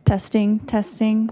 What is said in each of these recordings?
Testing, testing.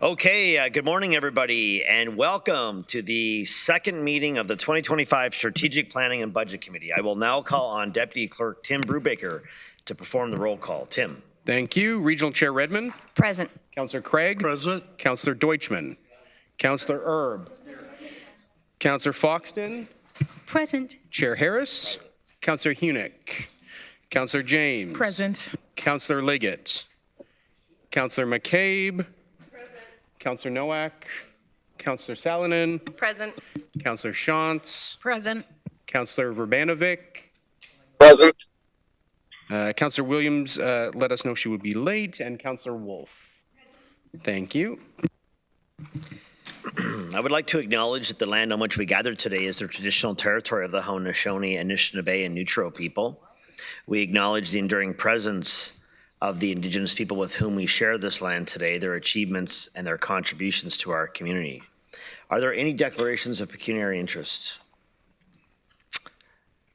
Okay, good morning, everybody, and welcome to the second meeting of the 2025 Strategic Planning and Budget Committee. I will now call on Deputy Clerk Tim Brubaker to perform the roll call. Tim. Thank you. Regional Chair Redmond. Present. Councillor Craig. Present. Councillor Deutschman. Councillor Erb. Councillor Foxton. Present. Chair Harris. Councillor Hunick. Councillor James. Present. Councillor Liggett. Councillor McCabe. Councillor Nowak, Councillor Salonen, Present. Councillor Shantz, Present. Councillor Verbanovic. Present. Councillor Williams let us know she would be late, and Councillor Wolf. Thank you. I would like to acknowledge that the land on which we gathered today is the traditional territory of the Haudenosaunee, Anishinaabe, and Neutro people. We acknowledge the enduring presence of the Indigenous people with whom we share this land today, their achievements and their contributions to our community. Are there any declarations of pecuniary interest?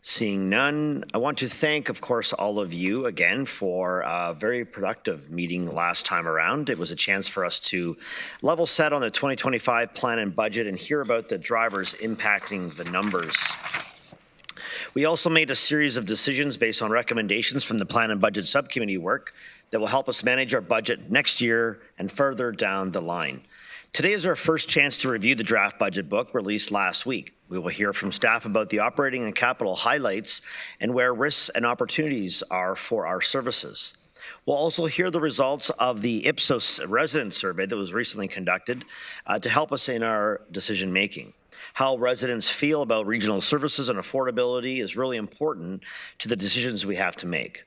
Seeing none, I want to thank, of course, all of you again for a very productive meeting last time around. It was a chance for us to level set on the 2025 plan and budget and hear about the drivers impacting the numbers. We also made a series of decisions based on recommendations from the Plan and Budget Subcommittee work that will help us manage our budget next year and further down the line. Today is our first chance to review the draft budget book released last week. We will hear from staff about the operating and capital highlights and where risks and opportunities are for our services. We'll also hear the results of the Ipsos resident survey that was recently conducted to help us in our decision making. How residents feel about regional services and affordability is really important to the decisions we have to make.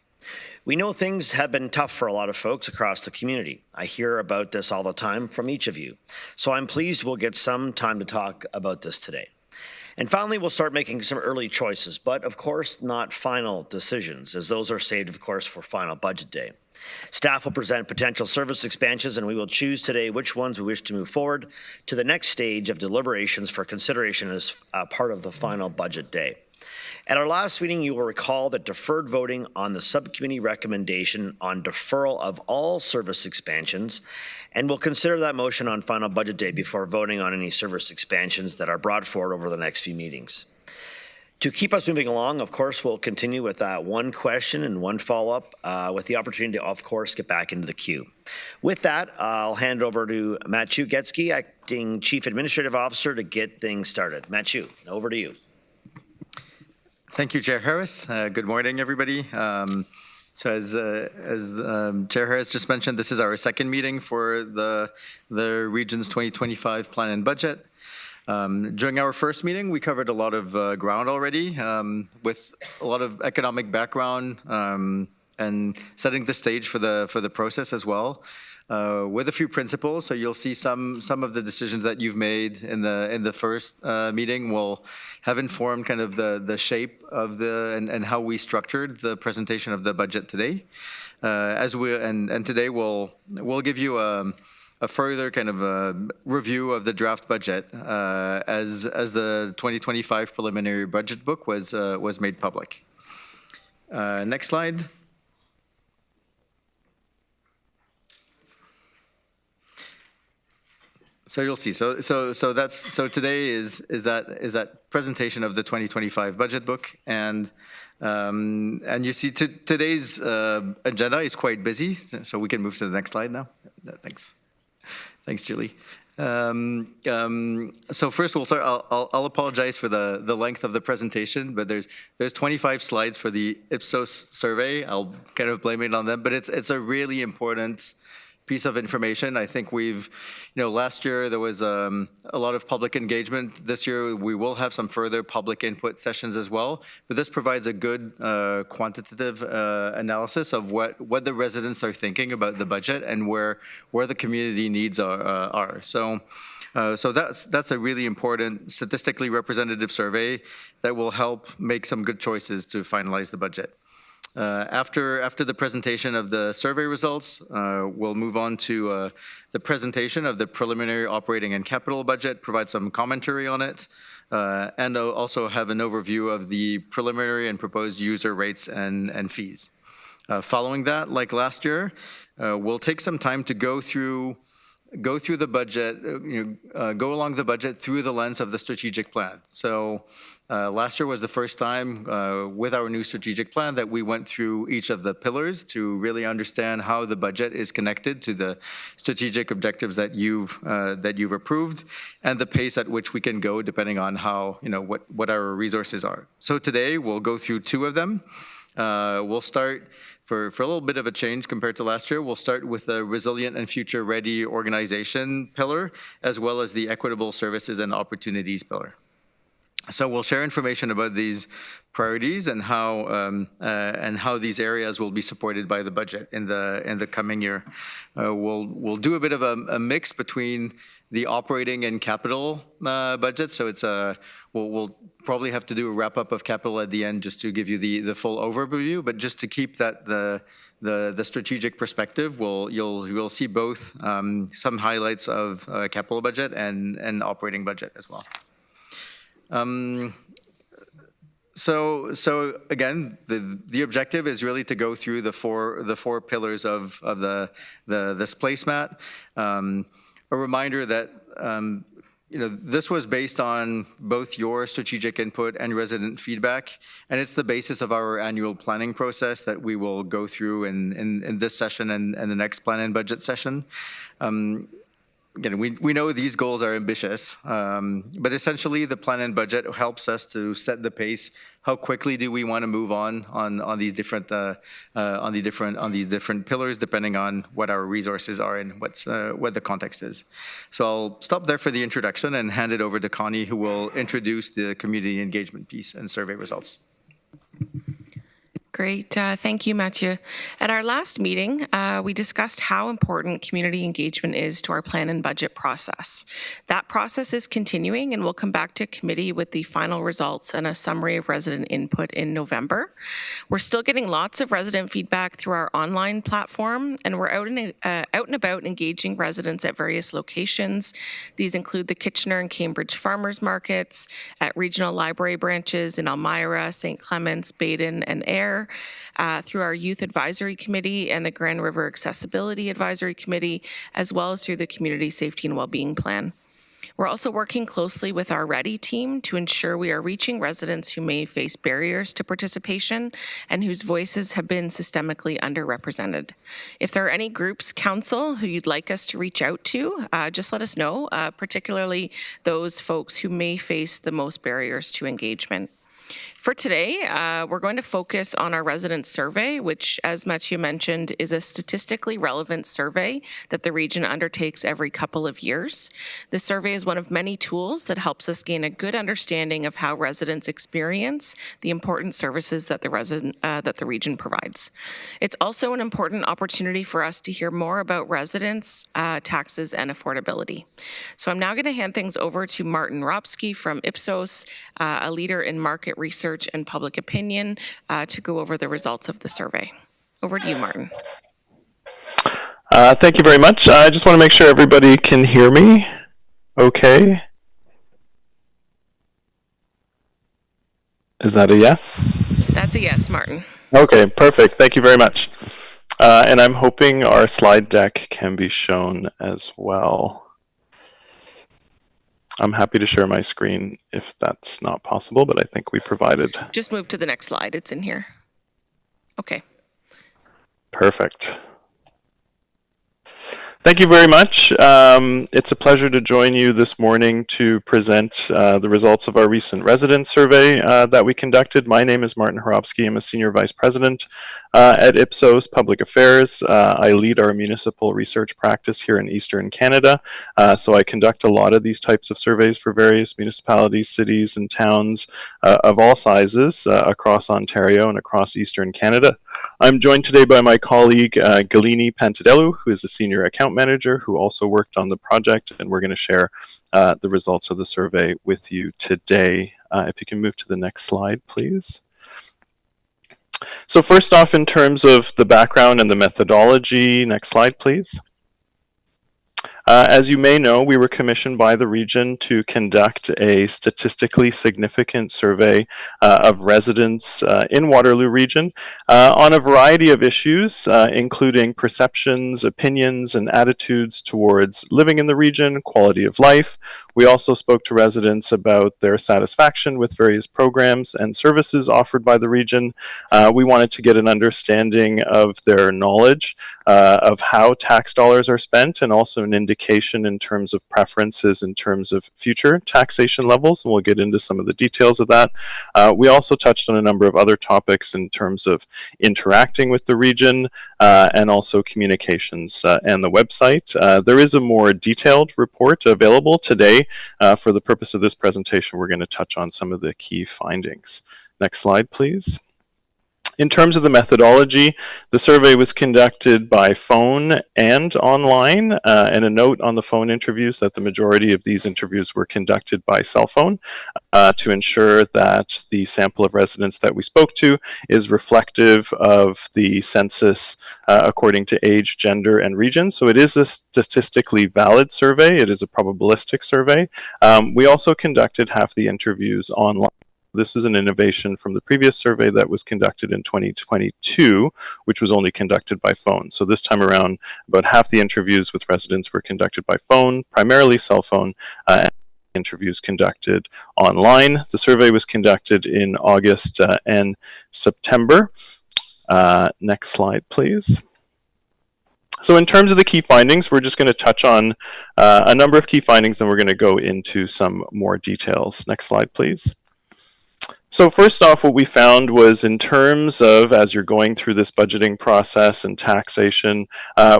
We know things have been tough for a lot of folks across the community. I hear about this all the time from each of you. So I'm pleased we'll get some time to talk about this today. And finally, we'll start making some early choices, but of course not final decisions, as those are saved, of course, for final budget day. Staff will present potential service expansions, and we will choose today which ones we wish to move forward to the next stage of deliberations for consideration as part of the final budget day. At our last meeting, you will recall that deferred voting on the subcommittee recommendation on deferral of all service expansions, and we'll consider that motion on final budget day before voting on any service expansions that are brought forward over the next few meetings. To keep us moving along, of course, we'll continue with one question and one follow-up with the opportunity to, of course, get back into the queue. With that, I'll hand over to Matthew Getsky, Acting Chief Administrative Officer, to get things started. Matthew, over to you. Thank you, Chair Harris. Good morning, everybody. So as Chair Harris just mentioned, this is our second meeting for the Region's 2025 Plan and Budget. During our first meeting, we covered a lot of ground already with a lot of economic background and setting the stage for the process as well. With a few principles, so you'll see some of the decisions that you've made in the first meeting will have informed kind of the shape of and how we structured the presentation of the budget today. And today we'll give you a further kind of a review of the draft budget as the 2025 preliminary budget book was made public. Next slide. So you'll see. So today is that presentation of the 2025 budget book, and you see today's agenda is quite busy. So we can move to the next slide now. Thanks, Julie. So first we'll start. I'll apologize for the length of the presentation, but there's 25 slides for the Ipsos survey. I'll kind of blame it on them, but it's a really important piece of information. I think last year there was a lot of public engagement. This year we will have some further public input sessions as well, but this provides a good quantitative analysis of what the residents are thinking about the budget and where the community needs are. So that's a really important statistically representative survey that will help make some good choices to finalize the budget. After the presentation of the survey results, we'll move on to the presentation of the preliminary operating and capital budget, provide some commentary on it, and also have an overview of the preliminary and proposed user rates and fees. Following that, like last year, we'll take some time to go through go through the budget, go along the budget through the lens of the strategic plan. So last year was the first time with our new strategic plan that we went through each of the pillars to really understand how the budget is connected to the strategic objectives that you've approved and the pace at which we can go depending on how, what our resources are. So today we'll go through two of them. We'll start for a little bit of a change compared to last year. We'll start with the resilient and future ready organization pillar, as well as the equitable services and opportunities pillar. So we'll share information about these priorities and how these areas will be supported by the budget in the coming year. We'll do a bit of a mix between the operating and capital budget. So it's we'll probably have to do a wrap up of capital at the end just to give you the full overview. But just to keep that the strategic perspective, you'll see both some highlights of capital budget and operating budget as well. So again, the objective is really to go through the four pillars of this placemat. A reminder that this was based on both your strategic input and resident feedback, and it's the basis of our annual planning process that we will go through in this session and the next plan and budget session. Again, we know these goals are ambitious, but essentially the plan and budget helps us to set the pace. How quickly do we want to move on these different different pillars, depending on what our resources are and what the context is. So I'll stop there for the introduction and hand it over to Connie, who will introduce the community engagement piece and survey results. Great. Thank you, Mathieu. At our last meeting, we discussed how important community engagement is to our plan and budget process. That process is continuing, and we'll come back to committee with the final results and a summary of resident input in November. We're still getting lots of resident feedback through our online platform, and we're out and about engaging residents at various locations. These include the Kitchener and Cambridge farmers markets, at regional library branches in Elmira, St. Clements, Baden, and Ayr, through our Youth Advisory Committee and the Grand River Accessibility Advisory Committee, as well as through the Community Safety and Wellbeing Plan. We're also working closely with our READY team to ensure we are reaching residents who may face barriers to participation and whose voices have been systemically underrepresented. If there are any groups, council, who you'd like us to reach out to, just let us know, particularly those folks who may face the most barriers to engagement. For today, we're going to focus on our resident survey, which, as Mathieu mentioned, is a statistically relevant survey that the region undertakes every couple of years. The survey is one of many tools that helps us gain a good understanding of how residents experience the important services that the region provides. It's also an important opportunity for us to hear more about residents, taxes, and affordability. So I'm now going to hand things over to Martin Ropsky from Ipsos, a leader in market research and public opinion, to go over the results of the survey. Over to you, Martin. Thank you very much. I just want to make sure everybody can hear me okay. Is that a yes? That's a yes, Martin. Okay, perfect. Thank you very much. And I'm hoping our slide deck can be shown as well. I'm happy to share my screen if that's not possible, but I think we provided. Just move to the next slide. It's in here. Okay. Perfect. Thank you very much. It's a pleasure to join you this morning to present the results of our recent resident survey that we conducted. My name is Martin Horowski. I'm a Senior Vice President at Ipsos Public Affairs. I lead our municipal research practice here in Eastern Canada. So I conduct a lot of these types of surveys for various municipalities, cities, and towns of all sizes across Ontario and across Eastern Canada. I'm joined today by my colleague Galini Pantadelu, who is the Senior Account Manager who also worked on the project, and we're going to share the results of the survey with you today. If you can move to the next slide, please. So first off, in terms of the background and the methodology, next slide, please. As you may know, we were commissioned by the region to conduct a statistically significant survey of residents in Waterloo region on a variety of issues, including perceptions, opinions, and attitudes towards living in the region, quality of life. We also spoke to residents about their satisfaction with various programs and services offered by the region. We wanted to get an understanding of their knowledge of how tax dollars are spent, and also an indication in terms of preferences in terms of future taxation levels, and we'll get into some of the details of that. We also touched on a number of other topics in terms of interacting with the region and also communications and the website. There is a more detailed report available today. For the purpose of this presentation, we're going to touch on some of the key findings. Next slide, please. In terms of the methodology, the survey was conducted by phone and online, and a note on the phone interviews that the majority of these interviews were conducted by cell phone to ensure that the sample of residents that we spoke to is reflective of the census according to age, gender, and region. So it is a statistically valid survey. It is a probabilistic survey. We also conducted half the interviews online. This is an innovation from the previous survey that was conducted in 2022, which was only conducted by phone. So this time around, about half the interviews with residents were conducted by phone, primarily cell phone, and interviews conducted online. The survey was conducted in August and September. Next slide, please. So in terms of the key findings, we're just going to touch on a number of key findings, and we're going to go into some more details. Next slide, please. So first off, what we found was, in terms of, as you're going through this budgeting process and taxation,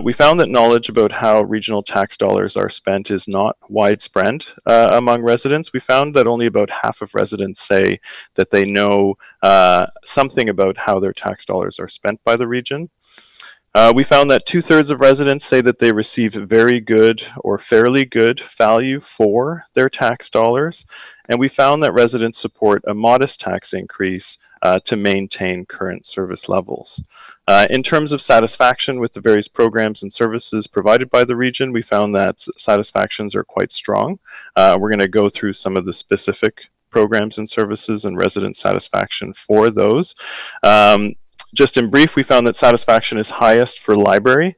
we found that knowledge about how regional tax dollars are spent is not widespread among residents. We found that only about half of residents say that they know something about how their tax dollars are spent by the region. We found that 2/3 of residents say that they receive very good or fairly good value for their tax dollars. And we found that residents support a modest tax increase to maintain current service levels. In terms of satisfaction with the various programs and services provided by the region, we found that satisfactions are quite strong. We're going to go through some of the specific programs and services and resident satisfaction for those. Just in brief, we found that satisfaction is highest for library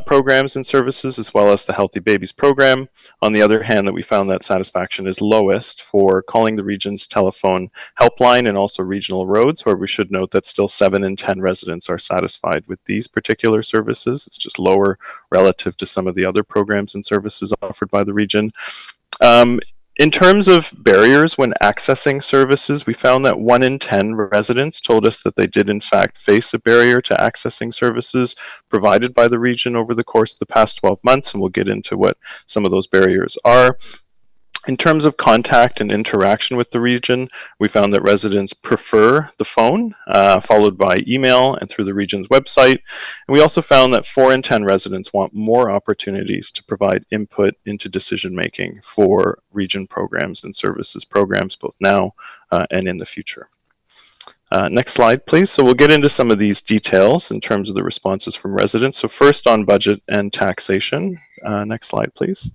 programs and services, as well as the Healthy Babies program. On the other hand, that we found that satisfaction is lowest for calling the region's telephone helpline and also regional roads, where we should note that still 7 in 10 residents are satisfied with these particular services. It's just lower relative to some of the other programs and services offered by the region. In terms of barriers when accessing services, we found that 1 in 10 residents told us that they did in fact face a barrier to accessing services provided by the region over the course of the past 12 months, and we'll get into what some of those barriers are. In terms of contact and interaction with the region, we found that residents prefer the phone, followed by email and through the region's website. And we also found that 4 in 10 residents want more opportunities to provide input into decision-making for region programs and services programs, both now and in the future. Next slide, please. So we'll get into some of these details in terms of the responses from residents. So first on budget and taxation. Next slide, please.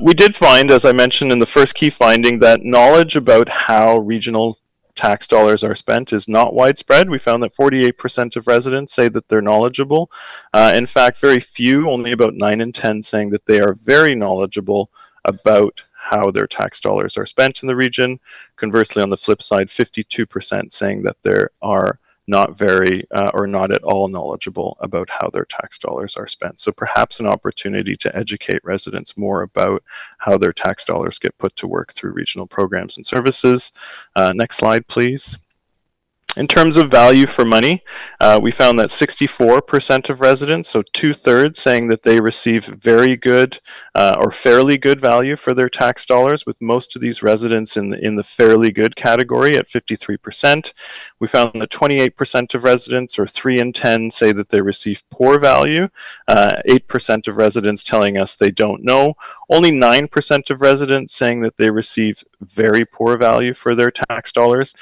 We did find, as I mentioned in the first key finding, that knowledge about how regional tax dollars are spent is not widespread. We found that 48% of residents say that they're knowledgeable. In fact, very few, only about 9 in 10, saying that they are very knowledgeable about how their tax dollars are spent in the region. Conversely, on the flip side, 52% saying that they are not very or not at all knowledgeable about how their tax dollars are spent. So perhaps an opportunity to educate residents more about how their tax dollars get put to work through regional programs and services. Next slide, please. In terms of value for money, we found that 64% of residents, so 2/3, saying that they receive very good or fairly good value for their tax dollars, with most of these residents in the fairly good category at 53%. We found that 28% of residents, or 3 in 10, say that they receive poor value. 8% of residents telling us they don't know. Only 9% of residents saying that they receive very poor value for their tax dollars.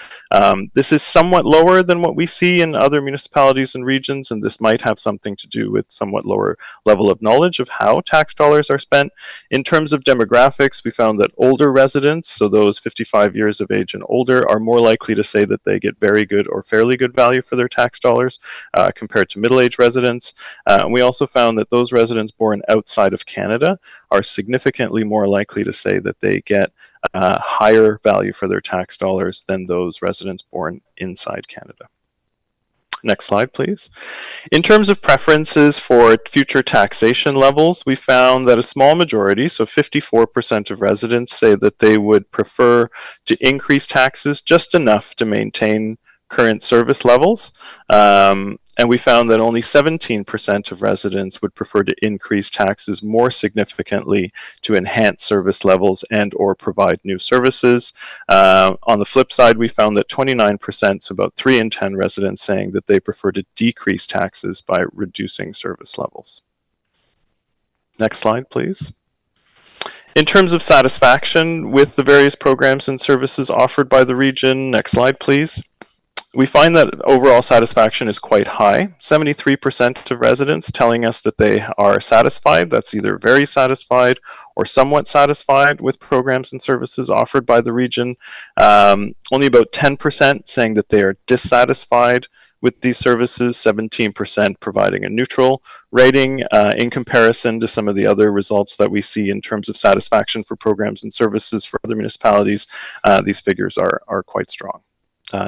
This is somewhat somewhat lower than what we see in other municipalities and regions, and this might have something to do with somewhat lower level of knowledge of how tax dollars are spent. In terms of demographics, we found that older residents, so those 55 years of age and older, are more likely to say that they get very good or fairly good value for their tax dollars compared to middle-aged residents. And we also found that those residents born outside of Canada are significantly more likely to say that they get higher value for their tax dollars than those residents born inside Canada. Next slide, please. In terms of preferences for future taxation levels, we found that a small majority, so 54% of residents, say that they would prefer to increase taxes just enough to maintain current service levels. And we found that only 17% of residents would prefer to increase taxes more significantly to enhance service levels and or provide new services. On the flip side, we found that 29%, so about 3 in 10 residents, saying that they prefer to decrease taxes by reducing service levels. Next slide, please. In terms of satisfaction with the various programs and services offered by the region, next slide, please. We find that overall satisfaction is quite high. 73% of residents telling us that they are satisfied. That's either very satisfied or somewhat satisfied with programs and services offered by the region. Only about 10% saying that they are dissatisfied with these services, 17% providing a neutral rating. In comparison to some of the other results that we see in terms of satisfaction for programs and services for other municipalities, these figures are quite strong.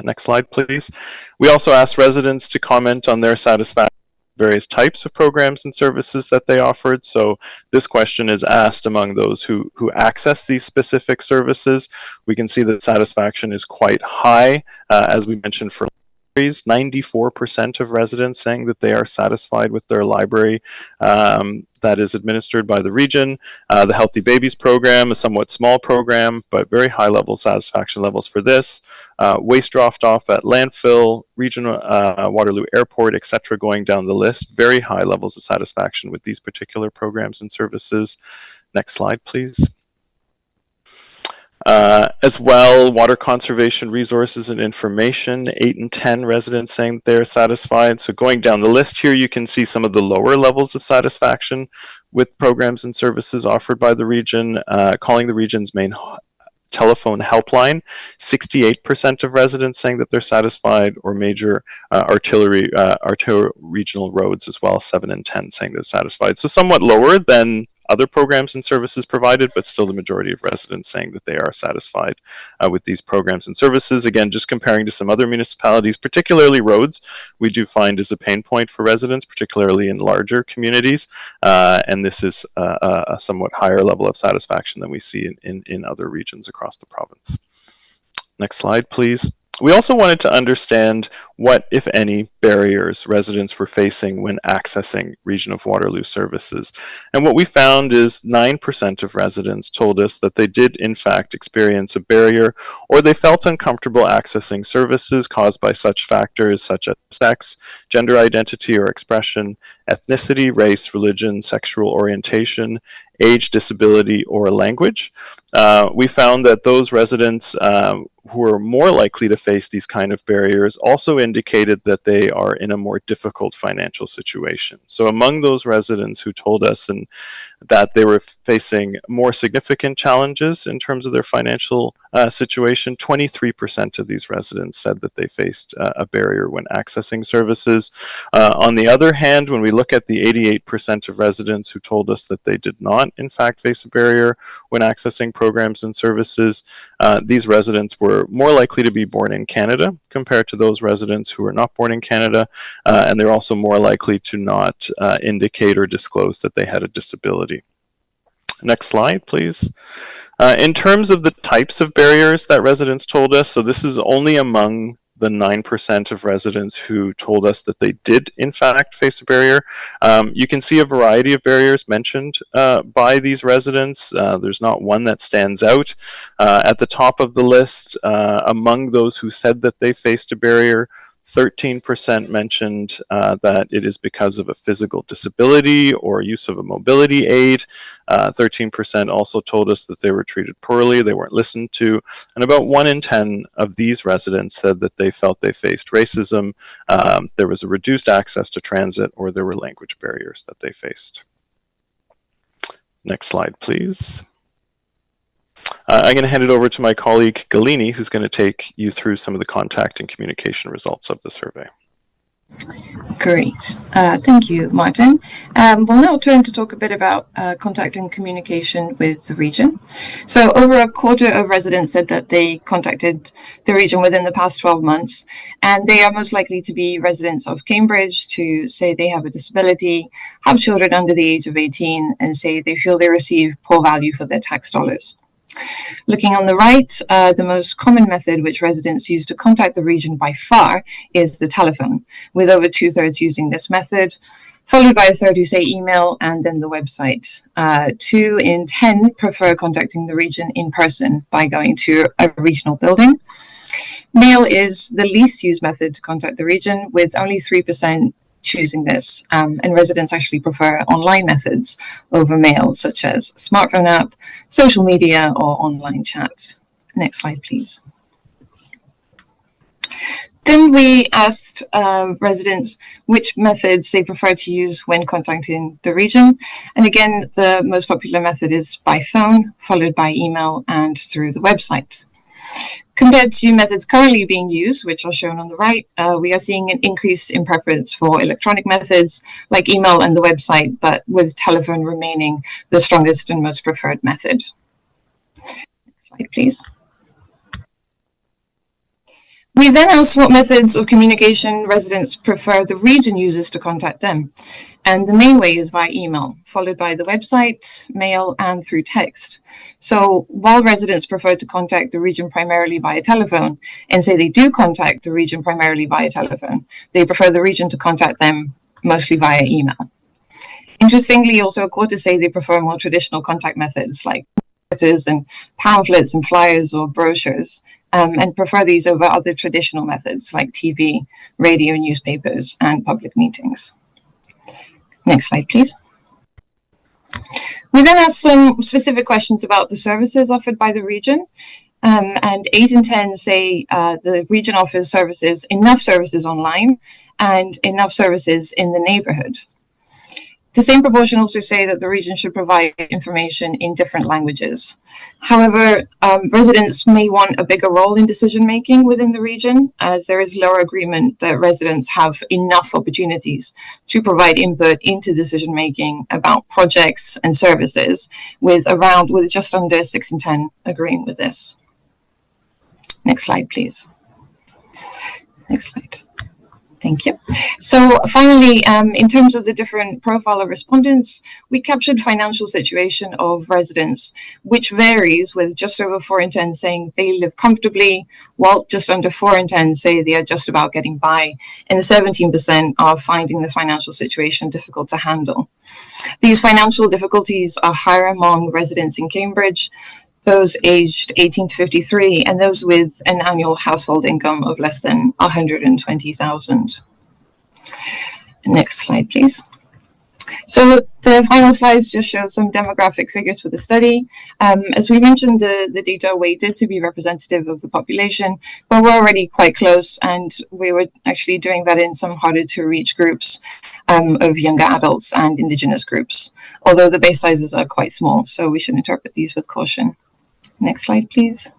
Next slide, please. We also asked residents to comment on their satisfaction with various types of programs and services that they offered. So this question is asked among those who access these specific services. We can see that satisfaction is quite high, as we mentioned, for 94% of residents saying that they are satisfied with their library that is administered by the region. The Healthy Babies program, a somewhat small program, but very high level satisfaction levels for this. Waste dropped off at landfill, regional Waterloo Airport, etc., going down the list. Very high levels of satisfaction with these particular programs and services. Next slide, please. As well, water conservation resources and information, 8 in 10 residents saying that they're satisfied. So going down the list here, you can see some of the lower levels of satisfaction with programs and services offered by the region. Calling the region's main telephone helpline, 68% of residents saying that they're satisfied, or major arterial regional roads as well, 7 in 10 saying they're satisfied. So somewhat lower than other programs and services provided, but still the majority of residents saying that they are satisfied with these programs and services. Again, just comparing to some other municipalities, particularly roads, we do find is a pain point for residents, particularly in larger communities, and this is a somewhat higher level of satisfaction than we see in other regions across the province. Next slide, please. We also wanted to understand what, if any, barriers residents were facing when accessing Region of Waterloo services. And what we found is 9% of residents told us that they did, in fact, experience a barrier, or they felt uncomfortable accessing services caused by such factors such as sex, gender identity or expression, ethnicity, race, religion, sexual orientation, age, disability, or language. We found that those residents who are more likely to face these kind of barriers also indicated that they are in a more difficult financial situation. So among those residents who told us that they were facing more significant challenges in terms of their financial situation, 23% of these residents said that they faced a barrier when accessing services. On the other hand, when we look at the 88% of residents who told us that they did not, in fact, face a barrier when accessing programs and services, these residents were more likely to be born in Canada compared to those residents who are not born in Canada, and they're also more likely to not indicate or disclose that they had a disability. Next slide, please. In terms of the types of barriers that residents told us, so this is only among the 9% of residents who told us that they did, in fact, face a barrier. You can see a variety of barriers mentioned by these residents. There's not one that stands out. At the top of the list, among those who said that they faced a barrier, 13% mentioned that it is because of a physical disability or use of a mobility aid. 13% also told us that they were treated poorly, they weren't listened to, and about 1 in 10 of these residents said that they felt they faced racism, there was a reduced access to transit, or there were language barriers that they faced. Next slide, please. I'm going to hand it over to my colleague Galini, who's going to take you through some of the contact and communication results of the survey. Great. Thank you, Martin. We'll now turn to talk a bit about contact and communication with the region. So over a quarter of residents said that they contacted the region within the past 12 months, and they are most likely to be residents of Cambridge to say they have a disability, have children under the age of 18, and say they feel they receive poor value for their tax dollars. Looking on the right, the most common method which residents use to contact the region by far is the telephone, with over 2/3 using this method, followed by a third who say email, and then the website. 2 in 10 prefer contacting the region in person by going to a regional building. Mail is the least used method to contact the region, with only 3% choosing this, and residents actually prefer online methods over mail, such as smartphone app, social media, or online chat. Next slide, please. Then we asked residents which methods they prefer to use when contacting the region. And again, the most popular method is by phone, followed by email and through the website. Compared to methods currently being used, which are shown on the right, we are seeing an increase in preference for electronic methods like email and the website, but with telephone remaining the strongest and most preferred method. Next slide, please. We then asked what methods of communication residents prefer the region uses to contact them. And the main way is via email, followed by the website, mail, and through text. So while residents prefer to contact the region primarily via telephone and say they do contact the region primarily via telephone, they prefer the region to contact them mostly via email. Interestingly, also a quarter say they prefer more traditional contact methods like letters and pamphlets and flyers or brochures, and prefer these over other traditional methods like TV, radio, newspapers, and public meetings. Next slide, please. We then asked some specific questions about the services offered by the region, and 8 in 10 say the region offers services, enough services online and enough services in the neighborhood. The same proportion also say that the region should provide information in different languages. However, residents may want a bigger role in decision-making within the region, as there is lower agreement that residents have enough opportunities to provide input into decision-making about projects and services, with just under 6 in 10 agreeing with this. Next slide, please. Next slide. Thank you. So finally, in terms of the different profile of respondents, we captured financial situation of residents, which varies, with just over 4 in 10 saying they live comfortably, while just under 4 in 10 say they are just about getting by, and 17% are finding the financial situation difficult to handle. These financial difficulties are higher among residents in Cambridge, those aged 18 to 53, and those with an annual household income of less than 120,000. Next slide, please. So the final slides just show some demographic figures for the study. As we mentioned, the data are weighted to be representative of the population, but we're already quite close, and we were actually doing that in some harder to reach groups of younger adults and Indigenous groups, although the base sizes are quite small, so we should interpret these with caution. Next slide, please.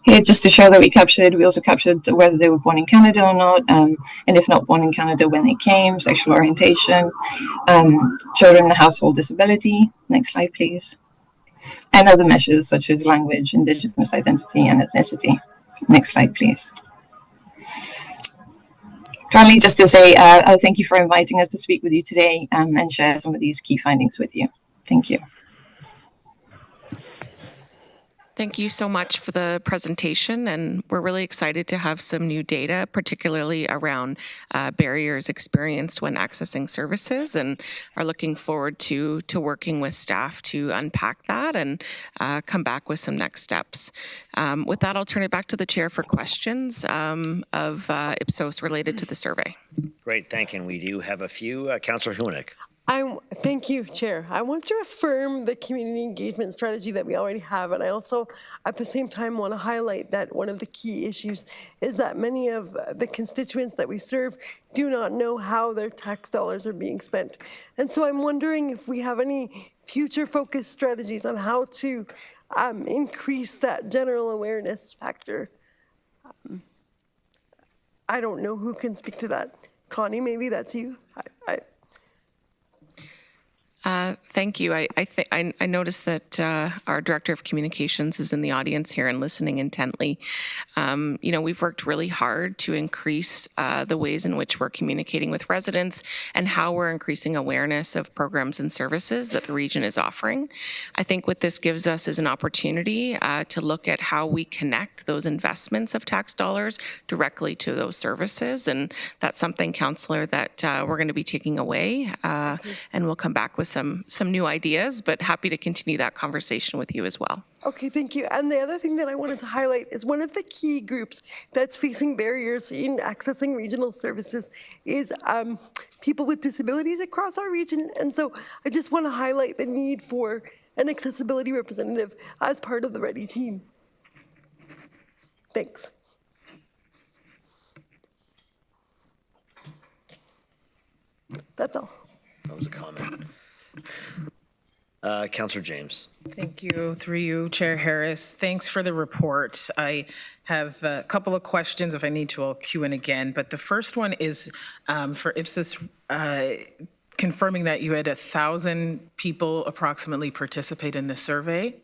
Here, just to show that we also captured whether they were born in Canada or not, and if not born in Canada, when they came, sexual orientation, children and household disability. Next slide, please. And other measures such as language, Indigenous identity, and ethnicity. Next slide, please. Finally, just to say thank you for inviting us to speak with you today and share some of these key findings with you. Thank you. Thank you so much for the presentation, and we're really excited to have some new data, particularly around barriers experienced when accessing services, and are looking forward to working with staff to unpack that and come back with some next steps. With that, I'll turn it back to the chair for questions of Ipsos related to the survey. Great, thank you. And we do have a few. Councillor Hunick. Thank you, Chair. I want to affirm the community engagement strategy that we already have, and I also, at the same time, want to highlight that one of the key issues is that many of the constituents that we serve do not know how their tax dollars are being spent. And so I'm wondering if we have any future-focused strategies on how to increase that general awareness factor. I don't know who can speak to that. Connie, maybe that's you. Thank you. I noticed that our Director of Communications is in the audience here and listening intently. We've worked really hard to increase the ways in which we're communicating with residents and how we're increasing awareness of programs and services that the region is offering. I think what this gives us is an opportunity to look at how we connect those investments of tax dollars directly to those services. And that's something, Councillor, that we're going to be taking away and we'll come back with some new ideas, but happy to continue that conversation with you as well. Okay, thank you. And the other thing that I wanted to highlight is one of the key groups that's facing barriers in accessing regional services is people with disabilities across our region. And so I just want to highlight the need for an accessibility representative as part of the READY team. Thanks. That's all. That was a comment. Councillor James. Thank you. Through you, Chair Harris. Thanks for the report. I have a couple of questions. If I need to, I'll cue in again. But the first one is for Ipsos confirming that you had 1,000 people approximately participate in the survey.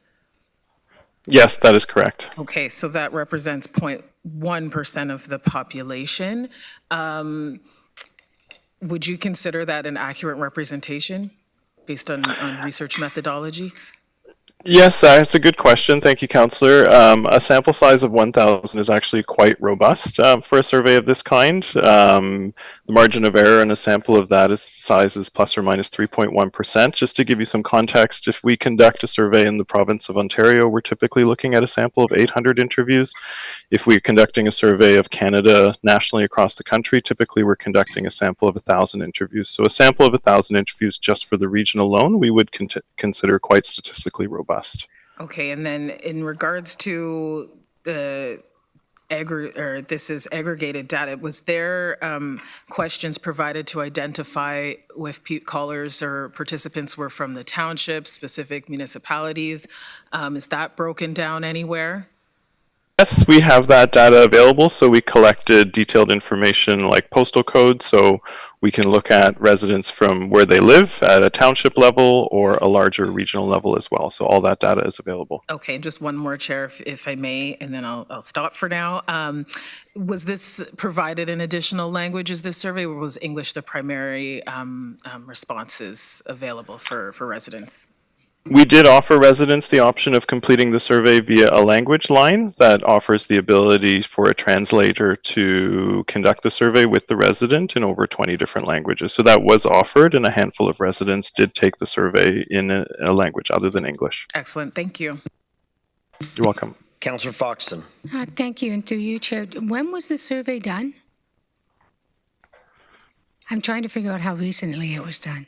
Yes, that is correct. Okay, so that represents 0.1% of the population. Would you consider that an accurate representation based on research methodologies? Yes, it's a good question. Thank you, Councillor. A sample size of 1,000 is actually quite robust for a survey of this kind. The margin of error in a sample of that size is plus or minus 3.1%. Just to give you some context, if we conduct a survey in the province of Ontario, we're typically looking at a sample of 800 interviews. If we're conducting a survey of Canada nationally across the country, typically we're conducting a sample of 1,000 interviews. So a sample of 1,000 interviews just for the region alone, we would consider quite statistically robust. Okay, and then in regards to the this is aggregated data, was there questions provided to identify if callers or participants were from the township, specific municipalities? Is that broken down anywhere? Yes, we have that data available. So we collected detailed information like postal code, so we can look at residents from where they live at a township level or a larger regional level as well. So all that data is available. Okay, just one more, Chair, if I may, and then I'll stop for now. Was this provided in additional languages, this survey, or was English the primary responses available for residents? We did offer residents the option of completing the survey via a language line that offers the ability for a translator to conduct the survey with the resident in over 20 different languages. So that was offered, and a handful of residents did take the survey in a language other than English. Excellent, thank you. You're welcome. Councillor Foxton. Thank you, and through you, Chair. When was the survey done? I'm trying to figure out how recently it was done.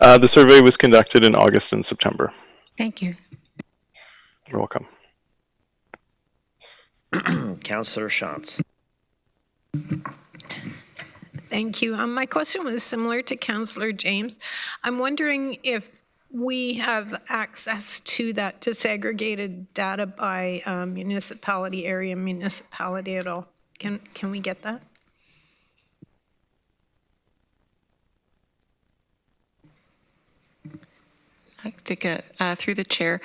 The survey was conducted in August and September. Thank you. You're welcome. Councillor Shantz. Thank you. My question was similar to Councillor James. I'm wondering if we have access to that disaggregated data by municipality, area municipality at all. Can we get that? I take it through the chair.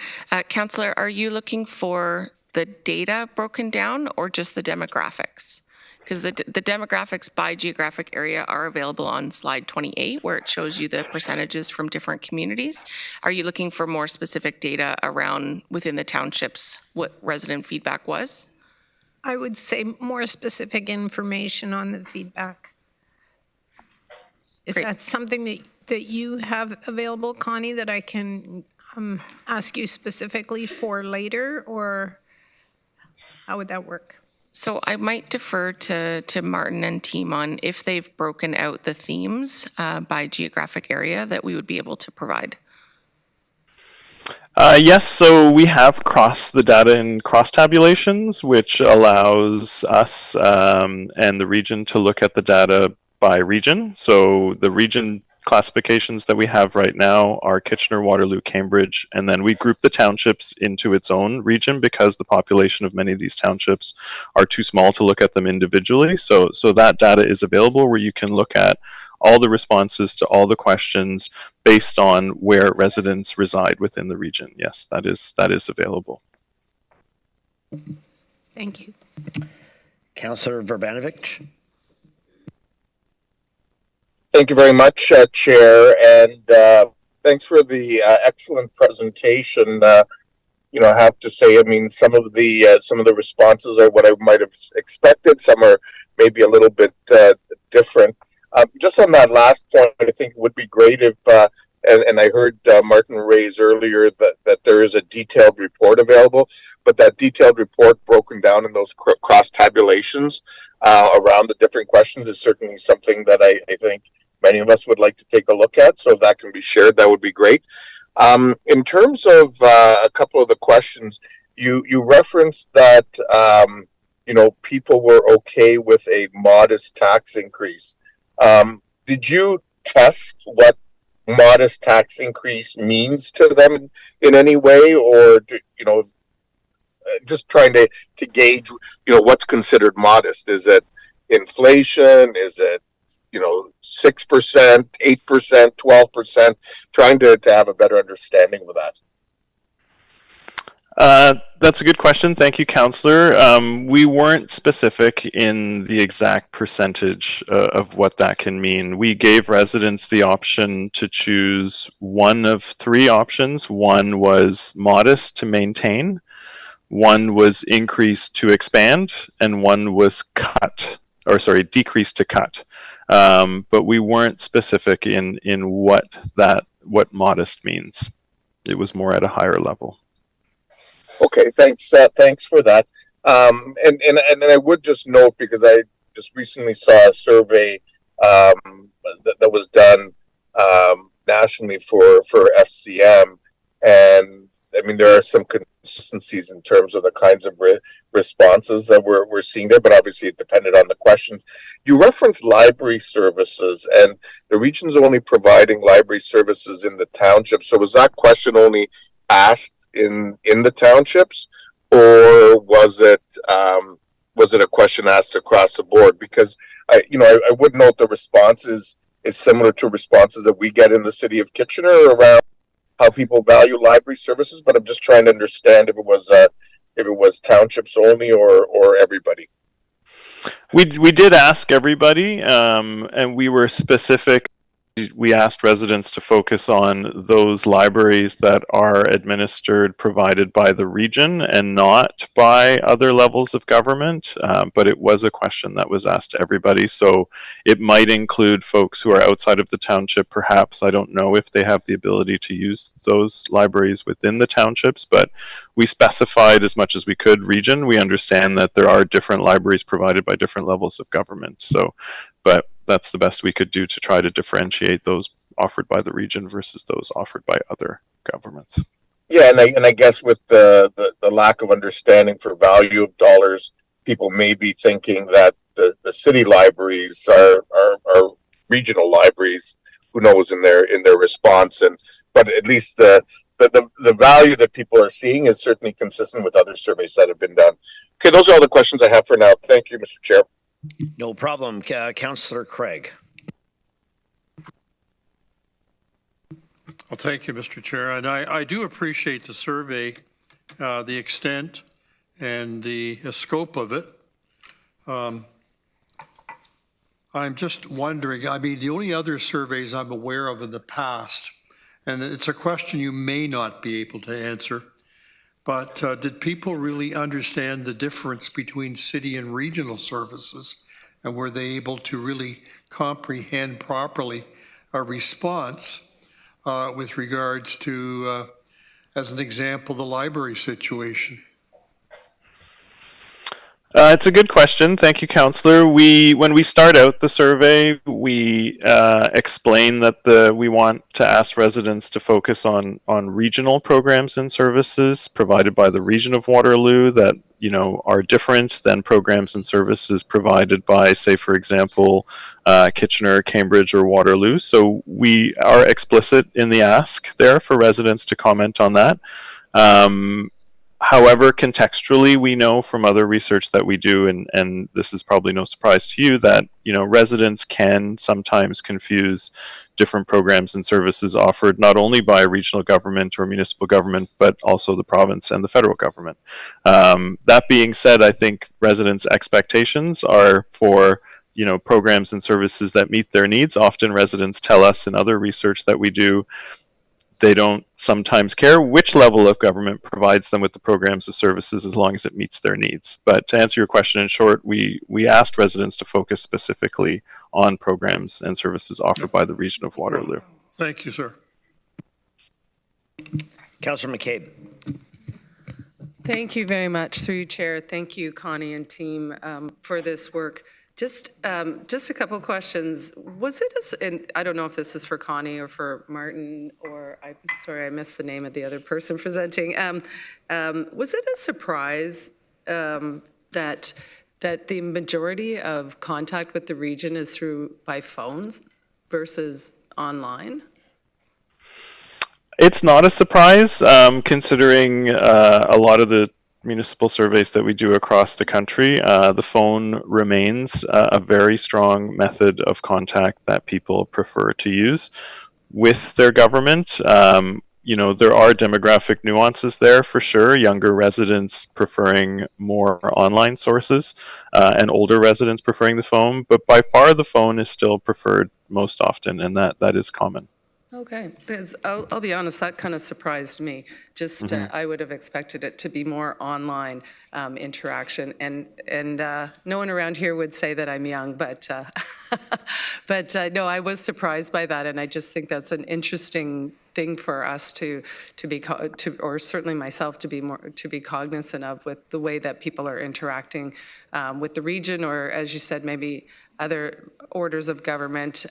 Councillor, are you looking for the data broken down or just the demographics? Because the demographics by geographic area are available on slide 28, where it shows you the percentages from different communities. Are you looking for more specific data around within the townships, what resident feedback was? I would say more specific information on the feedback. Is Great. that something that you have available, Connie, that I can ask you specifically for later, or how would that work? So I might defer to Martin and team on if they've broken out the themes by geographic area that we would be able to provide. Yes, so we have crossed the data in cross tabulations, which allows us and the region to look at the data by region. So the region classifications that we have right now are Kitchener, Waterloo, Cambridge, and then we group the townships into its own region because the population of many of these townships are too small to look at them individually. So that data is available where you can look at all the responses to all the questions based on where residents reside within the region. Yes, that is available. Thank you. Councillor Verbanovich. Thank you very much, Chair, and thanks for the excellent presentation. I have to say, I mean, some of the responses are what I might have expected. Some are maybe a little bit different. Just on that last point, I think it would be great if, and I heard Martin raise earlier that there is a detailed report available, but that detailed report broken down in those cross tabulations around the different questions is certainly something that I think many of us would like to take a look at. So if that can be shared, that would be great. In terms of a couple of the questions, you referenced that people were okay with a modest tax increase. Did you test what modest tax increase means to them in any way, or just trying to gauge what's considered modest? Is it inflation? Is it 6%, 8%, 12%, trying to have a better understanding of that? That's a good question. Thank you, Councillor. We weren't specific in the exact percentage of what that can mean. We gave residents the option to choose one of three options. One was modest to maintain, one was increased to expand, and one was decreased to cut. But we weren't specific in what modest means. It was more at a higher level. Okay, thanks. Thanks for that. And I would just note, because I just recently saw a survey that was done nationally for FCM, and I mean there are some consistencies in terms of the kinds of responses that we're seeing there, but obviously it depended on the questions. You referenced library services, and the region's only providing library services in the township. So was that question only asked in the townships, or was it a question asked across the board? Because I would note the response is similar to responses that we get in the city of Kitchener around how people value library services, but I'm just trying to understand if it was townships only or everybody. We did ask everybody, and we were specific. We asked residents to focus on those libraries that are administered, provided by the region and not by other levels of government. But it was a question that was asked to everybody. So it might include folks who are outside of the township, perhaps. I don't know if they have the ability to use those libraries within the townships, but we specified as much as we could region. We understand that there are different libraries provided by different levels of government. But that's the best we could do to try to differentiate those offered by the region versus those offered by other governments. Yeah, and I guess with the lack of understanding for value of dollars, people may be thinking that the city libraries are regional libraries. Who knows in their response? But at least the value that people are seeing is certainly consistent with other surveys that have been done. Okay, those are all the questions I have for now. Thank you, Mr. Chair. No problem. Councillor Craig. Well, thank you, Mr. Chair. And I do appreciate the survey, the extent and the scope of it. I'm just wondering, I mean, the only other surveys I'm aware of in the past, and it's a question you may not be able to answer, but did people really understand the difference between city and regional services? And were they able to really comprehend properly a response with regards to, as an example, the library situation? It's a good question. Thank you, Councillor. When we start out the survey, we explain that we want to ask residents to focus on regional programs and services provided by the region of Waterloo that are different than programs and services provided by, say, for example, Kitchener, Cambridge, or Waterloo. So we are explicit in the ask there for residents to comment on that. However, contextually, we know from other research that we do, and this is probably no surprise to you, that residents can sometimes confuse different programs and services offered not only by regional government or municipal government, but also the province and the federal government. That being said, I think residents' expectations are for programs and services that meet their needs. Often residents tell us in other research that we do, they don't sometimes care which level of government provides them with the programs and services as long as it meets their needs. But to answer your question in short, we asked residents to focus specifically on programs and services offered by the region of Waterloo. Thank you, sir. Councillor McCabe. Thank you very much, through you, Chair. Thank you, Connie and team, for this work. Just a couple of questions. Was it, and I don't know if this is for Connie or for Martin, or I'm sorry, I missed the name of the other person presenting. Was it a surprise that the majority of contact with the region is by phones versus online? It's not a surprise, considering a lot of the municipal surveys that we do across the country. The phone remains a very strong method of contact that people prefer to use with their government. There are demographic nuances there for sure. Younger residents preferring more online sources and older residents preferring the phone. But by far, the phone is still preferred most often, and that is common. Okay, I'll be honest, that kind of surprised me. Just I would have expected it to be more online interaction, and no one around here would say that I'm young, but no, I was surprised by that, and I just think that's an interesting thing for us to be or certainly myself to be cognizant of, with the way that people are interacting with the region, or as you said, maybe other orders of government.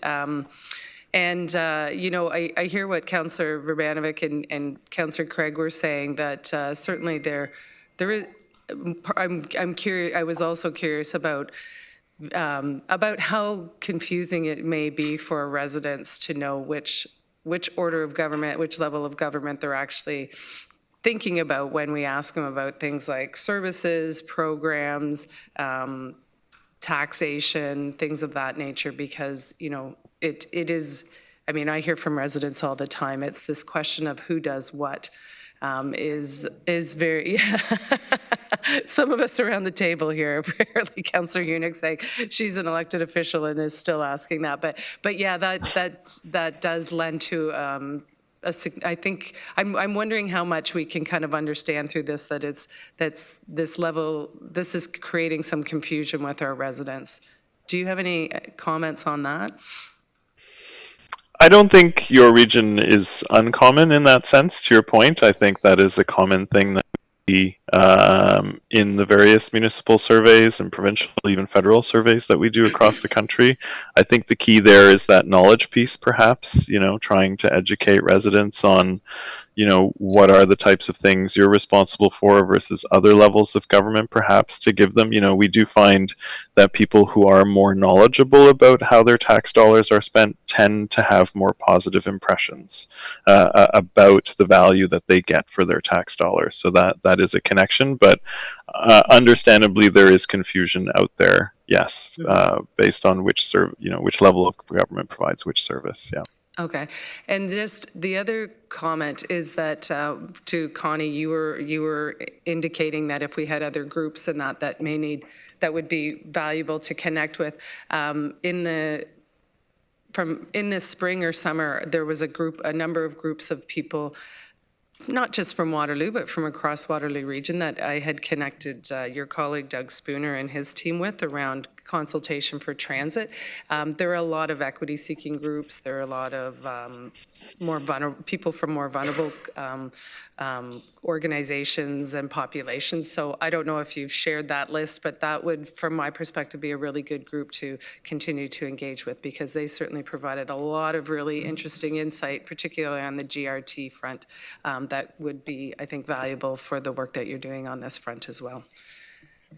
And, I hear what Councillor Verbanovic and Councillor Craig were saying, that certainly there is, I'm curious, I was also curious about how confusing it may be for residents to know which order of government, which level of government they're actually thinking about when we ask them about things like services, programs, taxation, things of that nature, because, it is, I mean, I hear from residents all the time, it's this question of who does what is very, some of us around the table here, apparently Councillor Unick saying she's an elected official and is still asking that, but yeah, that does lend to I think I'm wondering how much we can kind of understand through this, that's this level, this is creating some confusion with our residents. Do you have any comments on that? I don't think your region is uncommon in that sense. To your point, I think that is a common thing that we in the various municipal surveys and provincial, even federal surveys that we do across the country. I think the key there is that knowledge piece, perhaps, trying to educate residents on, what are the types of things you're responsible for versus other levels of government, perhaps, to give them. We do find that people who are more knowledgeable about how their tax dollars are spent tend to have more positive impressions about the value that they get for their tax dollars. So that is a connection, but understandably there is confusion out there, yes, based on which level of government provides which service. Yeah. Okay, and just the other comment is that to Connie, you were indicating that if we had other groups and that would be valuable to connect with. In this spring or summer, there was a number of groups of people, not just from Waterloo, but from across Waterloo region that I had connected your colleague Doug Spooner and his team with around consultation for transit. There are a lot of equity-seeking groups. There are a lot of people from more vulnerable organizations and populations. So I don't know if you've shared that list, but that would, from my perspective, be a really good group to continue to engage with, because they certainly provided a lot of really interesting insight, particularly on the GRT front, that would be, I think, valuable for the work that you're doing on this front as well.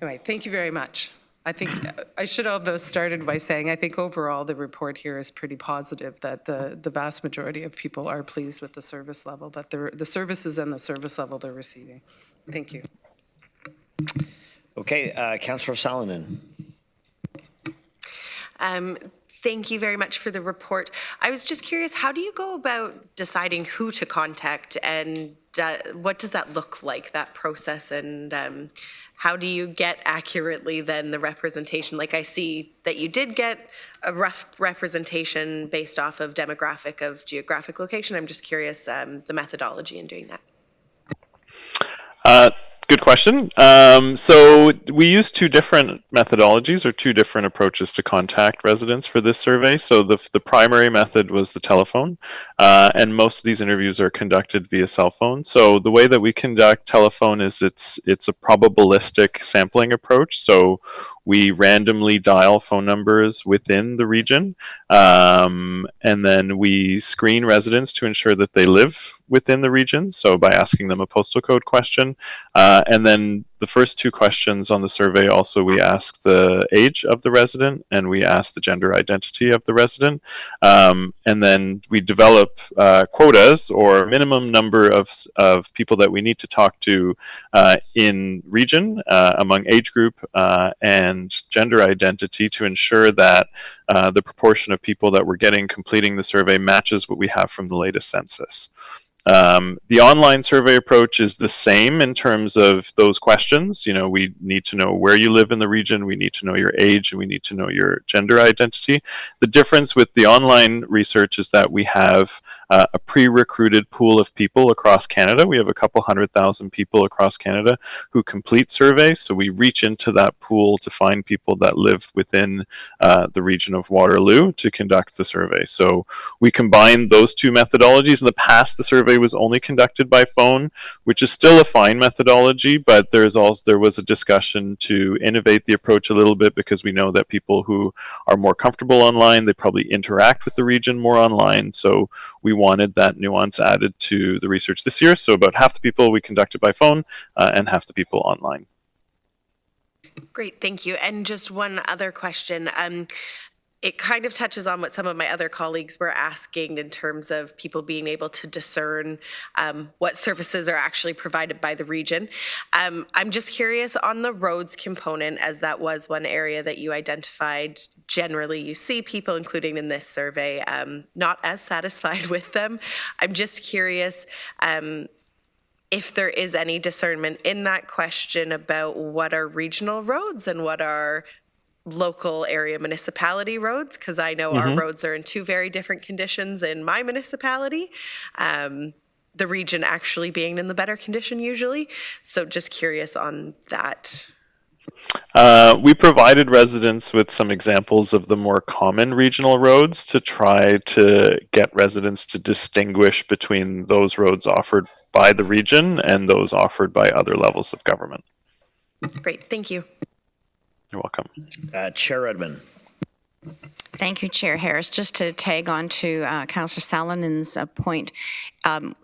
Anyway, thank you very much. I think I should have started by saying I think overall the report here is pretty positive, that the vast majority of people are pleased with the service level, that the services and the service level they're receiving. Thank you. Okay, Councillor Salonen. Thank you very much for the report. I was just curious, how do you go about deciding who to contact, and what does that look like, that process, and how do you get accurately then the representation? Like, I see that you did get a rough representation based off of demographic of geographic location. I'm just curious the methodology in doing that. Good question. So we use two different methodologies or two different approaches to contact residents for this survey. So the primary method was the telephone, and most of these interviews are conducted via cell phone. So the way that we conduct telephone is it's a probabilistic sampling approach. So we randomly dial phone numbers within the region, and then we screen residents to ensure that they live within the region, so by asking them a postal code question. And then the first two questions on the survey also, we ask the age of the resident and we ask the gender identity of the resident. And then we develop quotas or minimum number of people that we need to talk to in region among age group and gender identity to ensure that the proportion of people that we're getting completing the survey matches what we have from the latest census. The online survey approach is the same in terms of those questions. You know, we need to know where you live in the region, we need to know your age, and we need to know your gender identity. The difference with the online research is that we have a pre-recruited pool of people across Canada. We have a couple 100,000 people across Canada who complete surveys, so we reach into that pool to find people that live within the region of Waterloo to conduct the survey. So we combine those two methodologies. In the past, the survey was only conducted by phone, which is still a fine methodology, but there was a discussion to innovate the approach a little bit, because we know that people who are more comfortable online, they probably interact with the region more online. So we wanted that nuance added to the research this year. So about half the people we conducted by phone and half the people online. Great, thank you. And just one other question. It kind of touches on what some of my other colleagues were asking in terms of people being able to discern what services are actually provided by the region. I'm just curious on the roads component, as that was one area that you identified. Generally, you see people, including in this survey, not as satisfied with them. I'm just curious if there is any discernment in that question about what are regional roads and what are local area municipality roads, because I know our roads are in two very different conditions in my municipality, the region actually being in the better condition usually. So just curious on that. We provided residents with some examples of the more common regional roads to try to get residents to distinguish between those roads offered by the region and those offered by other levels of government. Great, thank you. You're welcome. Chair Redmond. Thank you, Chair Harris. Just to tag on to Councillor Salanen's point,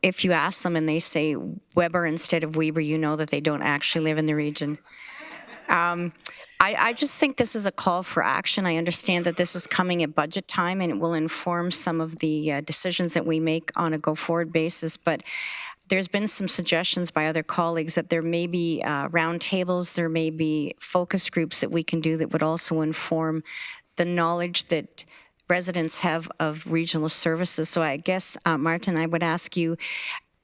if you ask them and they say Weber instead of Weber, you know that they don't actually live in the region. I just think this is a call for action. I understand that this is coming at budget time and it will inform some of the decisions that we make on a go-forward basis, but there's been some suggestions by other colleagues that there may be roundtables, there may be focus groups that we can do that would also inform the knowledge that residents have of regional services. So I guess, Martin, I would ask you,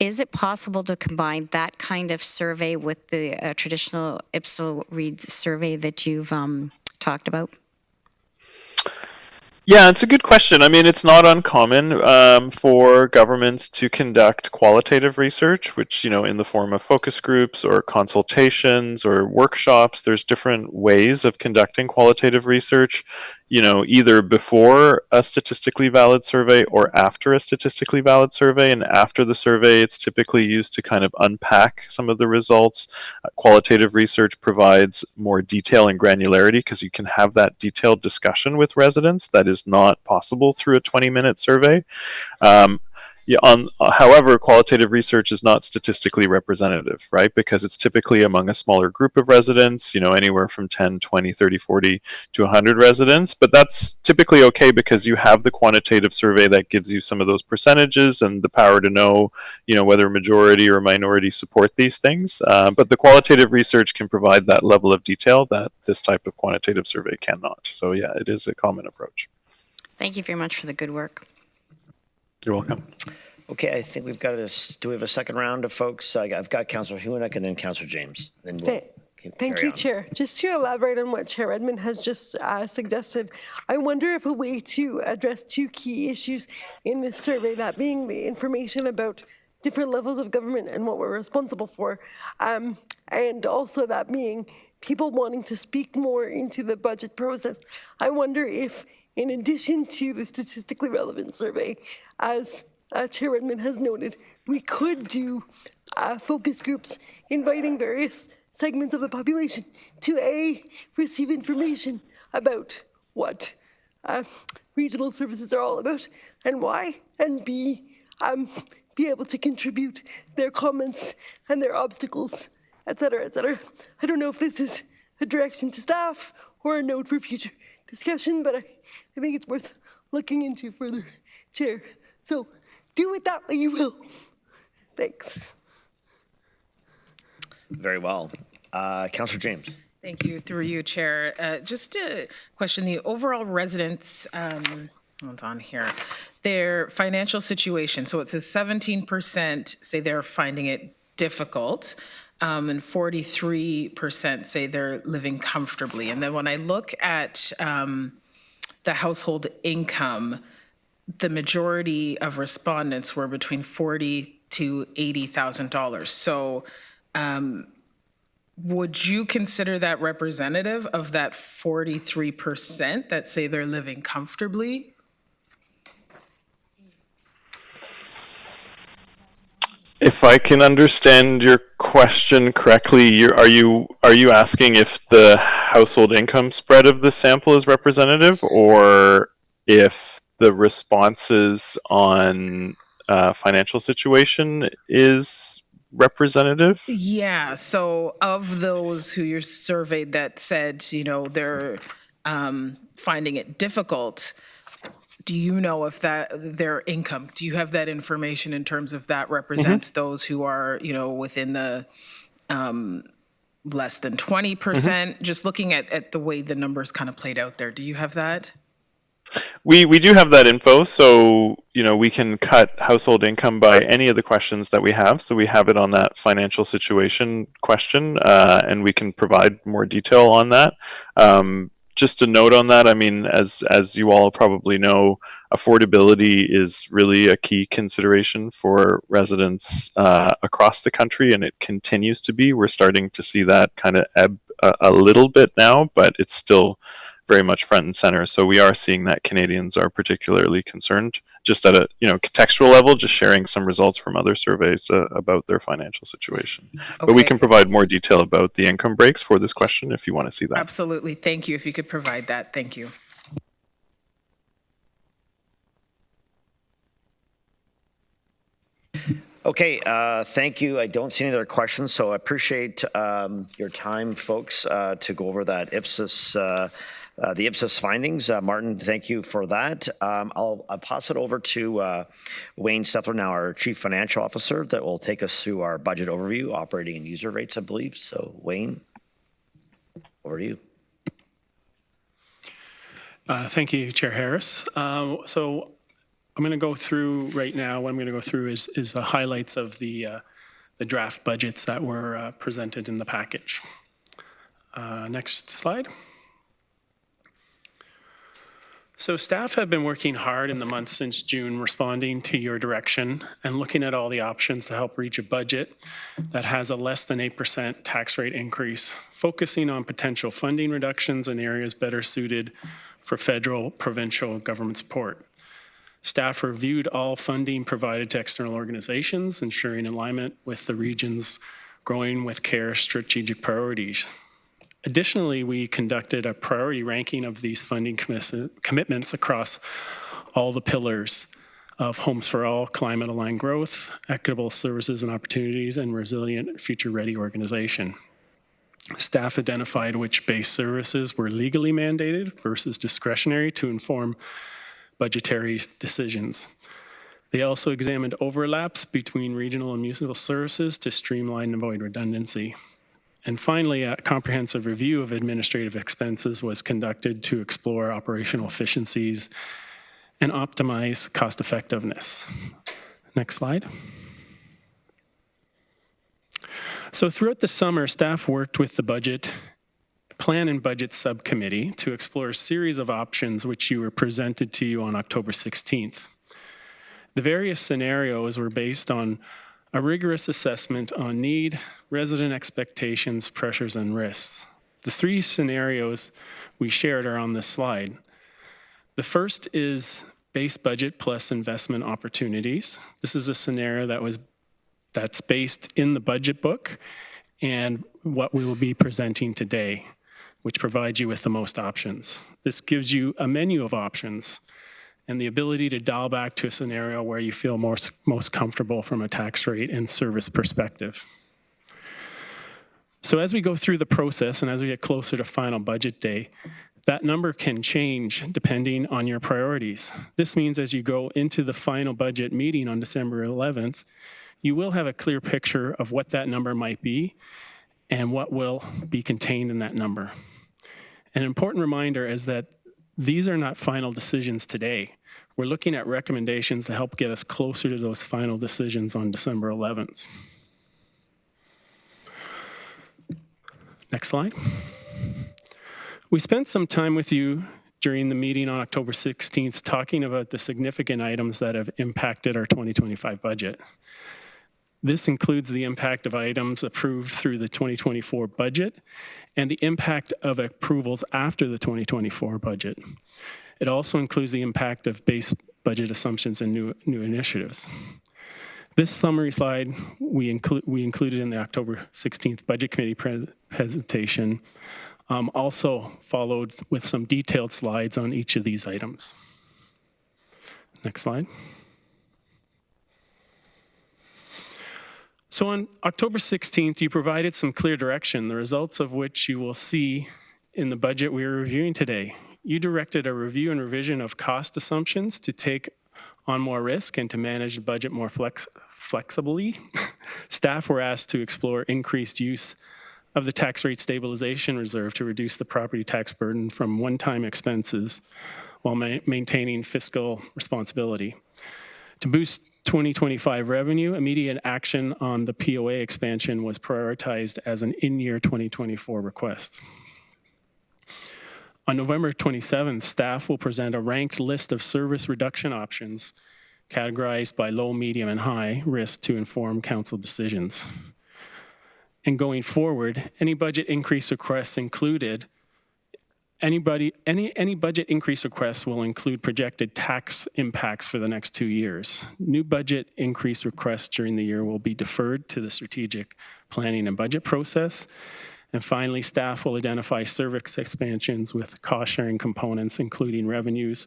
is it possible to combine that kind of survey with the traditional Ipso-Reid survey that you've talked about? Yeah, it's a good question. I mean, it's not uncommon for governments to conduct qualitative research, which, in the form of focus groups or consultations or workshops, there's different ways of conducting qualitative research, either before a statistically valid survey or after a statistically valid survey. And after the survey, it's typically used to kind of unpack some of the results. Qualitative research provides more detail and granularity because you can have that detailed discussion with residents that is not possible through a 20-minute survey. However, qualitative research is not statistically representative, right? Because it's typically among a smaller group of residents, anywhere from 10, 20, 30, 40 to 100 residents. But that's typically okay because you have the quantitative survey that gives you some of those percentages and the power to know, whether majority or minority support these things. But the qualitative research can provide that level of detail that this type of quantitative survey cannot. So yeah, it is a common approach. Thank you very much for the good work. You're welcome. Okay, I think we've got do we have a second round of folks? I've got Councillor Huonick and then Councillor James. Then Thank you, Chair. Just to elaborate on what Chair Edmund has just suggested, I wonder if a way to address two key issues in this survey, that being the information about different levels of government and what we're responsible for, and also that being people wanting to speak more into the budget process. I wonder if, in addition to the statistically relevant survey, as Chair Edmund has noted, we could do focus groups inviting various segments of the population to A, receive information about what regional services are all about and why, and B, be able to contribute their comments and their obstacles, etc., etc. I don't know if this is a direction to staff or a note for future discussion, but I think it's worth looking into further, Chair. So do it that way you will. Thanks. Very well. Councillor James. Thank you. Through you, Chair. Just to question the overall residents, hold on here, their financial situation. So it says 17% say they're finding it difficult, and 43% say they're living comfortably. And then when I look at the household income, the majority of respondents were between $40,000 to $80,000. So would you consider that representative of that 43% that say they're living comfortably? If I can understand your question correctly, are you asking if the household income spread of the sample is representative, or if the responses on financial situation is representative? Yeah, so of those who you're surveyed that said, they're finding it difficult, do you know if that their income, do you have that information in terms of that represents those who are, within the less than 20%? Just looking at the way the numbers kind of played out there, do you have that? We do have that info, so we can cut household income by any of the questions that we have. So we have it on that financial situation question, and we can provide more detail on that. Just a note on that, I mean, as you all probably know, affordability is really a key consideration for residents across the country, and it continues to be. We're starting to see that kind of ebb a little bit now, but it's still very much front and center. So we are seeing that Canadians are particularly concerned, just at a contextual level, just sharing some results from other surveys about their financial situation. Okay. But we can provide more detail about the income breaks for this question if you want to see that. Absolutely. Thank you. If you could provide that. Thank you. Okay, thank you. I don't see any other questions, so I appreciate your time, folks, to go over that the Ipsos findings. Martin, thank you for that. I'll pass it over to Wayne Steffler, now our Chief Financial Officer, that will take us through our budget overview, operating and user rates, I believe. So, Wayne, over to you. Thank you, Chair Harris. So I'm going to go through right now, what I'm going to go through is the highlights of the draft budgets that were presented in the package. Next slide. So staff have been working hard in the months since June, responding to your direction and looking at all the options to help reach a budget that has a less than 8% tax rate increase, focusing on potential funding reductions in areas better suited for federal, provincial government support. Staff reviewed all funding provided to external organizations, ensuring alignment with the region's Growing with Care strategic priorities. Additionally, we conducted a priority ranking of these funding commitments across all the pillars of Homes for All, climate-aligned growth, equitable services and opportunities, and resilient, future-ready organization. Staff identified which base services were legally mandated versus discretionary to inform budgetary decisions. They also examined overlaps between regional and municipal services to streamline and avoid redundancy. And finally, a comprehensive review of administrative expenses was conducted to explore operational efficiencies and optimize cost effectiveness. Next slide. So throughout the summer, staff worked with the Plan and Budget Subcommittee to explore a series of options which you were presented to you on October 16th. The various scenarios were based on a rigorous assessment on need, resident expectations, pressures, and risks. The three scenarios we shared are on this slide. The first is base budget plus investment opportunities. This is a scenario that's based in the budget book and what we will be presenting today, which provides you with the most options. This gives you a menu of options and the ability to dial back to a scenario where you feel most comfortable from a tax rate and service perspective. So as we go through the process and as we get closer to final budget day, that number can change depending on your priorities. This means as you go into the final budget meeting on December 11th, you will have a clear picture of what that number might be and what will be contained in that number. An important reminder is that these are not final decisions today. We're looking at recommendations to help get us closer to those final decisions on December 11th. Next slide. We spent some time with you during the meeting on October 16th talking about the significant items that have impacted our 2025 budget. This includes the impact of items approved through the 2024 budget and the impact of approvals after the 2024 budget. It also includes the impact of base budget assumptions and new initiatives. This summary slide we included in the October 16th Budget Committee presentation, also followed with some detailed slides on each of these items. Next slide. So on October 16th, you provided some clear direction, the results of which you will see in the budget we are reviewing today. You directed a review and revision of cost assumptions to take on more risk and to manage the budget more flexibly. Staff were asked to explore increased use of the tax rate stabilization reserve to reduce the property tax burden from one-time expenses while maintaining fiscal responsibility. To boost 2025 revenue, immediate action on the POA expansion was prioritized as an in-year 2024 request. On November 27th, staff will present a ranked list of service reduction options categorized by low, medium, and high risk to inform council decisions. And going forward, any budget increase requests included Any budget increase requests will include projected tax impacts for the next 2 years. New budget increase requests during the year will be deferred to the strategic planning and budget process. And finally, staff will identify service expansions with cost-sharing components, including revenues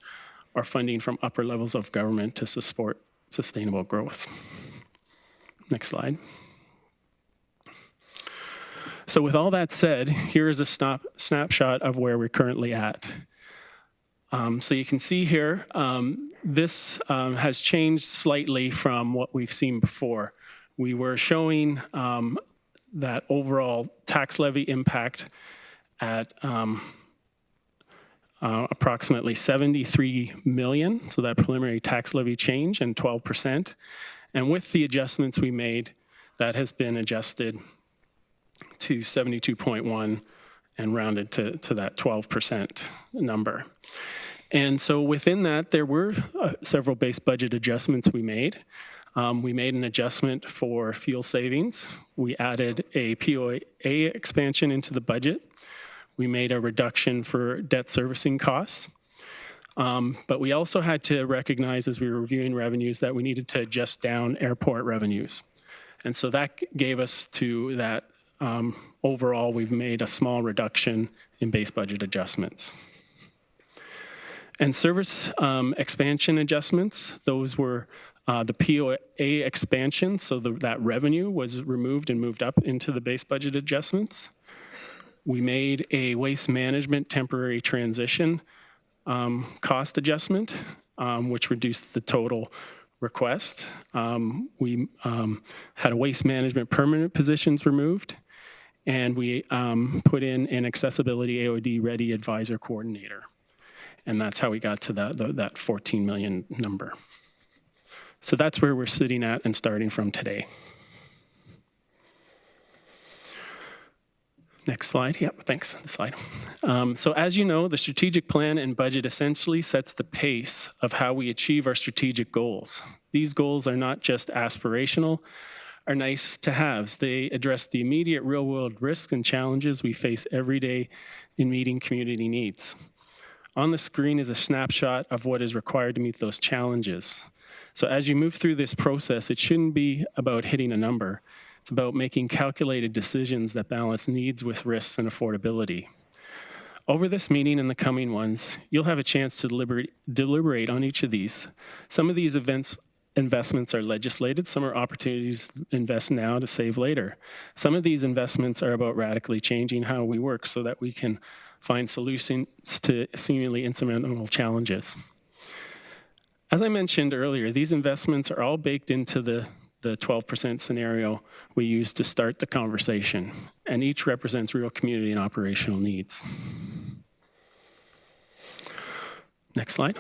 or funding from upper levels of government to support sustainable growth. Next slide. So with all that said, here is a snapshot of where we're currently at. So you can see here, this has changed slightly from what we've seen before. We were showing that overall tax levy impact at approximately 73 million, so that preliminary tax levy change and 12%. And with the adjustments we made, that has been adjusted to 72.1 and rounded to that 12% number. And so within that, there were several base budget adjustments we made. We made an adjustment for fuel savings. We added a POA expansion into the budget. We made a reduction for debt servicing costs. But we also had to recognize as we were reviewing revenues that we needed to adjust down airport revenues. And so that gave us to that overall, we've made a small reduction in base budget adjustments. And service expansion adjustments, those were the POA expansion, so that revenue was removed and moved up into the base budget adjustments. We made a waste management temporary transition cost adjustment, which reduced the total request. We had a waste management permanent positions removed, and we put in an accessibility AOD ready advisor coordinator. And that's how we got to that 14 million number. So that's where we're sitting at and starting from today. Next slide. Yep, thanks. The slide. So as you know, the strategic plan and budget essentially sets the pace of how we achieve our strategic goals. These goals are not just aspirational, are nice to haves. They address the immediate real world risks and challenges we face every day in meeting community needs. On the screen is a snapshot of what is required to meet those challenges. So as you move through this process, it shouldn't be about hitting a number. It's about making calculated decisions that balance needs with risks and affordability. Over this meeting and the coming ones, you'll have a chance to deliberate on each of these. Some of these investments are legislated, some are opportunities to invest now to save later. Some of these investments are about radically changing how we work so that we can find solutions to seemingly insurmountable challenges. As I mentioned earlier, these investments are all baked into the 12% scenario we used to start the conversation, and each represents real community and operational needs. Next slide.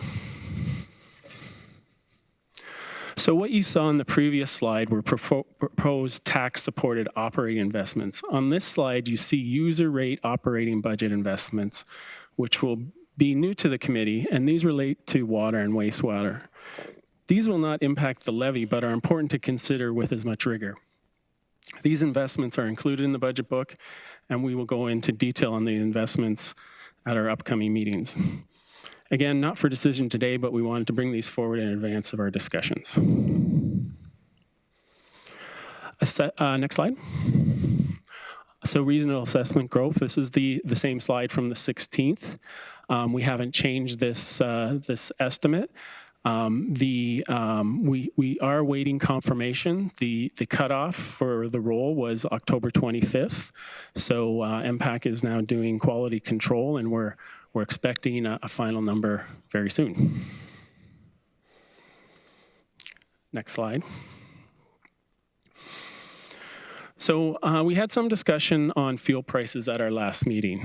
So what you saw in the previous slide were proposed tax-supported operating investments. On this slide, you see user rate operating budget investments, which will be new to the committee, and these relate to water and wastewater. These will not impact the levy, but are important to consider with as much rigor. These investments are included in the budget book, and we will go into detail on the investments at our upcoming meetings. Again, not for decision today, but we wanted to bring these forward in advance of our discussions. Next slide. So regional assessment growth, this is the same slide from the 16th. We haven't changed this estimate. We are waiting confirmation. The cutoff for the role was October 25th. So MPAC is now doing quality control, and we're expecting a final number very soon. Next slide. So we had some discussion on fuel prices at our last meeting.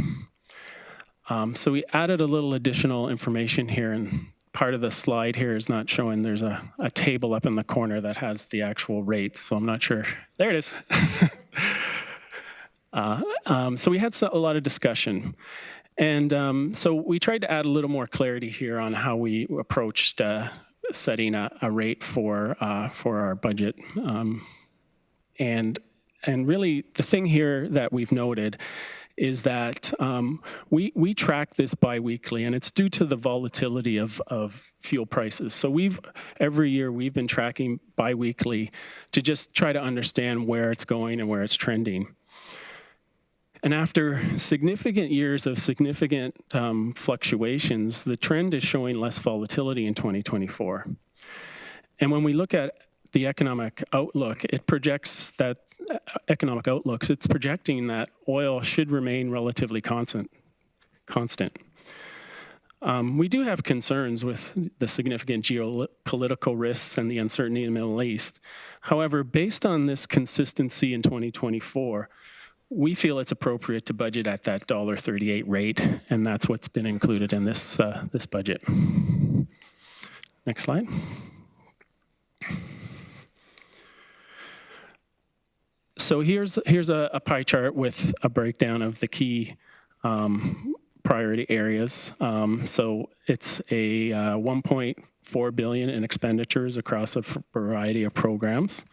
So we added a little additional information here, and part of the slide here is not showing. There's a table up in the corner that has the actual rates, so I'm not sure. There it is. So we had a lot of discussion. And so we tried to add a little more clarity here on how we approached setting a rate for our budget. And really, the thing here that we've noted is that we track this biweekly, and it's due to the volatility of fuel prices. So every year we've been tracking biweekly to just try to understand where it's going and where it's trending. And after significant years of significant fluctuations, the trend is showing less volatility in 2024. And when we look at the economic outlook, it projects that it's projecting that oil should remain relatively constant. We do have concerns with the significant geopolitical risks and the uncertainty in the Middle East. However, based on this consistency in 2024, we feel it's appropriate to budget at that $1.38 rate, and that's what's been included in this, this budget. Next slide. So here's a pie chart with a breakdown of the key priority areas. So it's a 1.4 billion in expenditures across a variety of programs.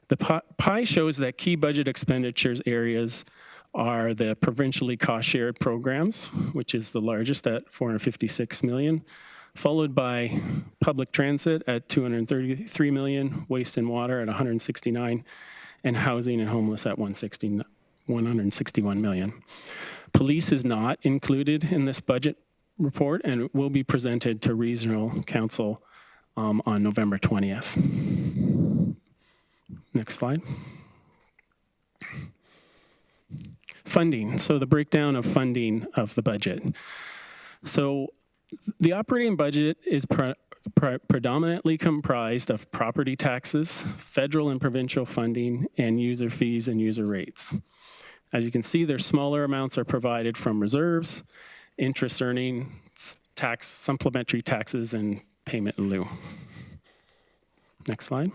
The pie shows that key budget expenditures areas are the provincially cost-shared programs, which is the largest at 456 million, followed by public transit at 233 million, waste and water at 169, and housing and homeless at 161 million. Police is not included in this budget report and will be presented to Regional Council on November 20th. Next slide. Funding, so the breakdown of funding of the budget. So the operating budget is predominantly comprised of property taxes, federal and provincial funding, and user fees and user rates. As you can see, their smaller amounts are provided from reserves, interest earnings, tax, supplementary taxes, and payment in lieu. Next slide.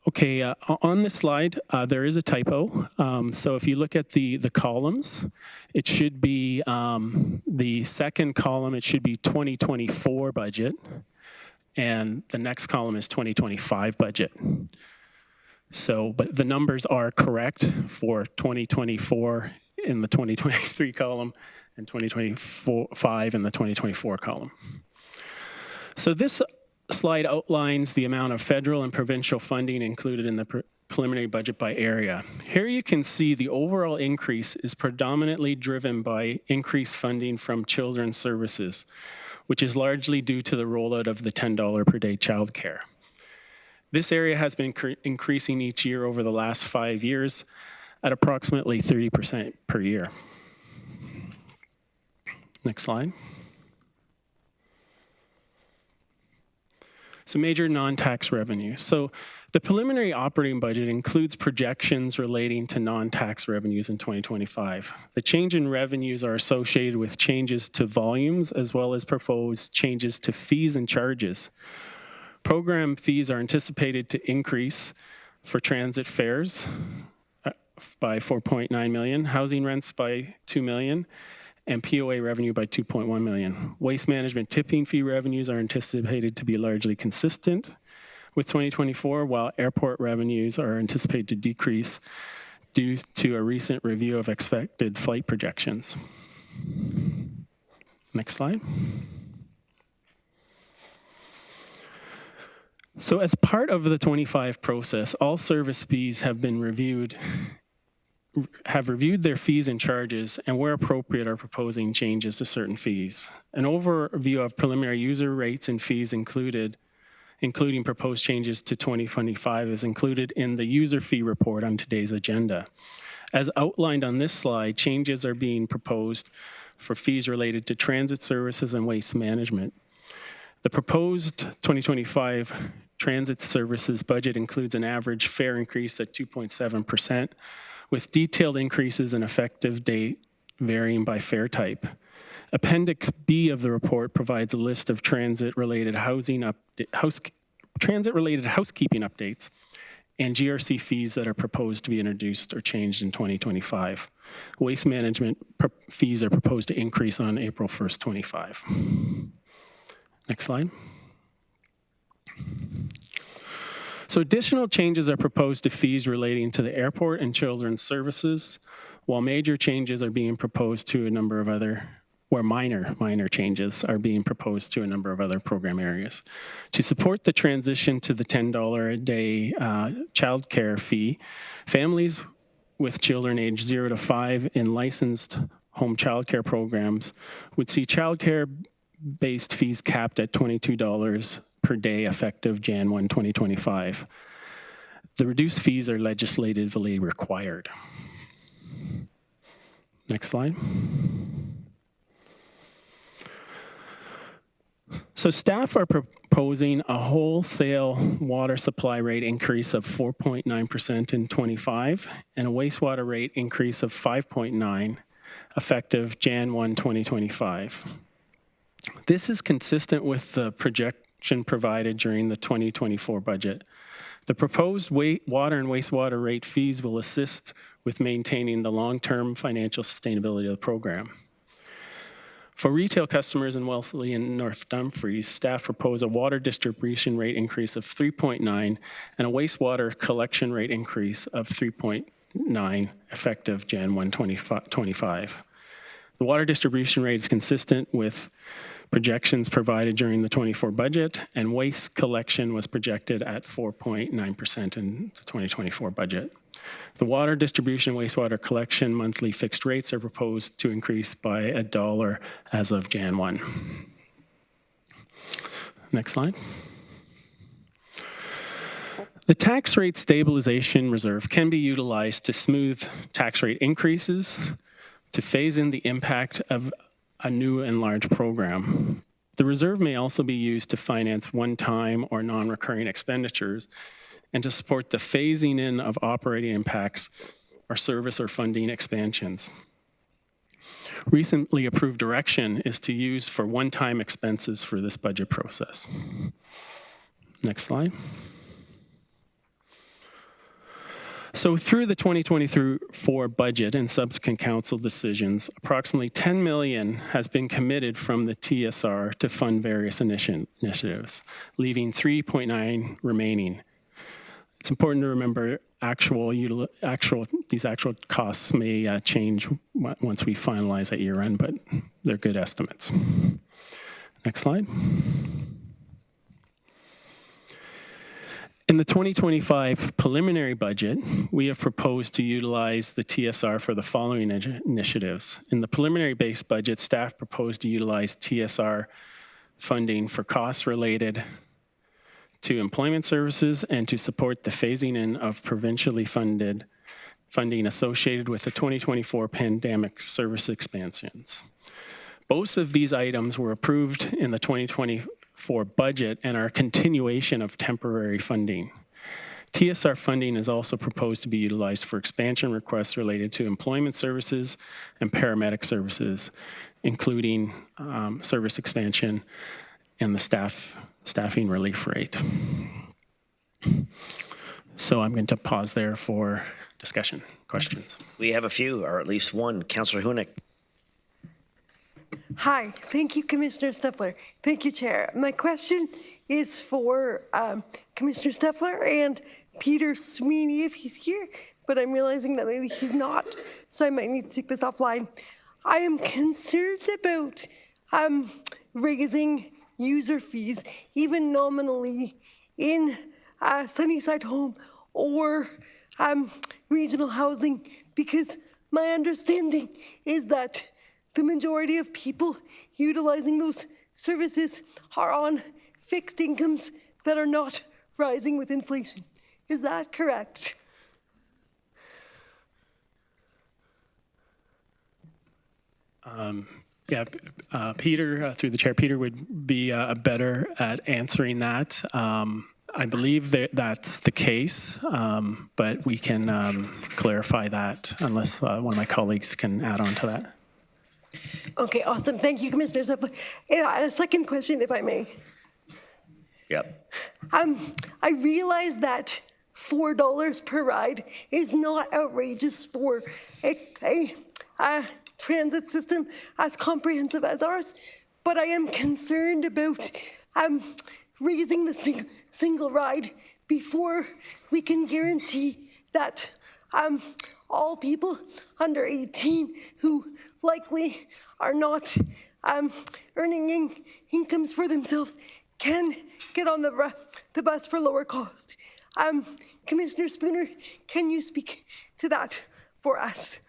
Okay, on this slide, there is a typo. So if you look at the columns, it should be the second column, it should be 2024 budget, and the next column is 2025 budget. So, but the numbers are correct for 2024 in the 2023 column and 2025 in the 2024 column. So this slide outlines the amount of federal and provincial funding included in the preliminary budget by area. Here you can see the overall increase is predominantly driven by increased funding from children's services, which is largely due to the rollout of the $10 per day childcare. This area has been increasing each year over the last 5 years at approximately 30% per year. Next slide. So major non-tax revenue. So the preliminary operating budget includes projections relating to non-tax revenues in 2025. The change in revenues are associated with changes to volumes as well as proposed changes to fees and charges. Program fees are anticipated to increase for transit fares by 4.9 million, housing rents by 2 million, and POA revenue by 2.1 million. Waste management tipping fee revenues are anticipated to be largely consistent with 2024, while airport revenues are anticipated to decrease due to a recent review of expected flight projections. Next slide. So as part of the 25 process, all service fees have been reviewed their fees and charges, and where appropriate are proposing changes to certain fees. An overview of preliminary user rates and fees including proposed changes to 2025 is included in the user fee report on today's agenda. As outlined on this slide, changes are being proposed for fees related to transit services and waste management. The proposed 2025 transit services budget includes an average fare increase at 2.7%, with detailed increases in effective date varying by fare type. Appendix B of the report provides a list of transit-related housekeeping updates and GRC fees that are proposed to be introduced or changed in 2025. Waste management fees are proposed to increase on April 1st, 25. Next slide. So additional changes are proposed to fees relating to the airport and children's services, while major changes are being proposed to a number of other, or minor changes are being proposed to a number of other program areas. To support the transition to the $10 a day childcare fee, families with children aged 0 to 5 in licensed home childcare programs would see childcare-based fees capped at $22 per day effective Jan 1, 2025. The reduced fees are legislatively required. Next slide. So staff are proposing a wholesale water supply rate increase of 4.9% in 25 and a wastewater rate increase of 5.9 effective Jan 1, 2025. This is consistent with the projection provided during the 2024 budget. The proposed water and wastewater rate fees will assist with maintaining the long-term financial sustainability of the program. For retail customers in Wellesley and North Dumfries, staff propose a water distribution rate increase of 3.9 and a wastewater collection rate increase of 3.9 effective Jan 1, 2025. The water distribution rate is consistent with projections provided during the 24 budget, and waste collection was projected at 4.9% in the 2024 budget. The water distribution and wastewater collection monthly fixed rates are proposed to increase by $1 as of Jan 1. Next slide. The tax rate stabilization reserve can be utilized to smooth tax rate increases, to phase in the impact of a new and large program. The reserve may also be used to finance one-time or non-recurring expenditures and to support the phasing in of operating impacts or service or funding expansions. Recently approved direction is to use for one-time expenses for this budget process. Next slide. So through the 2024 budget and subsequent council decisions, approximately $10 million has been committed from the TSR to fund various initiatives, leaving 3.9 remaining. It's important to remember these actual costs may change once we finalize at year end, but they're good estimates. Next slide. In the 2025 preliminary budget, we have proposed to utilize the TSR for the following initiatives. In the preliminary base budget, staff proposed to utilize TSR funding for costs related to employment services and to support the phasing in of provincially funded funding associated with the 2024 pandemic service expansions. Both of these items were approved in the 2024 budget and are a continuation of temporary funding. TSR funding is also proposed to be utilized for expansion requests related to employment services and paramedic services, including service expansion and the staffing relief rate. So I'm going to pause there for discussion, questions. We have a few, or at least one. Councillor Hunick. Hi, thank you, Commissioner Steffler. Thank you, Chair. My question is for Commissioner Steffler and Peter Sweeney if he's here, but I'm realizing that maybe he's not, so I might need to take this offline. I am concerned about raising user fees, even nominally, in Sunnyside Home or regional housing, because my understanding is that the majority of people utilizing those services are on fixed incomes that are not rising with inflation. Is that correct? Peter, through the chair, Peter would be better at answering that. I believe that that's the case, but we can clarify that unless one of my colleagues can add on to that. Okay, awesome. Thank you, Commissioner Steffler. A second question, if I may. Yep. I realize that $4 per ride is not outrageous for a transit system as comprehensive as ours, but I am concerned about raising the single ride before we can guarantee that all people under 18 who likely are not earning incomes for themselves can get on the bus for lower cost. Commissioner Spooner, can you speak to that for us?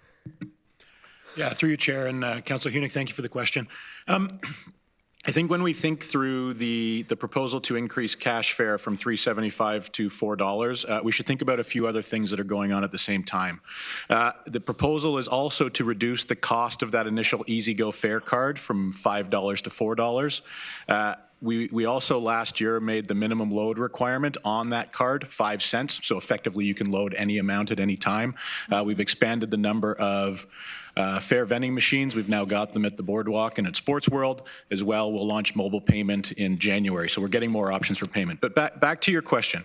Yeah, through you, Chair, and Councillor Hunick, thank you for the question. I think when we think through the proposal to increase cash fare from $3.75 to $4, we should think about a few other things that are going on at the same time. The proposal is also to reduce the cost of that initial EasyGo fare card from $5 to $4. We also last year made the minimum load requirement on that card 5 cents. So effectively, you can load any amount at any time. We've expanded the number of fare vending machines. We've now got them at the Boardwalk and at Sports World as well. We'll launch mobile payment in January. So we're getting more options for payment. But back to your question.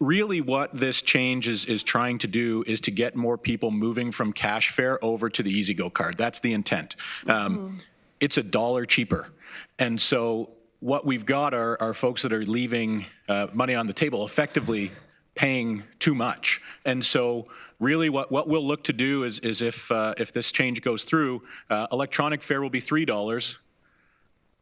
Really what this change is trying to do is to get more people moving from cash fare over to the EasyGo card. That's the intent. It's $1 cheaper. And so what we've got are folks that are leaving money on the table, effectively paying too much. And so really what we'll look to do is if this change goes through, electronic fare will be $3,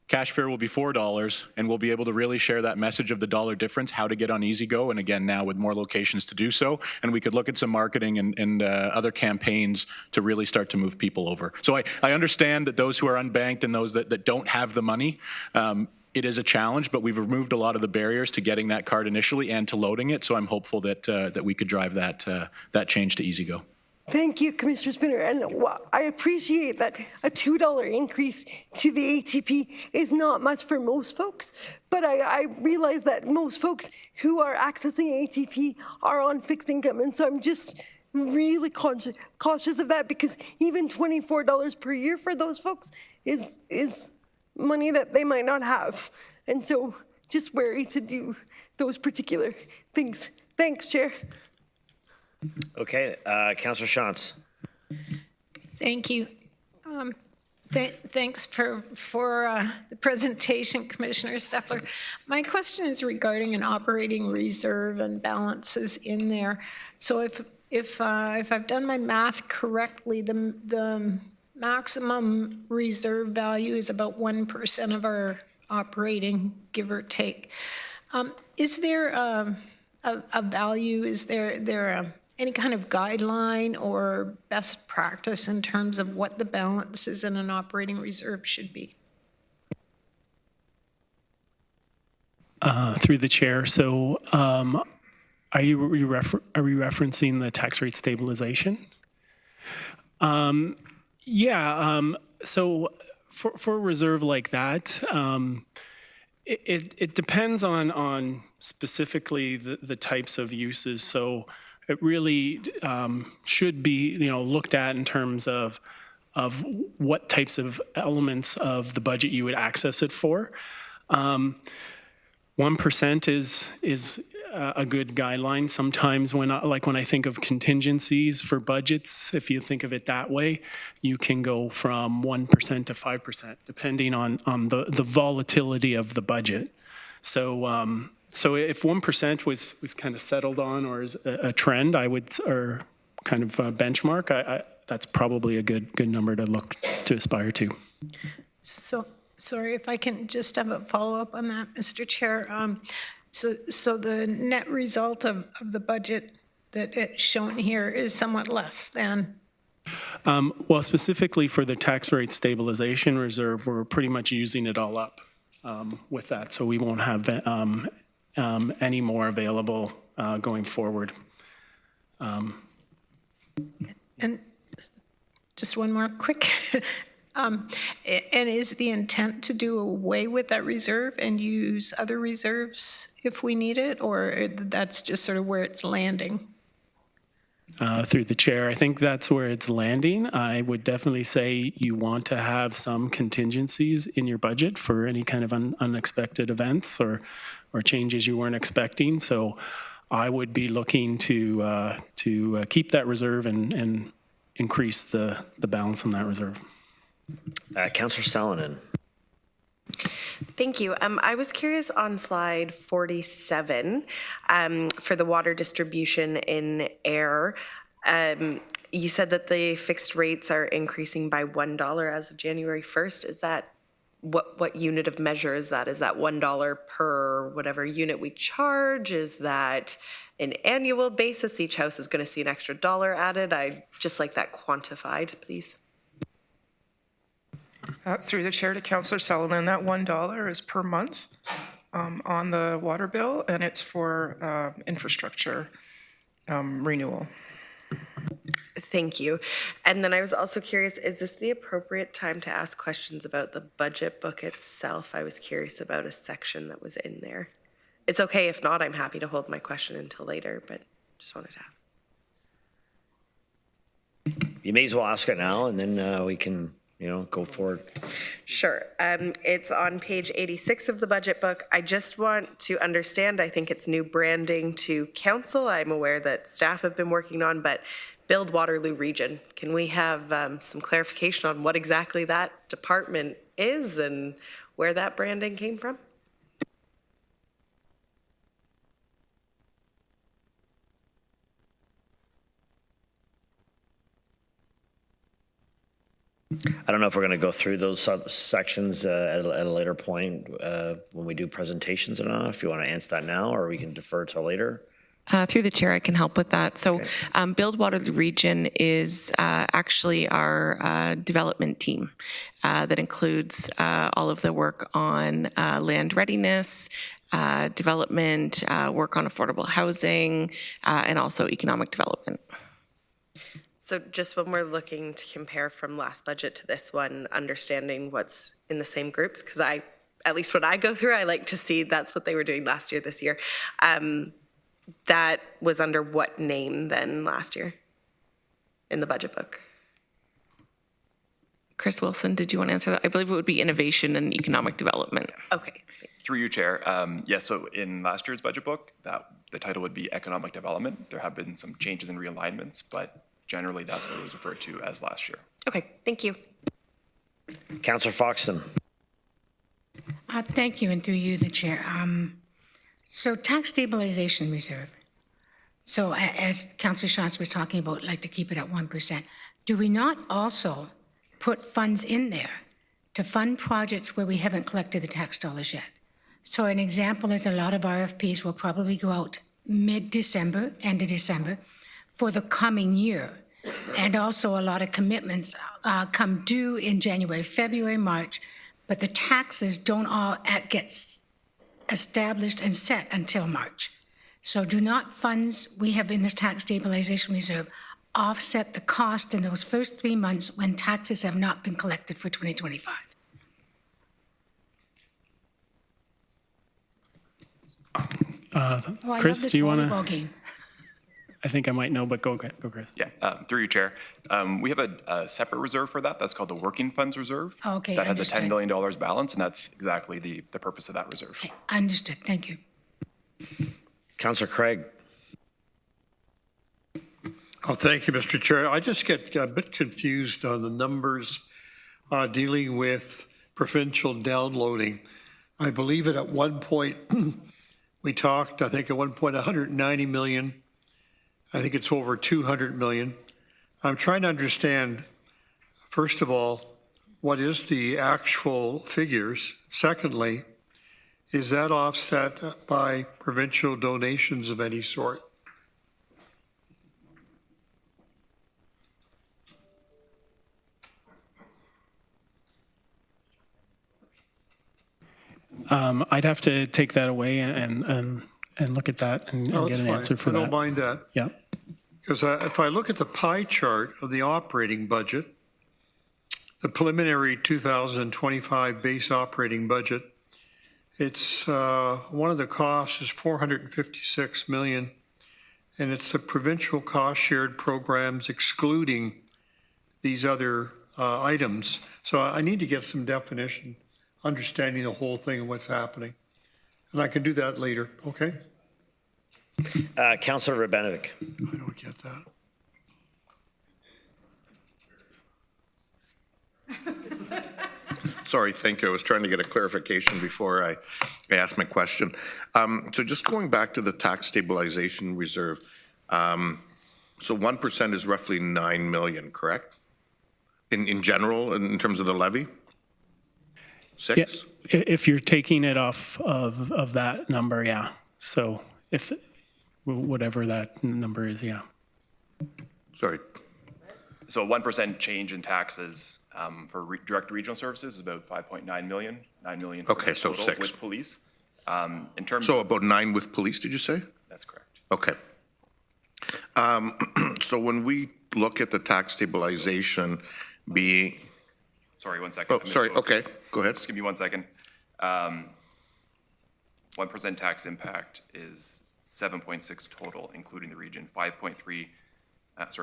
cash fare will be $4, and we'll be able to really share that message of the dollar difference, how to get on EasyGo, and again, now with more locations to do so. And we could look at some marketing and other campaigns to really start to move people over. So I understand that those who are unbanked and those that don't have the money, it is a challenge, but we've removed a lot of the barriers to getting that card initially and to loading it. So I'm hopeful that we could drive that change to EasyGo. Thank you, Commissioner Spinner. And I appreciate that a $2 increase to the ATP is not much for most folks, but I realize that most folks who are accessing ATP are on fixed income. And so I'm just really cautious of that, because even $24 per year for those folks is money that they might not have. And so just wary to do those particular things. Thanks, Chair. Okay, Councillor Shantz. Thank you. Thanks for the presentation, Commissioner Steffler. My question is regarding an operating reserve and balances in there. So if I've done my math correctly, the maximum reserve value is about 1% of our operating, give or take. Is there a value? Is there any kind of guideline or best practice in terms of what the balances in an operating reserve should be? Through the chair. So are you referencing the tax rate stabilization? So for a reserve like that, it depends on specifically the types of uses. So it really should be looked at in terms of what types of elements of the budget you would access it for. 1% is a good guideline. Sometimes when I think of contingencies for budgets, if you think of it that way, you can go from 1% to 5%, depending on the volatility of the budget. So if 1% was kind of settled on or is a trend, or kind of a benchmark, that's probably a good number to look to aspire to. So, sorry, if I can just have a follow-up on that, Mr. Chair. So the net result of the budget that it's shown here is somewhat less than? Well, specifically for the tax rate stabilization reserve, we're pretty much using it all up with that. So we won't have any more available going forward. And just one more quick. And is the intent to do away with that reserve and use other reserves if we need it, or that's just sort of where it's landing? Through the chair, I think that's where it's landing. I would definitely say you want to have some contingencies in your budget for any kind of unexpected events or changes you weren't expecting. So I would be looking to keep that reserve and increase the balance on that reserve. Councillor Salonen. Thank you. I was curious on slide 47 for the water distribution in air. You said that the fixed rates are increasing by $1 as of January 1st. Is that what unit of measure is that? Is that $1 per whatever unit we charge? Is that an annual basis? Each house is going to see an extra dollar added. I'd just like that quantified, please. Through the chair to Councillor Sullivan, that $1 is per month on the water bill, and it's for infrastructure renewal. Thank you. And then I was also curious, is this the appropriate time to ask questions about the budget book itself? I was curious about a section that was in there. It's okay if not, I'm happy to hold my question until later, but just wanted to ask. You may as well ask it now, and then we can, go forward. Sure. It's on page 86 of the budget book. I just want to understand, I think it's new branding to council. I'm aware that staff have been working on, but Build Waterloo Region. Can we have some clarification on what exactly that department is and where that branding came from? I don't know if we're going to go through those subsections at a later point when we do presentations or not. If you want to answer that now, or we can defer till later. Through the chair, I can help with that. So Build Waterloo Region is actually our development team that includes all of the work on land readiness, development, work on affordable housing, and also economic development. So just when we're looking to compare from last budget to this one, understanding what's in the same groups, because at least when I go through, I like to see that's what they were doing last year, this year. That was under what name then last year in the budget book? Chris Wilson, did you want to answer that? I believe it would be innovation and economic development. Okay. Through you, Chair. Yes, so in last year's budget book, the title would be economic development. There have been some changes and realignments, but generally that's what it was referred to as last year. Okay, thank you. Councillor Foxton. Thank you, and through you, the chair. So tax stabilization reserve. So as Councillor Schatz was talking about, like to keep it at 1%. Do we not also put funds in there to fund projects where we haven't collected the tax dollars yet? So an example is a lot of RFPs will probably go out mid-December, end of December, for the coming year. And also a lot of commitments come due in January, February, March, but the taxes don't all get established and set until March. So do not funds we have in this tax stabilization reserve offset the cost in those first 3 months when taxes have not been collected for 2025? Chris, do you want to? Game. I think I might know, but go Chris. Yeah, through you, Chair. We have a separate reserve for that. That's called the Working Funds Reserve. Okay, that has understood. a $10 million balance, and that's exactly the purpose of that reserve. Okay, understood. Thank you. Councillor Craig. Oh, thank you, Mr. Chair. I just get a bit confused on the numbers dealing with provincial downloading. I believe at one point we talked, I think at one point 190 million. I think it's over 200 million. I'm trying to understand, first of all, what is the actual figures? Secondly, is that offset by provincial donations of any sort? I'd have to take that away and look at that and get an answer for that. I don't mind that. Yeah. Because if I look at the pie chart of the operating budget, the preliminary 2025 base operating budget, it's one of the costs is 456 million, and it's the provincial cost shared programs excluding these other items. So I need to get some definition, understanding the whole thing and what's happening. And I can do that later, okay? Councillor Rabinovic. I don't get that. Sorry, thank you. I was trying to get a clarification before I asked my question. So just going back to the tax stabilization reserve, so 1% is roughly 9 million, correct? In general, in terms of the levy? 6? Yeah, if you're taking it off of that number, yeah. So if whatever that number is, yeah. Sorry. So a 1% change in taxes for direct regional services is about 5.9 million, 9 million for okay, so total 6 with police. In terms so about 9 with police, did you say? That's correct. Okay. So when we look at the tax stabilization being, Sorry, 1 second. oh, sorry, okay, go ahead. Just give me 1 second. 1% tax impact is 7.6 total, including the region, 5.3,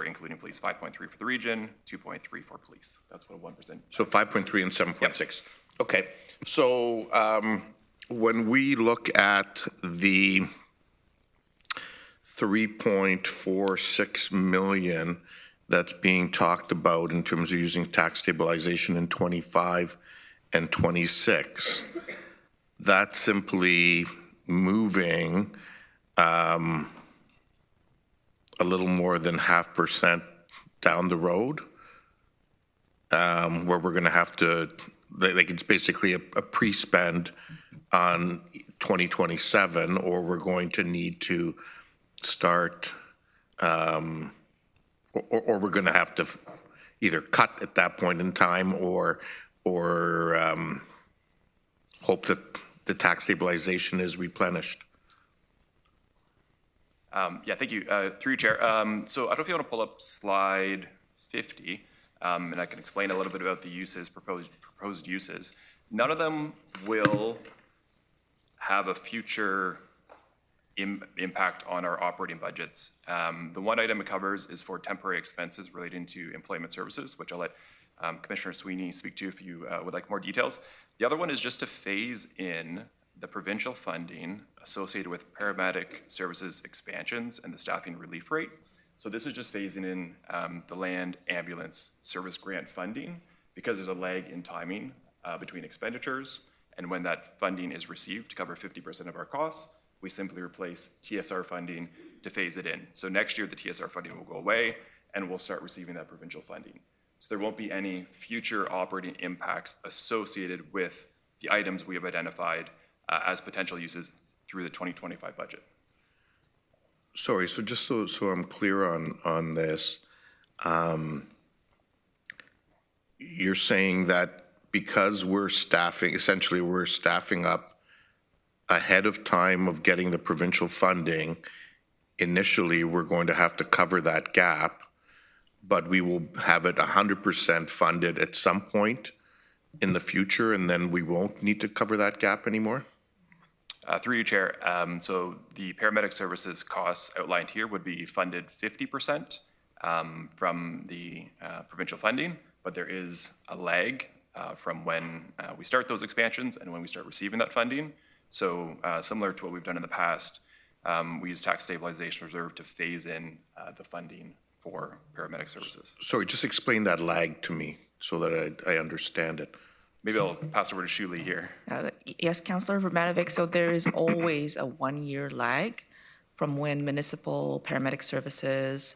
including police, 5.3 for the region, 2.3 for police. That's what a 1%. So 5.3 and 7.6. Okay, so when we look at the 3.46 million that's being talked about in terms of using tax stabilization in 25 and 26, that's simply moving a little more than 0.5% down the road, where we're going to have to, like it's basically a pre-spend on 2027, or we're going to need to start, or we're going to have to either cut at that point in time or hope that the tax stabilization is replenished. Yeah, thank you. Through you, Chair. So I don't know if you want to pull up slide 50, and I can explain a little bit about the uses, proposed uses. None of them will have a future impact on our operating budgets. The one item it covers is for temporary expenses relating to employment services, which I'll let Commissioner Sweeney speak to if you would like more details. The other one is just to phase in the provincial funding associated with paramedic services expansions and the staffing relief rate. So this is just phasing in the land ambulance service grant funding because there's a lag in timing between expenditures, and when that funding is received to cover 50% of our costs, we simply replace TSR funding to phase it in. So next year the TSR funding will go away and we'll start receiving that provincial funding. So there won't be any future operating impacts associated with the items we have identified as potential uses through the 2025 budget. Sorry, so just so I'm clear on this, you're saying that because we're staffing, essentially we're staffing up ahead of time of getting the provincial funding, initially we're going to have to cover that gap, but we will have it 100% funded at some point in the future, and then we won't need to cover that gap anymore? Through you, Chair. So the paramedic services costs outlined here would be funded 50% from the provincial funding, but there is a lag from when we start those expansions and when we start receiving that funding. So similar to what we've done in the past, we use tax stabilization reserve to phase in the funding for paramedic services. Sorry, just explain that lag to me so that I understand it. Maybe I'll pass over to Shuli here. Yes, Councillor Vermanovic, so there is always a 1-year lag from when municipal paramedic services,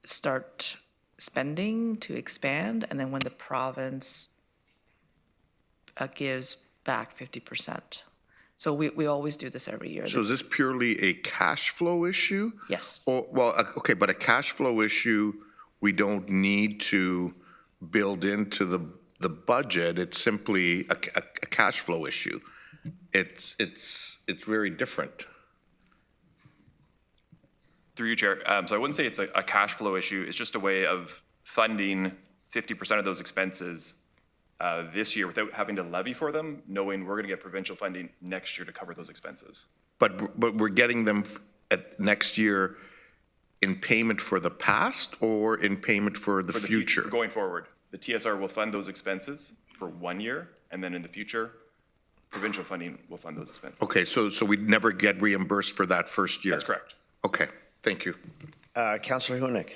start spending to expand, and then when the province gives back 50%. So we always do this every year. So is this purely a cash flow issue? Yes. Or, well, okay, but a cash flow issue, we don't need to build into the budget. It's simply a cash flow issue. It's very different. Through you, Chair. So I wouldn't say it's a cash flow issue. It's just a way of funding 50% of those expenses this year without having to levy for them, knowing we're going to get provincial funding next year to cover those expenses. But we're getting them at next year in payment for the past or in payment for the future? Going forward. The TSR will fund those expenses for 1 year, and then in the future, provincial funding will fund those expenses. Okay, so we'd never get reimbursed for that first year? That's correct. Okay, thank you. Councillor Hunick.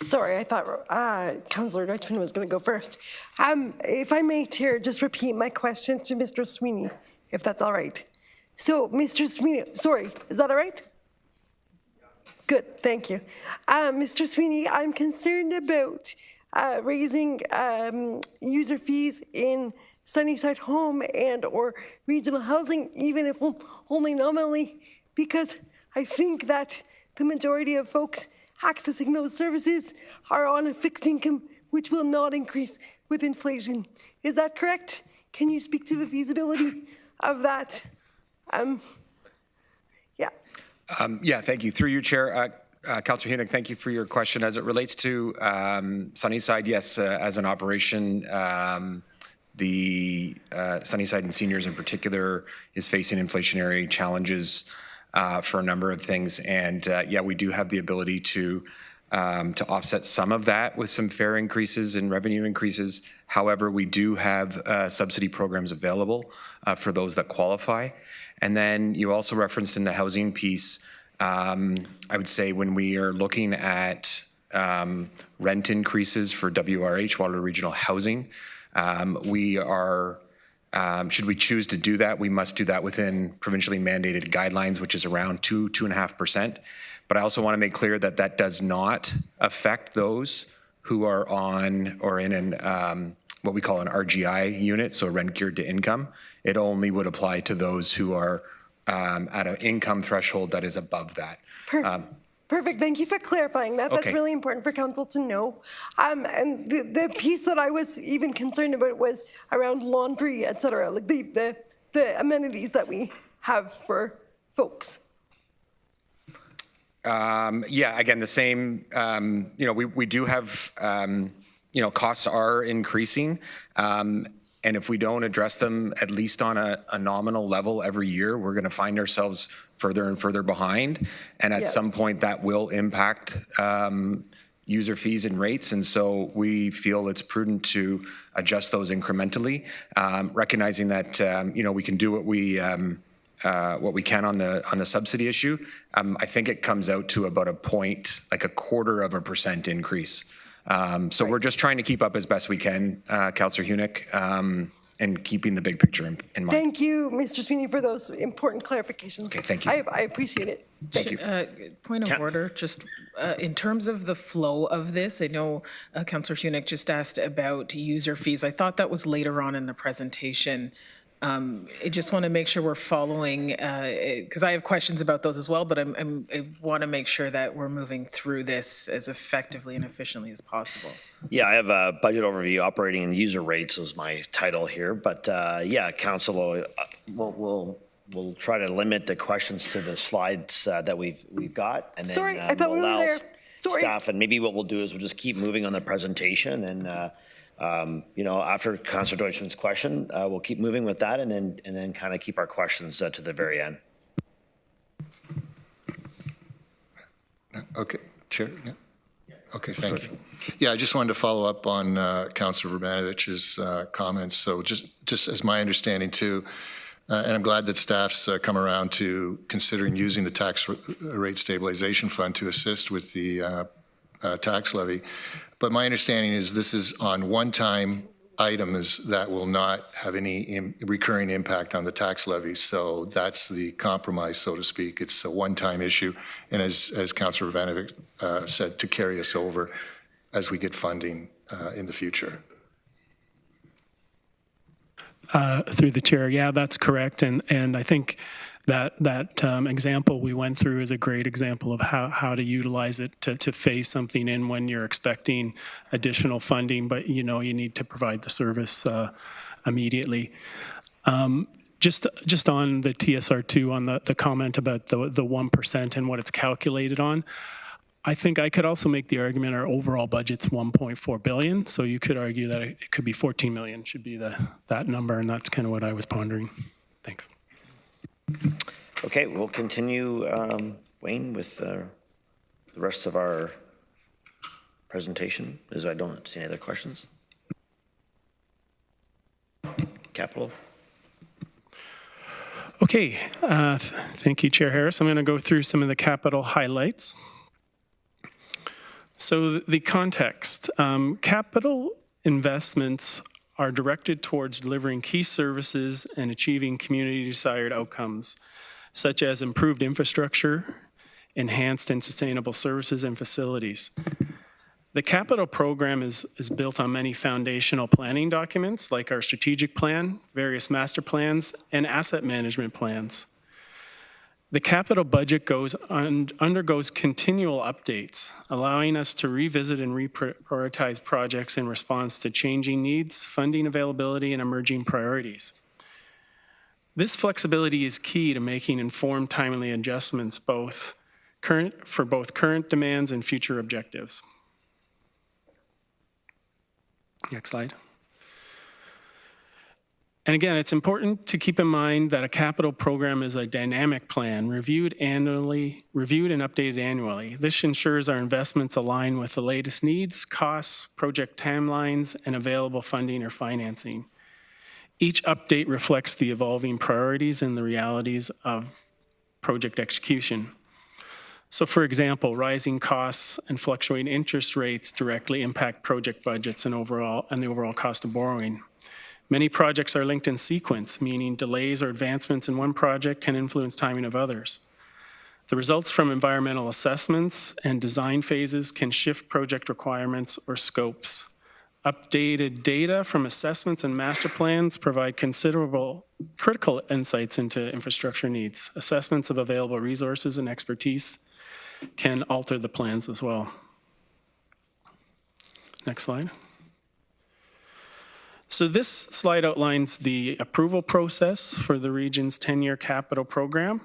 Sorry, I thought Councillor Deutschman was going to go first. If I may, Chair, just repeat my question to Mr. Sweeney, if that's all right. So, Mr. Sweeney, sorry, is that all right? Good, thank you. Mr. Sweeney, I'm concerned about raising user fees in Sunnyside Home and or regional housing, even if only nominally, because I think that the majority of folks accessing those services are on a fixed income, which will not increase with inflation. Is that correct? Can you speak to the feasibility of that? Yeah. Yeah, thank you. Through you, Chair. Councillor Huenick, thank you for your question. As it relates to Sunnyside, yes, as an operation, the Sunnyside and seniors in particular is facing inflationary challenges for a number of things. And yeah, we do have the ability to offset some of that with some fare increases and revenue increases. However, we do have subsidy programs available for those that qualify. And then you also referenced in the housing piece, I would say when we are looking at rent increases for WRH, Waterloo Regional Housing, we are, should we choose to do that, we must do that within provincially mandated guidelines, which is around 2.5%. But I also want to make clear that that does not affect those who are on or in an what we call an RGI unit, so rent geared to income. It only would apply to those who are at an income threshold that is above that. Perfect. Thank you for clarifying that. That's really important for council to know. And the piece that I was even concerned about was around laundry, et cetera, like the amenities that we have for folks. Yeah, again, the same, you know, we do have, you know, costs are increasing. And if we don't address them at least on a nominal level every year, we're going to find ourselves further and further behind. And at some point that will impact user fees and rates. And so we feel it's prudent to adjust those incrementally, recognizing that, you know, we can do what we can on the subsidy issue. I think it comes out to about a point, like 0.25% increase. So we're just trying to keep up as best we can, Councillor Huenick, and keeping the big picture in mind. Thank you, Mr. Sweeney, for those important clarifications. Okay, thank you. I appreciate it. Thank you. Point of order, just in terms of the flow of this, I know Councillor Huenick just asked about user fees. I thought that was later on in the presentation. I just want to make sure we're following, because I have questions about those as well, but I want to make sure that we're moving through this as effectively and efficiently as possible. Yeah, I have a budget overview, operating and user rates is my title here, but yeah, council we'll try to limit the questions to the slides that we've got, and then I thought we were there. Staff, and maybe what we'll do is we'll just keep moving on the presentation, and you know, after Councillor Deutschman's question, we'll keep moving with that, and then kind of keep our questions to the very end. Okay, Chair. Yeah. Okay, thank you. Yeah, I just wanted to follow up on Councillor Urbanovich's comments. So just as my understanding too, and I'm glad that staff's come around to considering using the tax rate stabilization fund to assist with the tax levy. But my understanding is this is on one-time items that will not have any recurring impact on the tax levy. So that's the compromise, so to speak. It's a one-time issue. And as Councillor Urbanovic said, to carry us over as we get funding in the future. Through the chair, yeah, that's correct. And I think that example we went through is a great example of how to utilize it to phase something in when you're expecting additional funding, but you know you need to provide the service immediately. Just on the TSR2, on the comment about the 1% and what it's calculated on, I think I could also make the argument our overall budget's 1.4 billion, so you could argue that it could be 14 million should be that number, and that's kind of what I was pondering. Thanks. Okay, we'll continue, Wayne, with the rest of our presentation, as I don't see any other questions. Capital. Okay, thank you, Chair Harris. I'm going to go through some of the capital highlights. So the context, capital investments are directed towards delivering key services and achieving community desired outcomes, such as improved infrastructure, enhanced and sustainable services and facilities. The capital program is built on many foundational planning documents like our strategic plan, various master plans, and asset management plans. The capital budget undergoes continual updates, allowing us to revisit and reprioritize projects in response to changing needs, funding availability, and emerging priorities. This flexibility is key to making informed, timely adjustments for both current demands and future objectives. Next slide. And again, it's important to keep in mind that a capital program is a dynamic plan, reviewed and updated annually. This ensures our investments align with the latest needs, costs, project timelines, and available funding or financing. Each update reflects the evolving priorities and the realities of project execution. So for example, rising costs and fluctuating interest rates directly impact project budgets and the overall cost of borrowing. Many projects are linked in sequence, meaning delays or advancements in one project can influence timing of others. The results from environmental assessments and design phases can shift project requirements or scopes. Updated data from assessments and master plans provide critical insights into infrastructure needs. Assessments of available resources and expertise can alter the plans as well. Next slide. So this slide outlines the approval process for the region's 10-year capital program.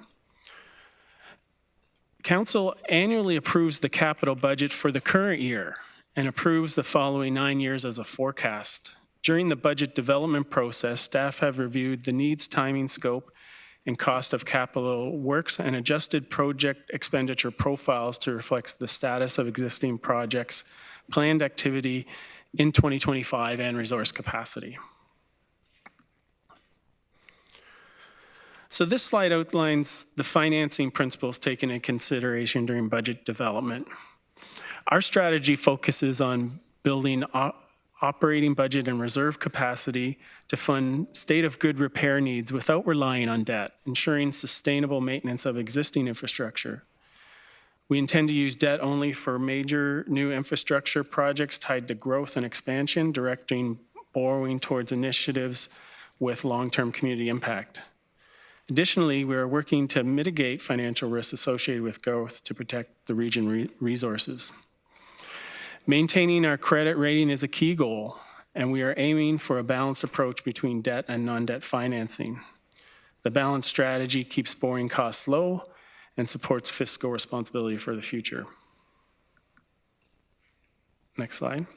Council annually approves the capital budget for the current year and approves the following 9 years as a forecast. During the budget development process, staff have reviewed the needs, timing, scope, and cost of capital works and adjusted project expenditure profiles to reflect the status of existing projects, planned activity in 2025, and resource capacity. So this slide outlines the financing principles taken into consideration during budget development. Our strategy focuses on building operating budget and reserve capacity to fund state of good repair needs without relying on debt, ensuring sustainable maintenance of existing infrastructure. We intend to use debt only for major new infrastructure projects tied to growth and expansion, directing borrowing towards initiatives with long-term community impact. Additionally, we are working to mitigate financial risks associated with growth to protect the region resources. Maintaining our credit rating is a key goal, and we are aiming for a balanced approach between debt and non-debt financing. The balanced strategy keeps borrowing costs low and supports fiscal responsibility for the future. Next slide.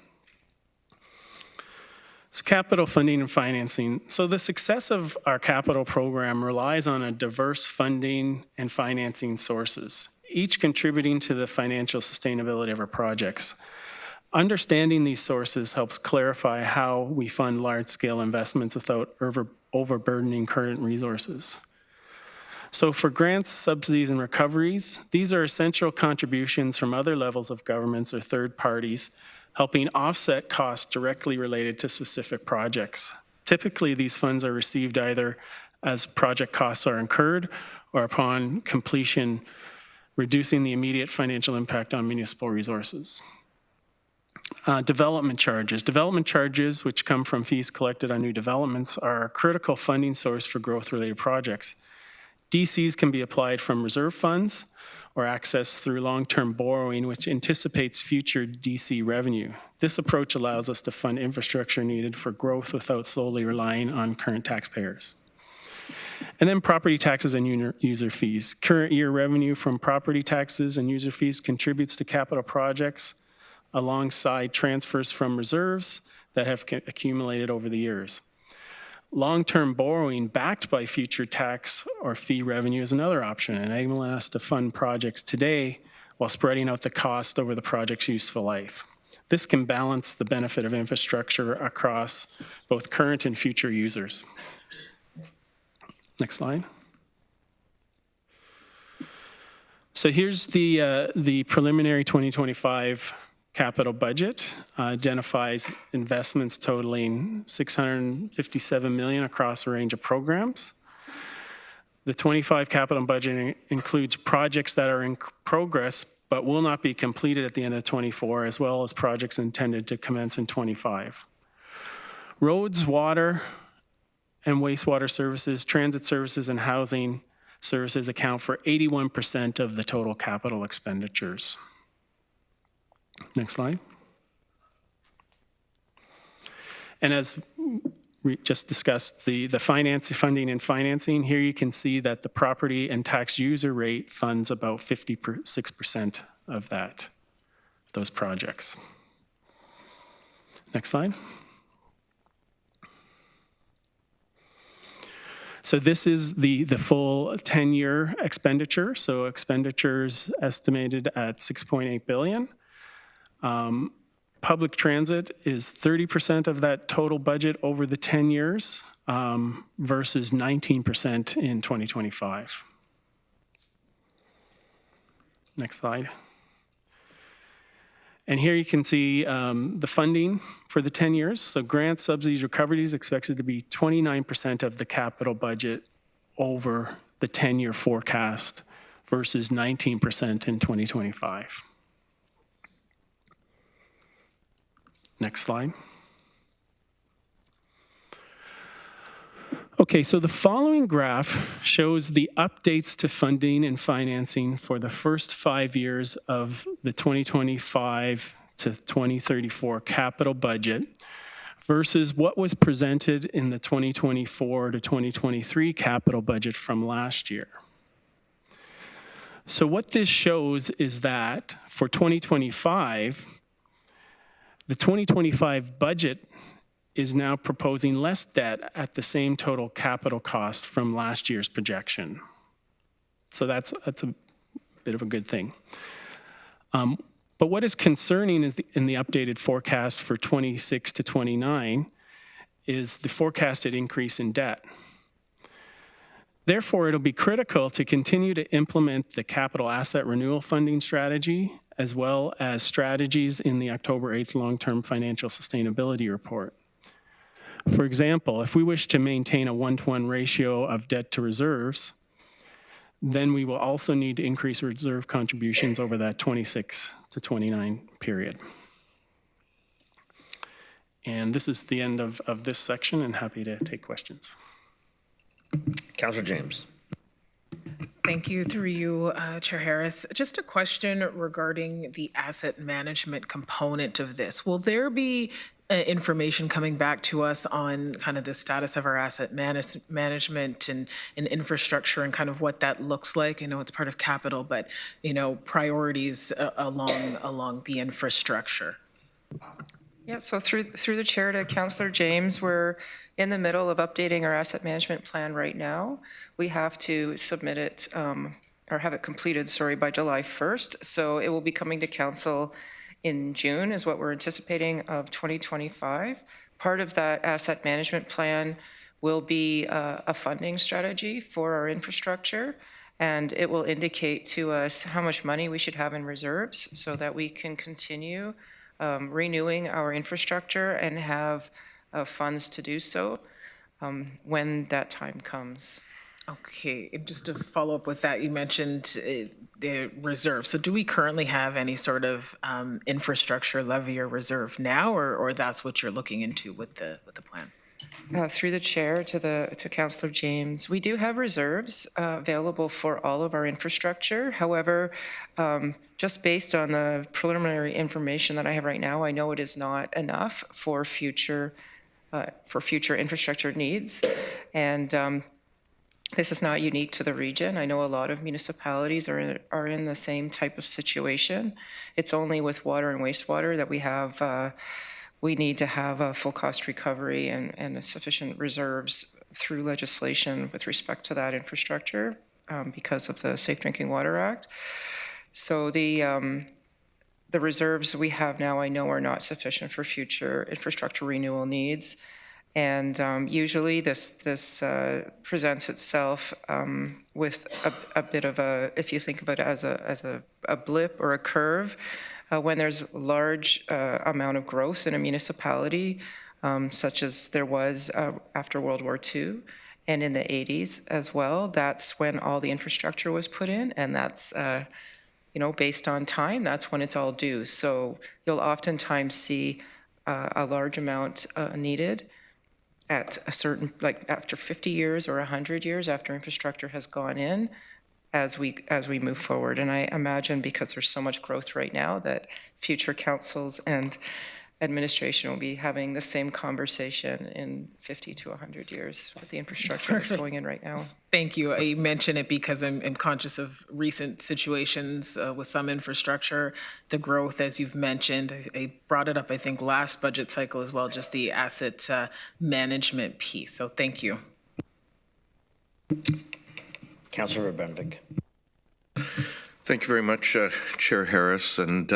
So capital funding and financing. So the success of our capital program relies on a diverse funding and financing sources, each contributing to the financial sustainability of our projects. Understanding these sources helps clarify how we fund large-scale investments without overburdening current resources. So for grants, subsidies, and recoveries, these are essential contributions from other levels of governments or third parties, helping offset costs directly related to specific projects. Typically, these funds are received either as project costs are incurred or upon completion, reducing the immediate financial impact on municipal resources. Development charges. Development charges, which come from fees collected on new developments, are a critical funding source for growth-related projects. DCs can be applied from reserve funds or accessed through long-term borrowing, which anticipates future DC revenue. This approach allows us to fund infrastructure needed for growth without solely relying on current taxpayers. And then property taxes and user fees. Current year revenue from property taxes and user fees contributes to capital projects alongside transfers from reserves that have accumulated over the years. Long-term borrowing backed by future tax or fee revenue is another option, enabling us to fund projects today while spreading out the cost over the project's useful life. This can balance the benefit of infrastructure across both current and future users. Next slide. So here's the preliminary 2025 capital budget. Identifies investments totaling $657 million across a range of programs. The 25 capital budget includes projects that are in progress but will not be completed at the end of 24, as well as projects intended to commence in 25. Roads, water, and wastewater services, transit services, and housing services account for 81% of the total capital expenditures. Next slide. And as just discussed the funding and financing. Here you can see that the property and tax user rate funds about 56% of those projects. Next slide. So this is the full 10-year expenditure. So expenditures estimated at $6.8 billion. Public transit is 30% of that total budget over the 10 years versus 19% in 2025. Next slide. And here you can see the funding for the 10 years. So grants, subsidies, recoveries expected to be 29% of the capital budget over the 10-year forecast versus 19% in 2025. Next slide. Okay, so the following graph shows the updates to funding and financing for the first 5 years of the 2025 to 2034 capital budget versus what was presented in the 2024 to 2023 capital budget from last year. So what this shows is that for 2025, the 2025 budget is now proposing less debt at the same total capital cost from last year's projection. So that's a bit of a good thing. But what is concerning is in the updated forecast for 26 to 29 is the forecasted increase in debt. Therefore, it'll be critical to continue to implement the capital asset renewal funding strategy as well as strategies in the October 8th long-term financial sustainability report. For example, if we wish to maintain a 1-to-1 ratio of debt to reserves, then we will also need to increase reserve contributions over that 26 to 29 period. And this is the end of this section, and happy to take questions. Councillor James. Thank you, through you, Chair Harris. Just a question regarding the asset management component of this. Will there be information coming back to us on kind of the status of our asset management and infrastructure and kind of what that looks like? I know it's part of capital, but priorities along the infrastructure. Yeah, so through the chair to Councillor James, we're in the middle of updating our asset management plan right now. We have to submit it or have it completed, by July 1st. So it will be coming to council in June is what we're anticipating of 2025. Part of that asset management plan will be a funding strategy for our infrastructure, and it will indicate to us how much money we should have in reserves so that we can continue renewing our infrastructure and have funds to do so when that time comes. Okay, and just to follow up with that, you mentioned the reserve. So do we currently have any sort of infrastructure levy or reserve now, or that's what you're looking into with the plan? Through the chair to Councillor James, we do have reserves available for all of our infrastructure. However, just based on the preliminary information that I have right now, I know it is not enough for future infrastructure needs, and this is not unique to the region. I know a lot of municipalities are in the same type of situation. It's only with water and wastewater that we need to have a full cost recovery and sufficient reserves through legislation with respect to that infrastructure because of the Safe Drinking Water Act. So the reserves we have now, I know, are not sufficient for future infrastructure renewal needs. And usually this presents itself with a bit of a, if you think about it as a blip or a curve, when there's large amount of growth in a municipality, such as there was after World War II and in the 80s as well. That's when all the infrastructure was put in, and that's based on time, that's when it's all due. So you'll oftentimes see a large amount needed at a certain, like after 50 years or 100 years after infrastructure has gone in, as we move forward. And I imagine because there's so much growth right now that future councils and administration will be having the same conversation in 50 to 100 years with the infrastructure that's going in right now. Thank you. I mention it because I'm conscious of recent situations with some infrastructure, the growth, as you've mentioned. I brought it up, I think, last budget cycle as well, just the asset management piece. So thank you. Councillor Benvic. Thank you very much, Chair Harris. And,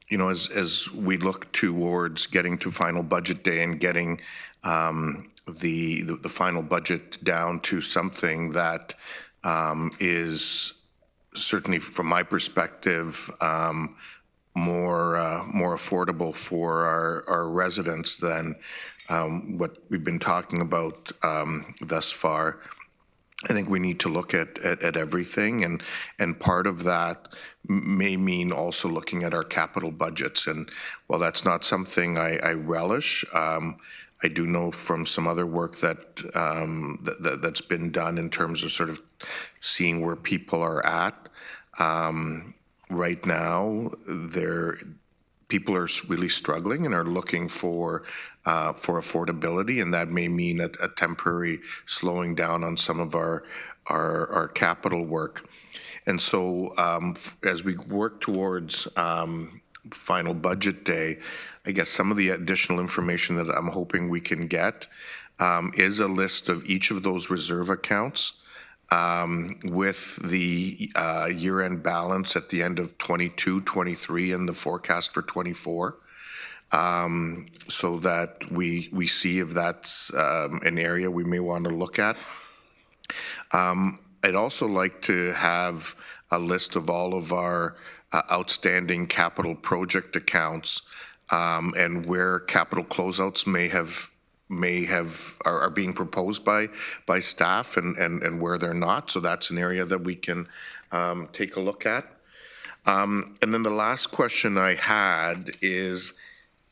you know, as we look towards getting to final budget day and getting the final budget down to something that is certainly, from my perspective, more affordable for our residents than what we've been talking about thus far. I think we need to look at everything, and part of that may mean also looking at our capital budgets. And while that's not something I relish, I do know from some other work that that's been done in terms of sort of seeing where people are at. Right now, people are really struggling and are looking for affordability, and that may mean a temporary slowing down on some of our capital work. And so as we work towards final budget day, I guess some of the additional information that I'm hoping we can get is a list of each of those reserve accounts with the year-end balance at the end of 22, 23, and the forecast for 24. So that we see if that's an area we may want to look at. I'd also like to have a list of all of our outstanding capital project accounts and where capital closeouts are being proposed by staff and where they're not. So that's an area that we can take a look at. And then the last question I had is,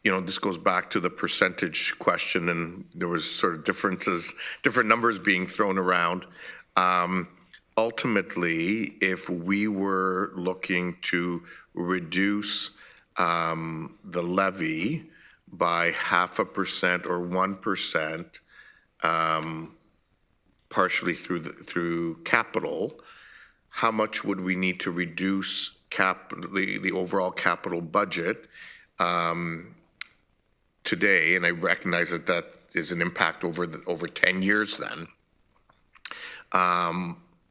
you know, this goes back to the percentage question, and there was sort of different numbers being thrown around. Ultimately, if we were looking to reduce the levy by 0.5% or 1%, partially through capital, how much would we need to reduce the overall capital budget today? And I recognize that is an impact over 10 years then,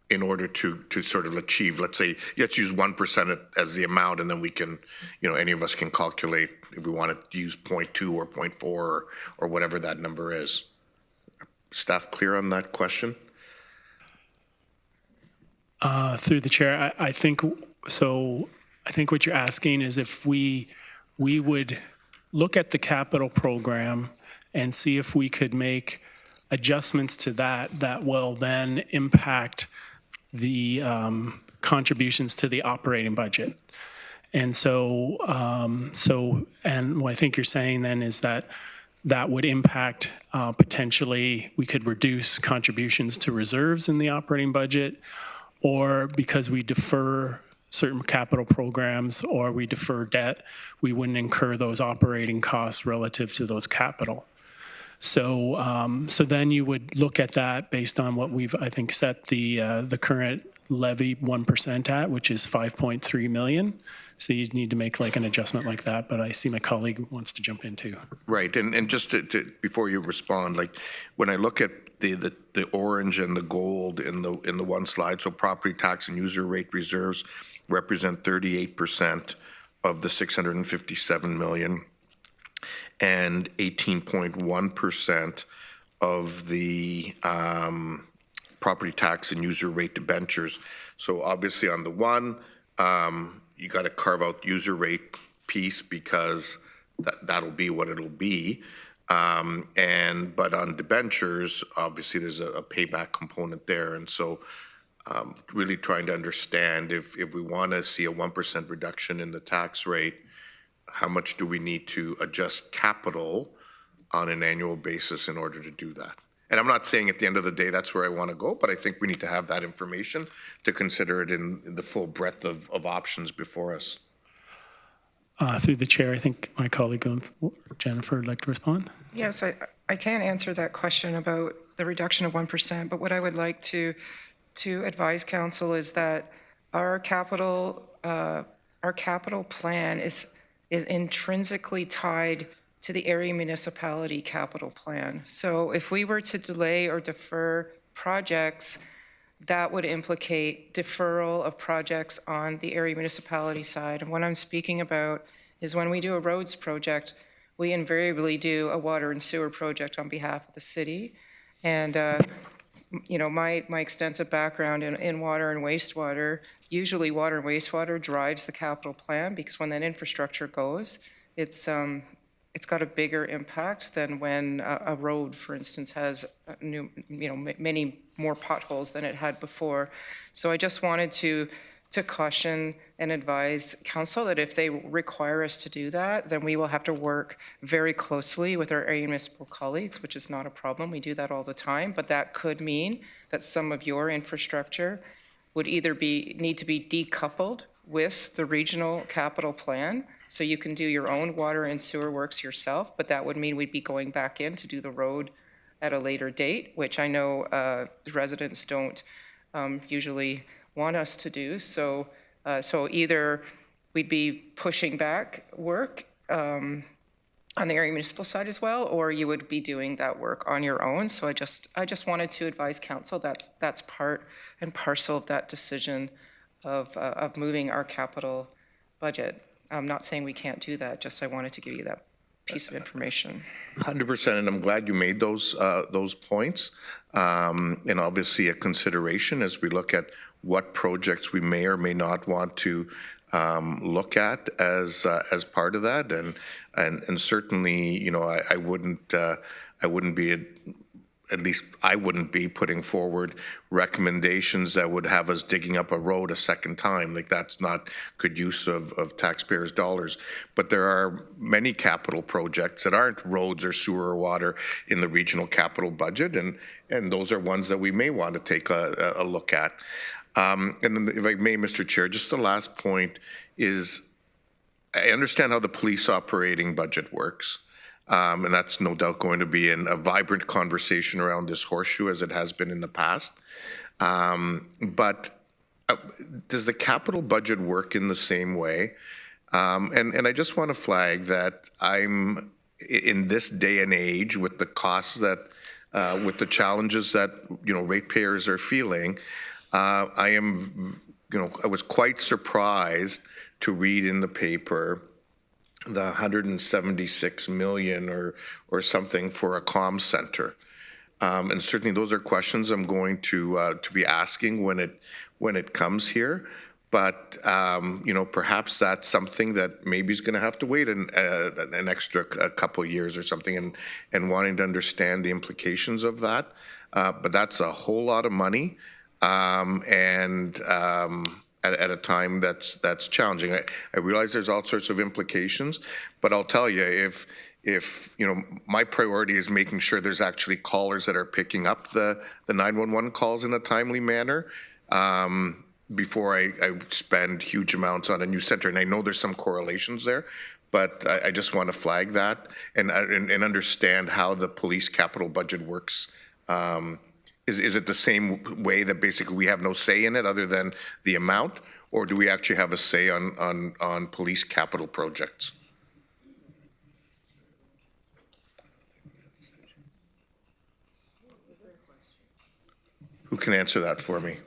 in order to sort of achieve, let's use 1% as the amount, and then we can, you know, any of us can calculate if we want to use 0.2 or 0.4 or whatever that number is. Staff clear on that question? Through the chair, I think so. I think what you're asking is if we would look at the capital program and see if we could make adjustments to that will then impact the contributions to the operating budget. And so, and what I think you're saying then is that would impact potentially we could reduce contributions to reserves in the operating budget, or because we defer certain capital programs or we defer debt, we wouldn't incur those operating costs relative to those capital. So, so then you would look at that based on what we've, I think, set the current levy 1% at, which is 5.3 million. So you'd need to make like an adjustment like that, but I see my colleague wants to jump in too. Right, and just to before you respond, like when I look at the orange and the gold in the one slide, so property tax and user rate reserves represent 38% of the 657 million, and 18.1% of the property tax and user rate debentures. So obviously on the one, you got to carve out user rate piece because that'll be what it'll be. But on debentures, obviously there's a payback component there. And so really trying to understand if we want to see a 1% reduction in the tax rate, how much do we need to adjust capital on an annual basis in order to do that? And I'm not saying at the end of the day that's where I want to go, but I think we need to have that information to consider it in the full breadth of options before us. Through the chair, I think my colleague Jennifer would like to respond. Yes, I can answer that question about the reduction of 1%, but what I would like to advise council is that our capital plan is intrinsically tied to the area municipality capital plan. So if we were to delay or defer projects, that would implicate deferral of projects on the area municipality side. And what I'm speaking about is when we do a roads project, we invariably do a water and sewer project on behalf of the city. And you know, my extensive background in water and wastewater, usually water and wastewater drives the capital plan, because when that infrastructure goes, it's got a bigger impact than when a road, for instance, has many more potholes than it had before. So I just wanted to caution and advise council that if they require us to do that, then we will have to work very closely with our area municipal colleagues, which is not a problem. We do that all the time, but that could mean that some of your infrastructure would either need to be decoupled with the regional capital plan, so you can do your own water and sewer works yourself, but that would mean we'd be going back in to do the road at a later date, which I know residents don't usually want us to do. So either we'd be pushing back work on the area municipal side as well, or you would be doing that work on your own. So I just wanted to advise council that's part and parcel of that decision of moving our capital budget. I'm not saying we can't do that, just I wanted to give you that piece of information. 100%, and I'm glad you made those points. And obviously a consideration as we look at what projects we may or may not want to look at as part of that. And certainly, you know, I wouldn't be at least I wouldn't be putting forward recommendations that would have us digging up a road a second time. Like, that's not good use of taxpayers' dollars. But there are many capital projects that aren't roads or sewer or water in the regional capital budget, and those are ones that we may want to take a look at. And then, if I may, Mr. Chair, just the last point is, I understand how the police operating budget works. And that's no doubt going to be a vibrant conversation around this horseshoe, as it has been in the past. But does the capital budget work in the same way? And I just want to flag that I'm, in this day and age, with the costs that, with the challenges that, you know, ratepayers are feeling, I was quite surprised to read in the paper the 176 million or something for a comm center. And certainly those are questions I'm going to be asking when it comes here. But you know, perhaps that's something that maybe is going to have to wait an extra couple of years or something, and wanting to understand the implications of that. But that's a whole lot of money, at a time that's challenging. I realize there's all sorts of implications, but I'll tell you, if you know, my priority is making sure there's actually callers that are picking up the 911 calls in a timely manner, before I spend huge amounts on a new center. And I know there's some correlations there, but I just want to flag that and understand how the police capital budget works. Is it the same way that basically we have no say in it other than the amount, or do we actually have a say on police capital projects? Who can answer that for me?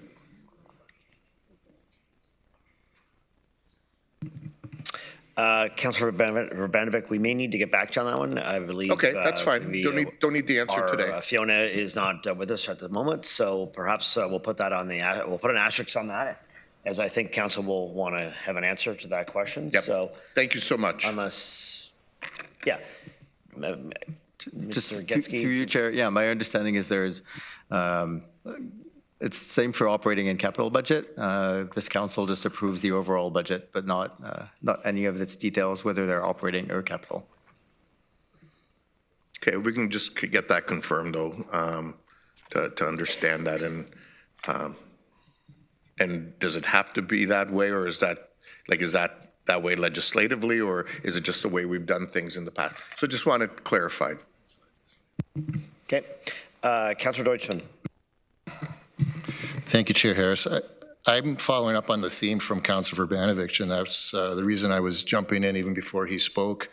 Councillor Urbanovic, we may need to get back to you on that one. I believe. Okay, that's fine. Don't need the answer today. Fiona is not with us at the moment, so perhaps we'll put that on we'll put an asterisk on that, as I think council will want to have an answer to that question. Yep. So thank you so much. Unless, yeah. Just Mr. Getsky. through you, Chair. Yeah, my understanding is there's it's the same for operating and capital budget. This council just approves the overall budget, but not any of its details, whether they're operating or capital. Okay, we can just get that confirmed, though, to understand that. And does it have to be that way, or is that that way legislatively, or is it just the way we've done things in the past? So just want it clarified. Okay. Councillor Deutschman. Thank you, Chair Harris. I'm following up on the theme from Councillor Verbanovich, and that's the reason I was jumping in even before he spoke.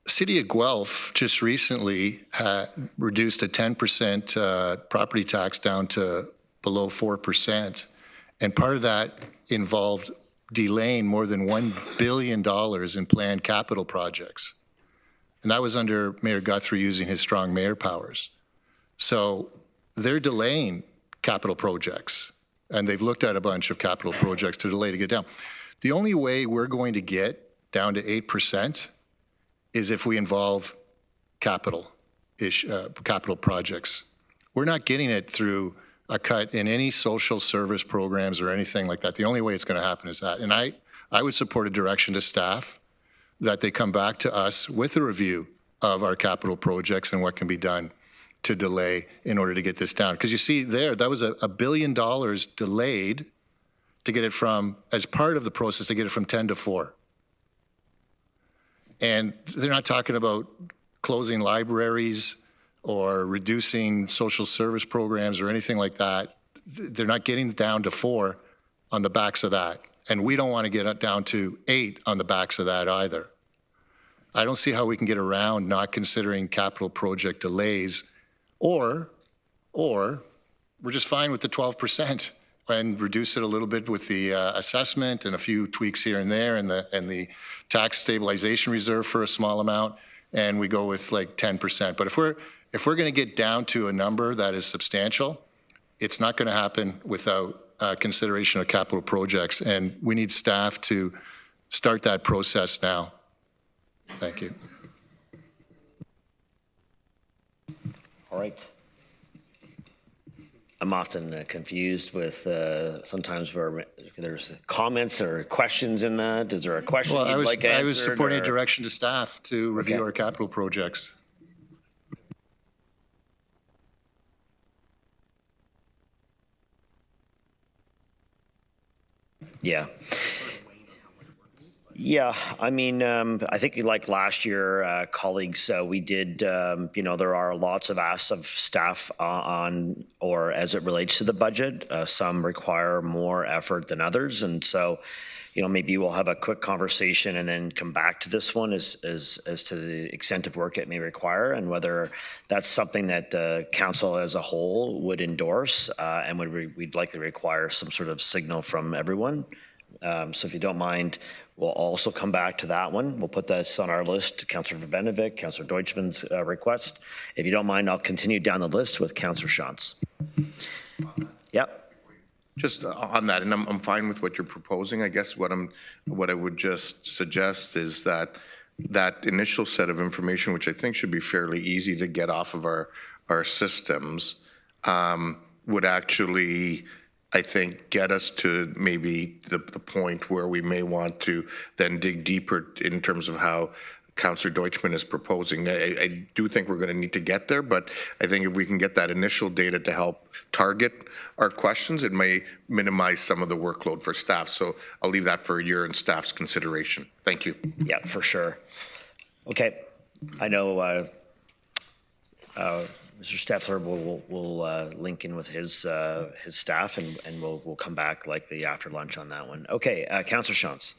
City of Guelph just recently reduced a 10% property tax down to below 4%, and part of that involved delaying more than $1 billion in planned capital projects. And that was under Mayor Guthrie using his strong mayor powers. So they're delaying capital projects, and they've looked at a bunch of capital projects to delay to get down. The only way we're going to get down to 8% is if we involve capital projects. We're not getting it through a cut in any social service programs or anything like that. The only way it's going to happen is that. And I would support a direction to staff that they come back to us with a review of our capital projects and what can be done to delay in order to get this down. Because you see there, that was $1 billion delayed to get it from, as part of the process, to get it from 10 to 4. And they're not talking about closing libraries or reducing social service programs or anything like that. They're not getting down to 4 on the backs of that. And we don't want to get it down to 8 on the backs of that either. I don't see how we can get around not considering capital project delays, or we're just fine with the 12% and reduce it a little bit with the assessment and a few tweaks here and there, and the tax stabilization reserve for a small amount, and we go with like 10%. But if we're going to get down to a number that is substantial, it's not going to happen without consideration of capital projects, and we need staff to start that process now. Thank you. All right. I'm often confused with sometimes where there's comments or questions in that. Is there a question Well, you'd like answered? I was supporting a or? direction to staff to review our capital projects. Yeah. Yeah, I mean, I think like last year, colleagues, we did, there are lots of asks of staff on, or as it relates to the budget. Some require more effort than others. And so, maybe we'll have a quick conversation and then come back to this one as to the extent of work it may require and whether that's something that the council as a whole would endorse and we'd likely require some sort of signal from everyone. So if you don't mind, we'll also come back to that one. We'll put this on our list, Councillor Verbenevik, Councillor Deutschman's request. If you don't mind, I'll continue down the list with Councillor Shantz. Yep. Just on that, and I'm fine with what you're proposing. I guess what I would just suggest is that initial set of information, which I think should be fairly easy to get off of our systems, would actually, I think, get us to maybe the point where we may want to then dig deeper in terms of how Councillor Deutschman is proposing. I do think we're going to need to get there, but I think if we can get that initial data to help target our questions, it may minimize some of the workload for staff. So I'll leave that for your and staff's consideration. Thank you. Yeah, for sure. Okay. I know Mr. Steffler will link in with his staff, and we'll come back likely after lunch on that one. Okay, Councillor Shantz.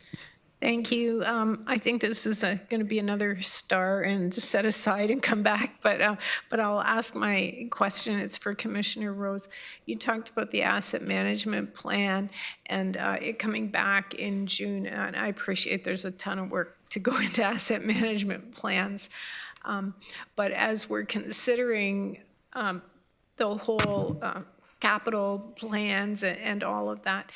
Thank you. I think this is going to be another star and set aside and come back, but I'll ask my question. It's for Commissioner Rose. You talked about the asset management plan and it coming back in June, and I appreciate there's a ton of work to go into asset management plans. But as we're considering the whole capital plans and all of that,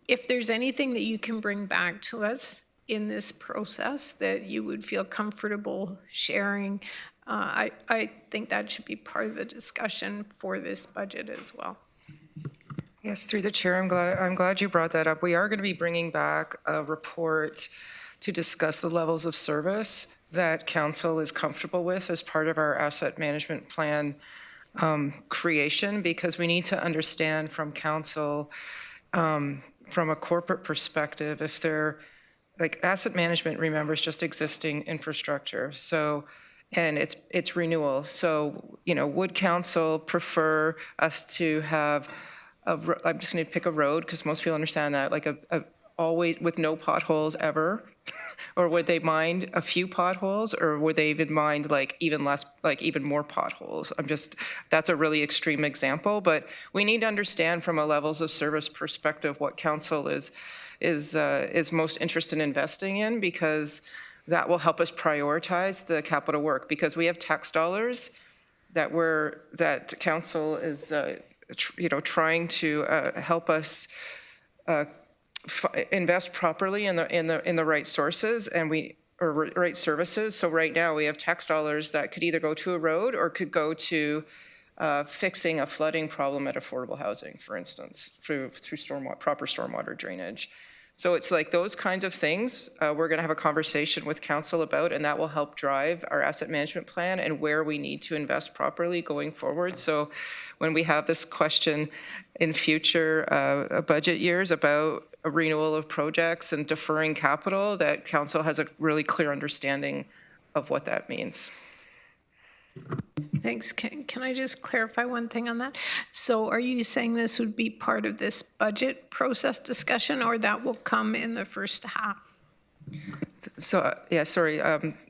if there's anything that you can bring back to us in this process that you would feel comfortable sharing, I think that should be part of the discussion for this budget as well. Yes, through the chair, I'm glad you brought that up. We are going to be bringing back a report to discuss the levels of service that council is comfortable with as part of our asset management plan creation, because we need to understand from council from a corporate perspective, if they're, like, asset management, remember, is just existing infrastructure. So, and it's renewal. So, you know, would council prefer us to have I'm just going to pick a road because most people understand that, like a always with no potholes ever, or would they mind a few potholes, or would they even mind like even less, like even more potholes? That's a really extreme example, but we need to understand from a levels of service perspective what council is most interested in investing in, because that will help us prioritize the capital work, because we have tax dollars that council is trying to help us invest properly in the right sources or right services. So right now we have tax dollars that could either go to a road or could go to fixing a flooding problem at affordable housing, for instance, through proper stormwater drainage. So it's like those kinds of things we're going to have a conversation with council about, and that will help drive our asset management plan and where we need to invest properly going forward. So when we have this question in future budget years about a renewal of projects and deferring capital, that council has a really clear understanding of what that means. Thanks. Can I just clarify one thing on that? So are you saying this would be part of this budget process discussion, or that will come in the first half? So, yeah, sorry.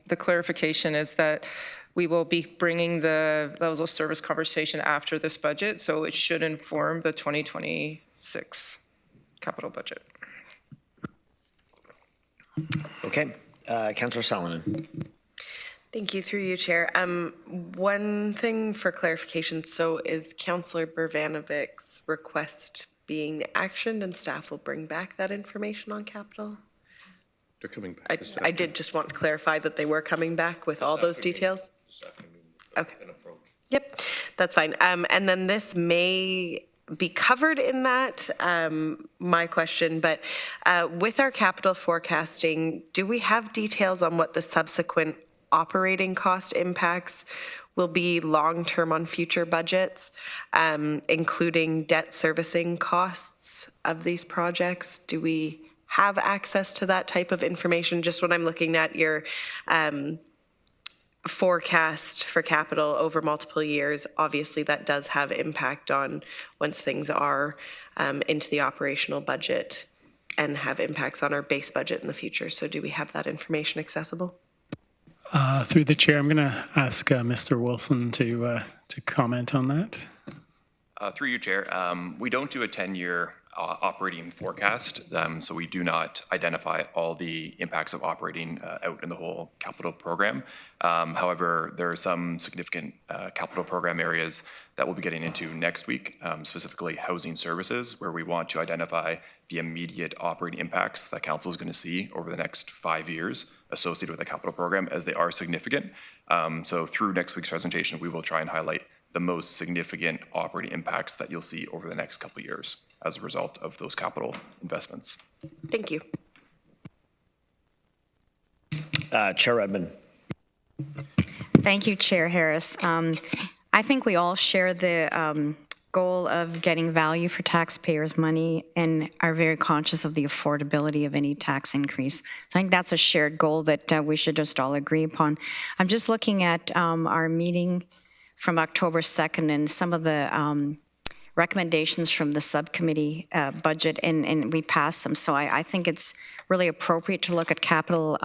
The clarification is that we will be bringing the levels of service conversation after this budget, so it should inform the 2026 capital budget. Okay. Councillor Salonen. Thank you, through you, Chair. One thing for clarification, so is Councillor Burvanovic's request being actioned and staff will bring back that information on capital? They're coming back. I did just want to clarify that they were coming back with all those details. Okay. Yep, that's fine. And then this may be covered in that, my question, but with our capital forecasting, do we have details on what the subsequent operating cost impacts will be long-term on future budgets, including debt servicing costs of these projects? Do we have access to that type of information? Just when I'm looking at your forecast for capital over multiple years, obviously that does have impact on once things are into the operational budget and have impacts on our base budget in the future. So do we have that information accessible? Through the chair, I'm going to ask Mr. Wilson to comment on that. Through you, Chair. We don't do a 10-year operating forecast, so we do not identify all the impacts of operating out in the whole capital program. However, there are some significant capital program areas that we'll be getting into next week, specifically housing services, where we want to identify the immediate operating impacts that council is going to see over the next 5 years associated with the capital program, as they are significant. So through next week's presentation, we will try and highlight the most significant operating impacts that you'll see over the next couple of years as a result of those capital investments. Thank you. Chair Redmond. Thank you, Chair Harris. I think we all share the goal of getting value for taxpayers' money and are very conscious of the affordability of any tax increase. So I think that's a shared goal that we should just all agree upon. I'm just looking at our meeting from October 2nd and some of the recommendations from the subcommittee budget, and we passed them. So I think it's really appropriate to look at capital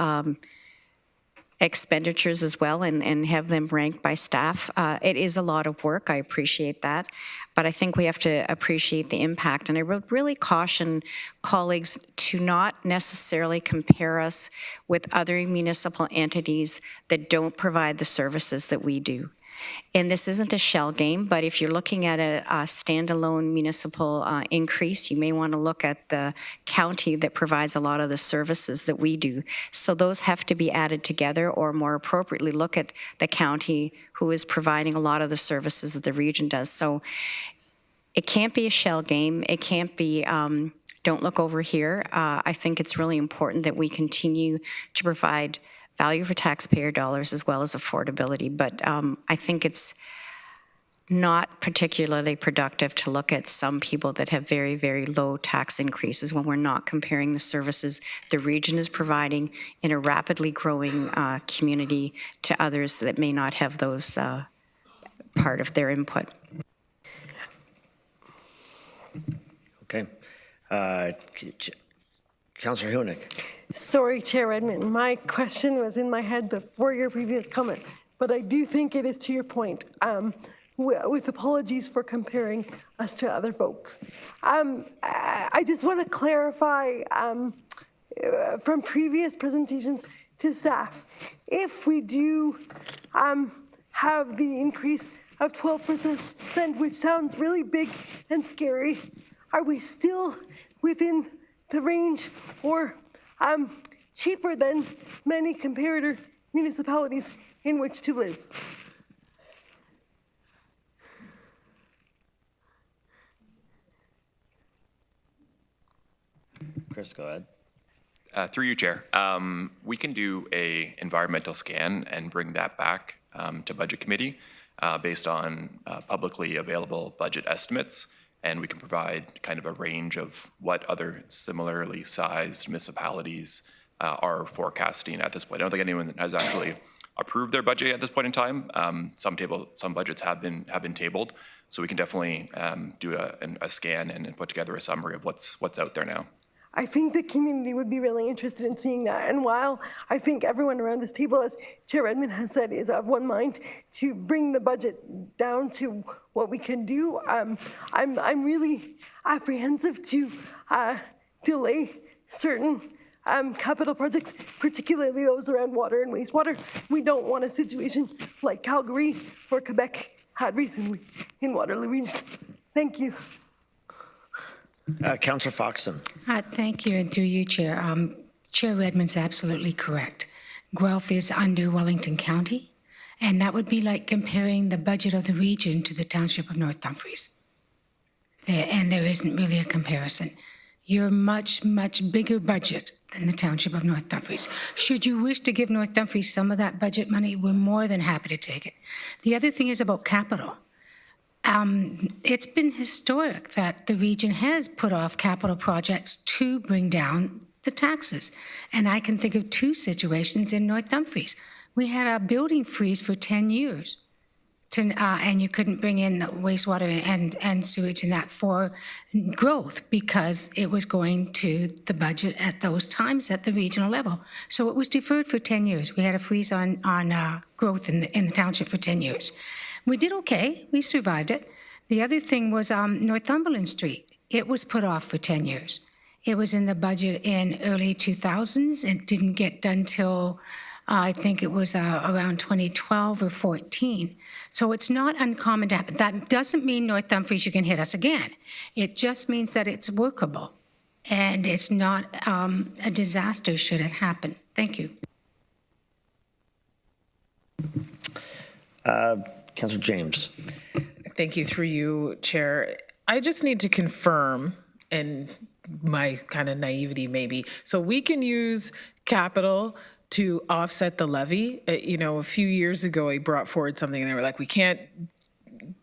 expenditures as well and have them ranked by staff. It is a lot of work, I appreciate that, but I think we have to appreciate the impact. And I would really caution colleagues to not necessarily compare us with other municipal entities that don't provide the services that we do. And this isn't a shell game, but if you're looking at a standalone municipal increase, you may want to look at the county that provides a lot of the services that we do. So those have to be added together, or more appropriately, look at the county who is providing a lot of the services that the region does. So it can't be a shell game. It can't be don't look over here. I think it's really important that we continue to provide value for taxpayer dollars as well as affordability. But I think it's not particularly productive to look at some people that have very, very low tax increases when we're not comparing the services the region is providing in a rapidly growing community to others that may not have those part of their input. Okay. Councillor Hunick. Sorry, Chair Edmund, my question was in my head before your previous comment, but I do think it is to your point. With apologies for comparing us to other folks. I just want to clarify from previous presentations to staff, if we do have the increase of 12%, which sounds really big and scary, are we still within the range or cheaper than many comparator municipalities in which to live? Chris, go ahead. Through you, Chair. We can do a environmental scan and bring that back to Budget Committee based on publicly available budget estimates, and we can provide kind of a range of what other similarly sized municipalities are forecasting at this point. I don't think anyone has actually approved their budget at this point in time. Some budgets have been tabled, so we can definitely do a scan and put together a summary of what's out there now. I think the community would be really interested in seeing that. And while I think everyone around this table, as Chair Edmund has said, is of one mind to bring the budget down to what we can do, I'm really apprehensive to delay certain capital projects, particularly those around water and wastewater. We don't want a situation like Calgary or Quebec had recently in Waterloo region. Thank you. Councillor Foxton. Thank you, and through you, Chair. Chair Redmond's absolutely correct. Guelph is under Wellington County, and that would be like comparing the budget of the region to the township of North Dumfries. And there isn't really a comparison. You're much, much bigger budget than the township of North Dumfries. Should you wish to give North Dumfries some of that budget money, we're more than happy to take it. The other thing is about capital. It's been historic that the region has put off capital projects to bring down the taxes. And I can think of two situations in North Dumfries. We had a building freeze for 10 years, and you couldn't bring in the wastewater and sewage and that for growth because it was going to the budget at those times at the regional level. So it was deferred for 10 years. We had a freeze on growth in the township for 10 years. We did okay. We survived it. The other thing was Northumberland Street. It was put off for 10 years. It was in the budget in early 2000s. It didn't get done till I think it was around 2012 or 14. So it's not uncommon to happen. That doesn't mean North Dumfries, you can hit us again. It just means that it's workable and it's not a disaster should it happen. Thank you. Councillor James. Thank you, through you, Chair. I just need to confirm, and my kind of naivety maybe, so we can use capital to offset the levy. A few years ago, I brought forward something, and they were like, we can't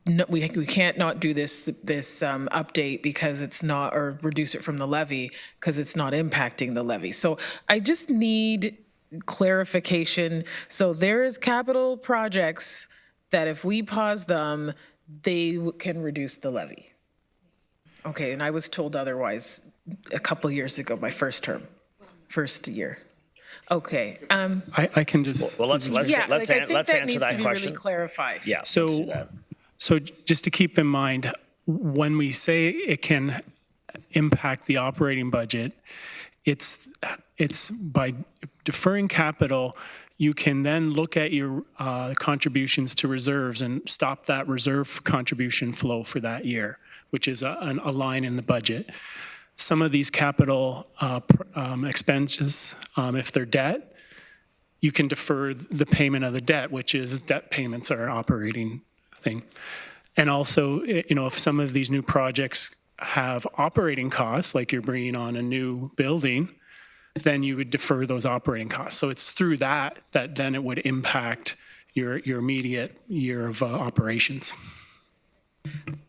not do this update because it's not, or reduce it from the levy because it's not impacting the levy. So I just need clarification. So there's capital projects that if we pause them, they can reduce the levy. Okay, and I was told otherwise a couple years ago, my first year. Okay. I can just. Well, let's answer that question. I think that needs to be really clarified. Yeah. So just to keep in mind, when we say it can impact the operating budget, it's by deferring capital, you can then look at your contributions to reserves and stop that reserve contribution flow for that year, which is a line in the budget. Some of these capital expenses, if they're debt, you can defer the payment of the debt, which is debt payments are operating thing. And also, if some of these new projects have operating costs, like you're bringing on a new building, then you would defer those operating costs. So it's through that then it would impact your immediate year of operations.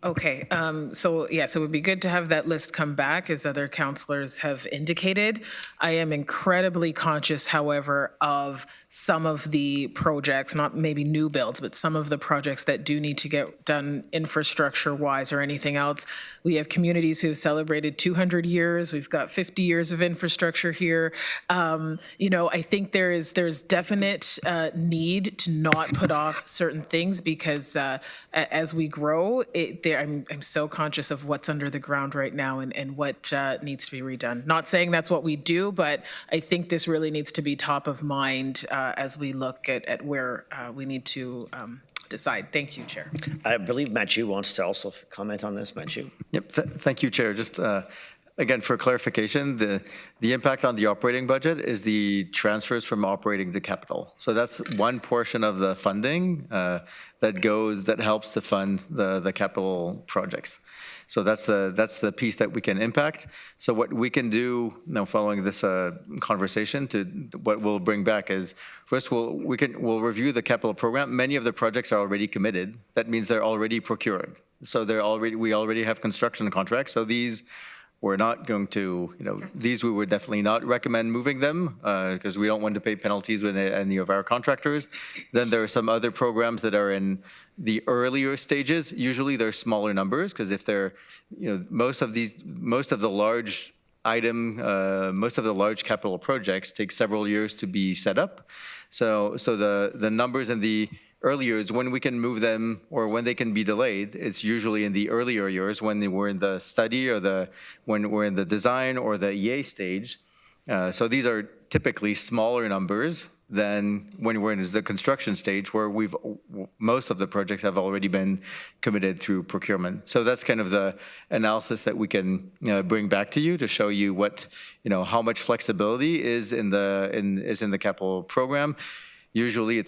Okay, so it would be good to have that list come back, as other councillors have indicated. I am incredibly conscious, however, of some of the projects, not maybe new builds, but some of the projects that do need to get done infrastructure-wise or anything else. We have communities who have celebrated 200 years. We've got 50 years of infrastructure here. I think there's definite need to not put off certain things because as we grow, I'm so conscious of what's under the ground right now and what needs to be redone. Not saying that's what we do, but I think this really needs to be top of mind as we look at where we need to decide. Thank you, Chair. I believe Mathieu wants to also comment on this. Mathieu. Yep, thank you, Chair. Just again, for clarification, the impact on the operating budget is the transfers from operating to capital. So that's one portion of the funding that helps to fund the capital projects. So that's the piece that we can impact. So what we can do now, following this conversation, what we'll bring back is first we'll review the capital program. Many of the projects are already committed. That means they're already procured. So we already have construction contracts. So these we're not going to, these we would definitely not recommend moving them because we don't want to pay penalties with any of our contractors. Then there are some other programs that are in the earlier stages. Usually they're smaller numbers because if they're, most of the large capital projects take several years to be set up. So the numbers in the earlier is when we can move them or when they can be delayed. It's usually in the earlier years when they were in the study or when we're in the design or the EA stage. So these are typically smaller numbers than when we're in the construction stage where most of the projects have already been committed through procurement. So that's kind of the analysis that we can bring back to you to show you what, how much flexibility is in the capital program. Usually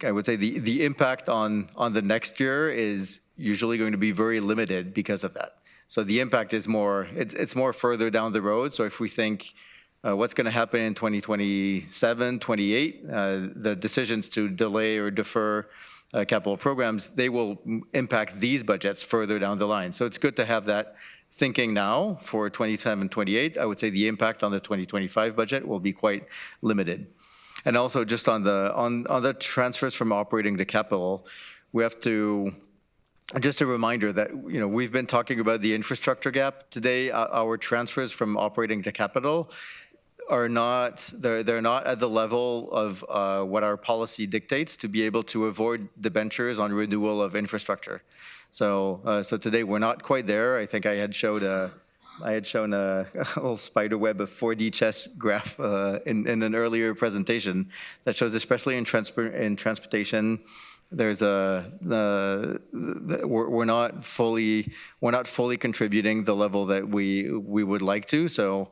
I would say the impact on the next year is usually going to be very limited because of that. So the impact is it's more further down the road. So if we think what's going to happen in 2027, 28, the decisions to delay or defer capital programs, they will impact these budgets further down the line. So it's good to have that thinking now for 27, 28. I would say the impact on the 2025 budget will be quite limited. And also just on the transfers from operating to capital, we have to, just a reminder that, we've been talking about the infrastructure gap. Today, our transfers from operating to capital are not, they're not at the level of what our policy dictates to be able to avoid debentures on renewal of infrastructure. So today we're not quite there. I think I had shown a little spider web of 4D chess graph in an earlier presentation that shows, especially in transportation, there's we're not fully contributing the level that we would like to. So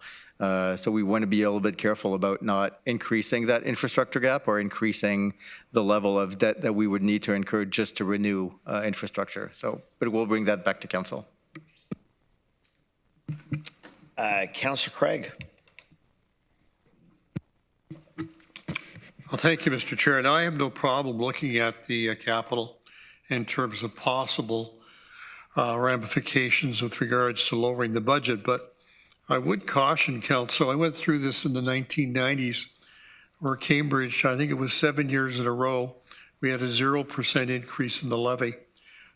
we want to be a little bit careful about not increasing that infrastructure gap or increasing the level of debt that we would need to incur just to renew infrastructure. But we'll bring that back to council. Councillor Craig. Well, thank you, Mr. Chair. And I have no problem looking at the capital in terms of possible ramifications with regards to lowering the budget. But I would caution council. I went through this in the 1990s where Cambridge, I think it was 7 years in a row, we had a 0% increase in the levy.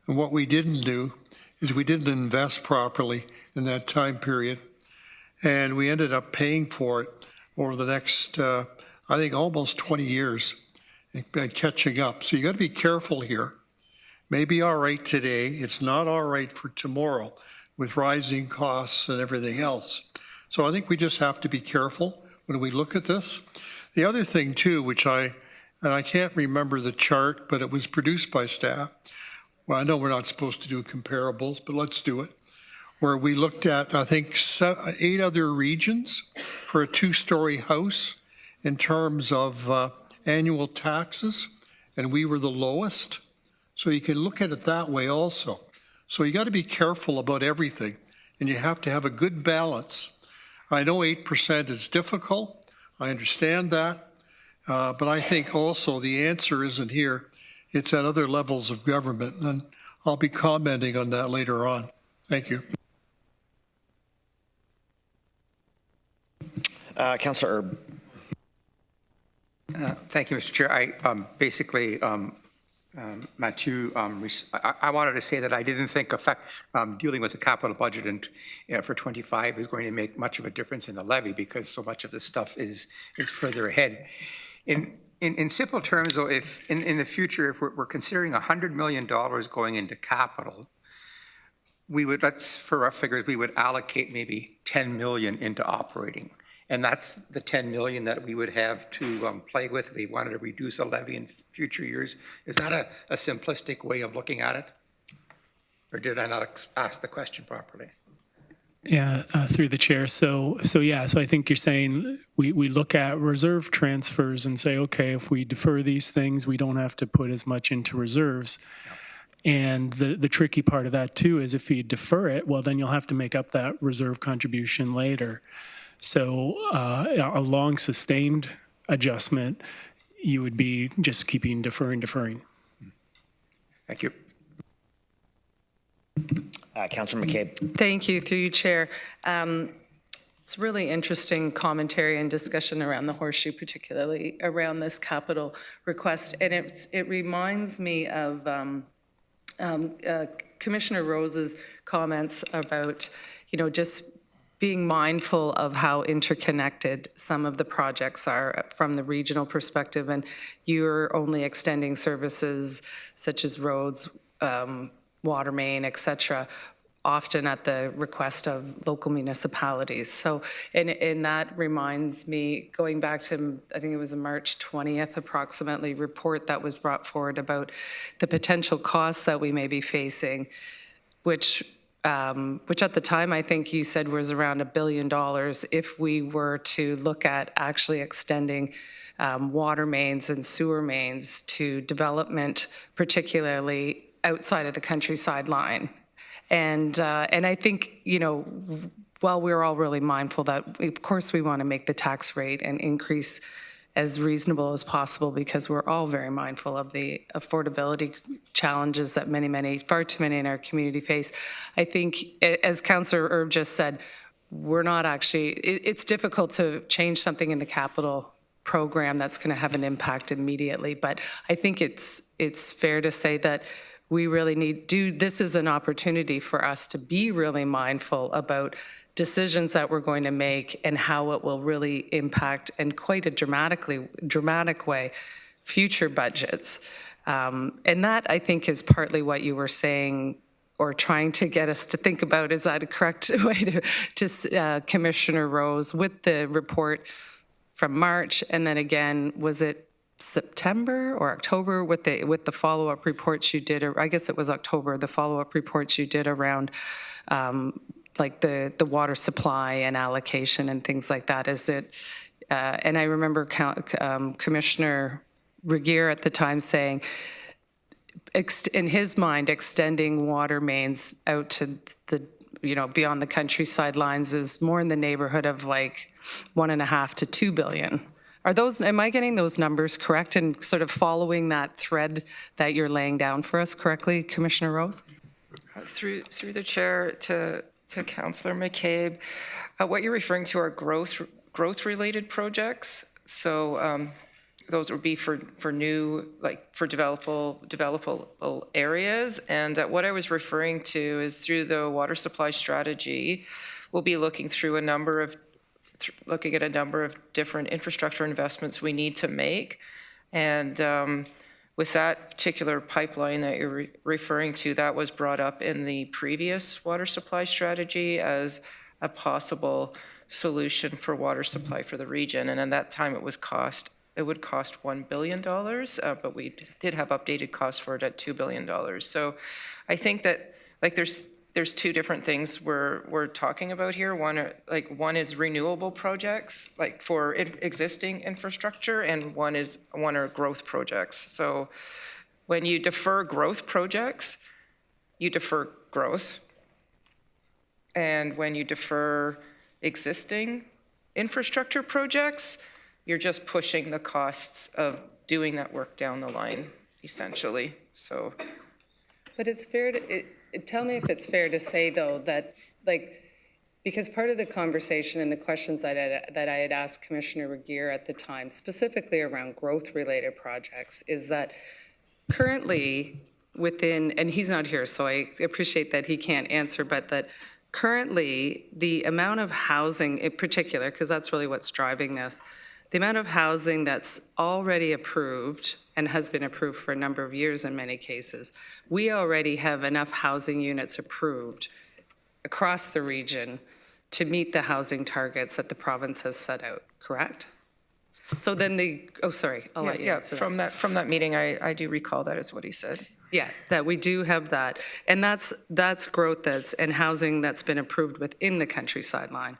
And what we didn't do is we didn't invest properly in that time period. And we ended up paying for it over the next, I think, almost 20 years and catching up. So you got to be careful here. Maybe all right today, it's not all right for tomorrow with rising costs and everything else. So I think we just have to be careful when we look at this. The other thing too, which I can't remember the chart, but it was produced by staff. Well, I know we're not supposed to do comparables, but let's do it. Where we looked at, I think, 8 other regions for a 2-story house in terms of annual taxes, and we were the lowest. So you can look at it that way also. So you got to be careful about everything, and you have to have a good balance. I know 8% is difficult. I understand that. But I think also the answer isn't here. It's at other levels of government. And I'll be commenting on that later on. Thank you. Councillor Erb. Thank you, Mr. Chair. Basically, Mathieu, I wanted to say that I didn't think dealing with the capital budget for 25 is going to make much of a difference in the levy because so much of this stuff is further ahead. In simple terms, though, if in the future, if we're considering $100 million going into capital, we would, for rough figures, we would allocate maybe 10 million into operating. And that's the 10 million that we would have to play with if we wanted to reduce a levy in future years. Is that a simplistic way of looking at it? Or did I not ask the question properly? Yeah, through the chair. So I think you're saying we look at reserve transfers and say, okay, if we defer these things, we don't have to put as much into reserves. And the tricky part of that too is if you defer it, well, then you'll have to make up that reserve contribution later. So a long sustained adjustment, you would be just keeping deferring. Thank you. Councillor McCabe. Thank you, through you, Chair. It's really interesting commentary and discussion around the horseshoe, particularly around this capital request. And it reminds me of Commissioner Rose's comments about, just being mindful of how interconnected some of the projects are from the regional perspective, and you're only extending services such as roads, water main, et cetera, often at the request of local municipalities. So, and that reminds me, going back to, I think it was a March 20th approximately report that was brought forward about the potential costs that we may be facing, which at the time I think you said was around $1 billion if we were to look at actually extending water mains and sewer mains to development, particularly outside of the countryside line. And I think, while we're all really mindful that, of course, we want to make the tax rate and increase as reasonable as possible because we're all very mindful of the affordability challenges that far too many in our community face. I think, as Councillor Erb just said, we're not actually, it's difficult to change something in the capital program that's going to have an impact immediately, but I think it's fair to say that we really this is an opportunity for us to be really mindful about decisions that we're going to make and how it will really impact in quite a dramatic way future budgets. And that, I think, is partly what you were saying or trying to get us to think about. Is that a correct way to Commissioner Rose with the report from March, and then again, was it September or October with the follow-up reports you did, or I guess it was October, the follow-up reports you did around like the water supply and allocation and things like that? Is it, and I remember Commissioner Regier at the time saying, in his mind, extending water mains out to the, beyond the countryside lines is more in the neighborhood of like $1.5 to $2 billion. Am I getting those numbers correct and sort of following that thread that you're laying down for us correctly, Commissioner Rose? Through the chair to Councillor McCabe, what you're referring to are growth-related projects. So those would be for new, like for developable areas. And what I was referring to is through the water supply strategy, we'll be looking at a number of different infrastructure investments we need to make. And with that particular pipeline that you're referring to, that was brought up in the previous water supply strategy as a possible solution for water supply for the region. And at that time it would cost $1 billion, but we did have updated costs for it at $2 billion. So I think that there's two different things we're talking about here. One is renewable projects, like for existing infrastructure, and one are growth projects. So when you defer growth projects, you defer growth. And when you defer existing infrastructure projects, you're just pushing the costs of doing that work down the line, essentially. So But it's fair to, tell me if it's fair to say, though, that, like, because part of the conversation and the questions that I had asked Commissioner Regier at the time, specifically around growth-related projects, is that currently within, and he's not here, so I appreciate that he can't answer, but that currently the amount of housing in particular, because that's really what's driving this, the amount of housing that's already approved and has been approved for a number of years in many cases, we already have enough housing units approved across the region to meet the housing targets that the province has set out, correct? So then I'll let you answer that. From that meeting, I do recall that is what he said. Yeah, that we do have that. And that's growth and housing that's been approved within the countryside line.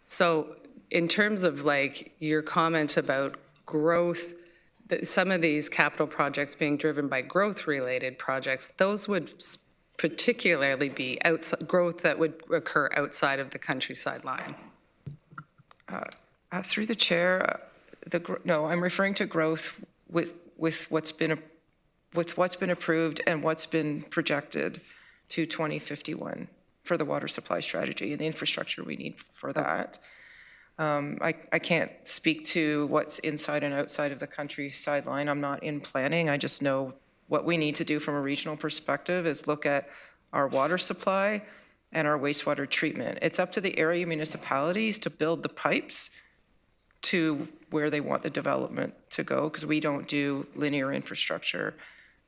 So in terms of like your comment about growth, some of these capital projects being driven by growth-related projects, those would particularly be growth that would occur outside of the countryside line. Through the chair, no, I'm referring to growth with what's been approved and what's been projected to 2051 for the water supply strategy and the infrastructure we need for that. I can't speak to what's inside and outside of the countryside line. I'm not in planning. I just know what we need to do from a regional perspective is look at our water supply and our wastewater treatment. It's up to the area municipalities to build the pipes to where they want the development to go, because we don't do linear infrastructure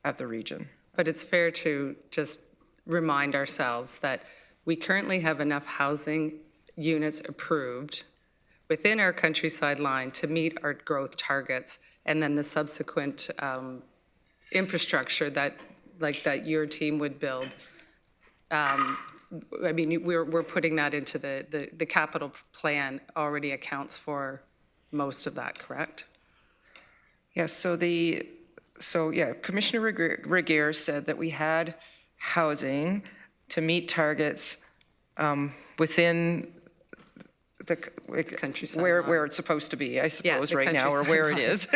at the region. But it's fair to just remind ourselves that we currently have enough housing units approved within our countryside line to meet our growth targets, and then the subsequent infrastructure that your team would build. I mean, we're putting that into the capital plan already accounts for most of that, correct? Yes, so Commissioner Regier said that we had housing to meet targets within the countryside where it's supposed to be, I suppose, right now, or where it is.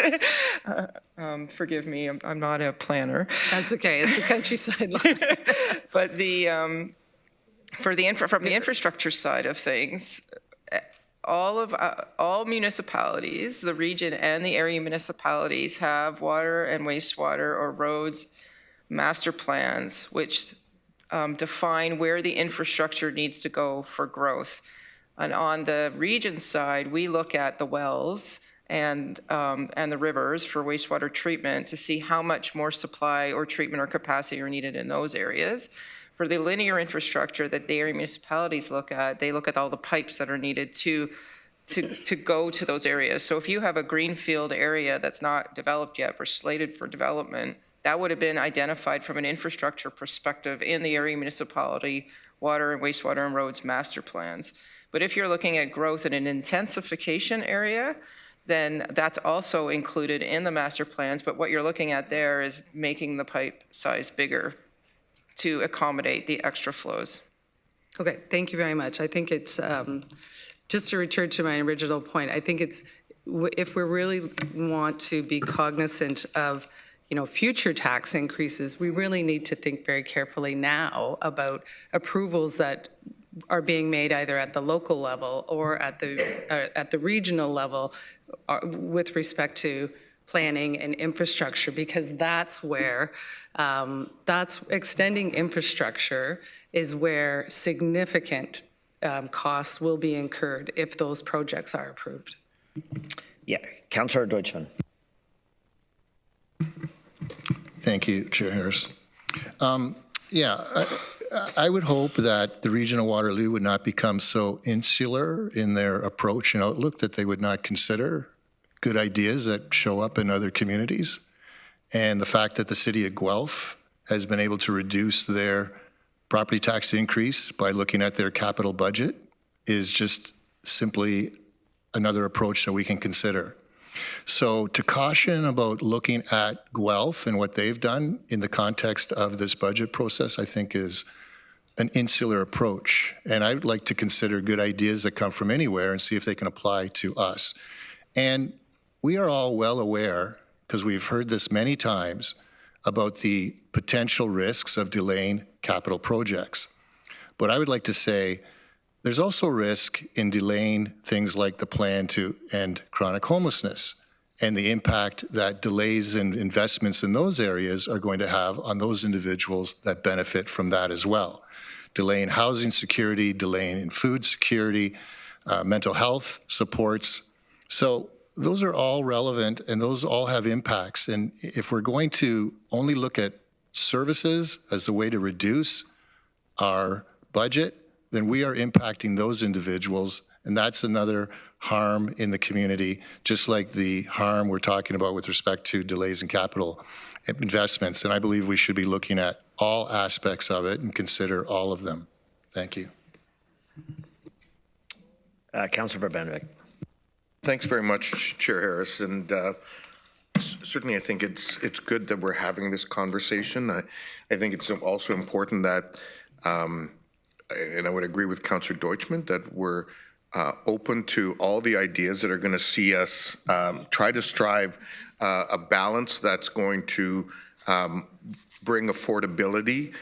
Forgive me, I'm not a planner. That's okay, it's the countryside line. But from the infrastructure side of things, all municipalities, the region and the area municipalities, have water and wastewater or roads master plans which define where the infrastructure needs to go for growth. And on the region side, we look at the wells and the rivers for wastewater treatment to see how much more supply or treatment or capacity are needed in those areas. For the linear infrastructure that the area municipalities look at, they look at all the pipes that are needed to go to those areas. So if you have a greenfield area that's not developed yet or slated for development, that would have been identified from an infrastructure perspective in the area municipality water and wastewater and roads master plans. But if you're looking at growth in an intensification area, then that's also included in the master plans. But what you're looking at there is making the pipe size bigger to accommodate the extra flows. Okay, thank you very much. I think it's, just to return to my original point, I think it's, if we really want to be cognizant of future tax increases, we really need to think very carefully now about approvals that are being made either at the local level or at the regional level with respect to planning and infrastructure, because that's where that's extending infrastructure is where significant costs will be incurred if those projects are approved. Yeah, Councillor Deutschmann. Thank you, Chair Harris. I would hope that the region of Waterloo would not become so insular in their approach and outlook that they would not consider good ideas that show up in other communities. And the fact that the city of Guelph has been able to reduce their property tax increase by looking at their capital budget is just simply another approach that we can consider. So to caution about looking at Guelph and what they've done in the context of this budget process, I think is an insular approach. And I would like to consider good ideas that come from anywhere and see if they can apply to us. And we are all well aware, because we've heard this many times, about the potential risks of delaying capital projects. But I would like to say there's also risk in delaying things like the plan to end chronic homelessness and the impact that delays in investments in those areas are going to have on those individuals that benefit from that as well. Delaying housing security, delaying in food security, mental health supports. So those are all relevant and those all have impacts. And if we're going to only look at services as the way to reduce our budget, then we are impacting those individuals. And that's another harm in the community, just like the harm we're talking about with respect to delays in capital investments. And I believe we should be looking at all aspects of it and consider all of them. Thank you. Councillor Verbanovic. Thanks very much, Chair Harris. And certainly I think it's good that we're having this conversation. I think it's also important that, and I would agree with Councillor Deutschmann, that we're open to all the ideas that are going to see us try to strive a balance that's going to bring affordability,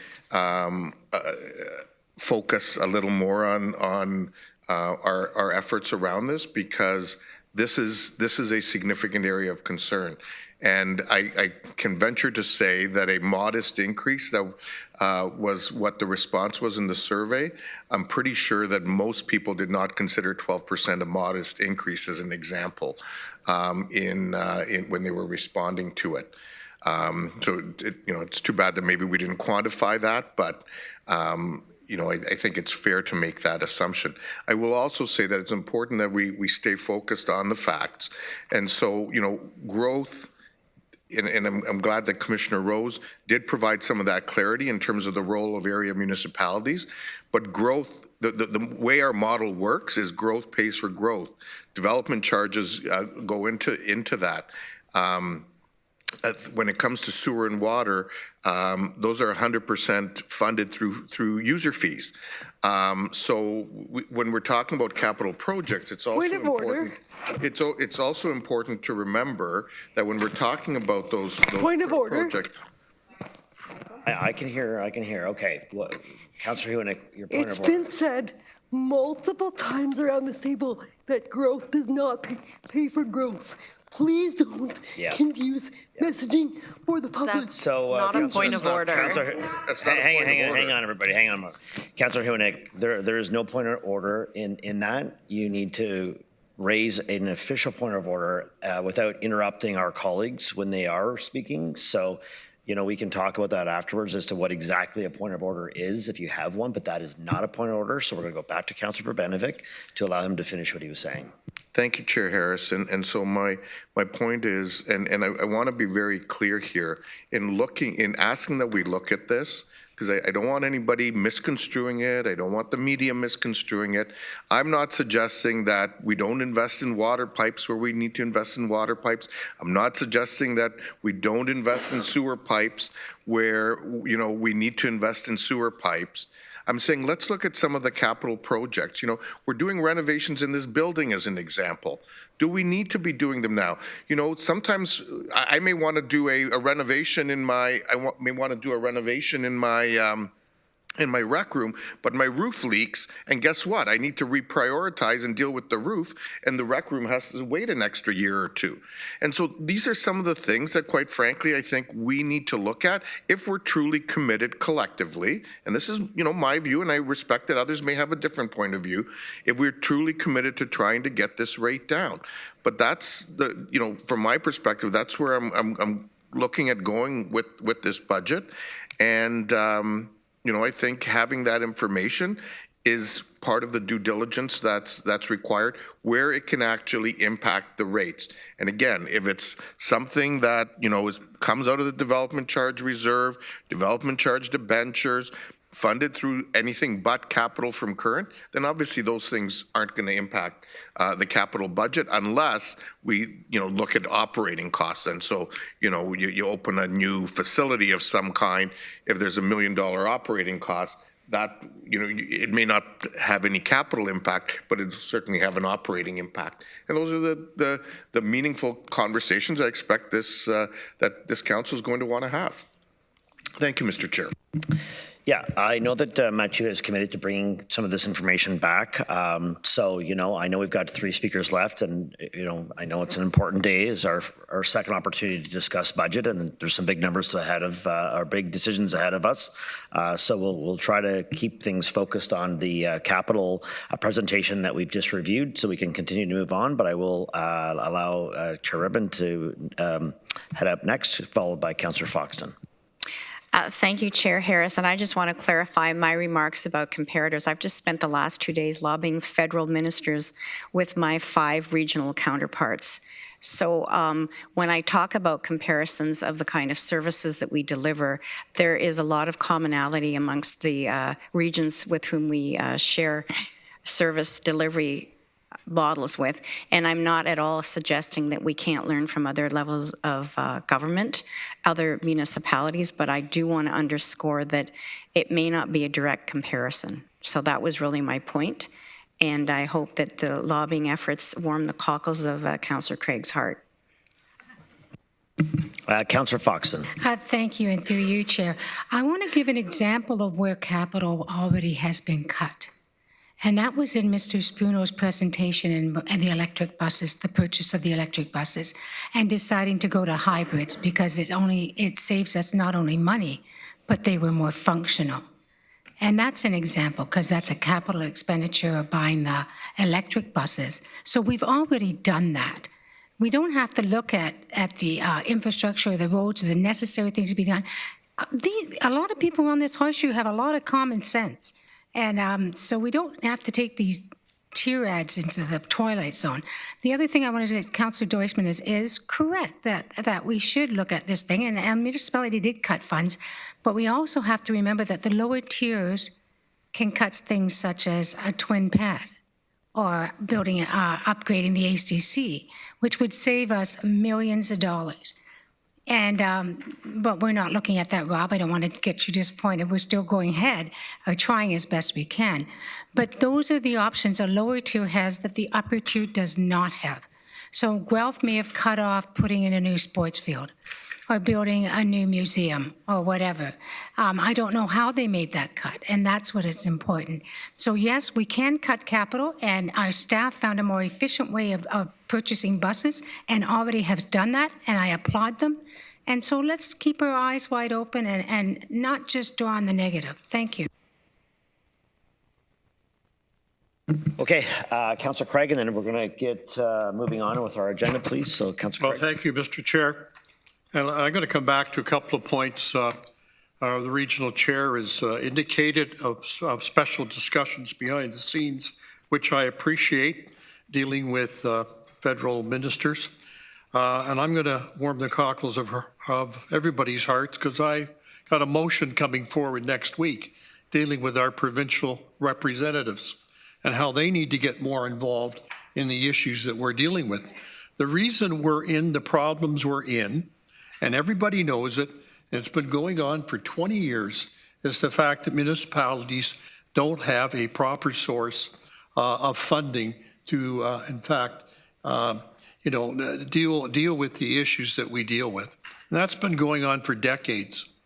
focus a little more on our efforts around this, because this is a significant area of concern. And I can venture to say that a modest increase that was what the response was in the survey. I'm pretty sure that most people did not consider 12% a modest increase as an example when they were responding to it. So it's too bad that maybe we didn't quantify that, but I think it's fair to make that assumption. I will also say that it's important that we stay focused on the facts. And so, growth, and I'm glad that Commissioner Rose did provide some of that clarity in terms of the role of area municipalities, but growth, the way our model works is growth pays for growth. Development charges go into that. When it comes to sewer and water, those are 100% funded through user fees. So when we're talking about capital projects, it's also important. It's also important to remember that when we're talking about those projects. I can hear. Okay, Councillor Hewitt, your point It's of order. been said multiple times around this table that growth does not pay for growth. Please don't confuse messaging for the public. So, not a point of order. Hang on, everybody. Hang on. Councillor Hewitt, there is no point of order in that. You need to raise an official point of order without interrupting our colleagues when they are speaking. So, we can talk about that afterwards as to what exactly a point of order is if you have one, but that is not a point of order. So we're going to go back to Councillor Verbanovic to allow him to finish what he was saying. Thank you, Chair Harris. And so my point is, and I want to be very clear here, in asking that we look at this, because I don't want anybody misconstruing it. I don't want the media misconstruing it. I'm not suggesting that we don't invest in water pipes where we need to invest in water pipes. I'm not suggesting that we don't invest in sewer pipes where, we need to invest in sewer pipes. I'm saying let's look at some of the capital projects. We're doing renovations in this building as an example. Do we need to be doing them now? Sometimes I may want to do a renovation in my in my rec room, but my roof leaks, and guess what? I need to reprioritize and deal with the roof, and the rec room has to wait an extra year or two. And so these are some of the things that, quite frankly, I think we need to look at if we're truly committed collectively, and this is, my view, and I respect that others may have a different point of view, if we're truly committed to trying to get this rate down. But that's from my perspective, that's where I'm looking at going with this budget. And, I think having that information is part of the due diligence that's required, where it can actually impact the rates. And again, if it's something that, comes out of the development charge reserve, development charge debentures, funded through anything but capital from current, then obviously those things aren't going to impact the capital budget unless we, look at operating costs. And so, you open a new facility of some kind, if there's $1 million operating cost, that, it may not have any capital impact, but it'll certainly have an operating impact. And those are the meaningful conversations I expect that this council is going to want to have. Thank you, Mr. Chair. Yeah, I know that Mathieu is committed to bringing some of this information back. So, I know we've got 3 speakers left, and, I know it's an important day. It's our second opportunity to discuss budget, and there's some big numbers ahead of, our big decisions ahead of us. So we'll try to keep things focused on the capital presentation that we've just reviewed so we can continue to move on. But I will allow Chair Ribbon to head up next, followed by Councillor Foxton. Thank you, Chair Harris. And I just want to clarify my remarks about comparators. I've just spent the last 2 days lobbying federal ministers with my 5 regional counterparts. So when I talk about comparisons of the kind of services that we deliver, there is a lot of commonality amongst the regions with whom we share service delivery models with, and I'm not at all suggesting that we can't learn from other levels of government, other municipalities, but I do want to underscore that it may not be a direct comparison. So that was really my point, and I hope that the lobbying efforts warm the cockles of Councillor Craig's heart. Councillor Foxton. Thank you, and through you, Chair. I want to give an example of where capital already has been cut. And that was in Mr. Spuno's presentation and the electric buses, the purchase of the electric buses, and deciding to go to hybrids because it saves us not only money, but they were more functional. And that's an example because that's a capital expenditure of buying the electric buses. So we've already done that. We don't have to look at the infrastructure, the roads, the necessary things to be done. A lot of people on this horseshoe have a lot of common sense. And so we don't have to take these tirades into the twilight zone. The other thing I wanted to say, Councillor Deutschmann is correct that we should look at this thing. And the municipality did cut funds, but we also have to remember that the lower tiers can cut things such as a twin pad or upgrading the ACC, which would save us millions of dollars. And but we're not looking at that, Rob. I don't want to get you disappointed. We're still going ahead, trying as best we can. But those are the options a lower tier has that the upper tier does not have. So Guelph may have cut off putting in a new sports field or building a new museum or whatever. I don't know how they made that cut, and that's what is important. So yes, we can cut capital, and our staff found a more efficient way of purchasing buses and already have done that, and I applaud them. And so let's keep our eyes wide open and not just draw on the negative. Thank you. Okay, Councillor Craig, and then we're going to get moving on with our agenda, please. So, Councillor Craig. Well, thank you, Mr. Chair. And I'm going to come back to a couple of points. The regional chair has indicated of special discussions behind the scenes, which I appreciate, dealing with federal ministers. And I'm going to warm the cockles of everybody's hearts because I got a motion coming forward next week dealing with our provincial representatives and how they need to get more involved in the issues that we're dealing with. The reason we're in the problems we're in, and everybody knows it, and it's been going on for 20 years, is the fact that municipalities don't have a proper source of funding to, in fact, deal with the issues that we deal with. And that's been going on for decades.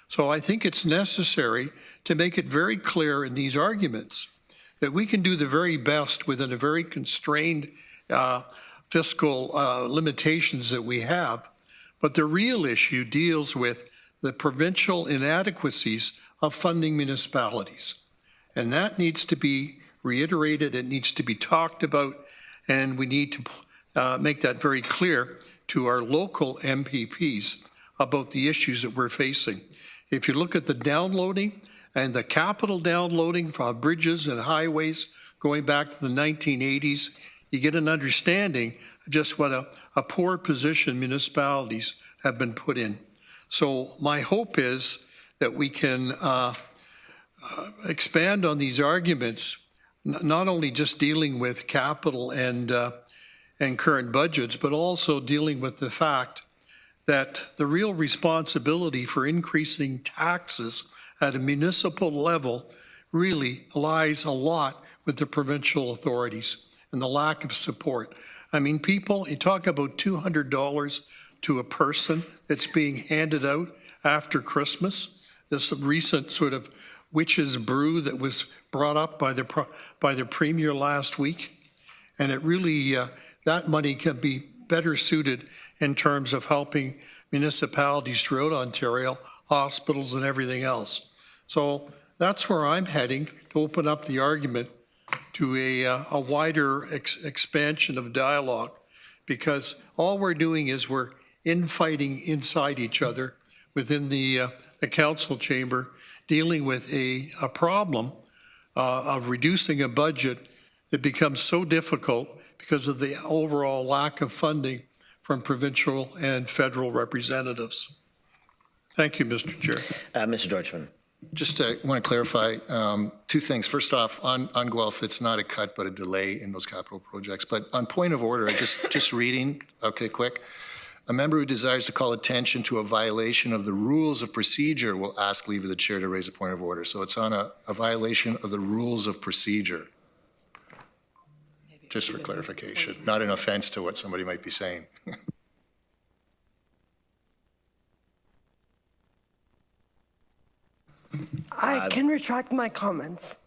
So I think it's necessary to make it very clear in these arguments that we can do the very best within a very constrained fiscal limitations that we have. But the real issue deals with the provincial inadequacies of funding municipalities. And that needs to be reiterated, it needs to be talked about, and we need to make that very clear to our local MPPs about the issues that we're facing. If you look at the downloading and the capital downloading for bridges and highways going back to the 1980s, you get an understanding of just what a poor position municipalities have been put in. So my hope is that we can expand on these arguments, not only just dealing with capital and current budgets, but also dealing with the fact that the real responsibility for increasing taxes at a municipal level really lies a lot with the provincial authorities and the lack of support. I mean, people, you talk about $200 to a person that's being handed out after Christmas. this recent sort of witch's brew that was brought up by the Premier last week. And it really, that money can be better suited in terms of helping municipalities throughout Ontario, hospitals and everything else. So that's where I'm heading, to open up the argument to a wider expansion of dialogue, because all we're doing is we're infighting inside each other within the council chamber, dealing with a problem of reducing a budget that becomes so difficult because of the overall lack of funding from provincial and federal representatives. Thank you, Mr. Chair. Mr. Deutschman. Just want to clarify two things. First off, on Guelph, it's not a cut but a delay in those capital projects. But on point of order, I just reading, okay, quick. A member who desires to call attention to a violation of the rules of procedure will ask leave of the chair to raise a point of order. So it's on a violation of the rules of procedure. Just for clarification, not an offense to what somebody might be saying. I can retract my comments.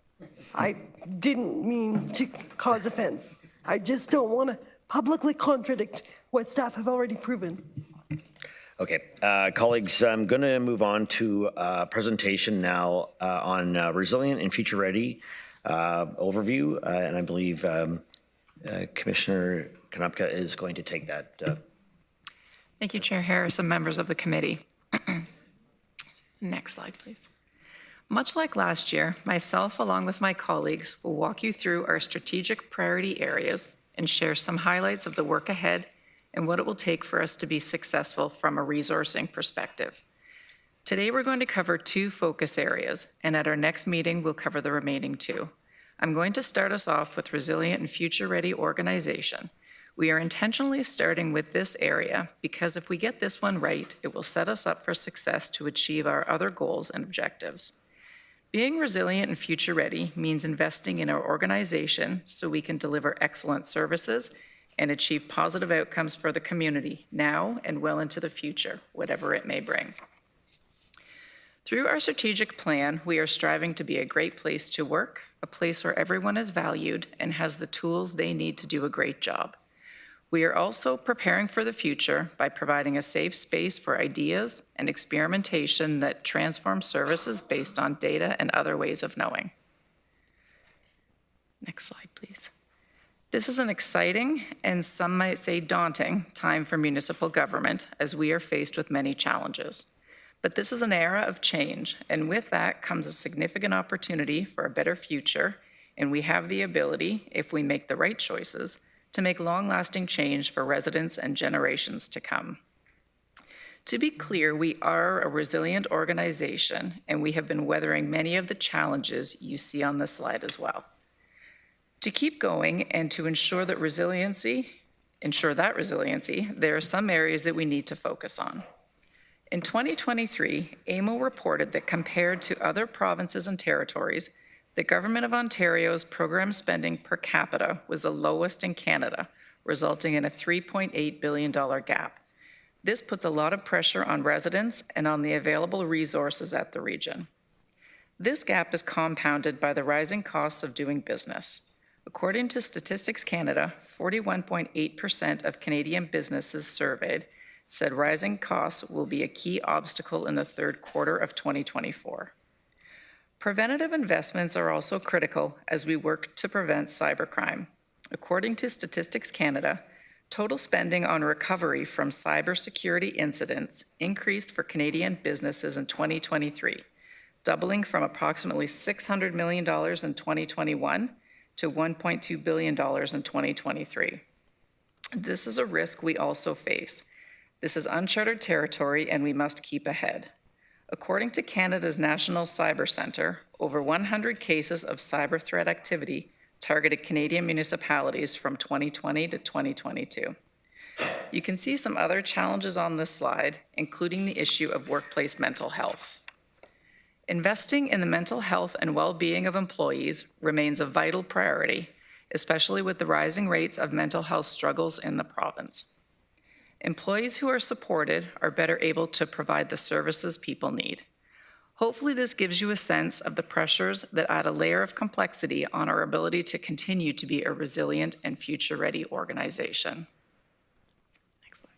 I didn't mean to cause offense. I just don't want to publicly contradict what staff have already proven. Okay, colleagues, I'm going to move on to a presentation now on resilient and future ready overview, and I believe Commissioner Konopka is going to take that. Thank you, Chair Harris and members of the committee. Next slide, please. Much like last year, myself along with my colleagues will walk you through our strategic priority areas and share some highlights of the work ahead and what it will take for us to be successful from a resourcing perspective. Today, we're going to cover 2 focus areas, and at our next meeting, we'll cover the remaining 2. I'm going to start us off with resilient and future-ready organization. We are intentionally starting with this area because if we get this one right, it will set us up for success to achieve our other goals and objectives. Being resilient and future-ready means investing in our organization so we can deliver excellent services and achieve positive outcomes for the community now and well into the future, whatever it may bring. Through our strategic plan, we are striving to be a great place to work, a place where everyone is valued and has the tools they need to do a great job. We are also preparing for the future by providing a safe space for ideas and experimentation that transforms services based on data and other ways of knowing. Next slide, please. This is an exciting and some might say daunting time for municipal government as we are faced with many challenges. But this is an era of change, and with that comes a significant opportunity for a better future, and we have the ability, if we make the right choices, to make long-lasting change for residents and generations to come. To be clear, we are a resilient organization, and we have been weathering many of the challenges you see on this slide as well. To keep going and to ensure that resiliency, there are some areas that we need to focus on. In 2023, AMO reported that compared to other provinces and territories, the Government of Ontario's program spending per capita was the lowest in Canada, resulting in a $3.8 billion gap. This puts a lot of pressure on residents and on the available resources at the region. This gap is compounded by the rising costs of doing business. According to Statistics Canada, 41.8% of Canadian businesses surveyed said rising costs will be a key obstacle in the third quarter of 2024. Preventative investments are also critical as we work to prevent cybercrime. According to Statistics Canada, total spending on recovery from cybersecurity incidents increased for Canadian businesses in 2023, doubling from approximately $600 million in 2021 to $1.2 billion in 2023. This is a risk we also face. This is uncharted territory and we must keep ahead. According to Canada's National Cyber Centre, over 100 cases of cyber threat activity targeted Canadian municipalities from 2020 to 2022. You can see some other challenges on this slide, including the issue of workplace mental health. Investing in the mental health and well-being of employees remains a vital priority, especially with the rising rates of mental health struggles in the province. Employees who are supported are better able to provide the services people need. Hopefully this gives you a sense of the pressures that add a layer of complexity on our ability to continue to be a resilient and future-ready organization. Next slide.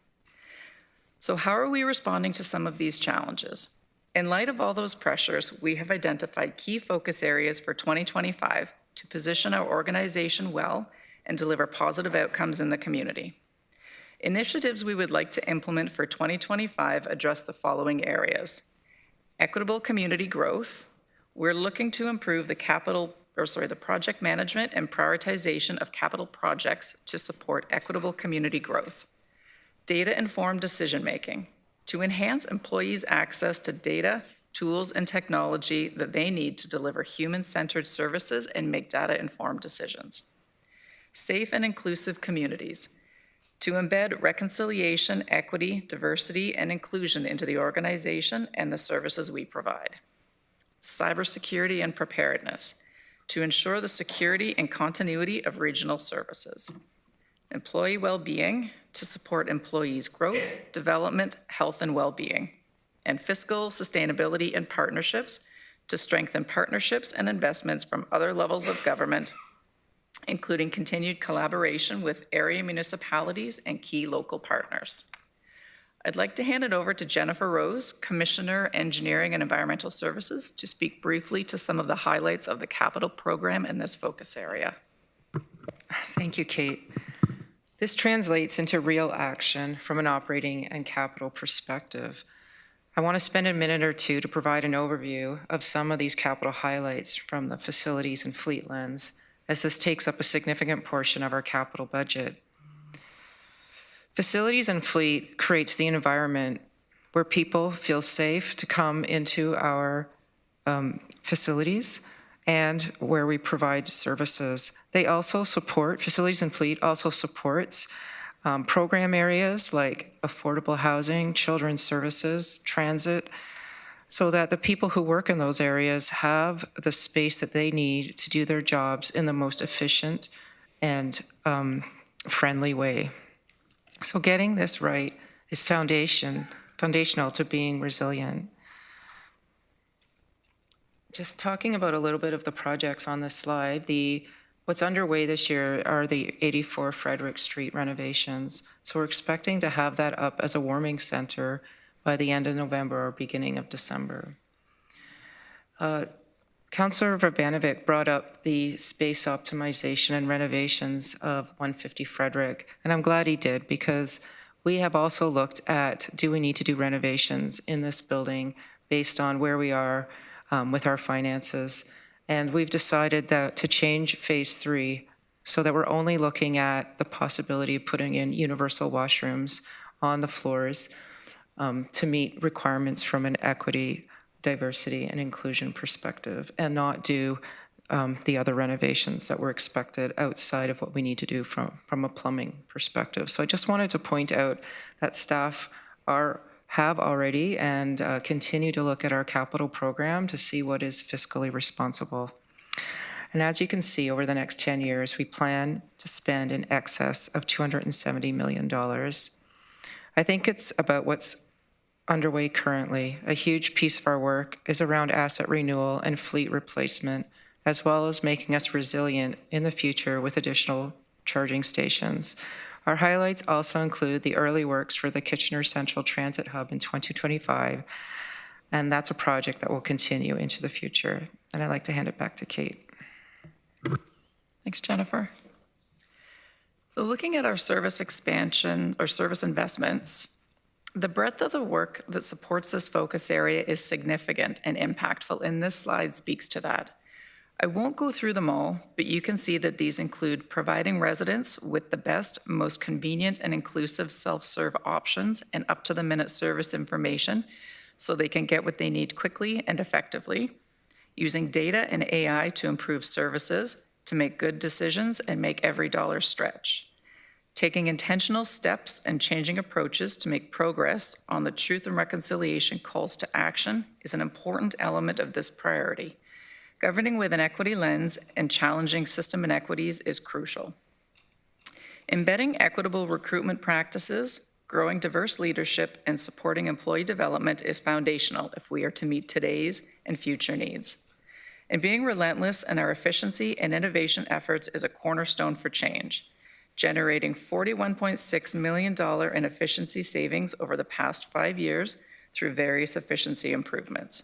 So how are we responding to some of these challenges? In light of all those pressures, we have identified key focus areas for 2025 to position our organization well and deliver positive outcomes in the community. Initiatives we would like to implement for 2025 address the following areas. Equitable community growth. We're looking to improve the project management and prioritization of capital projects to support equitable community growth. Data-informed decision-making to enhance employees' access to data, tools, and technology that they need to deliver human-centered services and make data-informed decisions. Safe and inclusive communities. To embed reconciliation, equity, diversity, and inclusion into the organization and the services we provide. Cybersecurity and preparedness, to ensure the security and continuity of regional services. Employee well-being, to support employees' growth, development, health, and well-being. And fiscal sustainability and partnerships, to strengthen partnerships and investments from other levels of government, including continued collaboration with area municipalities and key local partners. I'd like to hand it over to Jennifer Rose, Commissioner, Engineering and Environmental Services, to speak briefly to some of the highlights of the capital program in this focus area. Thank you, Kate. This translates into real action from an operating and capital perspective. I want to spend a minute or two to provide an overview of some of these capital highlights from the facilities and fleet lens, as this takes up a significant portion of our capital budget. Facilities and fleet creates the environment where people feel safe to come into our facilities and where we provide services. They also support, facilities and fleet also supports program areas like affordable housing, children's services, transit, so that the people who work in those areas have the space that they need to do their jobs in the most efficient and friendly way. So getting this right is foundational to being resilient. Just talking about a little bit of the projects on this slide, what's underway this year are the 84 Frederick Street renovations. So we're expecting to have that up as a warming center by the end of November or beginning of December. Councillor Verbanovic brought up the space optimization and renovations of 150 Frederick, and I'm glad he did, because we have also looked at, do we need to do renovations in this building based on where we are with our finances? And we've decided that to change phase 3 so that we're only looking at the possibility of putting in universal washrooms on the floors to meet requirements from an equity, diversity, and inclusion perspective, and not do the other renovations that were expected outside of what we need to do from a plumbing perspective. So I just wanted to point out that staff have already and continue to look at our capital program to see what is fiscally responsible. And as you can see, over the next 10 years, we plan to spend in excess of $270 million. I think it's about what's underway currently. A huge piece of our work is around asset renewal and fleet replacement, as well as making us resilient in the future with additional charging stations. Our highlights also include the early works for the Kitchener Central Transit Hub in 2025, and that's a project that will continue into the future. And I'd like to hand it back to Kate. Thanks, Jennifer. So looking at our service expansion or service investments, the breadth of the work that supports this focus area is significant and impactful, and this slide speaks to that. I won't go through them all, but you can see that these include providing residents with the best, most convenient and inclusive self-serve options and up-to-the-minute service information so they can get what they need quickly and effectively, using data and AI to improve services, to make good decisions and make every dollar stretch, taking intentional steps and changing approaches to make progress on the Truth and Reconciliation calls to action is an important element of this priority. Governing with an equity lens and challenging system inequities is crucial. Embedding equitable recruitment practices, Growing diverse leadership and supporting employee development is foundational if we are to meet today's and future needs. And being relentless in our efficiency and innovation efforts is a cornerstone for change, generating $41.6 million in efficiency savings over the past 5 years through various efficiency improvements.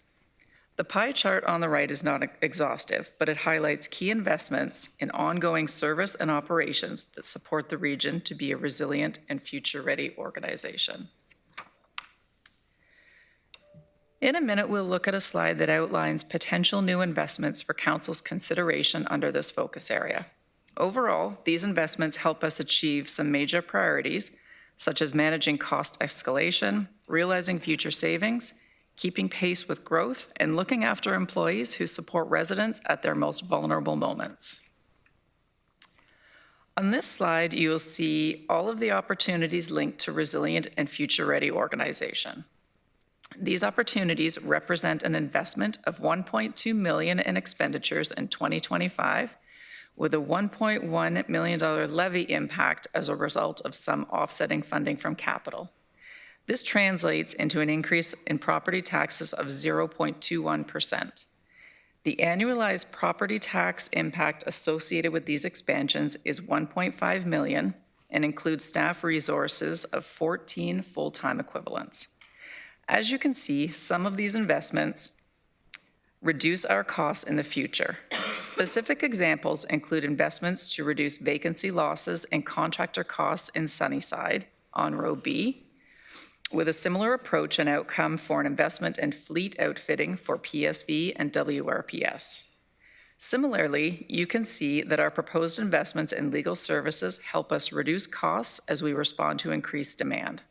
The pie chart on the right is not exhaustive, but it highlights key investments in ongoing service and operations that support the region to be a resilient and future-ready organization. In a minute, we'll look at a slide that outlines potential new investments for Council's consideration under this focus area. Overall, these investments help us achieve some major priorities, such as managing cost escalation, realizing future savings, keeping pace with growth, and looking after employees who support residents at their most vulnerable moments. On this slide, you will see all of the opportunities linked to resilient and future-ready organization. These opportunities represent an investment of $1.2 million in expenditures in 2025, with a $1.1 million levy impact as a result of some offsetting funding from capital. This translates into an increase in property taxes of 0.21%. The annualized property tax impact associated with these expansions is $1.5 million and includes staff resources of 14 full-time equivalents. As you can see, some of these investments reduce our costs in the future. Specific examples include investments to reduce vacancy losses and contractor costs in Sunnyside on Row B, with a similar approach and outcome for an investment in fleet outfitting for PSV and WRPS. Similarly, you can see that our proposed investments in legal services help us reduce costs as we respond to increased demand.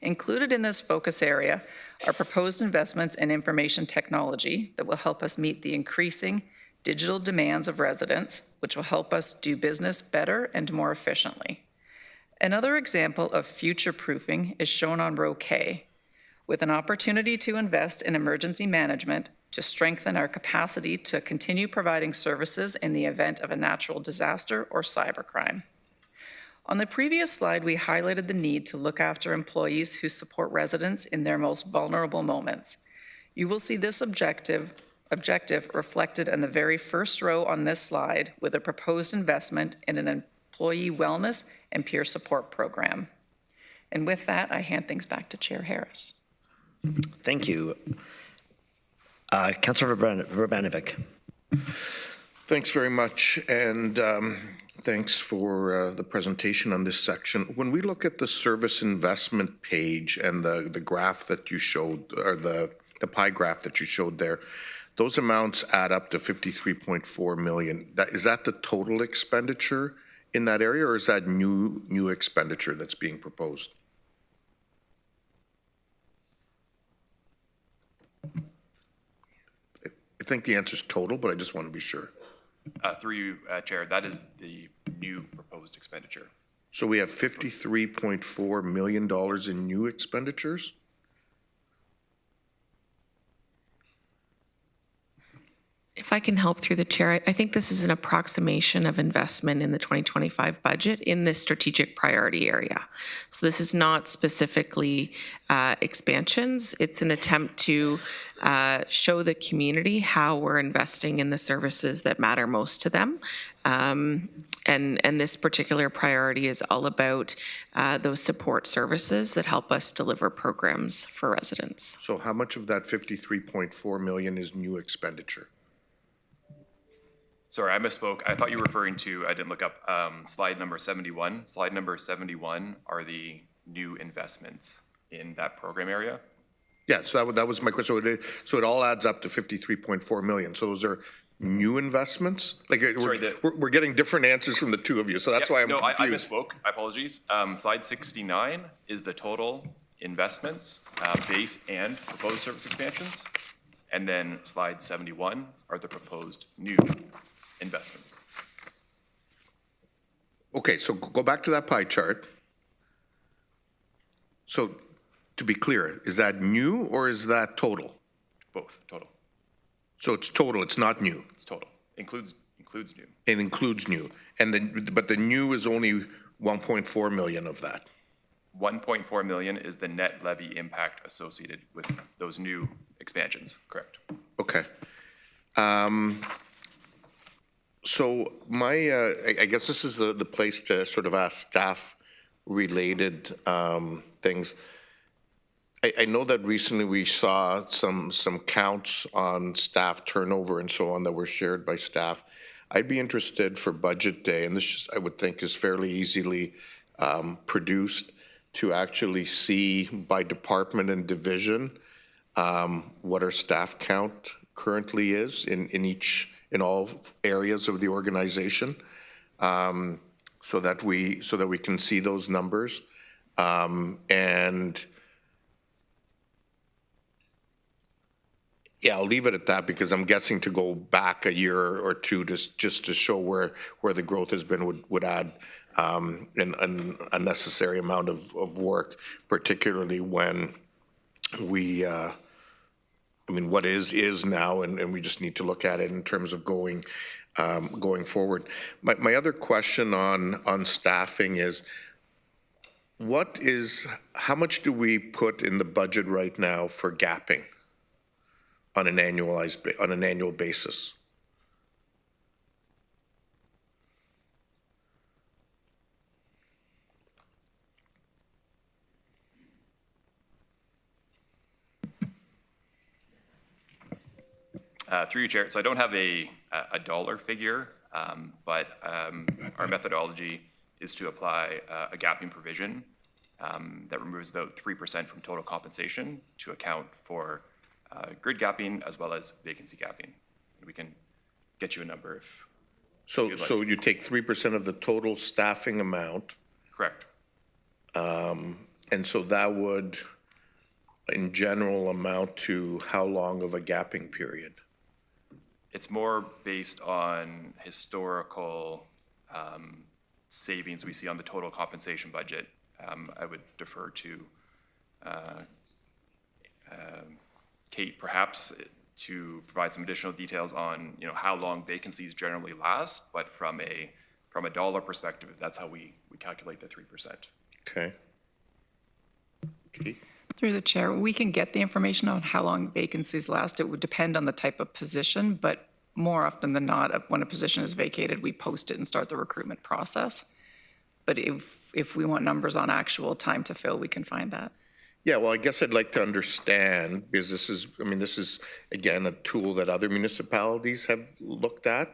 Included in this focus area are proposed investments in information technology that will help us meet the increasing digital demands of residents, which will help us do business better and more efficiently. Another example of future-proofing is shown on Row K, with an opportunity to invest in emergency management to strengthen our capacity to continue providing services in the event of a natural disaster or cybercrime. On the previous slide, we highlighted the need to look after employees who support residents in their most vulnerable moments. You will see this objective reflected in the very first row on this slide with a proposed investment in an employee wellness and peer support program. And with that, I hand things back to Chair Harris. Thank you. Councillor Urbanovic. Thanks very much, and thanks for the presentation on this section. When we look at the service investment page and the graph that you showed, or the pie graph that you showed there, those amounts add up to $53.4 million. Is that the total expenditure in that area, or is that new expenditure that's being proposed? I think the answer is total, but I just want to be sure. Through you, Chair, that is the new proposed expenditure. So we have $53.4 million in new expenditures? If I can help through the chair, I think this is an approximation of investment in the 2025 budget in this strategic priority area. So this is not specifically expansions. It's an attempt to show the community how we're investing in the services that matter most to them. And this particular priority is all about those support services that help us deliver programs for residents. So how much of that $53.4 million is new expenditure? Sorry, I misspoke. I thought you were referring to, I didn't look up, slide number 71. Slide number 71 are the new investments in that program area. Yeah, so that was my question. So it all adds up to $53.4 million. So those are new investments? Like we're getting different answers from the two of you, so that's why I'm confused. I misspoke. My apologies. Slide 69 is the total investments, base and proposed service expansions. And then slide 71 are the proposed new investments. Okay, so go back to that pie chart. So to be clear, is that new or is that total? Both, total. So it's total, it's not new? It's total. Includes new. It includes new. And then, but the new is only 1.4 million of that. 1.4 million is the net levy impact associated with those new expansions, correct? Okay. So I guess this is the place to sort of ask staff-related things. I know that recently we saw some counts on staff turnover and so on that were shared by staff. I'd be interested for budget day, and this I would think is fairly easily produced, to actually see by department and division what our staff count currently is in all areas of the organization, so that we can see those numbers. And yeah, I'll leave it at that, because I'm guessing to go back a year or two just to show where the growth has been would add an unnecessary amount of work, particularly when we, I mean, what is now, and we just need to look at it in terms of going forward. My other question on staffing is, how much do we put in the budget right now for gapping on an annual basis? Through you, Chair. So I don't have a dollar figure, but our methodology is to apply a gapping provision that removes about 3% from total compensation to account for grid gapping as well as vacancy gapping. We can get you a number if you'd like. So you take 3% of the total staffing amount. Correct. And so that would, in general, amount to how long of a gapping period? It's more based on historical savings we see on the total compensation budget. I would defer to Kate, perhaps, to provide some additional details on how long vacancies generally last. But from a dollar perspective, that's how we calculate the 3%. Okay. Kate? Through the chair, we can get the information on how long vacancies last. It would depend on the type of position, but more often than not, when a position is vacated, we post it and start the recruitment process. But if we want numbers on actual time to fill, we can find that. Yeah, well, I guess I'd like to understand, because this is again a tool that other municipalities have looked at.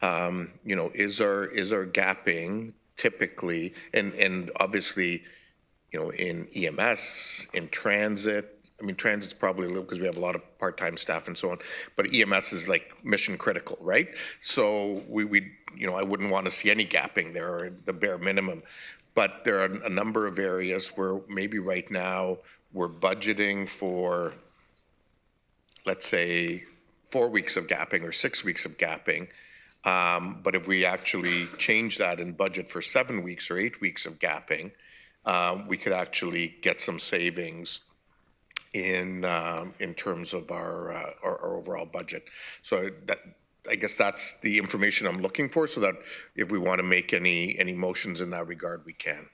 Is our gapping typically, and obviously, in EMS, in transit. I mean, transit's probably a little, because we have a lot of part-time staff and so on, but EMS is like mission critical, right? So I wouldn't want to see any gapping there, or the bare minimum. But there are a number of areas where maybe right now we're budgeting for, let's say, 4 weeks of gapping or 6 weeks of gapping. But if we actually change that and budget for 7 weeks or 8 weeks of gapping, we could actually get some savings in terms of our overall budget. So I guess that's the information I'm looking for, so that if we want to make any motions in that regard, we can.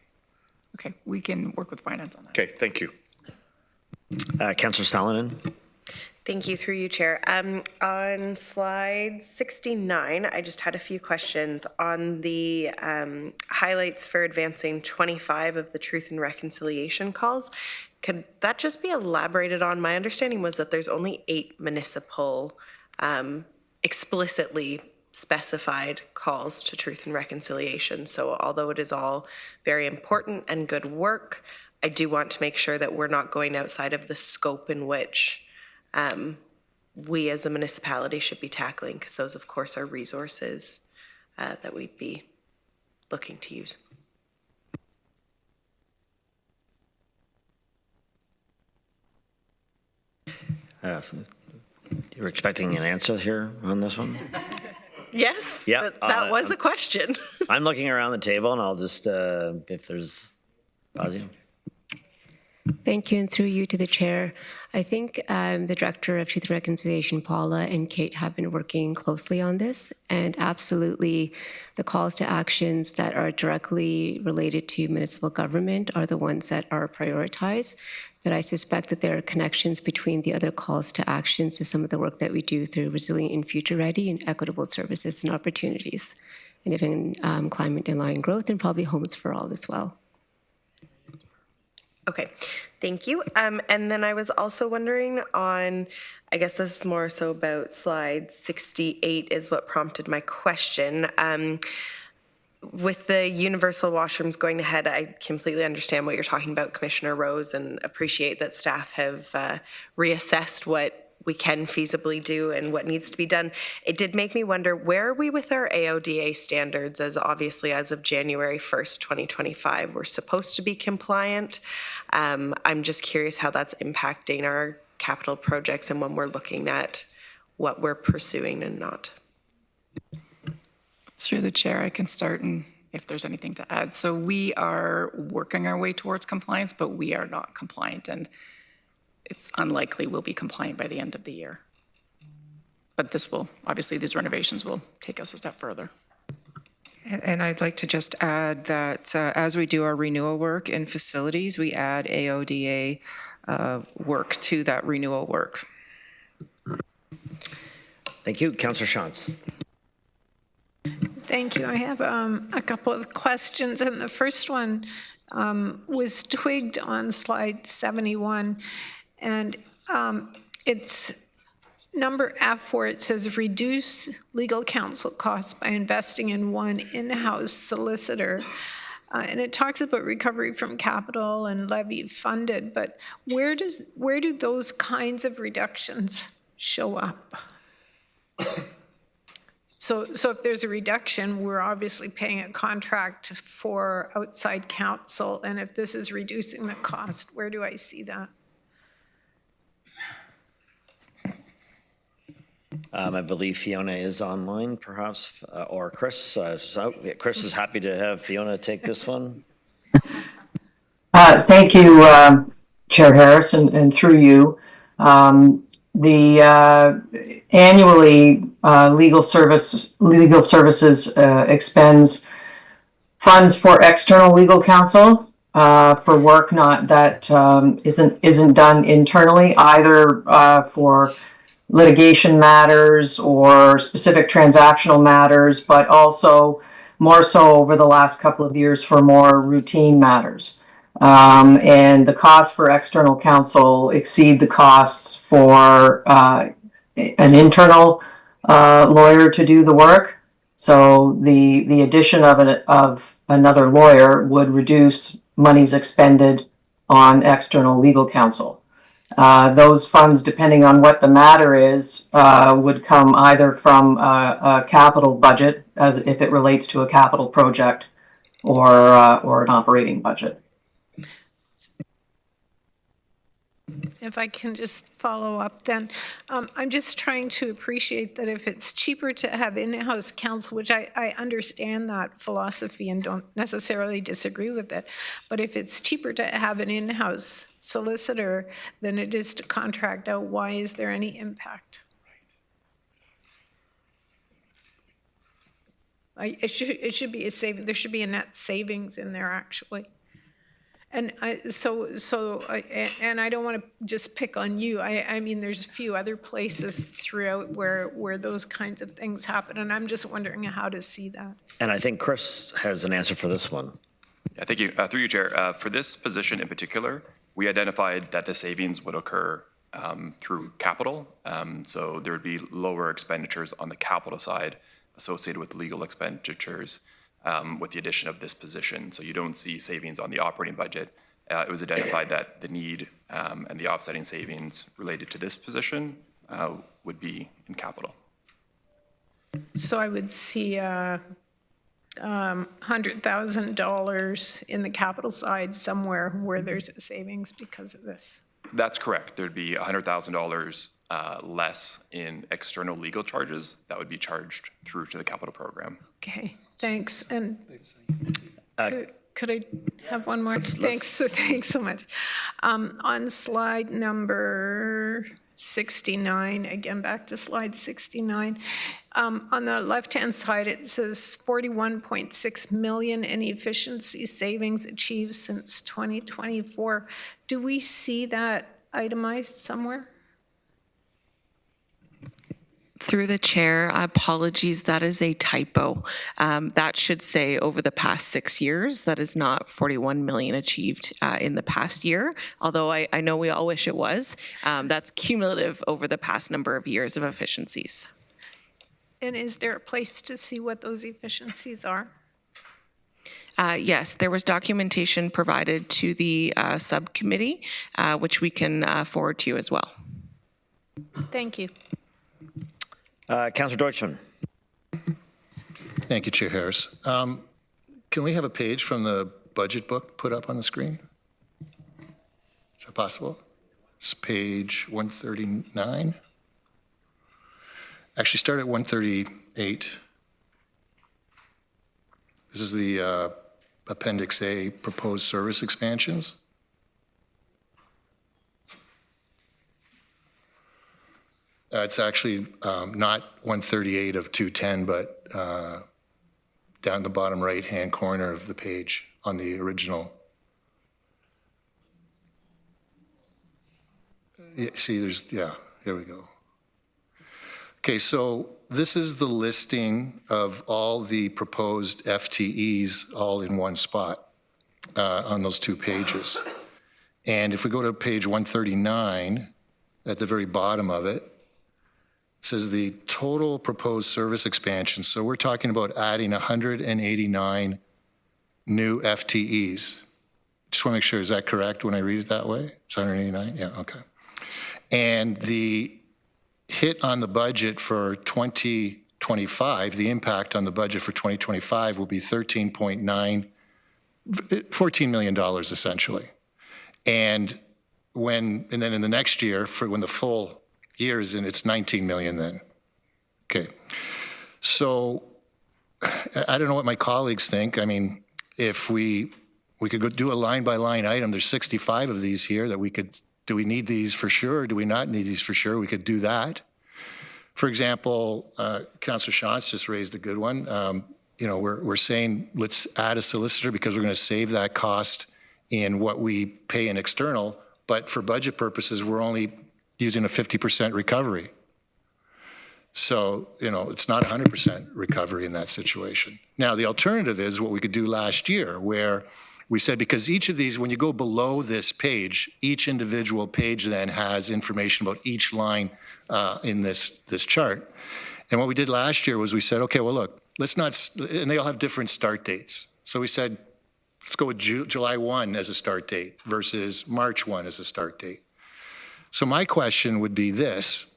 Okay, we can work with finance on that. Okay, thank you. Councillor Salonen. Thank you, through you, Chair. On slide 69, I just had a few questions on the highlights for advancing 25 of the Truth and Reconciliation calls. Could that just be elaborated on? My understanding was that there's only 8 municipal explicitly specified calls to Truth and Reconciliation. So although it is all very important and good work, I do want to make sure that we're not going outside of the scope in which we as a municipality should be tackling, because those, of course, are resources that we'd be looking to use. You're expecting an answer here on this one? Yes, Yeah, that was a question. I'm looking around the table, and I'll just, if there's, Fazio. Thank you, and through you to the chair. I think the Director of Truth and Reconciliation, Paula, and Kate have been working closely on this, and absolutely the calls to actions that are directly related to municipal government are the ones that are prioritized. But I suspect that there are connections between the other calls to actions to some of the work that we do through Resilient and Future Ready and equitable services and opportunities, and even climate aligned growth and probably homes for all as well. Okay, thank you. And then I was also wondering on, I guess this is more so about slide 68 is what prompted my question. With the universal washrooms going ahead, I completely understand what you're talking about, Commissioner Rose, and appreciate that staff have reassessed what we can feasibly do and what needs to be done. It did make me wonder, where are we with our AODA standards, as obviously as of January 1st, 2025, we're supposed to be compliant. I'm just curious how that's impacting our capital projects and when we're looking at what we're pursuing and not. Through the chair, I can start, and if there's anything to add. So we are working our way towards compliance, but we are not compliant, and it's unlikely we'll be compliant by the end of the year. But this will, obviously, these renovations will take us a step further. And I'd like to just add that as we do our renewal work in facilities, we add AODA work to that renewal work. Thank you. Councillor Shantz. Thank you. I have a couple of questions, and the first one was twigged on slide 71, and it's number F, where it says reduce legal counsel costs by investing in one in-house solicitor. And it talks about recovery from capital and levy funded, but where do those kinds of reductions show up? So if there's a reduction, we're obviously paying a contract for outside counsel, and if this is reducing the cost, where do I see that? I believe Fiona is online, perhaps, or Chris. Chris is happy to have Fiona take this one. Thank you, Chair Harris, and through you. Annually, legal services expends funds for external legal counsel for work that isn't done internally, either for litigation matters or specific transactional matters, but also more so over the last couple of years for more routine matters. And the costs for external counsel exceed the costs for an internal lawyer to do the work. So the addition of another lawyer would reduce monies expended on external legal counsel. Those funds, depending on what the matter is, would come either from a capital budget, as if it relates to a capital project, or an operating budget. If I can just follow up then, I'm just trying to appreciate that if it's cheaper to have in-house counsel, which I understand that philosophy and don't necessarily disagree with it, but if it's cheaper to have an in-house solicitor than it is to contract out, why is there any impact? It should be a saving. There should be a net savings in there, actually. And I don't want to just pick on you. I mean, there's a few other places throughout where those kinds of things happen, and I'm just wondering how to see that. And I think Chris has an answer for this one. Yeah, thank you. Through you, Chair. For this position in particular, we identified that the savings would occur through capital. So there would be lower expenditures on the capital side associated with legal expenditures with the addition of this position. So you don't see savings on the operating budget. It was identified that the need and the offsetting savings related to this position would be in capital. So I would see $100,000 in the capital side somewhere where there's a savings because of this. That's correct. There'd be $100,000 less in external legal charges that would be charged through to the capital program. Okay, thanks. And Could I have one more? Thanks so much. On slide number 69, again, back to slide 69. On the left-hand side, it says 41.6 million in efficiency savings achieved since 2024. Do we see that itemized somewhere? Through the chair, apologies, that is a typo. That should say over the past 6 years. That is not 41 million achieved in the past year, although I know we all wish it was. That's cumulative over the past number of years of efficiencies. And is there a place to see what those efficiencies are? Yes, there was documentation provided to the subcommittee, which we can forward to you as well. Thank you. Councillor Deutschman. Thank you, Chair Harris. Can we have a page from the budget book put up on the screen? Is that possible? It's page 139. Actually, start at 138. This is the Appendix A, proposed service expansions. It's actually not 138 of 210, but down the bottom right-hand corner of the page on the original. Yeah, see, here we go. Okay, so this is the listing of all the proposed FTEs all in one spot on those 2 pages. And if we go to page 139, at the very bottom of it, it says the total proposed service expansion. So we're talking about adding 189 new FTEs. Just want to make sure, is that correct when I read it that way? It's 189? Yeah, okay. And the hit on the budget for 2025, the impact on the budget for 2025 will be $14 million essentially. And then in the next year, when the full year is in, it's 19 million then. Okay. So I don't know what my colleagues think. I mean, if we could go do a line by line item, there's 65 of these here that we could, do we need these for sure? Or do we not need these for sure? We could do that. For example, Councillor Shantz just raised a good one. We're saying let's add a solicitor because we're going to save that cost in what we pay in external, but for budget purposes, we're only using a 50% recovery. So, it's not 100% recovery in that situation. Now, the alternative is what we could do last year, where we said, because each of these, when you go below this page, each individual page then has information about each line in this chart. And what we did last year was we said, okay, well, look, let's not, and they all have different start dates. So we said, let's go with July 1 as a start date versus March 1 as a start date. So my question would be this.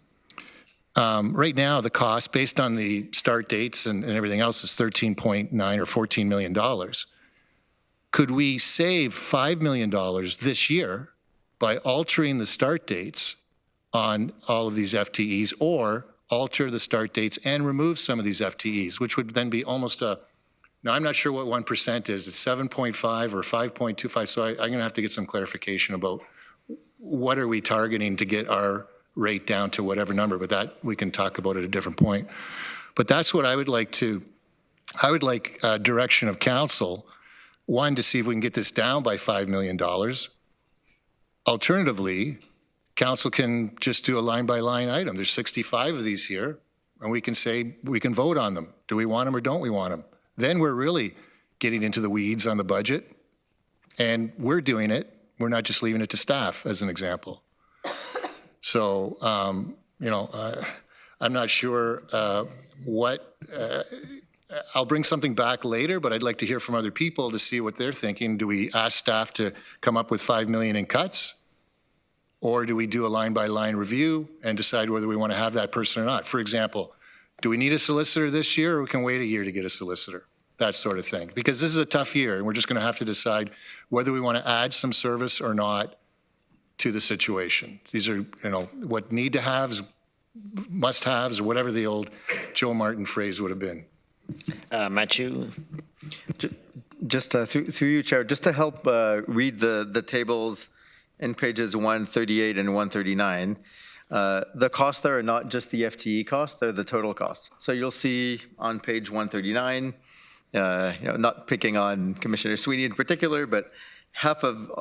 Right now, the cost, based on the start dates and everything else, is $13.9 or $14 million. Could we save $5 million this year by altering the start dates on all of these FTEs, or alter the start dates and remove some of these FTEs, which would then be almost now I'm not sure what 1% is. It's 7.5 or 5.25, so I'm going to have to get some clarification about what are we targeting to get our rate down to whatever number, but that we can talk about at a different point. But that's what I would like direction of council, one, to see if we can get this down by $5 million. Alternatively, council can just do a line by line item. There's 65 of these here, and we can say, we can vote on them. Do we want them or don't we want them? Then we're really getting into the weeds on the budget, and we're doing it. We're not just leaving it to staff, as an example. So, I'm not sure I'll bring something back later, but I'd like to hear from other people to see what they're thinking. Do we ask staff to come up with $5 million in cuts? Or do we do a line-by-line review and decide whether we want to have that person or not? For example, do we need a solicitor this year, or we can wait a year to get a solicitor? That sort of thing. Because this is a tough year, and we're just going to have to decide whether we want to add some service or not to the situation. These are, what need to haves, must haves, or whatever the old Joe Martin phrase would have been. Mathieu? Just through you, Chair, just to help read the tables in pages 138 and 139, the costs there are not just the FTE costs, they're the total costs. So you'll see on page 139, not picking on Commissioner Sweeney in particular, but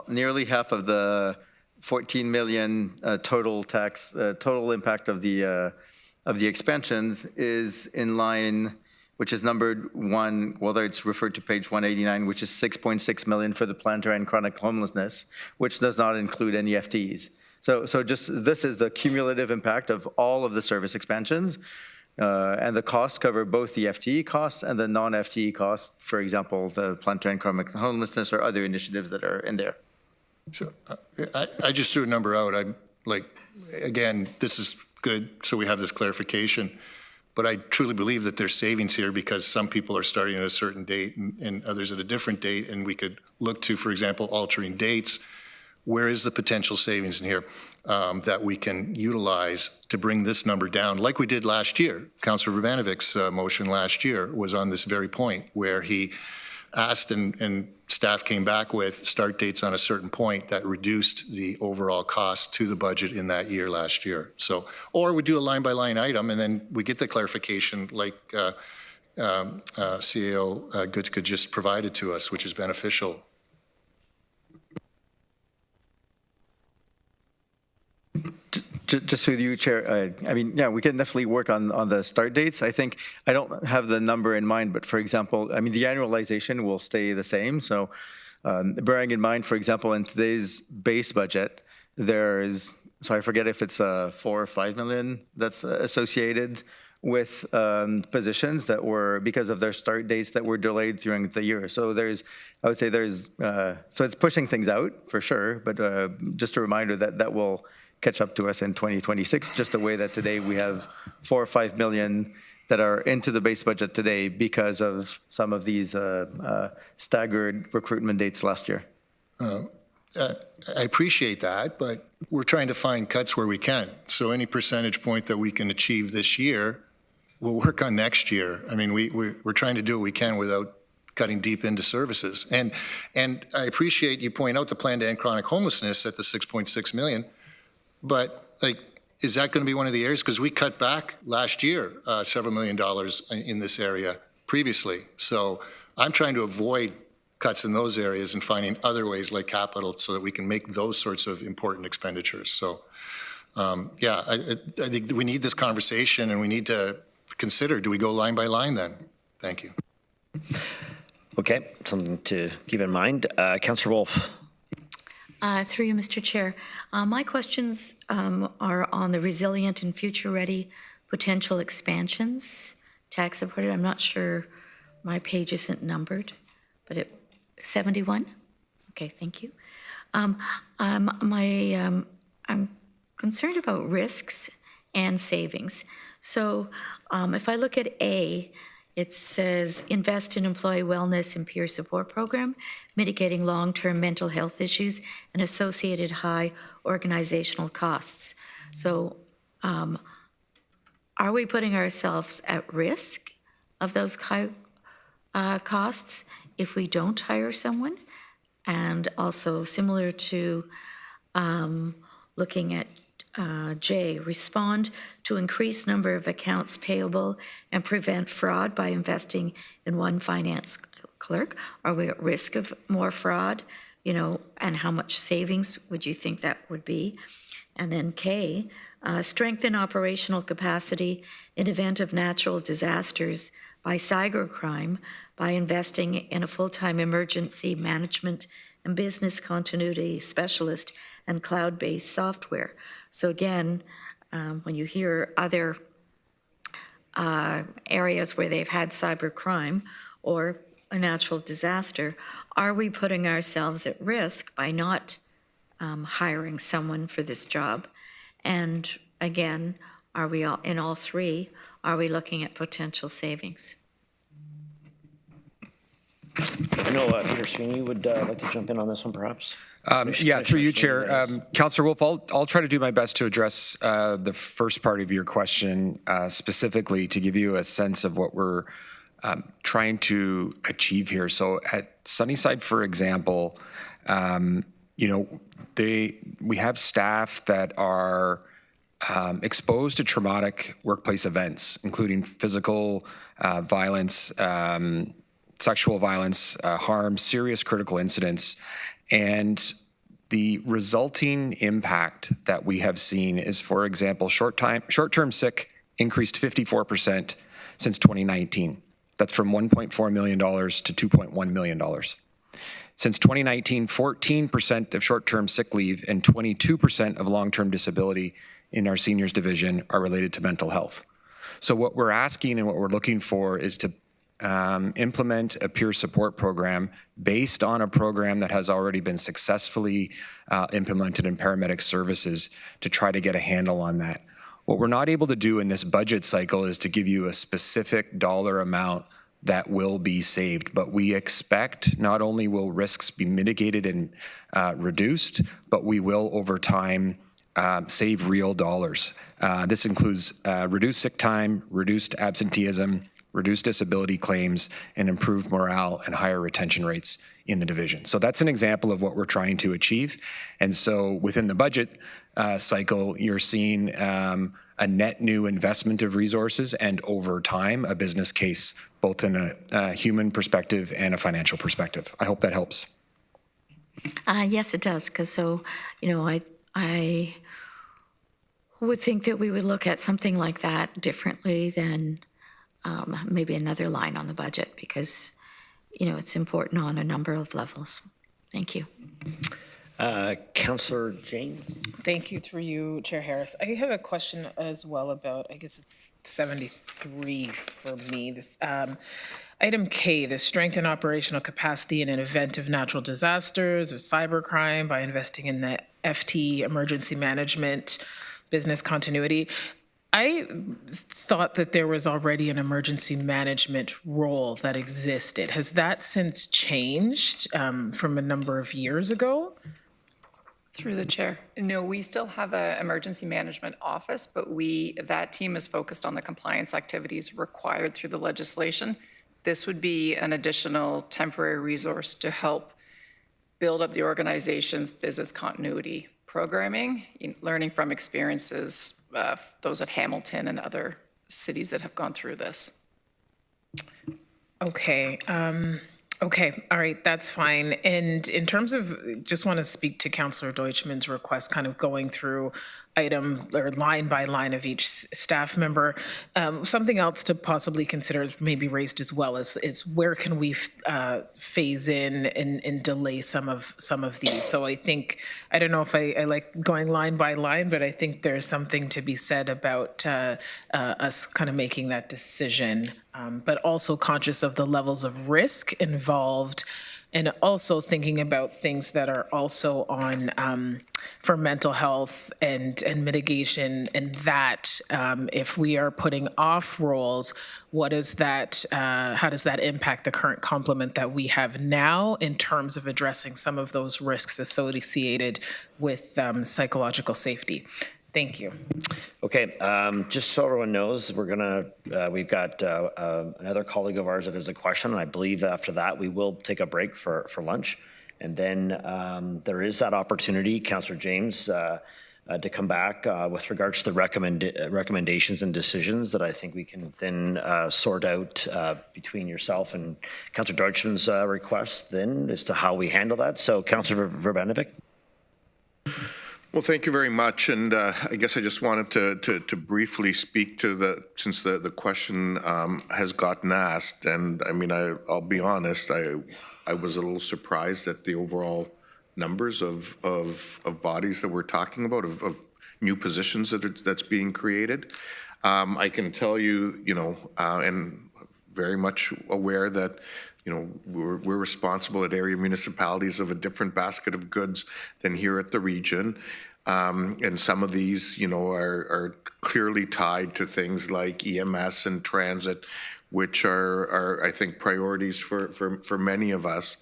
nearly half of the 14 million total impact of the expansions is in line, which is numbered one, whether it's referred to page 189, which is 6.6 million for the plan to end chronic homelessness, which does not include any FTEs. So just this is the cumulative impact of all of the service expansions, and the costs cover both the FTE costs and the non-FTE costs, for example, the plan to end chronic homelessness or other initiatives that are in there. So I just threw a number out. I'm like, again, this is good, so we have this clarification. But I truly believe that there's savings here because some people are starting at a certain date and others at a different date. And we could look to, for example, altering dates. Where is the potential savings in here that we can utilize to bring this number down like we did last year? Councillor Vrbanovic's motion last year was on this very point where he asked and staff came back with start dates on a certain point that reduced the overall cost to the budget in that year last year. So, or we do a line by line item and then we get the clarification like CAO Good just provided to us, which is beneficial. Just with you, Chair, I mean, yeah, we can definitely work on the start dates. I think, I don't have the number in mind, but for example, I mean, the annualization will stay the same. So bearing in mind, for example, in today's base budget, there's, so I forget if it's 4 or 5 million that's associated with positions that were, because of their start dates that were delayed during the year. So there's, I would say there's, so it's pushing things out for sure, but just a reminder that will catch up to us in 2026, just the way that today we have 4 or 5 million that are into the base budget today because of some of these staggered recruitment dates last year. I appreciate that, but we're trying to find cuts where we can. So any percentage point that we can achieve this year, we'll work on next year. I mean, we're trying to do what we can without cutting deep into services. And I appreciate you point out the plan to end chronic homelessness at the 6.6 million. But like, is that going to be one of the areas? Because we cut back last year several $1 million in this area previously. So I'm trying to avoid cuts in those areas and finding other ways like capital so that we can make those sorts of important expenditures. So yeah, I think we need this conversation and we need to consider, do we go line by line then? Thank you. Okay, something to keep in mind. Councillor Wolf. Through you, Mr. Chair. My questions are on the resilient and future-ready potential expansions tax supported. I'm not sure my page isn't numbered, but 71? Okay, thank you. I'm concerned about risks and savings. So if I look at A, it says invest in employee wellness and peer support program, mitigating long-term mental health issues and associated high organizational costs. So are we putting ourselves at risk of those high costs if we don't hire someone? And also similar to looking at J, respond to increased number of accounts payable and prevent fraud by investing in one finance clerk. Are we at risk of more fraud? You know, and how much savings would you think that would be? And then K, strengthen operational capacity in event of natural disasters by cybercrime by investing in a full-time emergency management and business continuity specialist and cloud-based software. So again, when you hear other areas where they've had cybercrime or a natural disaster, are we putting ourselves at risk by not hiring someone for this job? And again, are we all, in all three, are we looking at potential savings? I know Peter Sweeney would like to jump in on this one, perhaps. Yeah, through you, Chair. Councillor Wolf, I'll try to do my best to address the first part of your question specifically to give you a sense of what we're trying to achieve here. So at Sunnyside, for example, we have staff that are exposed to traumatic workplace events, including physical violence, sexual violence, harm, serious critical incidents. And the resulting impact that we have seen is, for example, short-term sick increased 54% since 2019. That's from $1.4 million to $2.1 million. Since 2019, 14% of short-term sick leave and 22% of long-term disability in our seniors division are related to mental health. So what we're asking and what we're looking for is to implement a peer support program based on a program that has already been successfully implemented in paramedic services to try to get a handle on that. What we're not able to do in this budget cycle is to give you a specific dollar amount that will be saved, but we expect not only will risks be mitigated and reduced, but we will over time save real dollars. This includes reduced sick time, reduced absenteeism, reduced disability claims, and improved morale and higher retention rates in the division. So that's an example of what we're trying to achieve. And so within the budget cycle, you're seeing a net new investment of resources and over time, a business case, both in a human perspective and a financial perspective. I hope that helps. Yes, it does. Because I would think that we would look at something like that differently than maybe another line on the budget, because it's important on a number of levels. Thank you. Councillor James. Thank you, through you, Chair Harris. I have a question as well about, I guess it's 73 for me. This, item K, the strengthen operational capacity in an event of natural disasters or cybercrime by investing in the FT, emergency management, business continuity. I thought that there was already an emergency management role that existed. Has that since changed from a number of years ago? Through the chair. No, we still have an emergency management office, but that team is focused on the compliance activities required through the legislation. This would be an additional temporary resource to help build up the organization's business continuity programming, learning from experiences, those at Hamilton and other cities that have gone through this. Okay. Okay, all right, that's fine. And in terms of, just want to speak to Councillor Deutschman's request, kind of going through item or line by line of each staff member. Something else to possibly consider, maybe raised as well, is where can we phase in and delay some of these? So I think, I don't know if I like going line by line, but I think there's something to be said about us kind of making that decision, but also conscious of the levels of risk involved, and also thinking about things that are also on for mental health and mitigation, and that if we are putting off roles, what is that, how does that impact the current complement that we have now in terms of addressing some of those risks associated with psychological safety? Thank you. Okay, just so everyone knows, we've got another colleague of ours that has a question, and I believe after that we will take a break for lunch. And then there is that opportunity, Councillor James, to come back with regards to the recommendations and decisions that I think we can then sort out between yourself and Councillor Deutschman's request then as to how we handle that. So Councillor Verbanovic. Well, thank you very much. And I guess I just wanted to briefly speak to since the question has gotten asked. And I mean, I'll be honest, I was a little surprised at the overall numbers of bodies that we're talking about, of new positions that's being created. I can tell you, and very much aware that we're responsible at area municipalities of a different basket of goods than here at the region. And some of these, are clearly tied to things like EMS and transit, which are I think, priorities for many of us,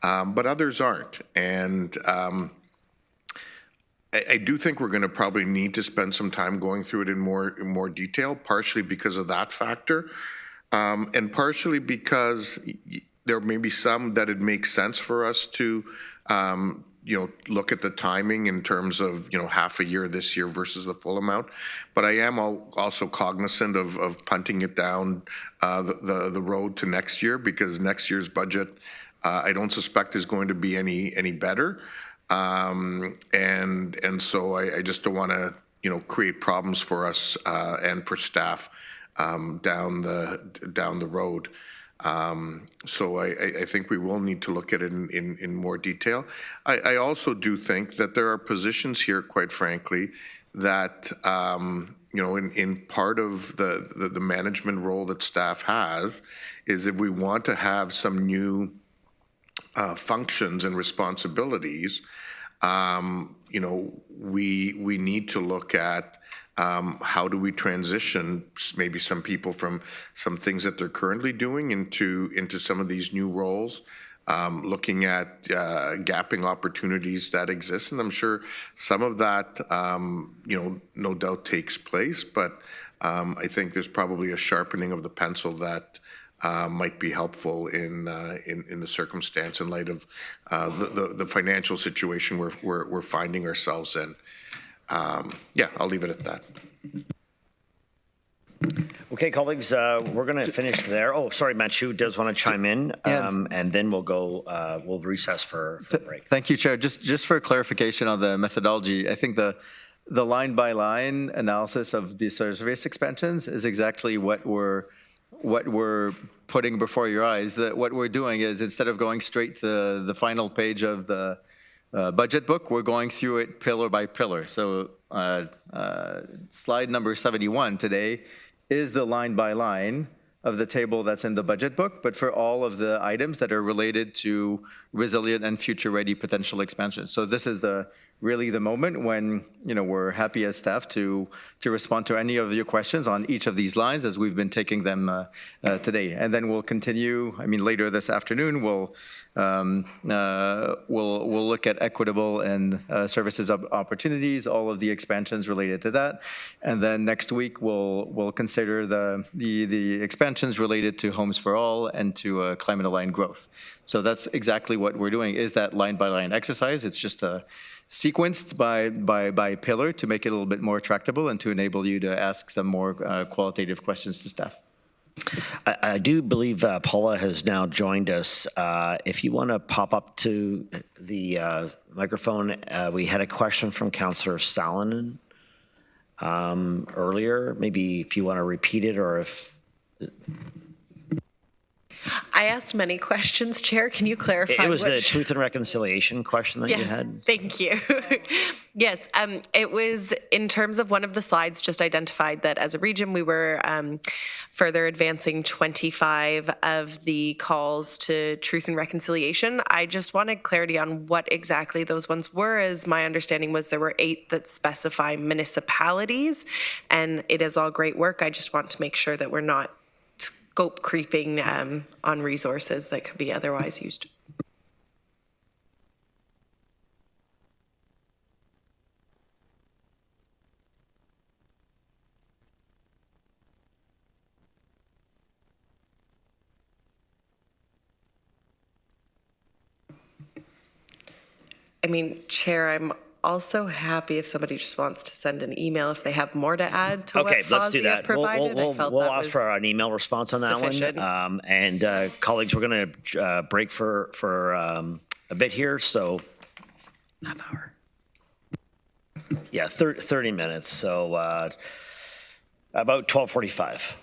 but others aren't. And I do think we're going to probably need to spend some time going through it in more detail, partially because of that factor. And partially because there may be some that it makes sense for us to, look at the timing in terms of, half a year this year versus the full amount. But I am also cognizant of punting it down the road to next year, because next year's budget, I don't suspect is going to be any better. And so I just don't want to, create problems for us and for staff down the road. So I think we will need to look at it in more detail. I also do think that there are positions here, quite frankly, that in part of the management role that staff has, is if we want to have some new functions and responsibilities, we need to look at how do we transition maybe some people from some things that they're currently doing into some of these new roles, looking at gapping opportunities that exist. And I'm sure some of that, no doubt takes place, but I think there's probably a sharpening of the pencil that might be helpful in the circumstance in light of the financial situation we're finding ourselves in. I'll leave it at that. Okay, colleagues, we're going to finish there. Oh, sorry, Matthew does want to chime in, and then we'll recess for a break. Thank you, Chair. Just for clarification on the methodology, I think the line-by-line analysis of the service expansions is exactly what we're putting before your eyes. That what we're doing is, instead of going straight to the final page of the budget book, we're going through it pillar by pillar. So slide number 71 today is the line by line of the table that's in the budget book, but for all of the items that are related to resilient and future-ready potential expansion. So this is really the moment when we're happy as staff to respond to any of your questions on each of these lines, as we've been taking them today. And then we'll continue. Later this afternoon, we'll look at equitable and services opportunities, all of the expansions related to that. And then next week we'll consider the expansions related to Homes for All and to climate-aligned growth. So that's exactly what we're doing, is that line-by-line exercise. It's just sequenced by pillar to make it a little bit more tractable and to enable you to ask some more qualitative questions to staff. I do believe Paula has now joined us. If you want to pop up to the microphone, we had a question from Councillor Salonen earlier. Maybe if you want to repeat it, or if... I asked many questions, Chair. Can you clarify? It was the truth and reconciliation question that you had. Thank you. Yes, it was in terms of one of the slides just identified that as a region we were further advancing 25 of the calls to truth and reconciliation. I just wanted clarity on what exactly those ones were, as my understanding was there were 8 that specify municipalities, and it is all great work. I just want to make sure that we're not scope creeping on resources that could be otherwise used. Chair, I'm also happy if somebody just wants to send an email if they have more to add to what let's do Fawzia that. provided. We'll ask for an email response on that sufficient. one. And colleagues, we're going to break for a bit here. So half hour. Yeah, 30 minutes. So about 12:45.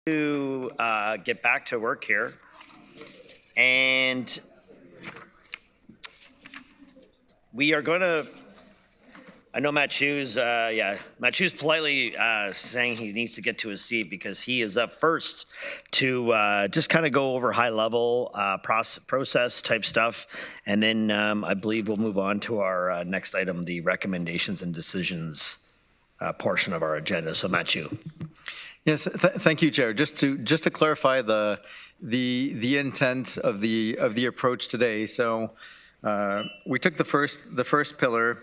To get back to work here. And we are going to, I know Matt Chu's politely saying he needs to get to his seat because he is up first to just kind of go over high level process type stuff. And then I believe we'll move on to our next item, the recommendations and decisions portion of our agenda. So Matt Chu. Yes, thank you, Chair. Just to clarify the intent of the approach today. So we took the first pillar,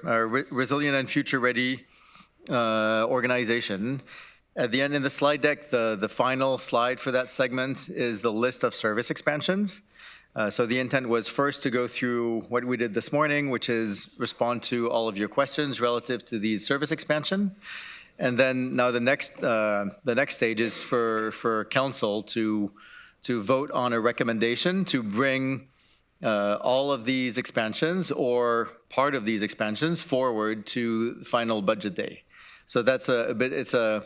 resilient and future ready organization. At the end in the slide deck, the final slide for that segment is the list of service expansions. So the intent was first to go through what we did this morning, which is respond to all of your questions relative to the service expansion. And then now the next stage is for council to vote on a recommendation to bring all of these expansions or part of these expansions forward to the final budget day. So that's the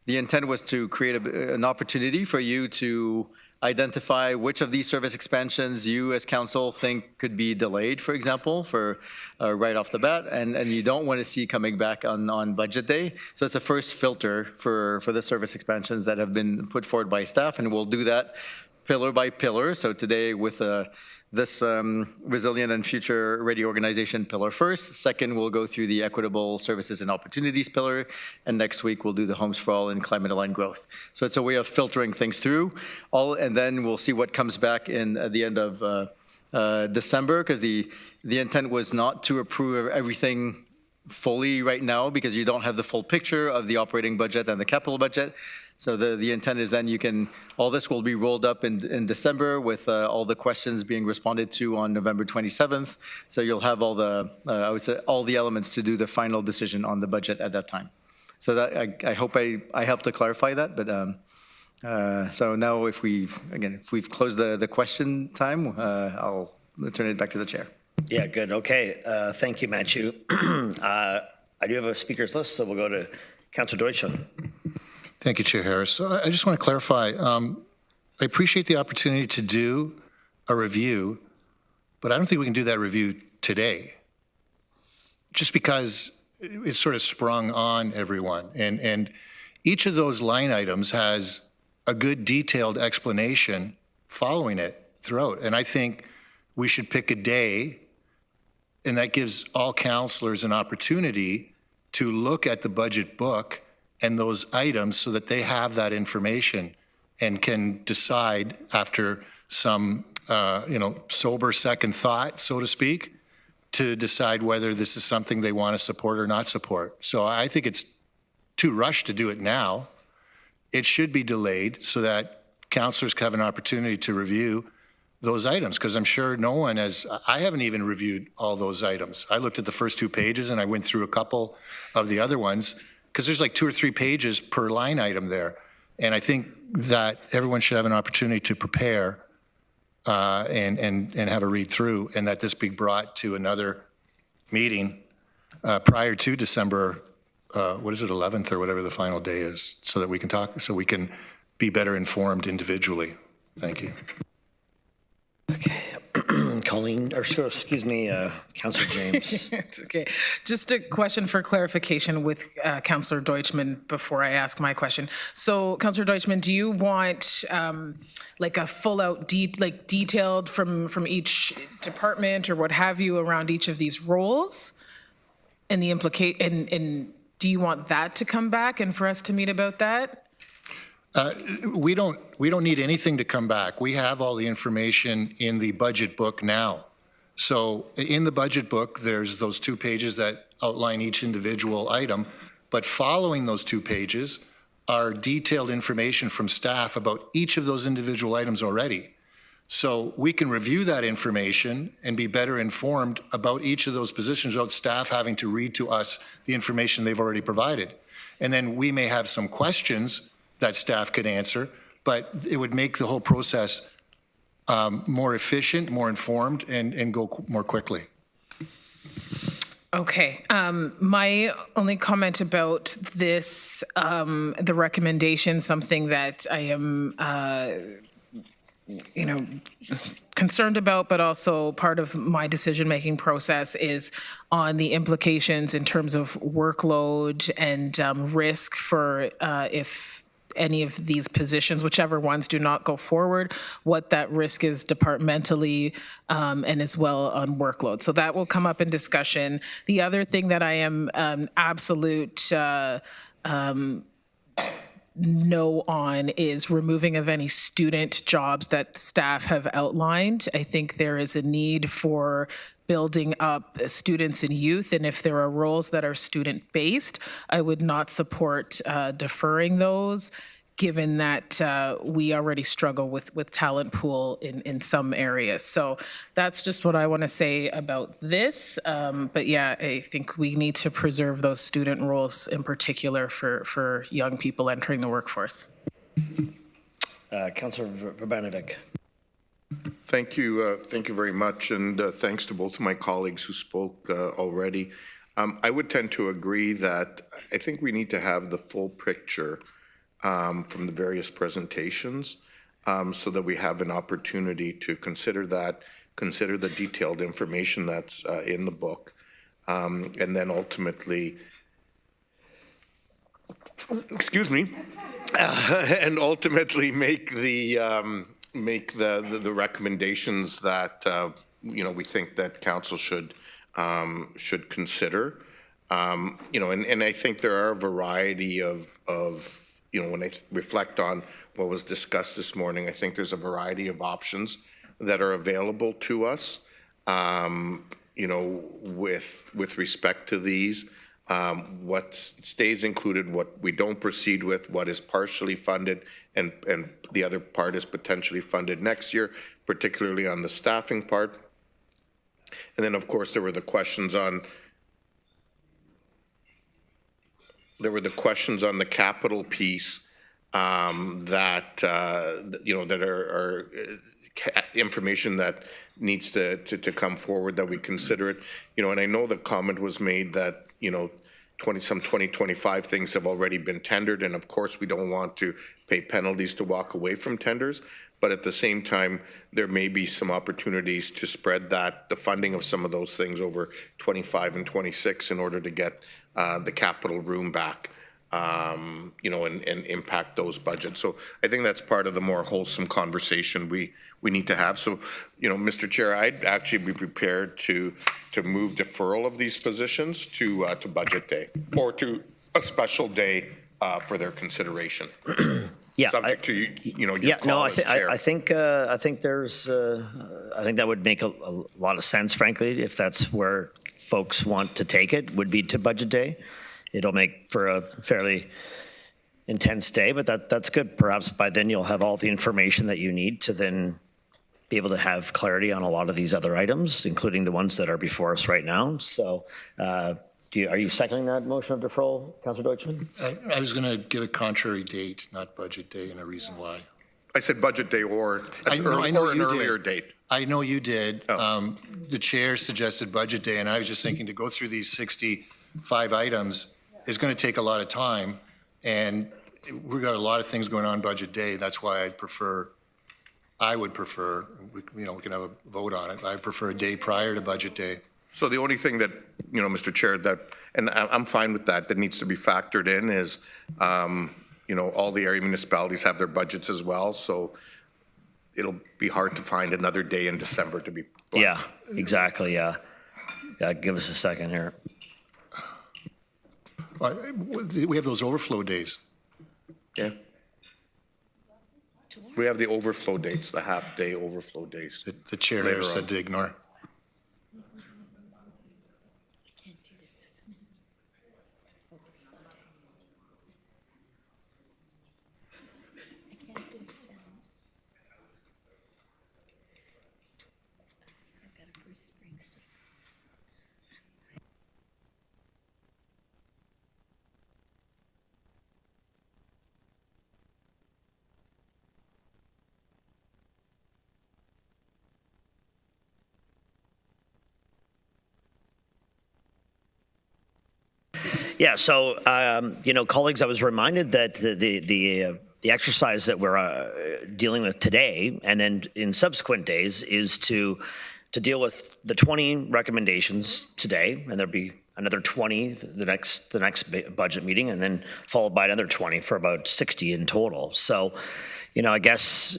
intent was to create an opportunity for you to identify which of these service expansions you as council think could be delayed, for example, for right off the bat, and you don't want to see coming back on budget day. So it's a first filter for the service expansions that have been put forward by staff, and we'll do that pillar by pillar. So today with this resilient and future ready organization pillar first. Second, we'll go through the equitable services and opportunities pillar. And next week, we'll do the homes for all and climate aligned growth. So it's a way of filtering things through and then we'll see what comes back at the end of December, because the intent was not to approve everything fully right now because you don't have the full picture of the operating budget and the capital budget. So the intent is then all this will be rolled up in December with all the questions being responded to on November 27th. So you'll have all the elements to do the final decision on the budget at that time. So that I hope I helped to clarify that. But so now if we've closed the question time, I'll turn it back to the chair. Yeah, good. Okay. Thank you, Matthew. I do have a speaker's list, so we'll go to Councillor Deutschmann. Thank you, Chair Harris. So I just want to clarify, I appreciate the opportunity to do a review, but I don't think we can do that review today, just because it's sort of sprung on everyone. And each of those line items has a good detailed explanation following it throughout. And I think we should pick a day, and that gives all councillors an opportunity to look at the budget book and those items so that they have that information and can decide after some, sober second thought, so to speak, to decide whether this is something they want to support or not support. So I think it's too rushed to do it now. It should be delayed so that councillors have an opportunity to review those items, because I'm sure I haven't even reviewed all those items. I looked at the first 2 pages and I went through a couple of the other ones, because there's like 2 or 3 pages per line item there. And I think that everyone should have an opportunity to prepare and have a read through, and that this be brought to another meeting prior to December, 11th or whatever the final day is, so that we can talk, so we can be better informed individually. Thank you. Okay. Colleen, or excuse me, Councillor James. It's okay. Just a question for clarification with Councillor Deutschmann before I ask my question. So, Councillor Deutschmann, do you want like a full-out, detailed from each department or what have you around each of these roles, and the and do you want that to come back and for us to meet about that? We don't need anything to come back. We have all the information in the budget book now. So in the budget book, there's those 2 pages that outline each individual item, but following those 2 pages are detailed information from staff about each of those individual items already. So we can review that information and be better informed about each of those positions without staff having to read to us the information they've already provided. And then we may have some questions that staff could answer, but it would make the whole process more efficient, more informed, and go more quickly. Okay. My only comment about this, the recommendation, something that I am, concerned about, but also part of my decision-making process is on the implications in terms of workload and risk for if any of these positions, whichever ones do not go forward, what that risk is departmentally and as well on workload. So that will come up in discussion. The other thing that I am absolute no on is removing of any student jobs that staff have outlined. I think there is a need for building up students and youth, and if there are roles that are student-based, I would not support deferring those, given that we already struggle with talent pool in some areas. So that's just what I want to say about this. But yeah, I think we need to preserve those student roles in particular for young people entering the workforce. Councillor Vrbanovic. Thank you very much, and thanks to both of my colleagues who spoke already. I would tend to agree that I think we need to have the full picture from the various presentations so that we have an opportunity to consider the detailed information that's in the book, and then ultimately, excuse me, and ultimately make the recommendations that we think that council should consider. And I think there are a variety of when I reflect on what was discussed this morning, I think there's a variety of options that are available to us, with respect to these, what stays included, what we don't proceed with, what is partially funded, and the other part is potentially funded next year, particularly on the staffing part. And then, of course, there were the questions on the capital piece that are information that needs to come forward, that we consider it. And I know the comment was made that 2025 things have already been tendered, and of course we don't want to pay penalties to walk away from tenders. But at the same time, there may be some opportunities to spread the funding of some of those things over 25 and 26 in order to get the capital room back, and impact those budgets. So I think that's part of the more wholesome conversation we need to have. So, Mr. Chair, I'd actually be prepared to move deferral of these positions to budget day or to a special day for their consideration. Yeah, subject to your yeah. call No, as chair. I think there's I think that would make a lot of sense, frankly, if that's where folks want to take it, would be to budget day. It'll make for a fairly intense day, but that's good. Perhaps by then you'll have all the information that you need to then be able to have clarity on a lot of these other items, including the ones that are before us right now. So are you seconding that motion of deferral, Councillor Deutschmann? I was going to give a contrary date, not budget day, and a reason why. I said budget day or an earlier date. I know you did. Oh. The chair suggested budget day, and I was just thinking to go through these 65 items is going to take a lot of time, and we've got a lot of things going on budget day. That's why I would prefer, we can have a vote on it. I prefer a day prior to budget day. So the only thing that, Mr. Chair, and I'm fine with that needs to be factored in is, all the area municipalities have their budgets as well. So it'll be hard to find another day in December to be blunt. Yeah, exactly. Yeah. Give us a second here. We have those overflow days. Yeah. We have the overflow dates, the half-day overflow days. The chair said to ignore. Yeah, so, colleagues, I was reminded that the exercise that we're dealing with today and then in subsequent days is to deal with the 20 recommendations today, and there'll be another 20 the next budget meeting, and then followed by another 20 for about 60 in total. So, I guess,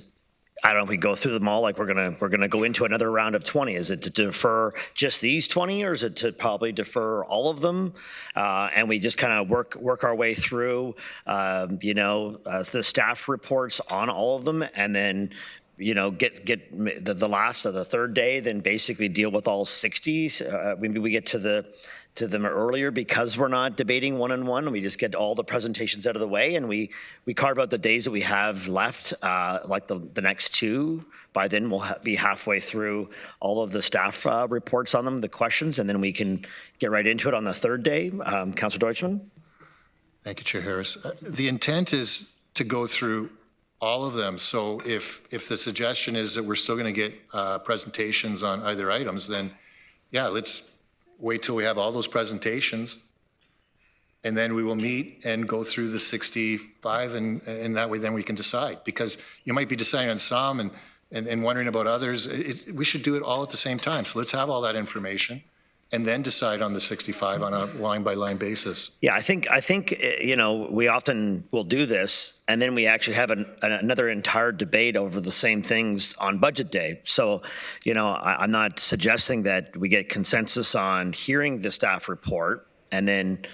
I don't know if we go through them all, like we're gonna go into another round of 20. Is it to defer just these 20, or is it to probably defer all of them? And we just kind of work our way through, the staff reports on all of them, and then get the last of the third day, then basically deal with all 60. Maybe we get to them earlier because we're not debating one-on-one, and we just get all the presentations out of the way, and we carve out the days that we have left, like the next two. By then we'll be halfway through all of the staff reports on them, the questions, and then we can get right into it on the third day. Councillor Deutschmann? Thank you, Chair Harris. The intent is to go through all of them. So if the suggestion is that we're still going to get presentations on either items, then yeah, let's wait till we have all those presentations, and then we will meet and go through the 65, and that way then we can decide. Because you might be deciding on some and wondering about others. We should do it all at the same time. So let's have all that information and then decide on the 65 on a line-by-line basis. Yeah, I think we often will do this, and then we actually have another entire debate over the same things on budget day. So, I'm not suggesting that we get consensus on hearing the staff report and then,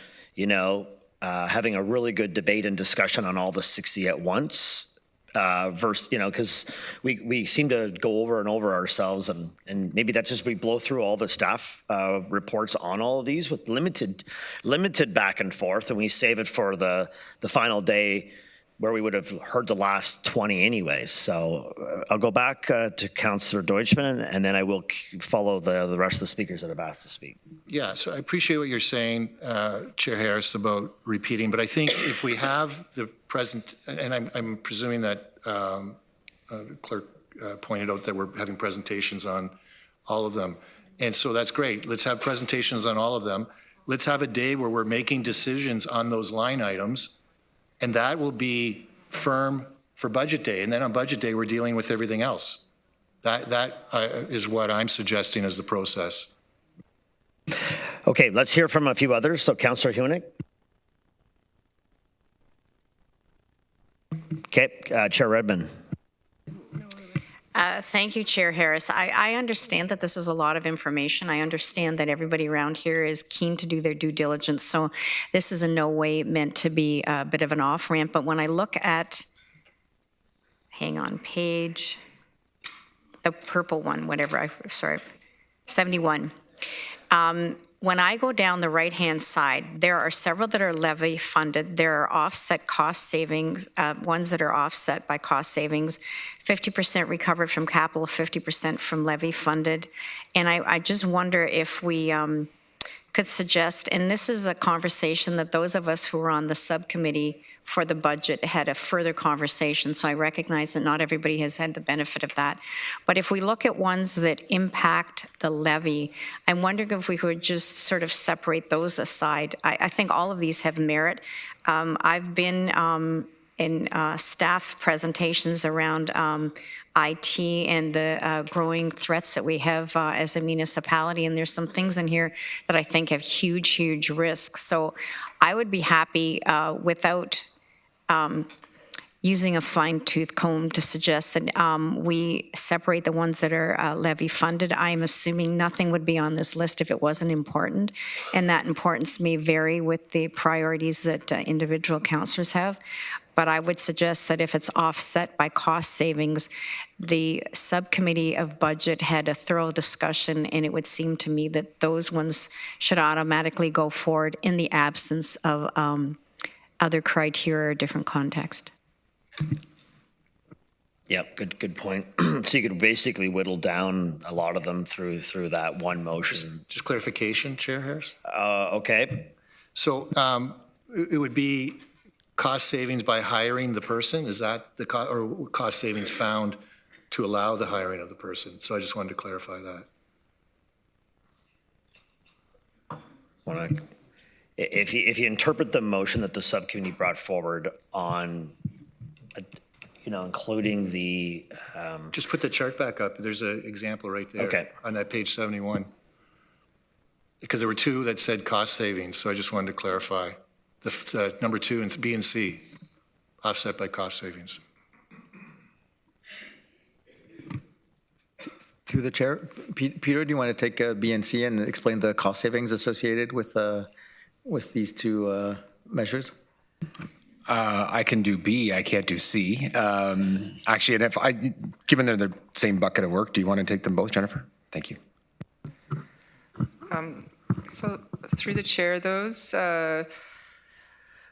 having a really good debate and discussion on all the 60 at once. Versus, because we seem to go over and over ourselves, and maybe that's just we blow through all the staff reports on all of these with limited back and forth, and we save it for the final day where we would have heard the last 20 anyways. So I'll go back to Councillor Deutschmann, and then I will follow the rest of the speakers that have asked to speak. Yeah, so I appreciate what you're saying, Chair Harris, about repeating, but I think if we have the present, and I'm presuming that the clerk pointed out that we're having presentations on all of them. And so that's great. Let's have presentations on all of them. Let's have a day where we're making decisions on those line items, and that will be firm for budget day. And then on budget day, we're dealing with everything else. That is what I'm suggesting as the process. Okay, let's hear from a few others. So Councillor Hunick. Okay, Chair Redmond. Thank you, Chair Harris. I understand that this is a lot of information. I understand that everybody around here is keen to do their due diligence, so this is in no way meant to be a bit of an off-ramp. But when I look at, hang on, page, the purple one, whatever, sorry, 71. When I go down the right-hand side, there are several that are levy funded. There are offset cost savings, ones that are offset by cost savings, 50% recovered from capital, 50% from levy funded. And I just wonder if we could suggest, and this is a conversation that those of us who are on the subcommittee for the budget had a further conversation, so I recognize that not everybody has had the benefit of that. But if we look at ones that impact the levy, I'm wondering if we could just sort of separate those aside. I think all of these have merit. I've been in staff presentations around IT and the growing threats that we have as a municipality, and there's some things in here that I think have huge, huge risks. So I would be happy without using a fine-tooth comb to suggest that we separate the ones that are levy funded. I'm assuming nothing would be on this list if it wasn't important, and that importance may vary with the priorities that individual councillors have. But I would suggest that if it's offset by cost savings, the subcommittee of budget had a thorough discussion, and it would seem to me that those ones should automatically go forward in the absence of other criteria or different context. Yeah, good point. So you could basically whittle down a lot of them through that one motion. Just clarification, Chair Harris? Okay. So it would be cost savings by hiring the person? Is that the or cost savings found to allow the hiring of the person? So I just wanted to clarify that. if you interpret the motion that the subcommittee brought forward on, including the. Just put the chart back up. There's an example right there. Okay. On that page 71. Because there were two that said cost savings, so I just wanted to clarify. The number 2 and B and C, offset by cost savings. Through the chair, Peter, do you want to take B and C and explain the cost savings associated with these two measures? I can do B, I can't do C. Actually, and given they're the same bucket of work, do you want to take them both, Jennifer? Thank you. So through the chair, those, the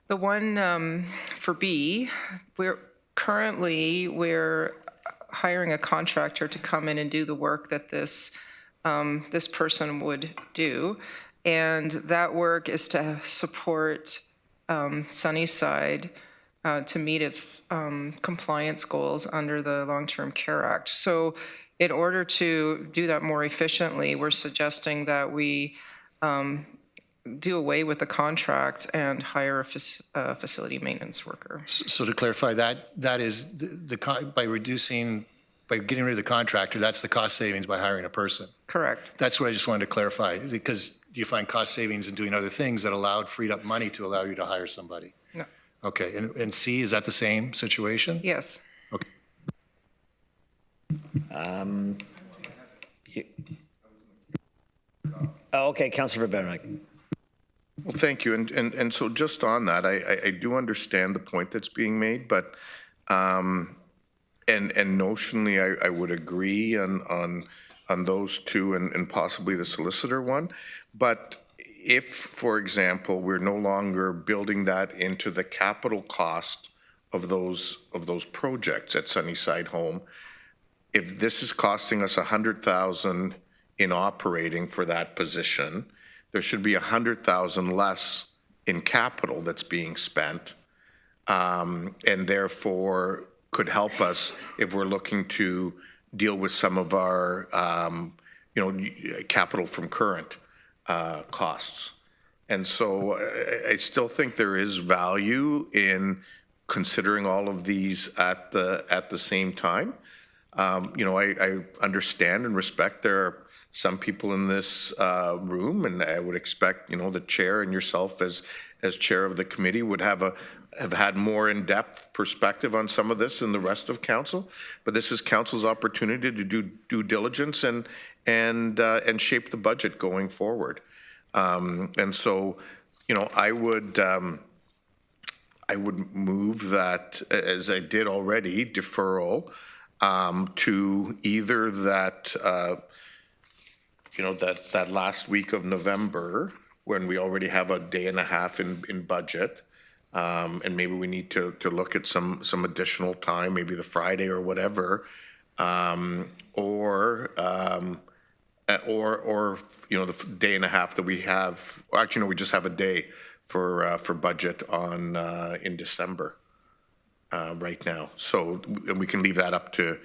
one for B, we're hiring a contractor to come in and do the work that this person would do. And that work is to support Sunnyside to meet its compliance goals under the Long-Term Care Act. So in order to do that more efficiently, we're suggesting that we do away with the contract and hire a facility maintenance worker. So to clarify, that is by getting rid of the contractor, that's the cost savings by hiring a person. Correct. That's what I just wanted to clarify, because you find cost savings in doing other things that freed up money to allow you to hire somebody. No. Okay, and C, is that the same situation? Yes. Okay. Okay, Councillor Benedict. Well, thank you. And so just on that, I do understand the point that's being made, but and notionally, I would agree on those two and possibly the solicitor one. But if, for example, we're no longer building that into the capital cost of those projects at Sunnyside Home, if this is costing us $100,000 in operating for that position, there should be $100,000 less in capital that's being spent, and therefore could help us if we're looking to deal with some of our, capital from current costs. And so I still think there is value in considering all of these at the same time. I understand and respect there are some people in this room, and I would expect, the chair and yourself as chair of the committee would have had more in-depth perspective on some of this than the rest of council. But this is council's opportunity to do due diligence and shape the budget going forward. And so, I would move that, as I did already, deferral to either that. That last week of November, when we already have a day and a half in budget, and maybe we need to look at some additional time, maybe the Friday or whatever, or the day and a half that we have. Well, actually, no, we just have a day for budget on in December right now. So and we can leave that up to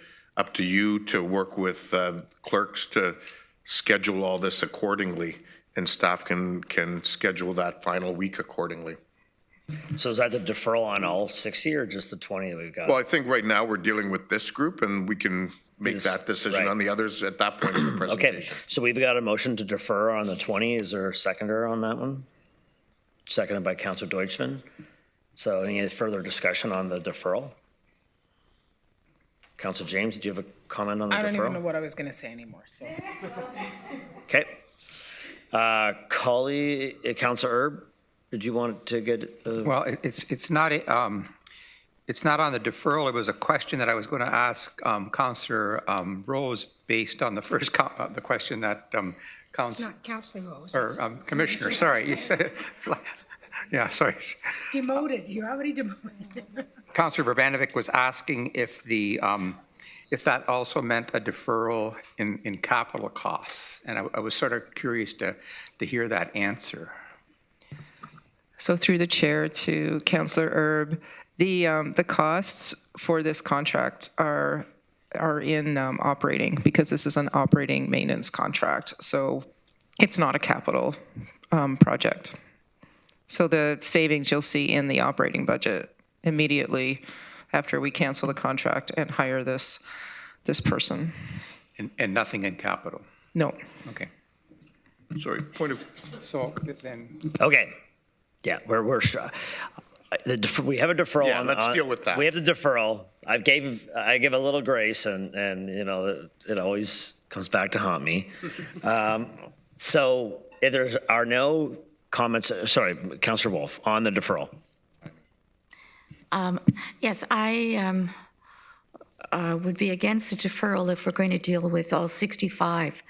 you to work with clerks to schedule all this accordingly, and staff can schedule that final week accordingly. So is that the deferral on all 60 or just the 20 that we've got? Well, I think right now we're dealing with this group, and we can make that decision on the others at that point in the presentation. Okay, so we've got a motion to defer on the 20. Is there a seconder on that one? Seconded by Councillor Deutschman. So any further discussion on the deferral? Councillor James, did you have a comment on the deferral? I don't even know what I was going to say anymore. So. Okay. Councillor Erb, did you want to get? Well, it's not on the deferral. It was a question that I was going to ask Councillor Rose based on the first the question that It's not Councillor Rose. or Commissioner. Sorry, you said it. Yeah, sorry. Demoted. You're already demoted. Councillor Verbanovic was asking if if that also meant a deferral in capital costs, and I was sort of curious to hear that answer. So through the chair to Councillor Erb, the costs for this contract are in operating, because this is an operating maintenance contract. So it's not a capital project. So the savings you'll see in the operating budget immediately after we cancel the contract and hire this person. And nothing in capital? No. Okay. Sorry, point of, So then, Okay. Yeah, we have a deferral. Yeah, let's deal with that. We have the deferral. I give a little grace, and you know it always comes back to haunt me. So if there are no comments, sorry, Councillor Wolf, on the deferral. Yes, I would be against the deferral if we're going to deal with all 65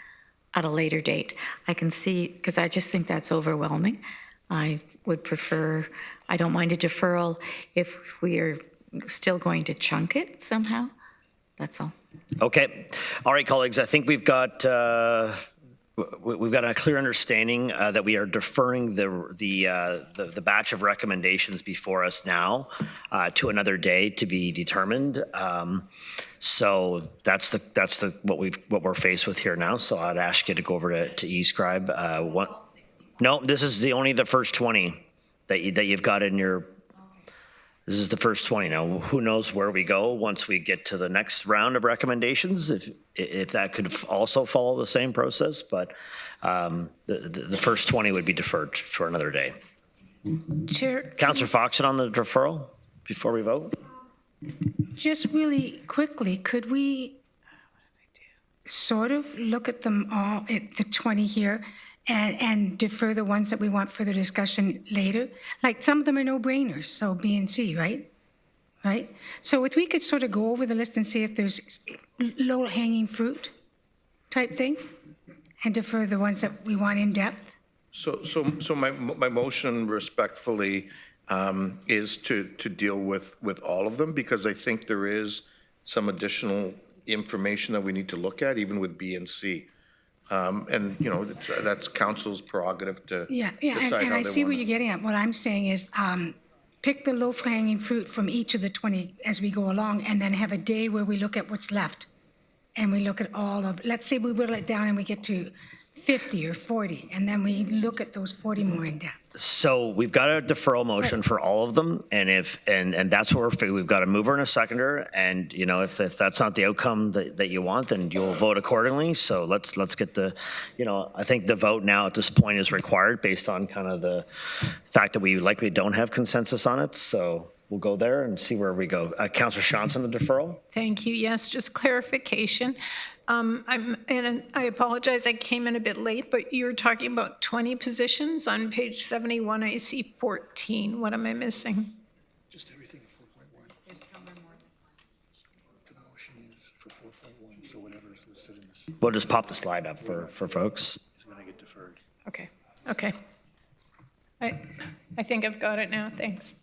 at a later date. I can see, because I just think that's overwhelming. I would prefer, I don't mind a deferral if we are still going to chunk it somehow. That's all. Okay. All right, colleagues, I think we've got a clear understanding that we are deferring the batch of recommendations before us now to another day to be determined. So that's what we're faced with here now. So I'd ask you to go over to eScribe. No, this is only the first 20 that you've got in your. This is the first 20. Now, who knows where we go once we get to the next round of recommendations, if that could also follow the same process, but the first 20 would be deferred for another day. Chair, Councillor Foxon on the deferral before we vote? just really quickly, could we sort of look at them all, at the 20 here, and defer the ones that we want further discussion later? Like, some of them are no-brainers, so B and C, right? Right? So if we could sort of go over the list and see if there's low-hanging fruit type thing, and defer the ones that we want in depth? So my motion respectfully is to deal with all of them, because I think there is some additional information that we need to look at, even with B and C. And, you know, that's council's prerogative to decide and how I they see where want you're getting at. What I'm saying is, pick the low-hanging fruit from each of the 20 as we go along, and then have a day where we look at what's left. And we look at all of, let's say we whittle it down and we get to 50 or 40, and then we look at those 40 more in depth. So we've got a deferral motion for all of them, and and that's where we've got a mover and a seconder, and you know if that's not the outcome that you want, then you'll vote accordingly. So let's get the, you know, I think the vote now at this point is required based on kind of the fact that we likely don't have consensus on it. So we'll go there and see where we go. Councillor Johnson, the deferral. Thank you. Yes, just clarification. And I apologize, I came in a bit late, but you were talking about 20 positions. On page 71, I see 14. What am I missing? Just everything at 4.1. There's somewhere more than the motion is for 4.1, so whatever's listed in this. We'll just pop the slide up for folks. Is going to get deferred. Okay. Okay. I think I've got it now. Thanks.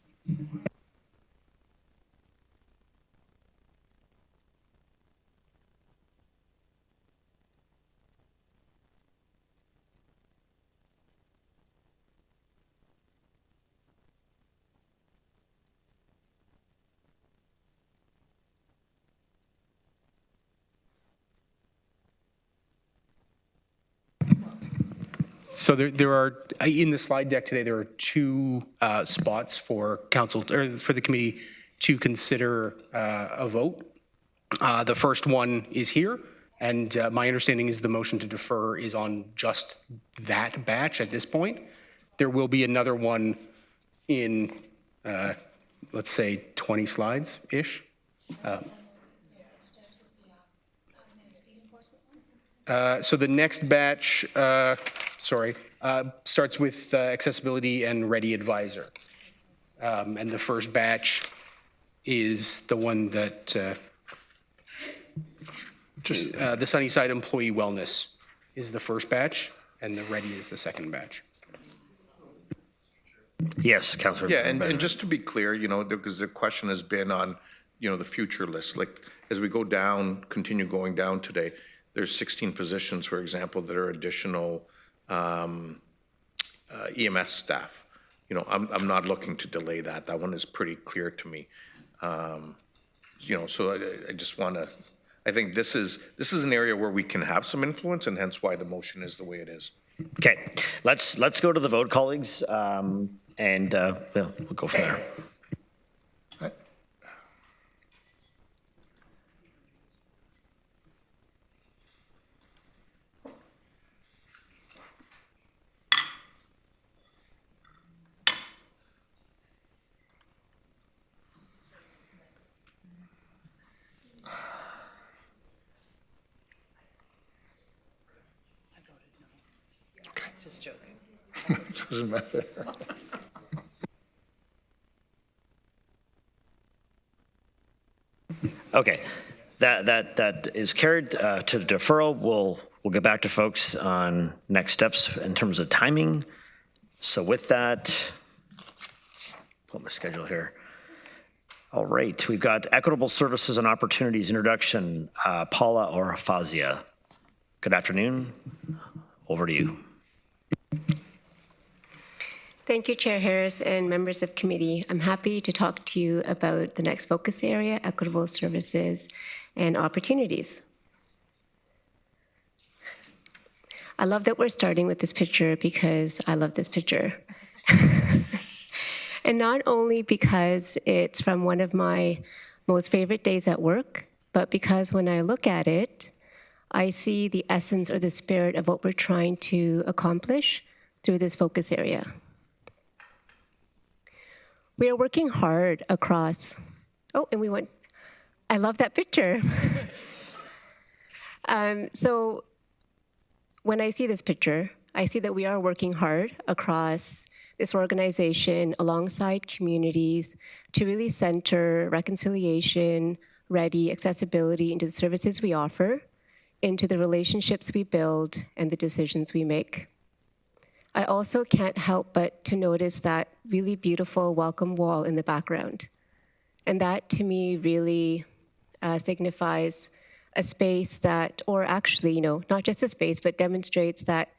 So there are, in the slide deck today, there are two spots for council, or for the committee to consider a vote. The first one is here, and my understanding is the motion to defer is on just that batch at this point. There will be another one in, let's say, 20 slides-ish. So the next batch, starts with accessibility and ready advisor. And the first batch is the one that, the Sunnyside employee wellness is the first batch, and the ready is the second batch. Yes, Councillor. Yeah, and just to be clear, you know, because the question has been on, you know, the future list. Like, as we go down, continue going down today, there's 16 positions, for example, that are additional EMS staff. You know, I'm not looking to delay that. That one is pretty clear to me. You know, so I just want to, I think this is an area where we can have some influence, and hence why the motion is the way it is. Okay, let's go to the vote, colleagues. and we'll go from there. Just joking. Doesn't matter. Okay, that is carried to the deferral. We'll get back to folks on next steps in terms of timing. So with that, pull my schedule here. All right, we've got Equitable Services and Opportunities introduction. Paula or Fazia. Good afternoon. Over to you. Thank you, Chair Harris and members of committee. I'm happy to talk to you about the next focus area, equitable services and opportunities. I love that we're starting with this picture because I love this picture. And not only because it's from one of my most favorite days at work, but because when I look at it, I see the essence or the spirit of what we're trying to accomplish through this focus area. We are working hard across, I love that picture. So when I see this picture, I see that we are working hard across this organization alongside communities to really center reconciliation, ready, accessibility into the services we offer, into the relationships we build, and the decisions we make. I also can't help but to notice that really beautiful welcome wall in the background. And that to me really signifies a space that, or actually, not just a space, but demonstrates that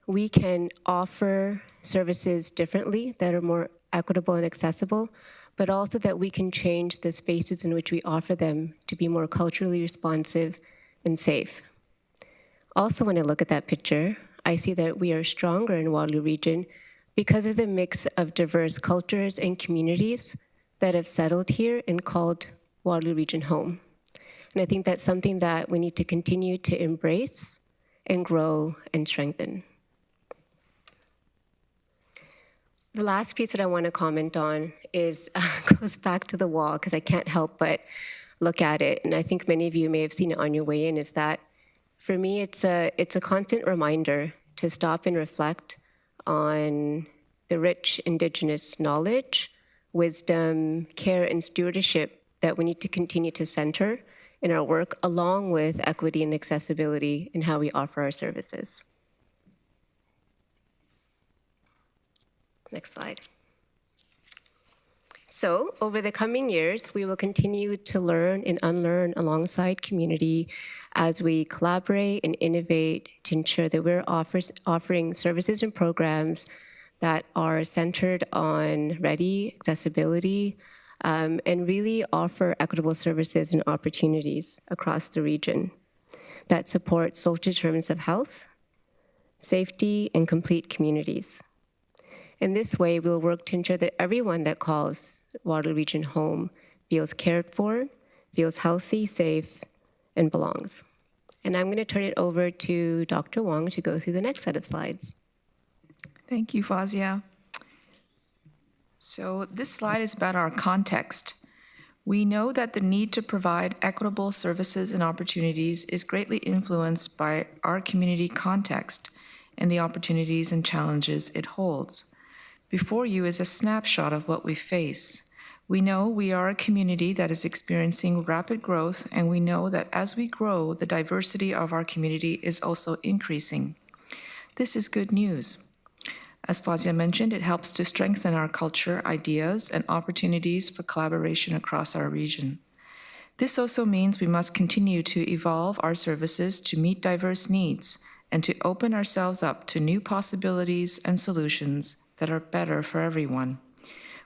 we can offer services differently that are more equitable and accessible, but also that we can change the spaces in which we offer them to be more culturally responsive and safe. Also, when I look at that picture, I see that we are stronger in Waterloo Region because of the mix of diverse cultures and communities that have settled here and called Waterloo Region home. And I think that's something that we need to continue to embrace and grow and strengthen. The last piece that I want to comment on is goes back to the wall because I can't help but look at it. And I think many of you may have seen it on your way in, is that for me, it's a constant reminder to stop and reflect on the rich Indigenous knowledge, wisdom, care, and stewardship that we need to continue to center in our work, along with equity and accessibility in how we offer our services. Next slide. So, over the coming years, we will continue to learn and unlearn alongside community as we collaborate and innovate to ensure that we're offering services and programs that are centered on ready accessibility and really offer equitable services and opportunities across the region that support social determinants of health, safety, and complete communities. In this way, we'll work to ensure that everyone that calls Waterloo Region home feels cared for, feels healthy, safe, and belongs. And I'm going to turn it over to Dr. Wong to go through the next set of slides. Thank you, Fazia. So this slide is about our context. We know that the need to provide equitable services and opportunities is greatly influenced by our community context and the opportunities and challenges it holds. Before you is a snapshot of what we face. We know we are a community that is experiencing rapid growth, and we know that as we grow, the diversity of our community is also increasing. This is good news. As Fazia mentioned, it helps to strengthen our culture, ideas, and opportunities for collaboration across our region. This also means we must continue to evolve our services to meet diverse needs and to open ourselves up to new possibilities and solutions that are better for everyone.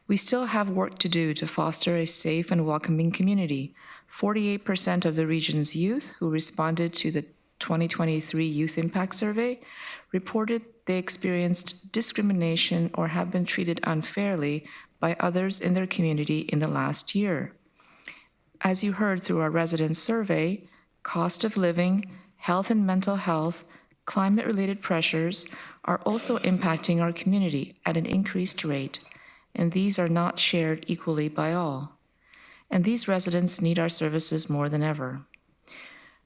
We still have work to do to foster a safe and welcoming community. 48% of the region's youth who responded to the 2023 Youth Impact Survey reported they experienced discrimination or have been treated unfairly by others in their community in the last year. As you heard through our resident survey, cost of living, health and mental health, climate-related pressures are also impacting our community at an increased rate, and these are not shared equally by all. And these residents need our services more than ever.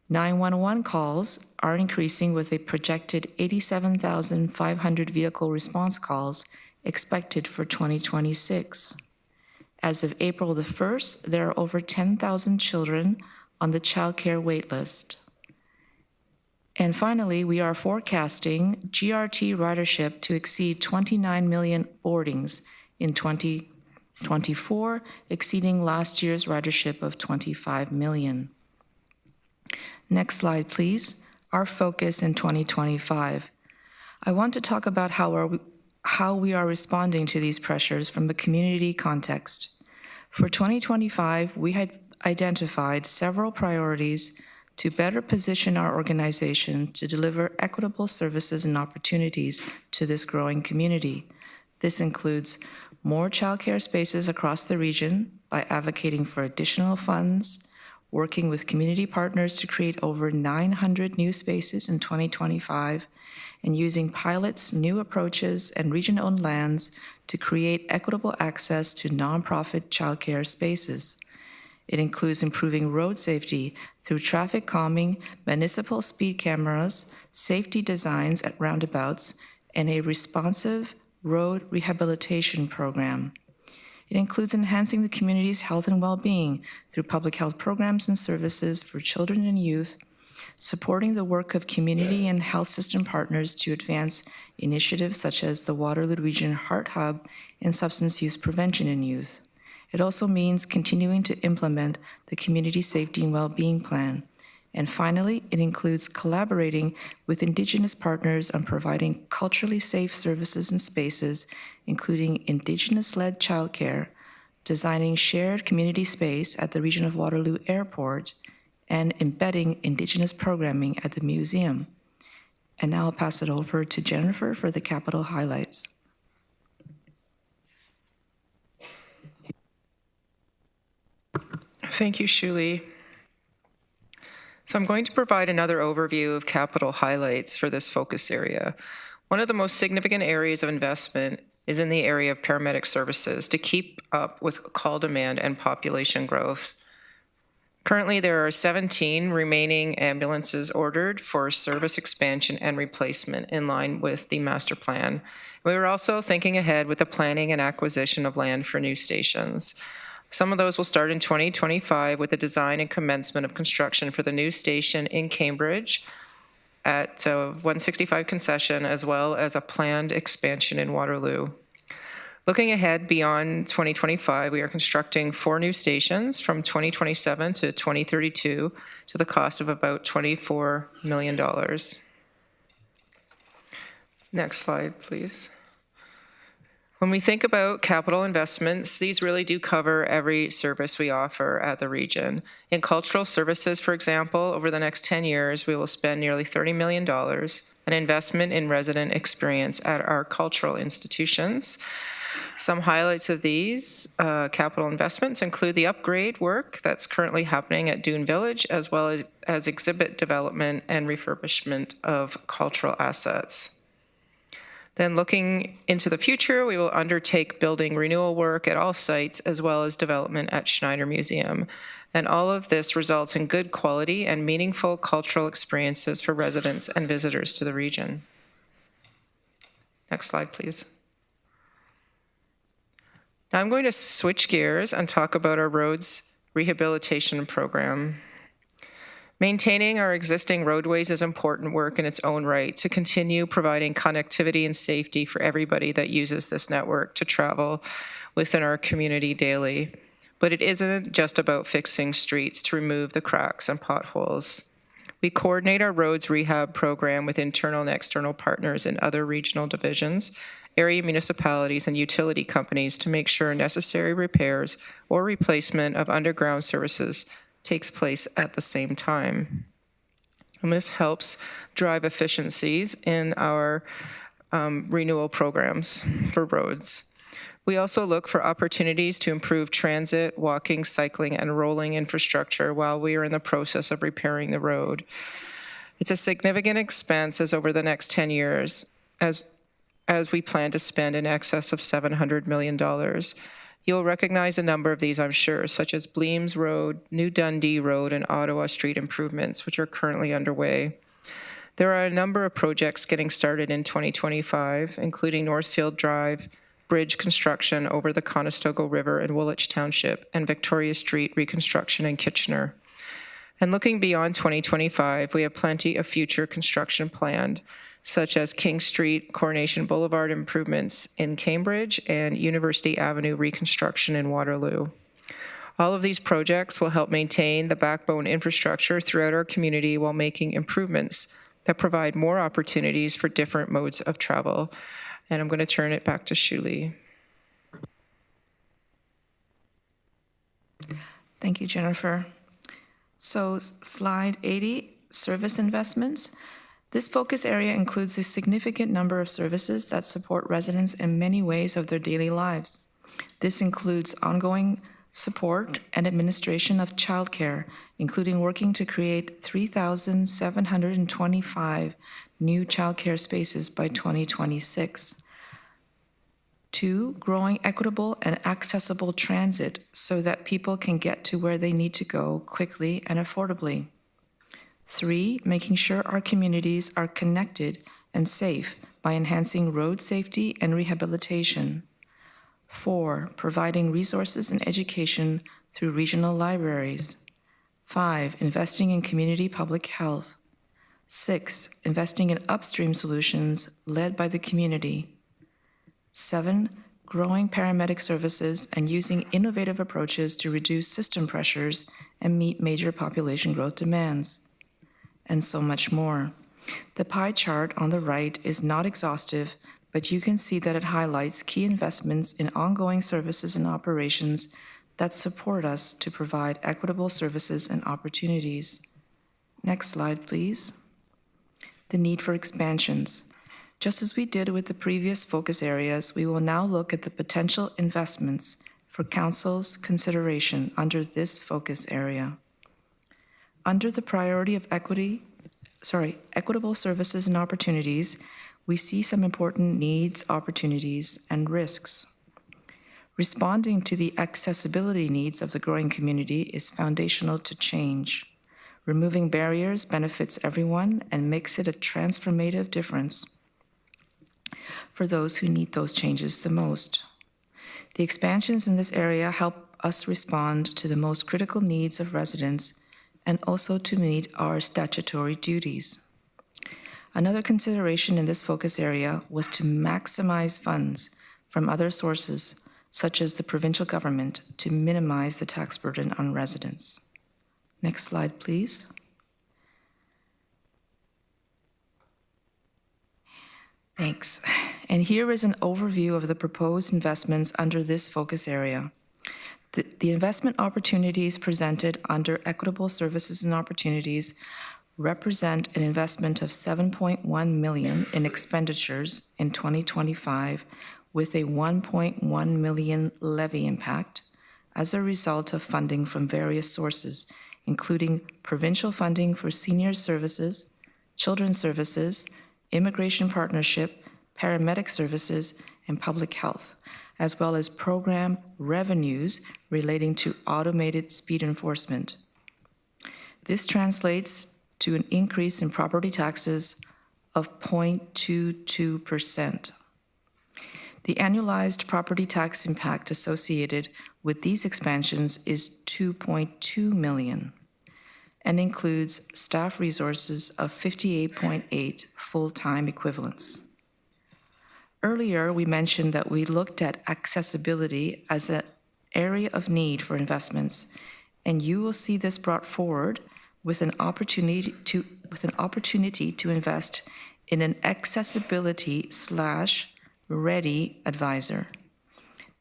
911 calls are increasing with a projected 87,500 vehicle response calls expected for 2026. As of April the 1st, there are over 10,000 children on the child care wait list. And finally, we are forecasting GRT ridership to exceed 29 million boardings in 2024, exceeding last year's ridership of 25 million. Next slide, please. Our focus in 2025. I want to talk about how we are responding to these pressures from a community context. For 2025, we had identified several priorities to better position our organization to deliver equitable services and opportunities to this growing community. This includes more childcare spaces across the region by advocating for additional funds, working with community partners to create over 900 new spaces in 2025, and using pilots, new approaches, and region-owned lands to create equitable access to nonprofit childcare spaces. It includes improving road safety through traffic calming, municipal speed cameras, safety designs at roundabouts, and a responsive road rehabilitation program. It includes enhancing the community's health and well-being through public health programs and services for children and youth, supporting the work of community and health system partners to advance initiatives such as the Waterloo Region Heart Hub and substance use prevention in youth. It also means continuing to implement the Community Safety and Wellbeing Plan. And finally, it includes collaborating with Indigenous partners on providing culturally safe services and spaces, including Indigenous-led childcare, designing shared community space at the Region of Waterloo Airport, and embedding Indigenous programming at the museum. And now I'll pass it over to Jennifer for the capital highlights. Thank you, Shuli. So I'm going to provide another overview of capital highlights for this focus area. One of the most significant areas of investment is in the area of paramedic services to keep up with call demand and population growth. Currently, there are 17 remaining ambulances ordered for service expansion and replacement in line with the master plan. We were also thinking ahead with the planning and acquisition of land for new stations. Some of those will start in 2025 with the design and commencement of construction for the new station in Cambridge at 165 Concession, as well as a planned expansion in Waterloo. Looking ahead beyond 2025, we are constructing 4 new stations from 2027 to 2032 to the cost of about $24 million. Next slide, please. When we think about capital investments, these really do cover every service we offer at the region. In cultural services, for example, over the next 10 years, we will spend nearly $30 million, an investment in resident experience at our cultural institutions. Some highlights of these capital investments include the upgrade work that's currently happening at Dune Village, as well as exhibit development and refurbishment of cultural assets. Then looking into the future, we will undertake building renewal work at all sites, as well as development at Schneider Museum. And all of this results in good quality and meaningful cultural experiences for residents and visitors to the region. Next slide, please. Now I'm going to switch gears and talk about our roads rehabilitation program. Maintaining our existing roadways is important work in its own right to continue providing connectivity and safety for everybody that uses this network to travel within our community daily. But it isn't just about fixing streets to remove the cracks and potholes. We coordinate our roads rehab program with internal and external partners in other regional divisions, area municipalities, and utility companies to make sure necessary repairs or replacement of underground services takes place at the same time. and this helps drive efficiencies in our renewal programs for roads. We also look for opportunities to improve transit, walking, cycling, and rolling infrastructure while we are in the process of repairing the road. It's a significant expense as over the next 10 years as we plan to spend in excess of $700 million. You'll recognize a number of these, I'm sure, such as Bleems Road, New Dundee Road, and Ottawa Street improvements, which are currently underway. There are a number of projects getting started in 2025, including Northfield Drive, bridge construction over the Conestoga River in Woolwich Township, and Victoria Street reconstruction in Kitchener. And looking beyond 2025, we have plenty of future construction planned, such as King Street, Coronation Boulevard improvements in Cambridge, and University Avenue reconstruction in Waterloo. All of these projects will help maintain the backbone infrastructure throughout our community while making improvements that provide more opportunities for different modes of travel. And I'm going to turn it back to Shuli. Thank you, Jennifer. So slide 80, service investments. This focus area includes a significant number of services that support residents in many ways of their daily lives. This includes ongoing support and administration of childcare, including working to create 3,725 new childcare spaces by 2026. 2, growing equitable and accessible transit so that people can get to where they need to go quickly and affordably. 3, making sure our communities are connected and safe by enhancing road safety and rehabilitation. 4, providing resources and education through regional libraries. 5, investing in community public health. 6, investing in upstream solutions led by the community. 7, growing paramedic services and using innovative approaches to reduce system pressures and meet major population growth demands. And so much more. The pie chart on the right is not exhaustive, but you can see that it highlights key investments in ongoing services and operations that support us to provide equitable services and opportunities. Next slide, please. The need for expansions. Just as we did with the previous focus areas, we will now look at the potential investments for Council's consideration under this focus area. Under the priority of equitable services and opportunities, we see some important needs, opportunities, and risks. Responding to the accessibility needs of the growing community is foundational to change. Removing barriers benefits everyone and makes it a transformative difference for those who need those changes the most. The expansions in this area help us respond to the most critical needs of residents and also to meet our statutory duties. Another consideration in this focus area was to maximize funds from other sources, such as the provincial government, to minimize the tax burden on residents. Next slide, please. Thanks. And here is an overview of the proposed investments under this focus area. The investment opportunities presented under equitable services and opportunities represent an investment of $7.1 million in expenditures in 2025 with a $1.1 million levy impact as a result of funding from various sources, including provincial funding for senior services, children's services, immigration partnership, paramedic services, and public health, as well as program revenues relating to automated speed enforcement. This translates to an increase in property taxes of 0.22%. The annualized property tax impact associated with these expansions is $2.2 million and includes staff resources of 58.8 full-time equivalents. Earlier, we mentioned that we looked at accessibility as an area of need for investments, and you will see this brought forward with an opportunity to invest in an accessibility/ready advisor.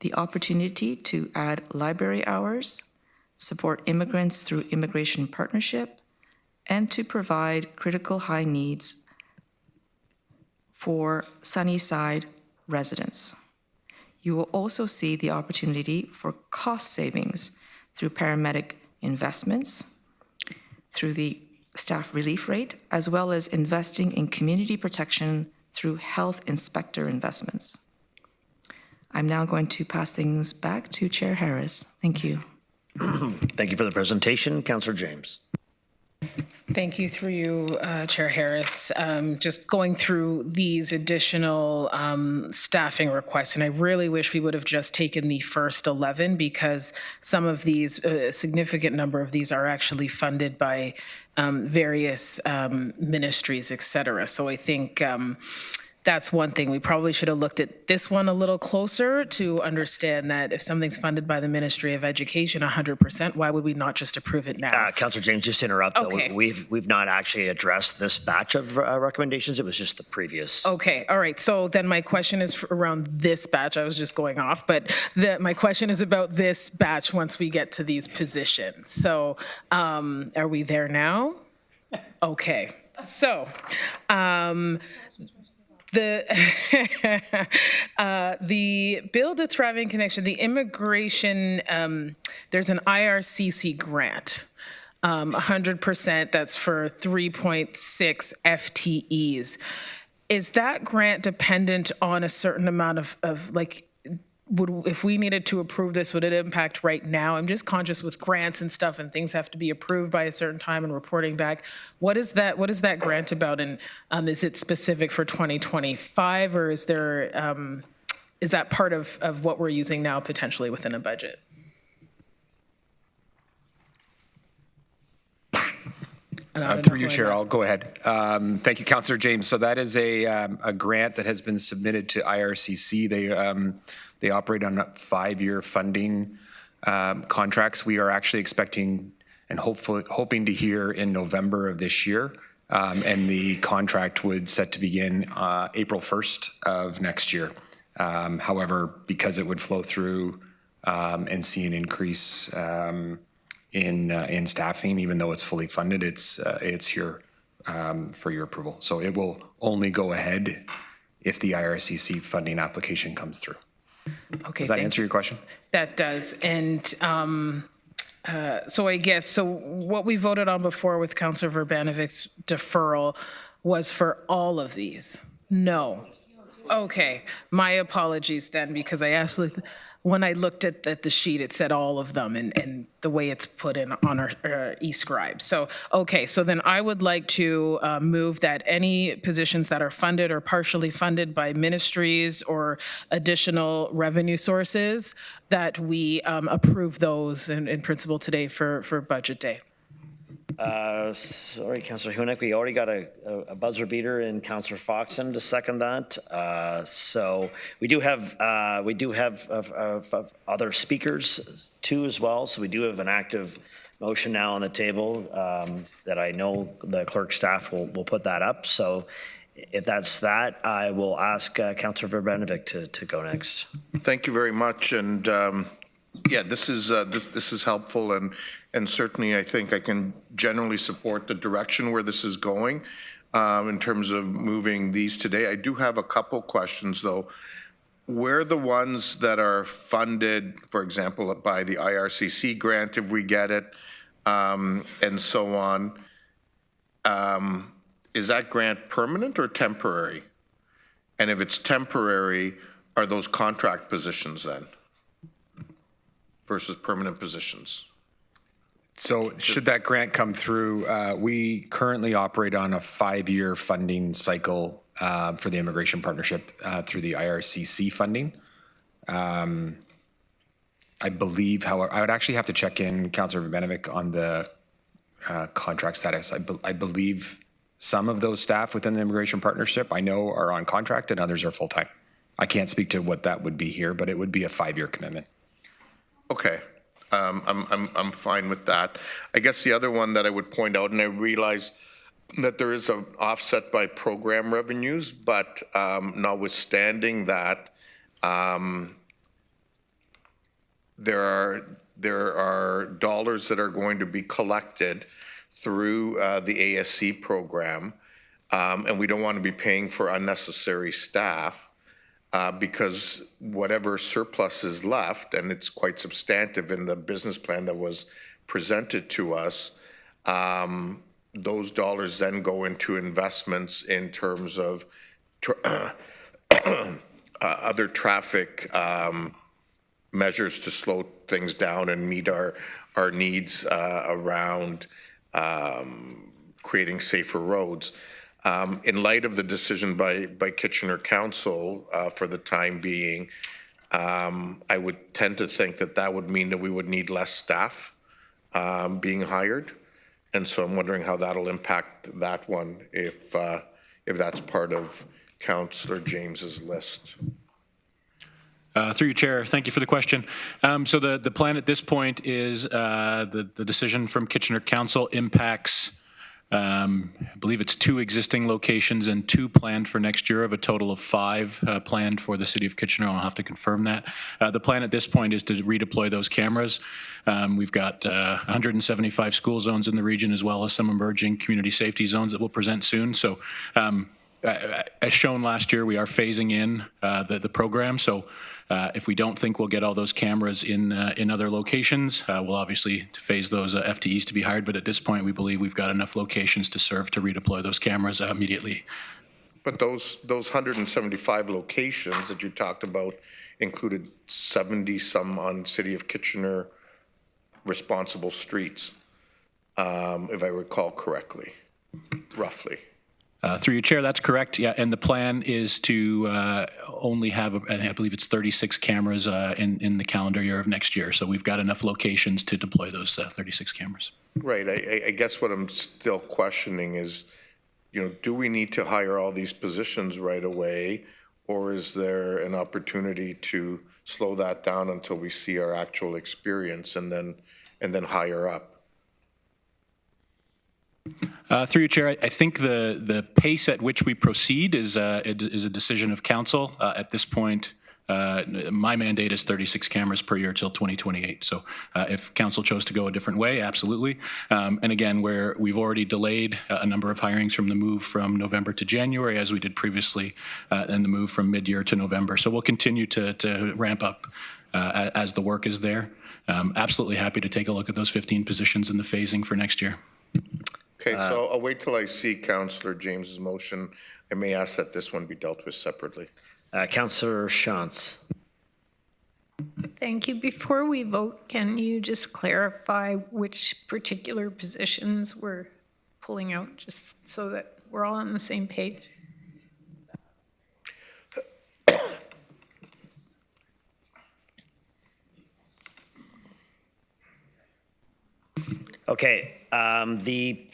The opportunity to add library hours, support immigrants through immigration partnership, and to provide critical high needs for Sunnyside residents. You will also see the opportunity for cost savings through paramedic investments, through the staff relief rate, as well as investing in community protection through health inspector investments. I'm now going to pass things back to Chair Harris. Thank you. Thank you for the presentation. Councillor James. Thank you through you, Chair Harris. Just going through these additional staffing requests, and I really wish we would have just taken the first 11 because some of these, a significant number of these are actually funded by various ministries, et cetera. So I think that's one thing. We probably should have looked at this one a little closer to understand that if something's funded by the Ministry of Education 100%, why would we not just approve it now? Councillor James, just to interrupt, Okay. though, we've not actually addressed this batch of recommendations. It was just the previous. Okay, all right. So then my question is around this batch. I was just going off, but my question is about this batch once we get to these positions. So are we there now? Okay. So the Build a Thriving Connection, the immigration, there's an IRCC grant, 100%, that's for 3.6 FTEs. Is that grant dependent on a certain amount of like, if we needed to approve this, would it impact right now? I'm just conscious with grants and stuff and things have to be approved by a certain time and reporting back. What is that grant about? And is it specific for 2025 or is there, is that part of what we're using now potentially within a budget? Through you, Chair, I'll go ahead. Thank you, Councillor James. So that is a grant that has been submitted to IRCC. They operate on 5-year funding contracts. We are actually expecting and hoping to hear in November of this year. And the contract would set to begin April 1st of next year. However, because it would flow through and see an increase in staffing, even though it's fully funded, it's here for your approval. So it will only go ahead if the IRCC funding application comes through. Okay, does that answer your question? That does. And so I guess, so what we voted on before with Councillor Verbanovic's deferral was for all of these? No. Okay, my apologies then, because I absolutely, when I looked at the sheet, it said all of them and the way it's put in on our e-scribe. So, okay, so then I would like to move that any positions that are funded or partially funded by ministries or additional revenue sources, that we approve those in principle today for budget day. Sorry, Councillor Hunek, we already got a buzzer beater in Councillor Foxon to second that. So we do have other speakers too as well. So we do have an active motion now on the table that I know the clerk staff will put that up. So if that's that, I will ask Councillor Verbanovic to go next. Thank you very much. And yeah, this is helpful, and certainly I think I can generally support the direction where this is going in terms of moving these today. I do have a couple questions though. Where the ones that are funded, for example, by the IRCC grant, if we get it, and so on, is that grant permanent or temporary? And if it's temporary, are those contract positions then versus permanent positions? So should that grant come through, we currently operate on a 5-year funding cycle for the Immigration Partnership through the IRCC funding. I believe, however, I would actually have to check in, Councillor Verbanovic, on the contract status. I believe some of those staff within the Immigration Partnership I know are on contract and others are full-time. I can't speak to what that would be here, but it would be a 5-year commitment. Okay. I'm fine with that. I guess the other one that I would point out, and I realize that there is an offset by program revenues, but notwithstanding that, there are dollars that are going to be collected through the ASC program, and we don't want to be paying for unnecessary staff because whatever surplus is left, and it's quite substantive in the business plan that was presented to us, those dollars then go into investments in terms of other traffic measures to slow things down and meet our needs around creating safer roads. In light of the decision by Kitchener Council for the time being, I would tend to think that would mean that we would need less staff being hired. And so I'm wondering how that'll impact that one if that's part of Councillor James's list. Through you, Chair, thank you for the question. So the plan at this point is the decision from Kitchener Council impacts, I believe it's 2 existing locations and 2 planned for next year of a total of 5 planned for the City of Kitchener. I'll have to confirm that. The plan at this point is to redeploy those cameras. We've got 175 school zones in the region as well as some emerging community safety zones that will present soon. So as shown last year, we are phasing in the program. So if we don't think we'll get all those cameras in other locations, we'll obviously phase those FTEs to be hired. But at this point, we believe we've got enough locations to serve to redeploy those cameras immediately. But those 175 locations that you talked about included 70 some on City of Kitchener responsible streets, if I recall correctly, roughly. Through your chair, that's correct. Yeah, and the plan is to only have, I believe it's 36 cameras in the calendar year of next year. So we've got enough locations to deploy those 36 cameras. Right. I guess what I'm still questioning is, do we need to hire all these positions right away, or is there an opportunity to slow that down until we see our actual experience and then hire up? Through your chair, I think the pace at which we proceed is a decision of council. At this point, my mandate is 36 cameras per year till 2028. So if council chose to go a different way, absolutely. And again, where we've already delayed a number of hirings from the move from November to January, as we did previously, and the move from mid-year to November. So we'll continue to ramp up as the work is there. Absolutely happy to take a look at those 15 positions and the phasing for next year. Okay, so I'll wait till I see Councillor James's motion. I may ask that this one be dealt with separately. Councillor Shantz. Thank you. Before we vote, can you just clarify which particular positions we're pulling out, just so that we're all on the same page? Okay, the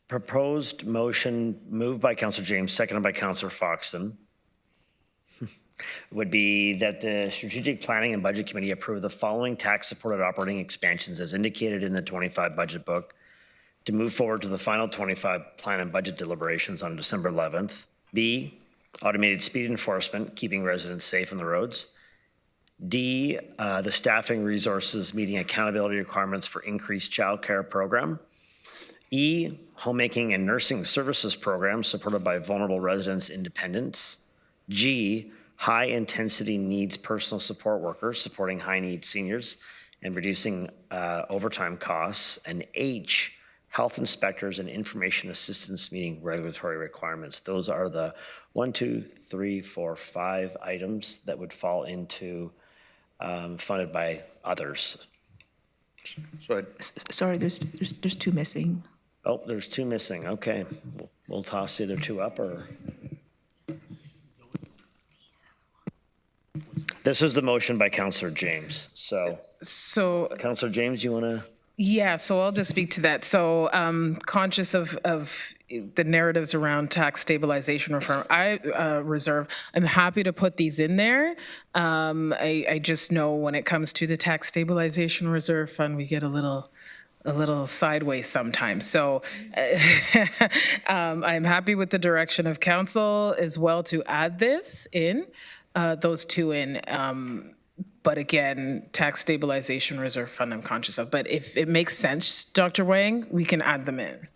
proposed motion moved by Councillor James, seconded by Councillor Foxton, would be that the Strategic Planning and Budget Committee approve the following tax-supported operating expansions as indicated in the 25 budget book to move forward to the final 25 plan and budget deliberations on December 11th. B, automated speed enforcement, keeping residents safe on the roads. D, the staffing resources meeting accountability requirements for increased child care program. E, homemaking and nursing services program supported by vulnerable residents independents. G, high intensity needs personal support workers supporting high needs seniors and reducing overtime costs. And H, health inspectors and information assistance meeting regulatory requirements. Those are the 1, 2, 3, 4, 5 items that would fall into funded by others. Sorry, there's 2 missing. Oh, there's 2 missing. Okay, we'll toss the other 2 up, or this is the motion by Councillor James. So Councillor James, you want to? Yeah, so I'll just speak to that. So conscious of the narratives around tax stabilization reform, I'm happy to put these in there. I just know when it comes to the tax stabilization reserve fund, we get a little sideways sometimes. So I'm happy with the direction of council as well to add this in, those 2 in. But again, tax stabilization reserve fund, I'm conscious of. But if it makes sense, Dr. Wang, we can add them in.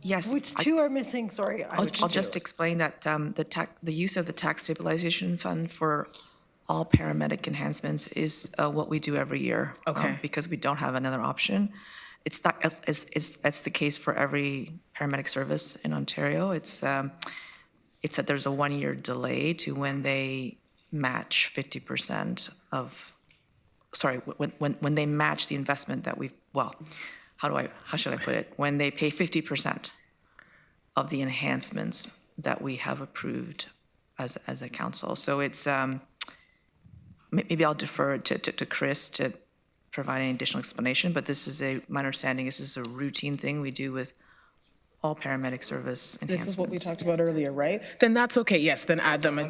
Yes. Which two are missing? Sorry. I'll just explain that the use of the tax stabilization fund for all paramedic enhancements is what we do every year. Okay. Because we don't have another option. It's that's the case for every paramedic service in Ontario. It's that there's a 1-year delay to when they match 50% of, sorry, when they match the investment that we've, well, how should I put it? When they pay 50% of the enhancements that we have approved as a council. So it's, maybe I'll defer to Chris to provide any additional explanation, but this is my understanding, this is a routine thing we do with all paramedic service enhancements. This is what we talked about earlier, right? Then that's okay, yes, then add them.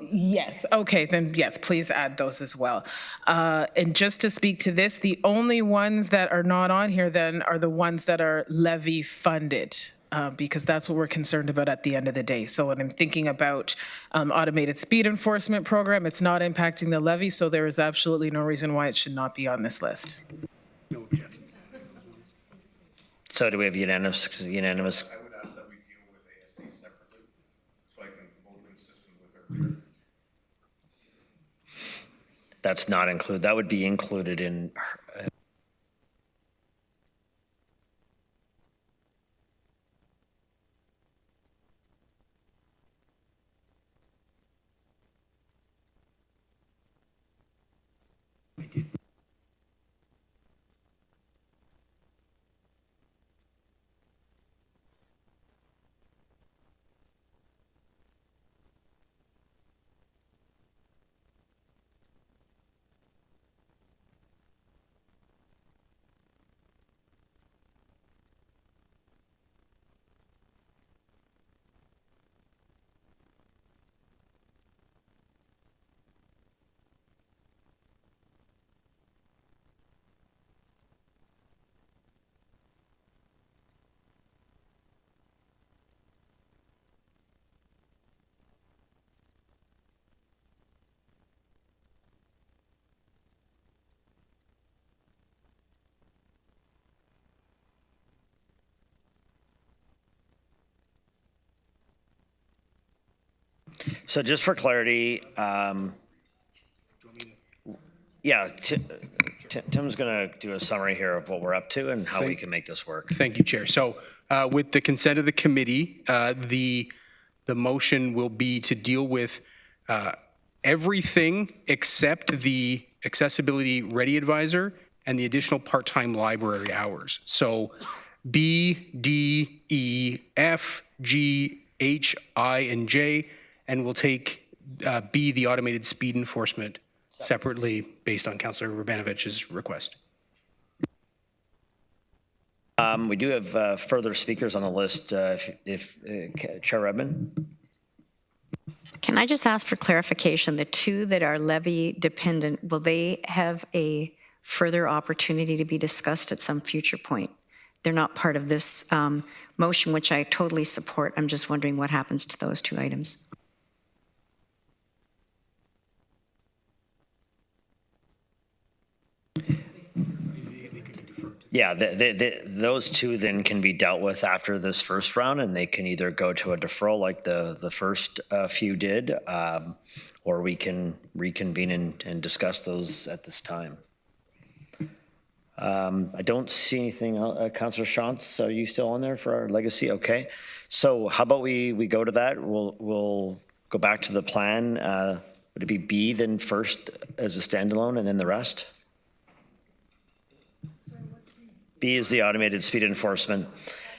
Yes, okay, then yes, please add those as well. And just to speak to this, the only ones that are not on here then are the ones that are levy funded, because that's what we're concerned about at the end of the day. So when I'm thinking about automated speed enforcement program, it's not impacting the levy, so there is absolutely no reason why it should not be on this list. No objection. So do we have unanimous? I would ask that we deal with ASC separately, so I can vote consistent with earlier. That's not included. That would be included in. So just for clarity, yeah, Tim's going to do a summary here of what we're up to and how we can make this work. Thank you, Chair. So with the consent of the committee, the motion will be to deal with everything except the accessibility ready advisor and the additional part-time library hours. So B, D, E, F, G, H, I, and J, and we'll take B, the automated speed enforcement, separately based on Councillor Urbanovich's request. We do have further speakers on the list. If Chair Redmond. Can I just ask for clarification? The two that are levy dependent, will they have a further opportunity to be discussed at some future point? They're not part of this motion, which I totally support. I'm just wondering what happens to those two items. Yeah, those two then can be dealt with after this first round, and they can either go to a deferral like the first few did, or we can reconvene and discuss those at this time. I don't see anything else. Councillor Shantz, are you still on there for our legacy? Okay. So how about we go to that? We'll go back to the plan. Would it be B then first as a standalone and then the rest? B is the automated speed enforcement.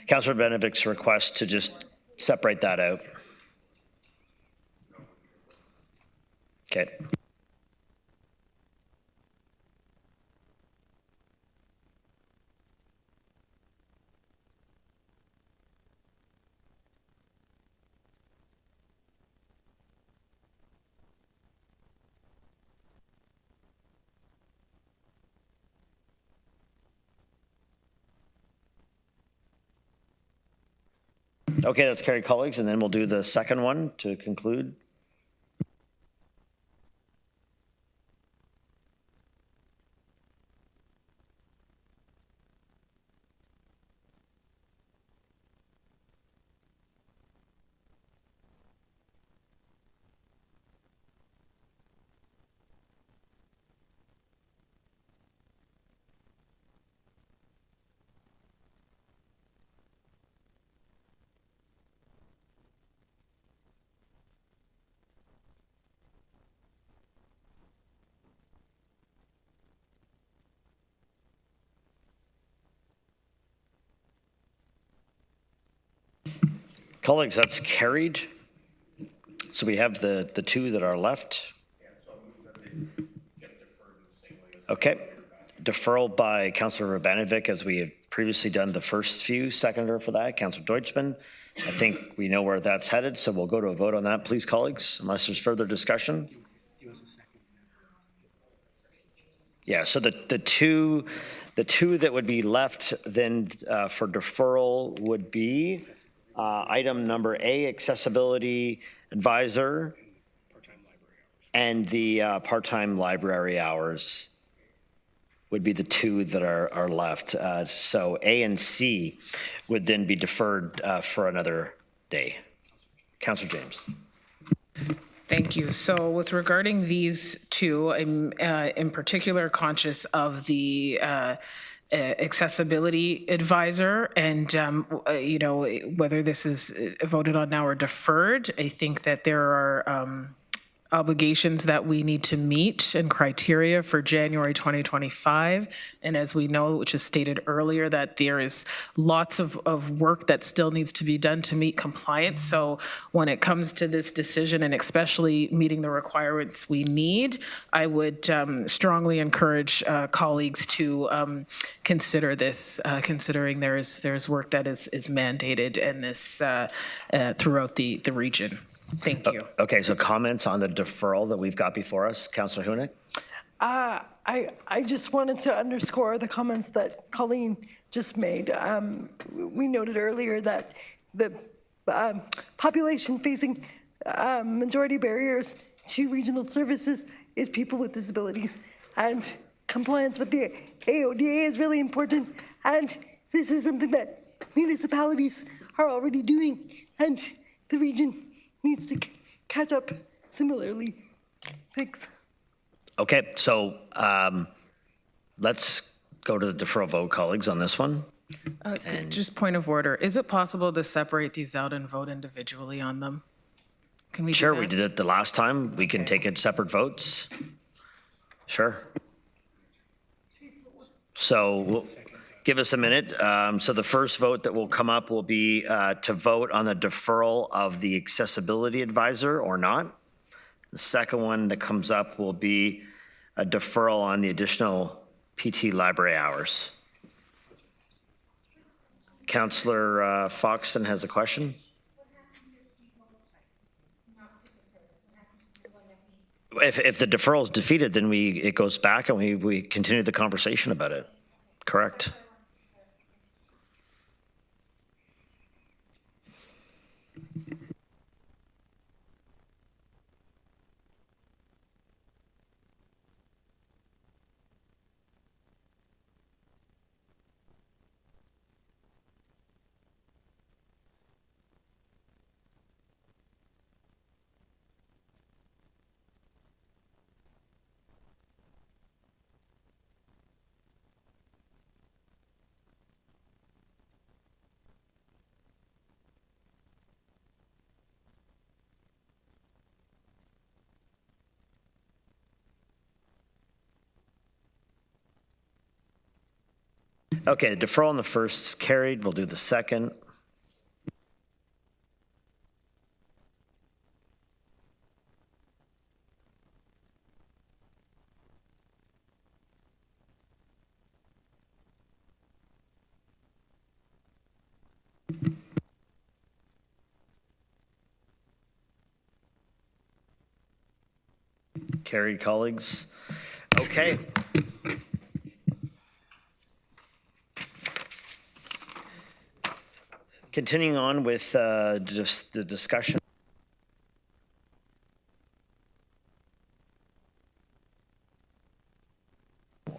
Councillor Benovich's request to just separate that out. Okay. Okay, that's carried, colleagues, and then we'll do the second one to conclude. Colleagues, that's carried. So we have the two that are left. Okay. Deferral by Councillor Urbanovic, as we have previously done the first few. Seconder for that, Councillor Deutschman. I think we know where that's headed, so we'll go to a vote on that, please, colleagues, unless there's further discussion. Yeah, so the two that would be left then for deferral would be item number A, accessibility advisor, and the part-time library hours would be the two that are left. So A and C would then be deferred for another day. Councillor James. Thank you. So with regarding these two, I'm in particular conscious of the accessibility advisor and, you know, whether this is voted on now or deferred. I think that there are obligations that we need to meet and criteria for January 2025. And as we know, which is stated earlier, that there is lots of work that still needs to be done to meet compliance. So when it comes to this decision, and especially meeting the requirements we need, I would strongly encourage colleagues to consider this, considering there's work that is mandated in this throughout the region. Thank you. Okay, so comments on the deferral that we've got before us. Councillor Hunick? I just wanted to underscore the comments that Colleen just made. We noted earlier that the population facing majority barriers to regional services is people with disabilities, and compliance with the AODA is really important, and this is something that municipalities are already doing, and the region needs to catch up similarly. Thanks. Okay, so let's go to the deferral vote, colleagues, on this one. Just point of order. Is it possible to separate these out and vote individually on them? Can we do Sure, that? we did it the last time. We can take it separate votes. Sure. So give us a minute. So the first vote that will come up will be to vote on the deferral of the accessibility advisor or not. The second one that comes up will be a deferral on the additional PT library hours. Councillor Foxton has a question. If the deferral is defeated, then it goes back and we continue the conversation about it. Correct. Okay, the deferral on the first is carried. We'll do the second. Carried, colleagues. Okay. Continuing on with just the discussion.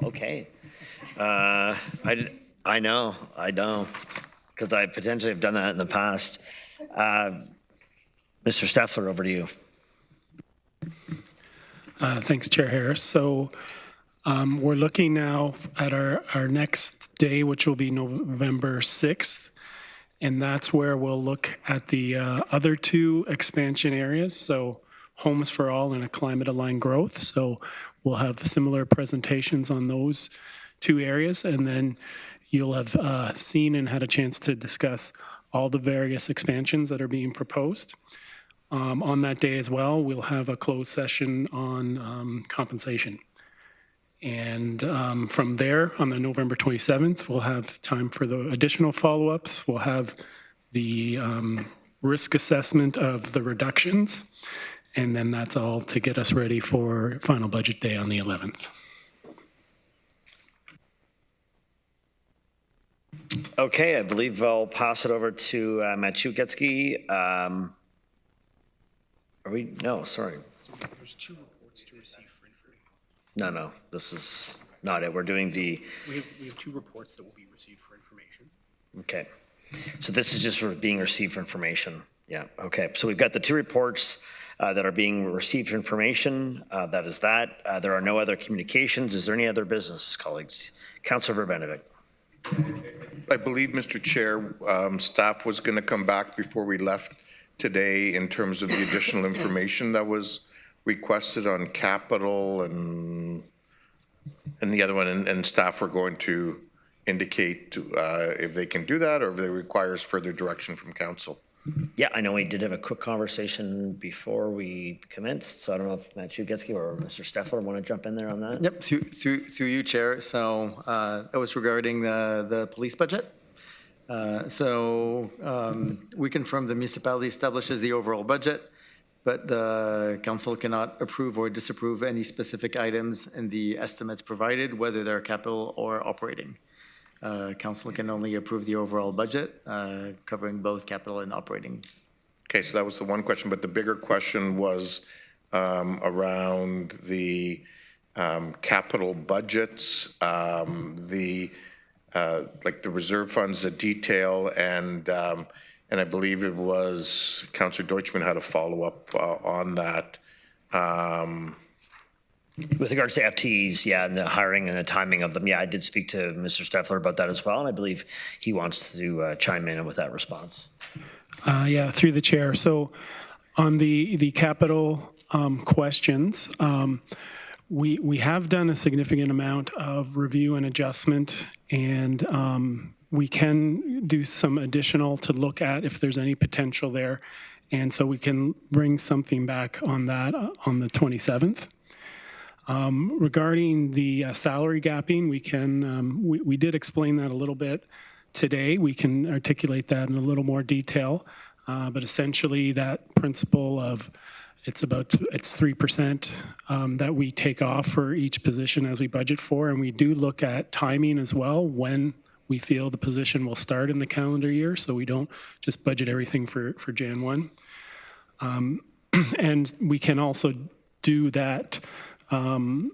Okay. I know, because I potentially have done that in the past. Mr. Steffler, over to you. Thanks, Chair Harris. So we're looking now at our next day, which will be November 6th. And that's where we'll look at the other two expansion areas. So Homes for All and a climate-aligned growth. So we'll have similar presentations on those two areas. And then you'll have seen and had a chance to discuss all the various expansions that are being proposed. On that day as well, we'll have a closed session on compensation. And from there, on the November 27th, we'll have time for the additional follow-ups. We'll have the risk assessment of the reductions, and then that's all to get us ready for final budget day on the 11th. Okay, I believe I'll pass it over to Matthew Getsky. Are we? No, sorry. There's 2 reports to receive for information. No, this is not it. We're doing the. We have 2 reports that will be received for information. Okay. So this is just for being received for information. Yeah, okay. So we've got the 2 reports that are being received for information. That is that. There are no other communications. Is there any other business, colleagues? Councillor Verbanovic. I believe, Mr. Chair, staff was going to come back before we left today in terms of the additional information that was requested on capital and the other one, and staff were going to indicate if they can do that or if it requires further direction from council. Yeah, I know we did have a quick conversation before we commenced, so I don't know if Matthew Getsky or Mr. Steffler want to jump in there on that. Yep, through you, Chair. So that was regarding the police budget. We confirm the municipality establishes the overall budget, but the council cannot approve or disapprove any specific items in the estimates provided, whether they're capital or operating. Council can only approve the overall budget, covering both capital and operating. Okay, so that was the one question, but the bigger question was around the capital budgets, like the reserve funds, the detail, and I believe it was Councillor Deutschmann had a follow-up on that. With regards to FTEs, yeah, and the hiring and the timing of them, yeah, I did speak to Mr. Steffler about that as well, and I believe he wants to chime in with that response. Yeah, through the chair. So on the capital questions, we have done a significant amount of review and adjustment, and we can do some additional to look at if there's any potential there. And so we can bring something back on that on the 27th. Regarding the salary gapping, we did explain that a little bit today. We can articulate that in a little more detail, but essentially that principle of it's 3% that we take off for each position as we budget for, and we do look at timing as well when we feel the position will start in the calendar year, so we don't just budget everything for Jan 1. And we can also do that an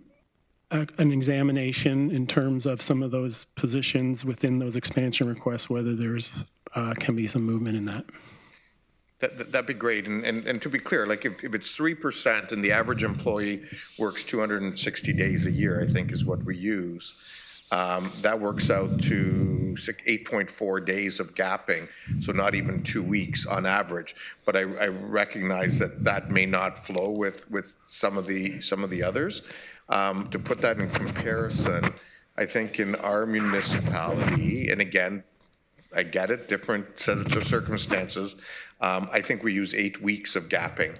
examination in terms of some of those positions within those expansion requests, whether there's can be some movement in that. That'd be great. And to be clear, like if it's 3% and the average employee works 260 days a year, I think is what we use, that works out to 8.4 days of gapping, so not even 2 weeks on average. But I recognize that may not flow with some of the others. To put that in comparison, I think in our municipality, and again, I get it, different sets of circumstances, I think we use 8 weeks of gapping.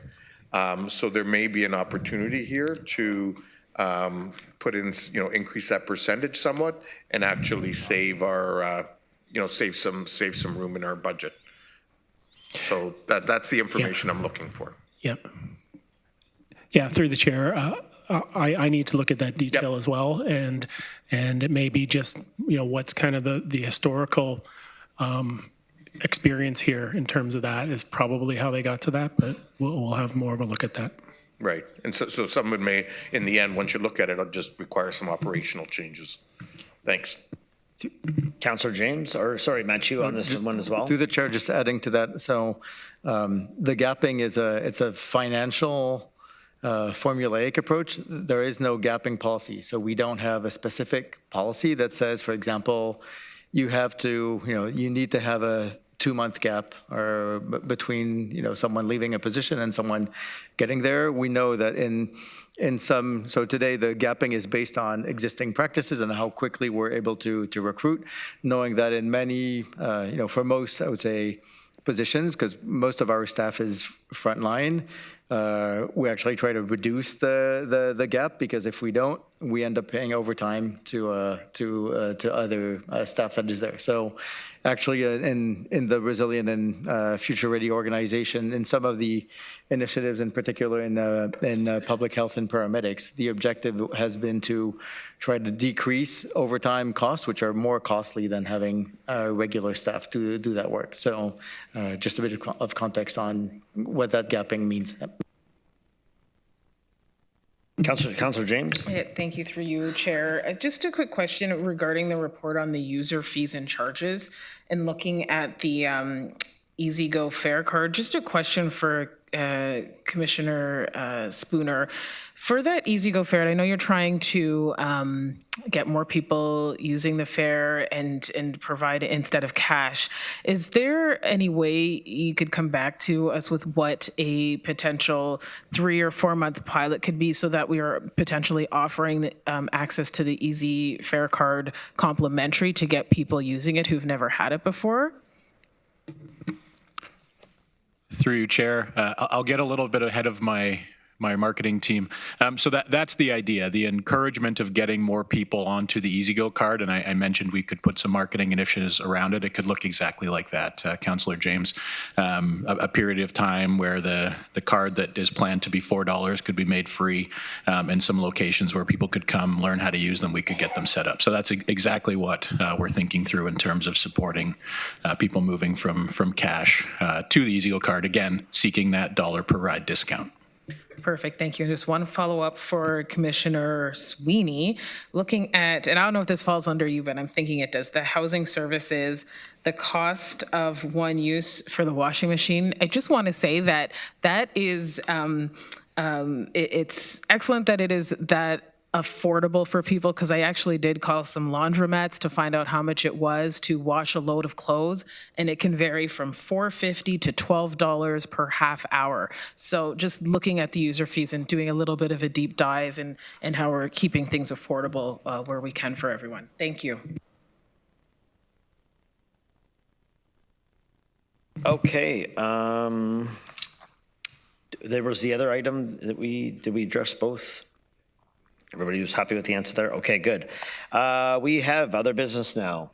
So there may be an opportunity here to put in, increase that percentage somewhat and actually save our, save some room in our budget. So that's the information I'm looking for. Yep. Yeah, through the chair, I need to look at that detail as well, and it may be just what's kind of the historical experience here in terms of that is probably how they got to that, but we'll have more of a look at that. Right, and so some of it may, in the end, once you look at it, it'll just require some operational changes. Thanks. Councillor James, or sorry, Matthew, on this one as well. Through the chair, just adding to that. So the gapping is it's a financial formulaic approach. There is no gapping policy. So we don't have a specific policy that says, for example, you have to, you need to have a 2-month gap or between, someone leaving a position and someone getting there. We know that in some, so today the gapping is based on existing practices and how quickly we're able to recruit, knowing that in many, for most, I would say, positions, because most of our staff is frontline, we actually try to reduce the gap, because if we don't, we end up paying overtime to other staff that is there. So actually in the Resilient and Future Ready organization, in some of the initiatives, in particular in public health and paramedics, the objective has been to try to decrease overtime costs, which are more costly than having regular staff to do that work. So just a bit of context on what that gapping means. Councillor James. Thank you, through you, Chair. Just a quick question regarding the report on the user fees and charges and looking at the EasyGo fare card. Just a question for Commissioner Spooner. For that EasyGo fare, I know you're trying to get more people using the fare and provide it instead of cash. Is there any way you could come back to us with what a potential 3 or 4 month pilot could be, so that we are potentially offering access to the Easy Fare card complimentary to get people using it who've never had it before? Through you, Chair, I'll get a little bit ahead of my marketing team. So that's the idea, the encouragement of getting more people onto the EasyGo card. And I mentioned we could put some marketing initiatives around it. It could look exactly like that, Councillor James. A period of time where the card that is planned to be $4 could be made free, in some locations where people could come learn how to use them. We could get them set up. So that's exactly what we're thinking through in terms of supporting people moving from cash to the EasyGo card, again, seeking that $1 per ride discount. Perfect, thank you. And just one follow-up for Commissioner Sweeney. Looking at, and I don't know if this falls under you, but I'm thinking it does, the housing services, the cost of one use for the washing machine. I just want to say that is, it's excellent that it is that affordable for people, because I actually did call some laundromats to find out how much it was to wash a load of clothes, and it can vary from $4.50 to $12 per half hour. So just looking at the user fees and doing a little bit of a deep dive and how we're keeping things affordable where we can for everyone. Thank you. Okay. There was the other item that did we address both? Everybody was happy with the answer there? Okay, good. We have other business now.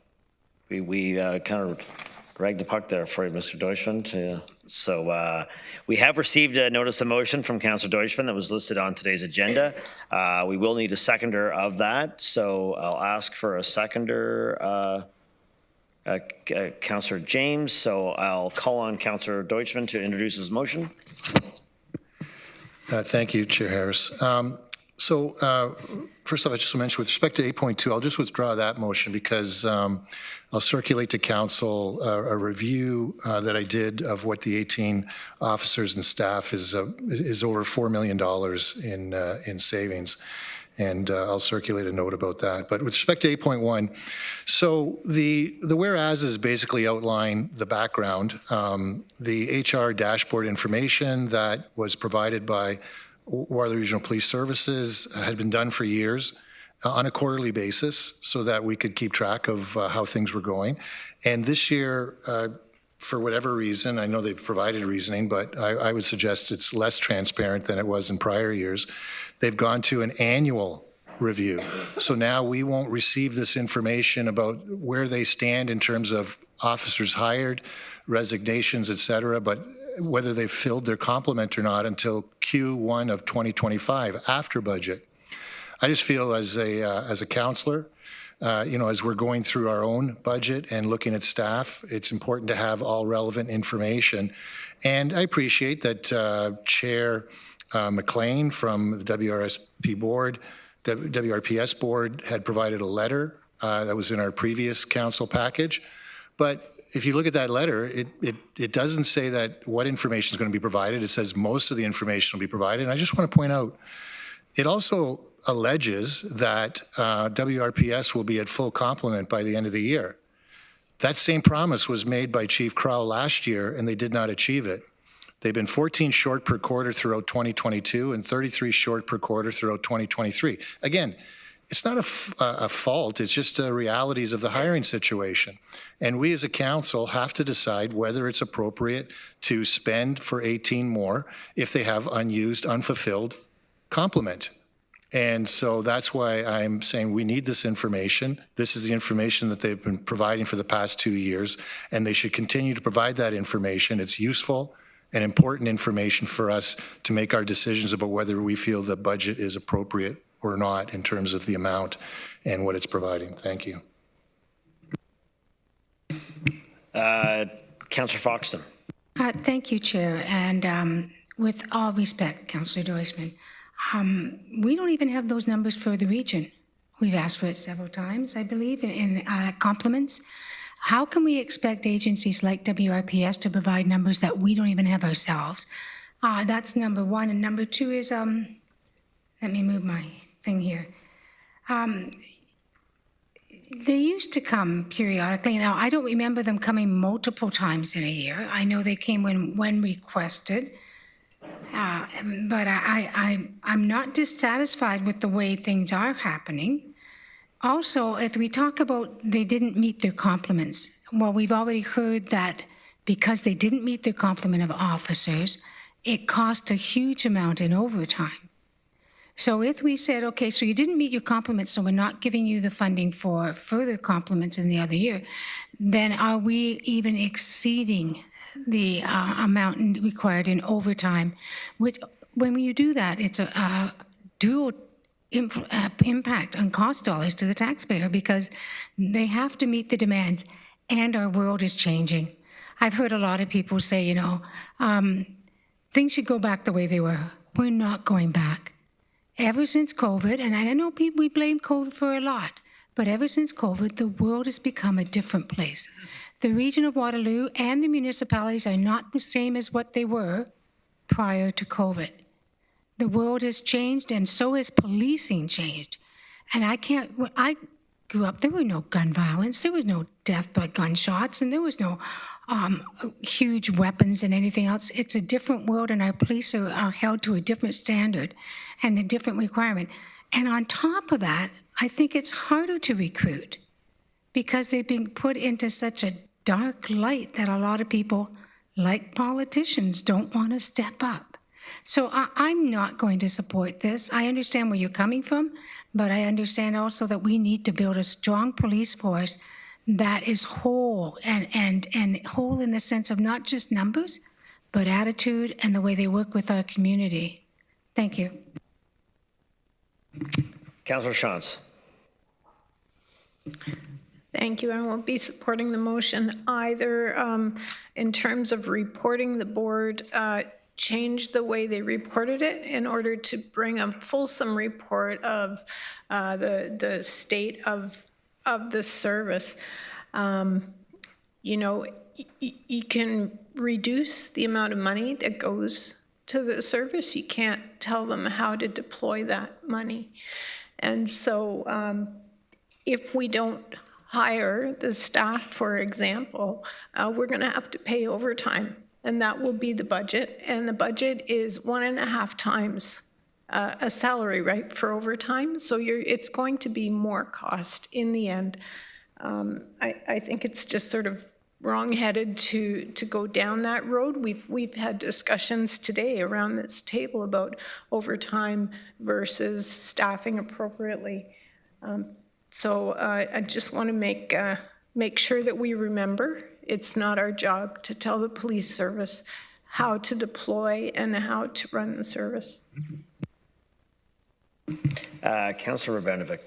We kind of dragged the puck there for you, Mr. Deutschman. So we have received a notice of motion from Councillor Deutschman that was listed on today's agenda. We will need a seconder of that, so I'll ask for a seconder, Councillor James. So I'll call on Councillor Deutschman to introduce his motion. Thank you, Chair Harris. So first off, I just want to mention with respect to 8.2, I'll just withdraw that motion because I'll circulate to council a review that I did of what the 18 officers and staff is over $4 million in savings. And I'll circulate a note about that. But with respect to 8.1, so the whereases basically outline the background. The HR dashboard information that was provided by Waterloo Regional Police Services had been done for years on a quarterly basis so that we could keep track of how things were going. And this year, for whatever reason, I know they've provided reasoning, but I would suggest it's less transparent than it was in prior years. They've gone to an annual review. So now we won't receive this information about where they stand in terms of officers hired, resignations, et cetera, but whether they've filled their complement or not until Q1 of 2025 after budget. I just feel as a councillor, as we're going through our own budget and looking at staff, it's important to have all relevant information. And I appreciate that Chair McLean from the WRPS board had provided a letter that was in our previous council package. But if you look at that letter, it doesn't say that what information is going to be provided. It says most of the information will be provided. And I just want to point out, it also alleges that WRPS will be at full complement by the end of the year. That same promise was made by Chief Crow last year, and they did not achieve it. They've been 14 short per quarter throughout 2022 and 33 short per quarter throughout 2023. Again, it's not a fault, it's just the realities of the hiring situation. And we as a council have to decide whether it's appropriate to spend for 18 more if they have unused, unfulfilled complement. And so that's why I'm saying we need this information. This is the information that they've been providing for the past 2 years, and they should continue to provide that information. It's useful and important information for us to make our decisions about whether we feel the budget is appropriate or not in terms of the amount and what it's providing. Thank you. Councillor Foxton. Thank you, Chair. And with all respect, Councillor Doisman, we don't even have those numbers for the region. We've asked for it several times, I believe, in compliments. How can we expect agencies like WRPS to provide numbers that we don't even have ourselves? That's number one. And number two is, let me move my thing here. They used to come periodically. Now, I don't remember them coming multiple times in a year. I know they came when requested. But I'm not dissatisfied with the way things are happening. Also, if we talk about they didn't meet their complements, well, we've already heard that because they didn't meet their complement of officers, it cost a huge amount in overtime. So if we said, okay, so you didn't meet your complements, so we're not giving you the funding for further complements in the other year, then are we even exceeding the amount required in overtime? Which, when you do that, it's a dual impact on cost dollars to the taxpayer because they have to meet the demands, and our world is changing. I've heard a lot of people say, you know, things should go back the way they were. We're not going back. Ever since COVID, and I know people, we blame COVID for a lot, but ever since COVID, the world has become a different place. The region of Waterloo and the municipalities are not the same as what they were prior to COVID. The world has changed, and so has policing changed. And when I grew up, there were no gun violence, there was no death by gunshots, and there was no huge weapons and anything else. It's a different world, and our police are held to a different standard and a different requirement. And on top of that, I think it's harder to recruit because they've been put into such a dark light that a lot of people, like politicians, don't want to step up. So I'm not going to support this. I understand where you're coming from, but I understand also that we need to build a strong police force that is whole and whole in the sense of not just numbers, but attitude and the way they work with our community. Thank you. Councillor Shantz. Thank you. I won't be supporting the motion either. In terms of reporting, the board changed the way they reported it in order to bring a fulsome report of the state of the service. You know, you can reduce the amount of money that goes to the service. You can't tell them how to deploy that money. And so if we don't hire the staff, for example, we're going to have to pay overtime, and that will be the budget. And the budget is 1.5 times a salary, right, for overtime. So it's going to be more cost in the end. I think it's just sort of wrong-headed to go down that road. We've had discussions today around this table about overtime versus staffing appropriately. So I just want to make sure that we remember it's not our job to tell the police service how to deploy and how to run the service. Councillor Rabanovic.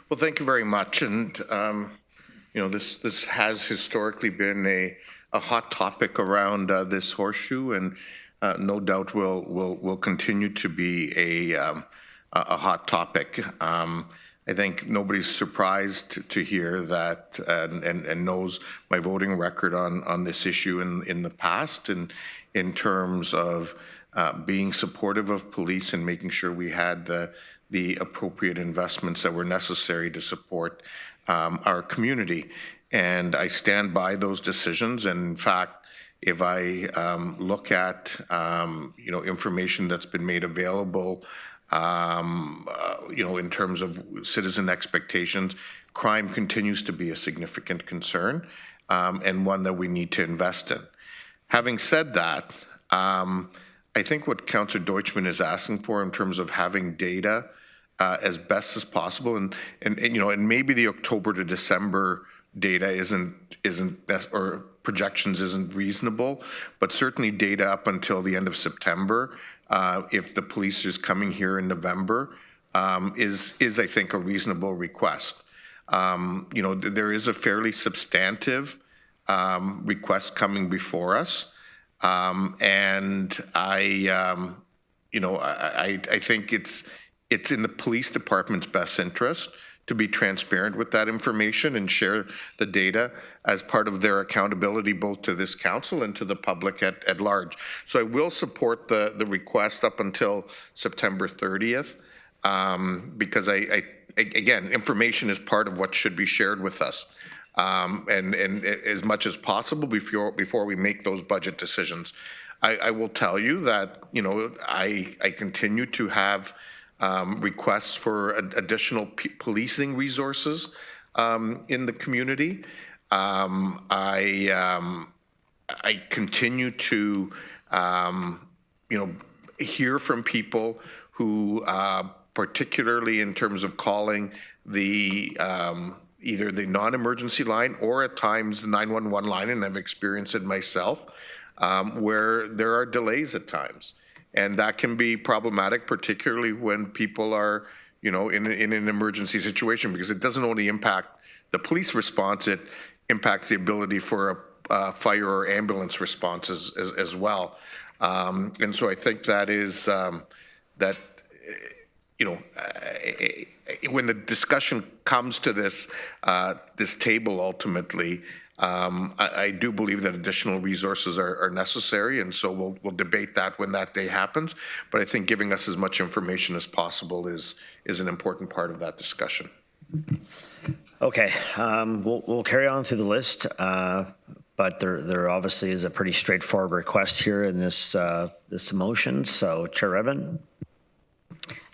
Well, thank you very much. And, you know, this has historically been a hot topic around this horseshoe, and no doubt will continue to be a hot topic. I think nobody's surprised to hear that and knows my voting record on this issue in the past, and in terms of being supportive of police and making sure we had the appropriate investments that were necessary to support our community. and I stand by those decisions. And in fact, if I look at, information that's been made available, in terms of citizen expectations, crime continues to be a significant concern and one that we need to invest in. Having said that, I think what Councillor Deutschmann is asking for in terms of having data as best as possible, and maybe the October to December data isn't or projections isn't reasonable, but certainly data up until the end of September, if the police is coming here in November, is I think a reasonable request. There is a fairly substantive request coming before us, and I think it's in the police department's best interest to be transparent with that information and share the data as part of their accountability both to this council and to the public at large. So I will support the request up until September 30th because again, information is part of what should be shared with us. And as much as possible before we make those budget decisions. I will tell you that, I continue to have requests for additional policing resources in the community. I continue to, hear from people who, particularly in terms of calling the either the non-emergency line or at times the 911 line, and I've experienced it myself, where there are delays at times. And that can be problematic, particularly when people are, in an emergency situation, because it doesn't only impact the police response, it impacts the ability for a fire or ambulance response as well. And so I think that is, when the discussion comes to this table ultimately, I do believe that additional resources are necessary, and so we'll debate that when that day happens. But I think giving us as much information as possible is an important part of that discussion. Okay, we'll carry on through the list, but there obviously is a pretty straightforward request here in this motion. So, Chair Redmond.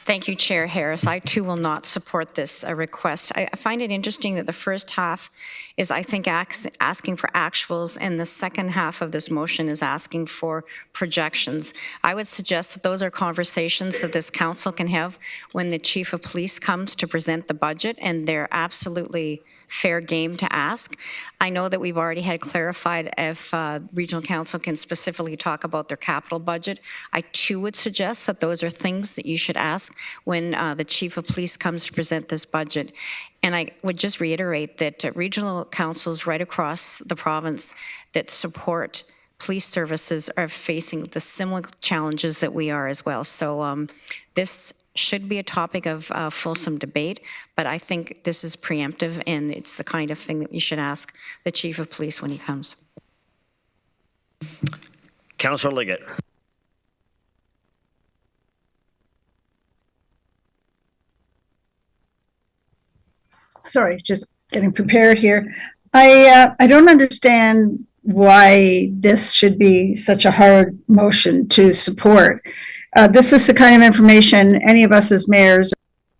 Thank you, Chair Harris. I too will not support this request. I find it interesting that the first half is, I think, asking for actuals, and the second half of this motion is asking for projections. I would suggest that those are conversations that this council can have when the chief of police comes to present the budget, and they're absolutely fair game to ask. I know that we've already had clarified if regional council can specifically talk about their capital budget. I too would suggest that those are things that you should ask when the chief of police comes to present this budget. And I would just reiterate that regional councils right across the province that support police services are facing the similar challenges that we are as well. So this should be a topic of fulsome debate, but I think this is preemptive, and it's the kind of thing that you should ask the chief of police when he comes. Councillor Liggett. Sorry, just getting prepared here. I don't understand why this should be such a hard motion to support. This is the kind of information any of us as mayors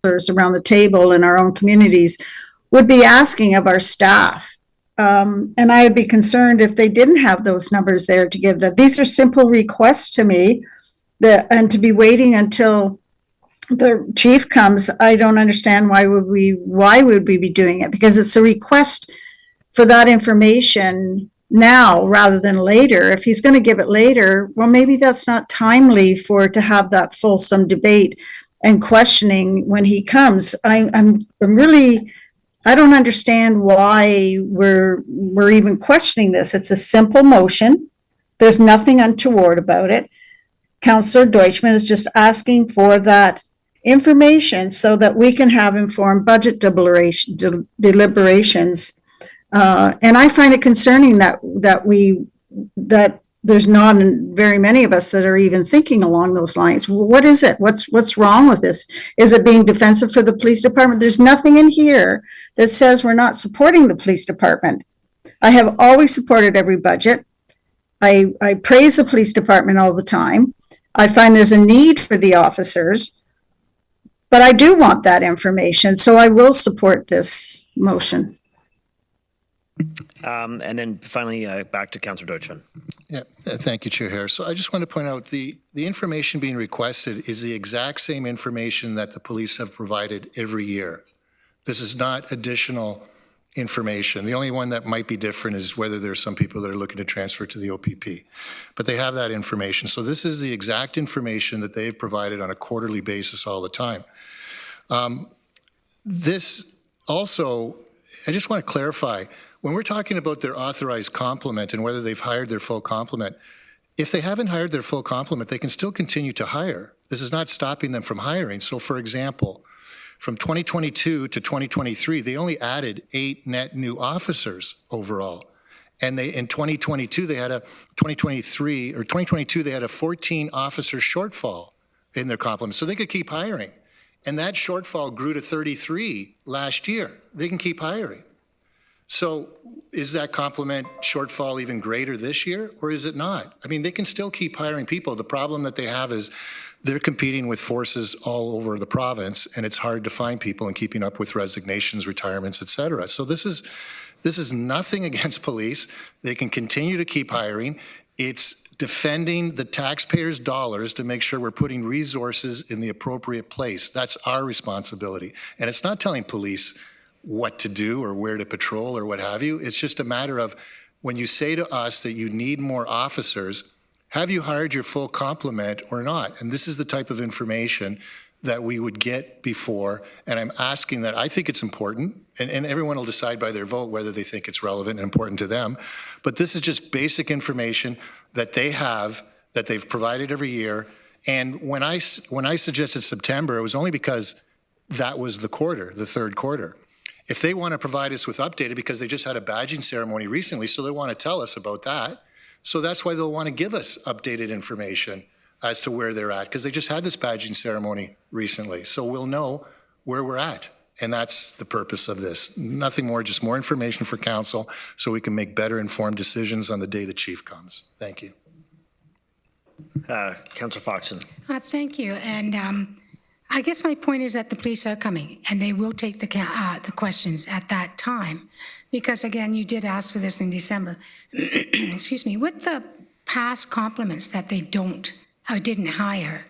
around the table in our own communities would be asking of our staff. And I would be concerned if they didn't have those numbers there to give them. These are simple requests to me, and to be waiting until the chief comes, I don't understand why would we be doing it? Because it's a request for that information now rather than later. If he's going to give it later, well, maybe that's not timely to have that fulsome debate and questioning when he comes. I'm really, I don't understand why we're even questioning this. It's a simple motion. There's nothing untoward about it. Councillor Deutschmann is just asking for that information so that we can have informed budget deliberations. And I find it concerning that there's not very many of us that are even thinking along those lines. What is it? What's wrong with this? Is it being defensive for the police department? There's nothing in here that says we're not supporting the police department. I have always supported every budget. I praise the police department all the time. I find there's a need for the officers, but I do want that information, so I will support this motion. And then finally, back to Councillor Deutschman. Yeah, thank you, Chair Harris. So I just want to point out the information being requested is the exact same information that the police have provided every year. This is not additional information. The only one that might be different is whether there's some people that are looking to transfer to the OPP. But they have that information. So this is the exact information that they've provided on a quarterly basis all the time. This also, I just want to clarify, when we're talking about their authorized complement and whether they've hired their full complement, if they haven't hired their full complement, they can still continue to hire. This is not stopping them from hiring. So for example, from 2022 to 2023, they only added 8 net new officers overall. And in 2022, they had a 2022, they had a 14 officer shortfall in their complement. So they could keep hiring. And that shortfall grew to 33 last year. They can keep hiring. So is that complement shortfall even greater this year, or is it not? I mean, they can still keep hiring people. The problem that they have is they're competing with forces all over the province, and it's hard to find people and keeping up with resignations, retirements, et cetera. So this is nothing against police. They can continue to keep hiring. It's defending the taxpayers' dollars to make sure we're putting resources in the appropriate place. That's our responsibility. And it's not telling police what to do or where to patrol or what have you. It's just a matter of when you say to us that you need more officers, have you hired your full complement or not? And this is the type of information that we would get before. And I'm asking that. I think it's important, and everyone will decide by their vote whether they think it's relevant and important to them. But this is just basic information that they have, that they've provided every year. And when I suggested September, it was only because that was the quarter, the third quarter. If they want to provide us with updated, because they just had a badging ceremony recently, so they want to tell us about that. So that's why they'll want to give us updated information as to where they're at, because they just had this badging ceremony recently. So we'll know where we're at. And that's the purpose of this. Nothing more, just more information for council so we can make better informed decisions on the day the chief comes. Thank you. Councillor Foxton. Thank you. And I guess my point is that the police are coming and they will take the questions at that time. Because again, you did ask for this in December. Excuse me. With the past compliments that they don't or didn't hire,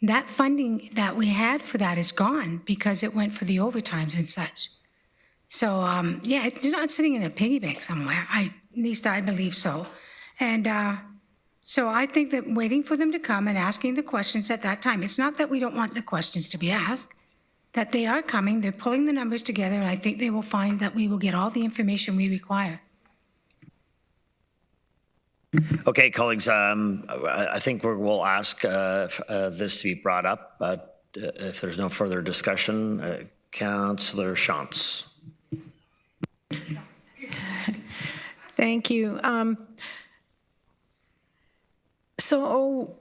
that funding that we had for that is gone because it went for the overtimes and such. So yeah, it's not sitting in a piggy bank somewhere. At least I believe so. And so I think that waiting for them to come and asking the questions at that time, it's not that we don't want the questions to be asked, that they are coming, they're pulling the numbers together, and I think they will find that we will get all the information we require. Okay, colleagues, I think we'll ask this to be brought up, but if there's no further discussion, Councillor Shantz. Thank you. So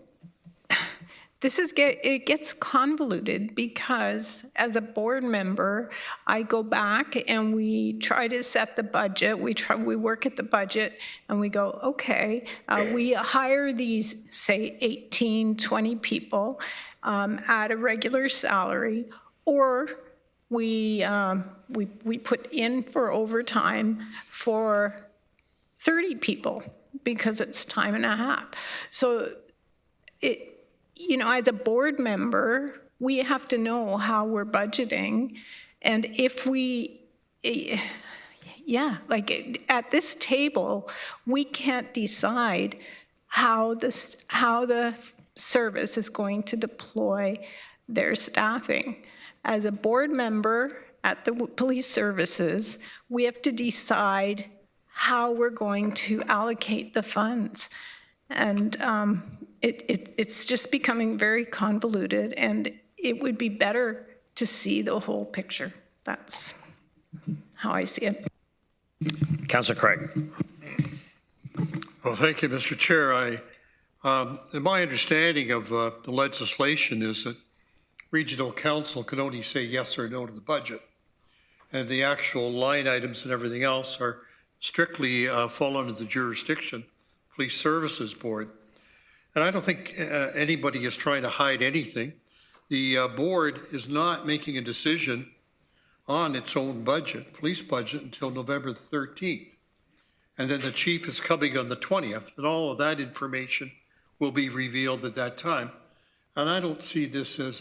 it gets convoluted because as a board member, I go back and we try to set the budget. We work at the budget and we go, okay, we hire these, say, 18, 20 people at a regular salary, or we put in for overtime for 30 people because it's time and a half. So as a board member, we have to know how we're budgeting. And if at this table, we can't decide how the service is going to deploy their staffing. As a board member at the police services, we have to decide how we're going to allocate the funds. And it's just becoming very convoluted, and it would be better to see the whole picture. That's how I see it. Councillor Craig. Well, thank you, Mr. Chair. My understanding of the legislation is that regional council can only say yes or no to the budget. And the actual line items and everything else are strictly fall under the jurisdiction, Police Services Board. And I don't think anybody is trying to hide anything. The board is not making a decision on its own budget, police budget, until November the 13th. And then the chief is coming on the 20th, and all of that information will be revealed at that time. And I don't see this as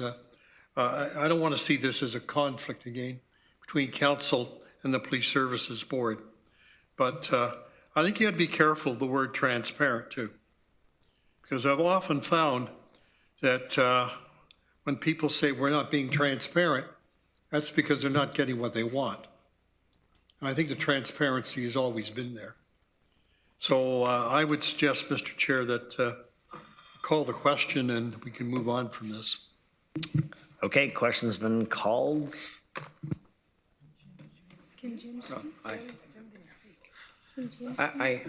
I don't want to see this as a conflict again between council and the Police Services Board. But I think you have to be careful of the word transparent too. Because I've often found that when people say we're not being transparent, that's because they're not getting what they want. And I think the transparency has always been there. So I would suggest, Mr. Chair, that call the question and we can move on from this. Okay, question's been called. I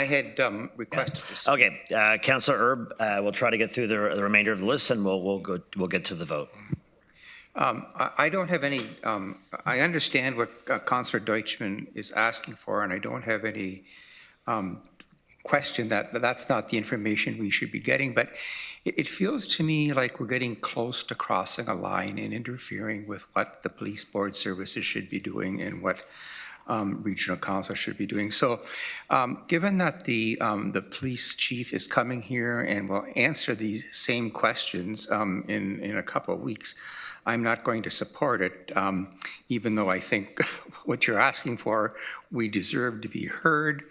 had requested this. Okay, Councillor Erb, we'll try to get through the remainder of the list and we'll get to the vote. I don't have any, I understand what Councillor Deutschman is asking for, and I don't have any question that that's not the information we should be getting, but it feels to me like we're getting close to crossing a line and interfering with what the police board services should be doing and what regional council should be doing. So given that the police chief is coming here and will answer these same questions in a couple of weeks, I'm not going to support it, even though I think what you're asking for, we deserve to be heard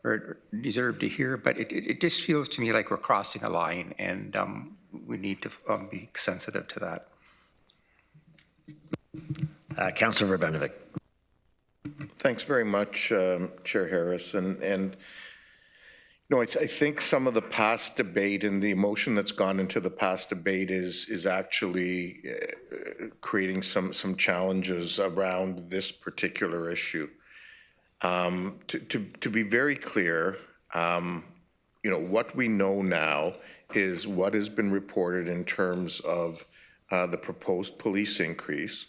or deserve to hear, but it just feels to me like we're crossing a line, and we need to be sensitive to that. Councillor Verbenovic. Thanks very much, Chair Harris. And I think some of the past debate and the emotion that's gone into the past debate is actually creating some challenges around this particular issue. To be very clear, what we know now is what has been reported in terms of the proposed police increase.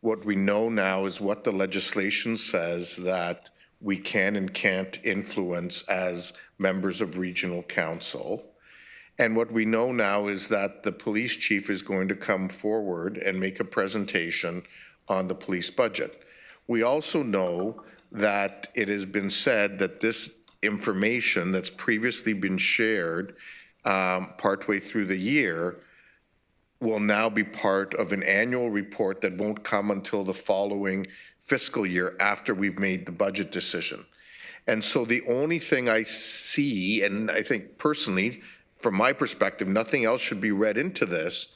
What we know now is what the legislation says that we can and can't influence as members of regional council. And what we know now is that the police chief is going to come forward and make a presentation on the police budget. We also know that it has been said that this information that's previously been shared partway through the year will now be part of an annual report that won't come until the following fiscal year after we've made the budget decision. And so the only thing I see, and I think personally, from my perspective, nothing else should be read into this.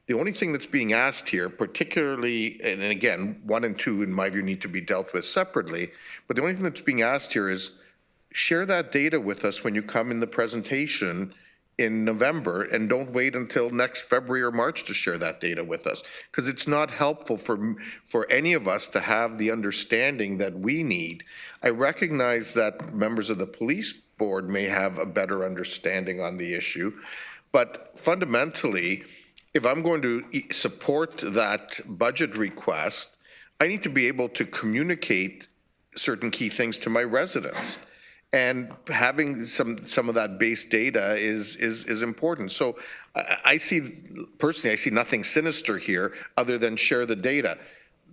The only thing that's being asked here, particularly, and again, 1 and 2 in my view need to be dealt with separately, but the only thing that's being asked here is share that data with us when you come in the presentation in November, and don't wait until next February or March to share that data with us, because it's not helpful for any of us to have the understanding that we need. I recognize that members of the police board may have a better understanding on the issue, but fundamentally, if I'm going to support that budget request, I need to be able to communicate certain key things to my residents. And having some of that base data is important. So I personally see nothing sinister here other than share the data.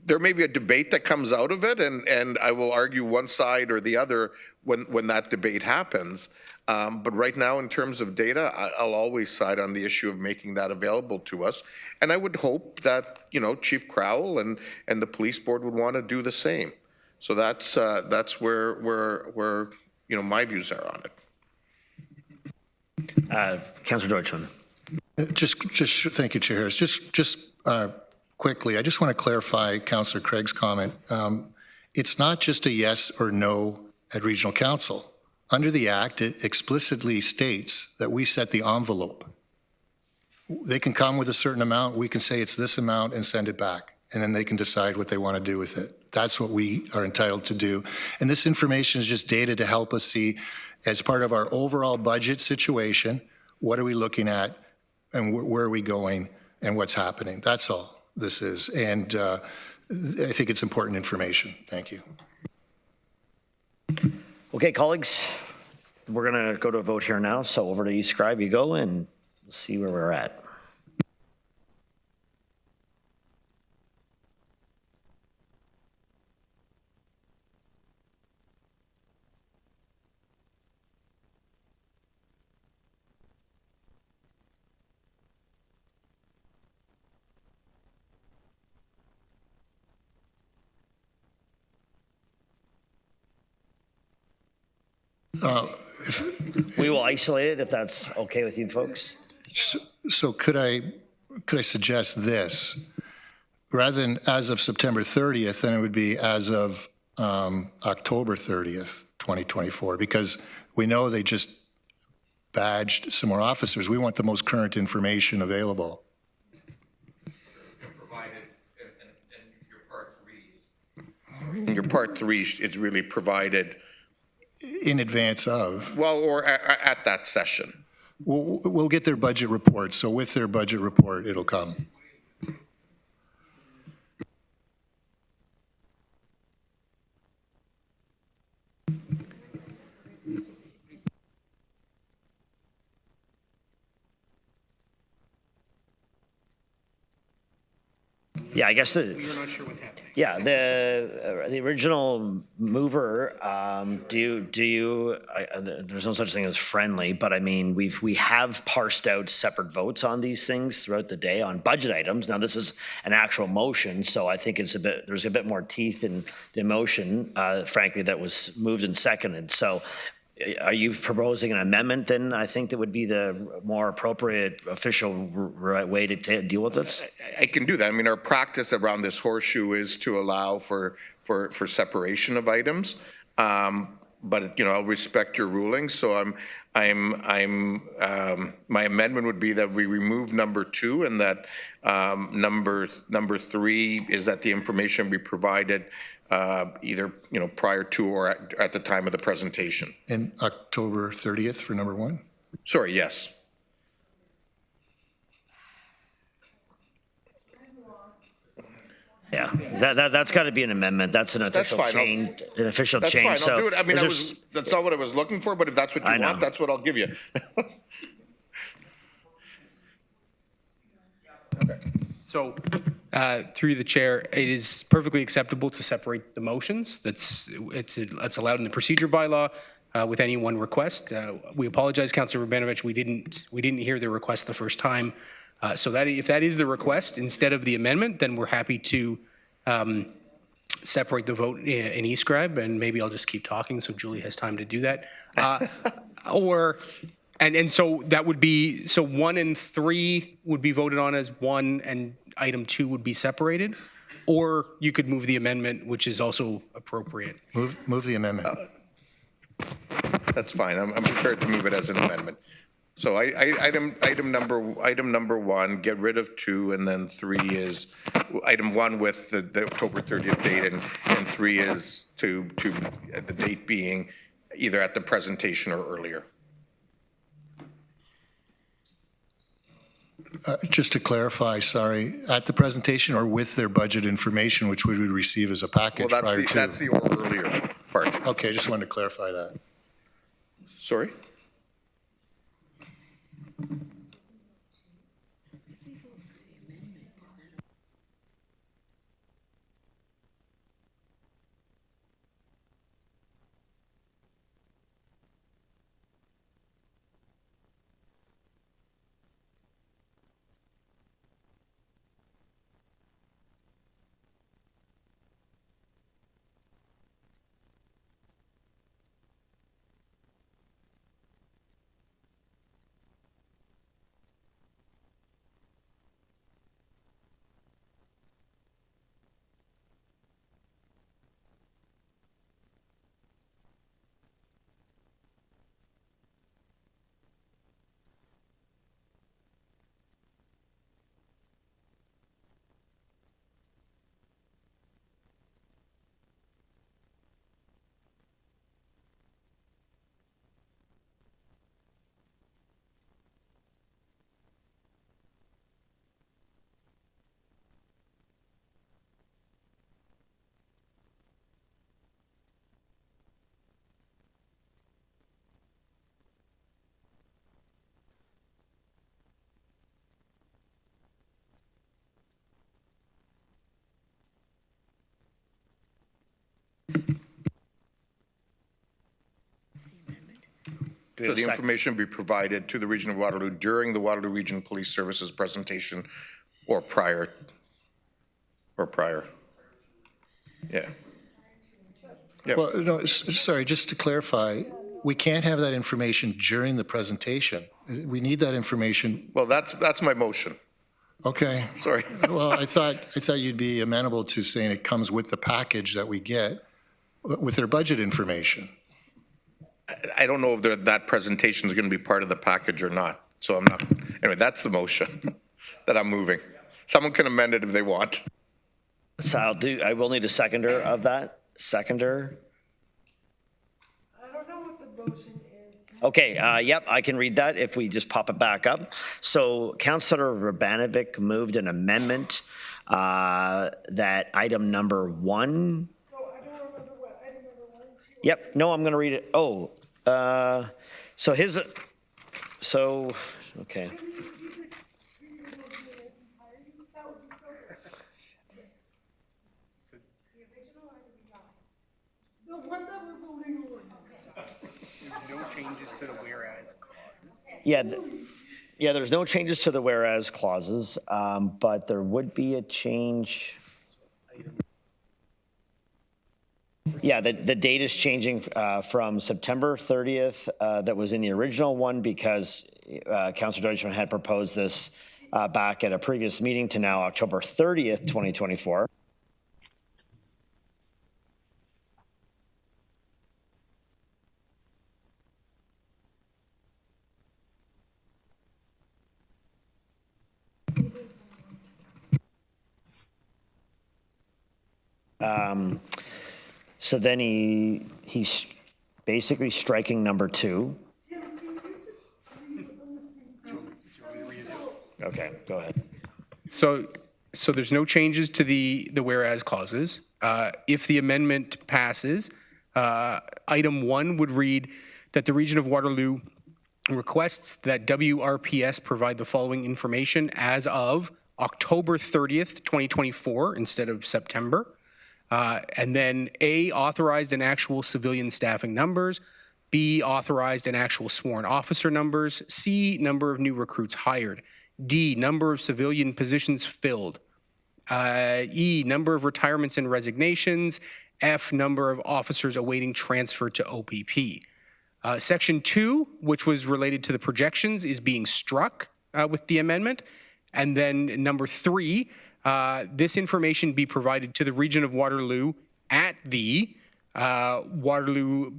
There may be a debate that comes out of it, and I will argue one side or the other when that debate happens. But right now, in terms of data, I'll always side on the issue of making that available to us. And I would hope that, Chief Crowell and the police board would want to do the same. So that's where my views are on it. Councillor Deutschman. Just thank you, Chair Harris. Just quickly, I just want to clarify Councillor Craig's comment. It's not just a yes or no at regional council. Under the Act, it explicitly states that we set the envelope. They can come with a certain amount, we can say it's this amount and send it back. and then they can decide what they want to do with it. That's what we are entitled to do. And this information is just data to help us see, as part of our overall budget situation, what are we looking at and where are we going and what's happening. That's all this is. And I think it's important information. Thank you. Okay, colleagues, we're going to go to a vote here now. So over to you, Scribe, you go, and we'll see where we're at. We will isolate it if that's okay with you folks. So could I suggest this? Rather than as of September 30th, then it would be as of October 30th, 2024, because we know they just badged some more officers. We want the most current information available. In your part three, it's really provided In advance of. well, or at that session. We'll get their budget report. So with their budget report, it'll come. Yeah, I guess We're not sure what's happening. yeah, the original mover, there's no such thing as friendly, but I mean, we have parsed out separate votes on these things throughout the day on budget items. Now, this is an actual motion, so I think there's a bit more teeth in the motion, frankly, that was moved and seconded. So are you proposing an amendment then? I think that would be the more appropriate official way to deal with this. I can do that. I mean, our practice around this horseshoe is to allow for separation of items. But I'll respect your ruling. So my amendment would be that we remove number 2, and that number 3 is that the information be provided either prior to or at the time of the presentation. And October 30th for number 1? Sorry, yes. Yeah, that's got to be an amendment. That's an official That's fine. change. An official That's change. fine. I'll So do it. I mean, is that's not what I was looking for, but if that's what you want, that's what I'll give you. So, through the chair, it is perfectly acceptable to separate the motions. That's allowed in the procedure bylaw with any one request. We apologize, Councillor Urbanovich. We didn't hear the request the first time. So that if that is the request instead of the amendment, then we're happy to separate the vote in eScribe, and maybe I'll just keep talking so Julie has time to do that. And so that would be, so 1 and 3 would be voted on as one, and item 2 would be separated, or you could move the amendment, which is also appropriate. Move the amendment. That's fine. I'm prepared to move it as an amendment. So item number 1, get rid of 2, and then 3 is item 1 with the October 30th date, and 3 is to the date being either at the presentation or earlier. Just to clarify, sorry, at the presentation or with their budget information, which we would receive as a package prior to? That's the or earlier part. Okay, just wanted to clarify that. Sorry? we So have a the sec- information be provided to the Region of Waterloo during the Waterloo Region Police Services presentation or prior. Yeah. Yeah. Well, no, sorry, just to clarify, we can't have that information during the presentation. We need that information. Well, that's my motion. Okay. Sorry. Well, I thought you'd be amenable to saying it comes with the package that we get with their budget information. I don't know if that presentation is going to be part of the package or not. So I'm not, anyway, that's the motion that I'm moving. Someone can amend it if they want. So I will need a seconder of that. Seconder. I don't know what the motion is. Okay, yep, I can read that if we just pop it back up. So Councillor Urbanovic moved an amendment that item number 1. So I don't remember what item number 1 is. Yep, no, I'm going to read it. Oh, okay. The one that we're voting on. No changes to the whereas clauses. Yeah, there's no changes to the whereas clauses, but there would be a change. Yeah, the date is changing from September 30th that was in the original one because Councillor Deutschmann had proposed this back at a previous meeting to now October 30th, 2024. So then he's basically striking number 2. Okay, go ahead. So there's no changes to the whereas clauses. If the amendment passes, item 1 would read that the Region of Waterloo requests that WRPS provide the following information as of October 30th, 2024, instead of September. And then A, authorized and actual civilian staffing numbers, B, authorized and actual sworn officer numbers, C, number of new recruits hired, D, number of civilian positions filled, E, number of retirements and resignations, F, number of officers awaiting transfer to OPP. Section 2, which was related to the projections, is being struck with the amendment. And then number 3, this information be provided to the Region of Waterloo at the Waterloo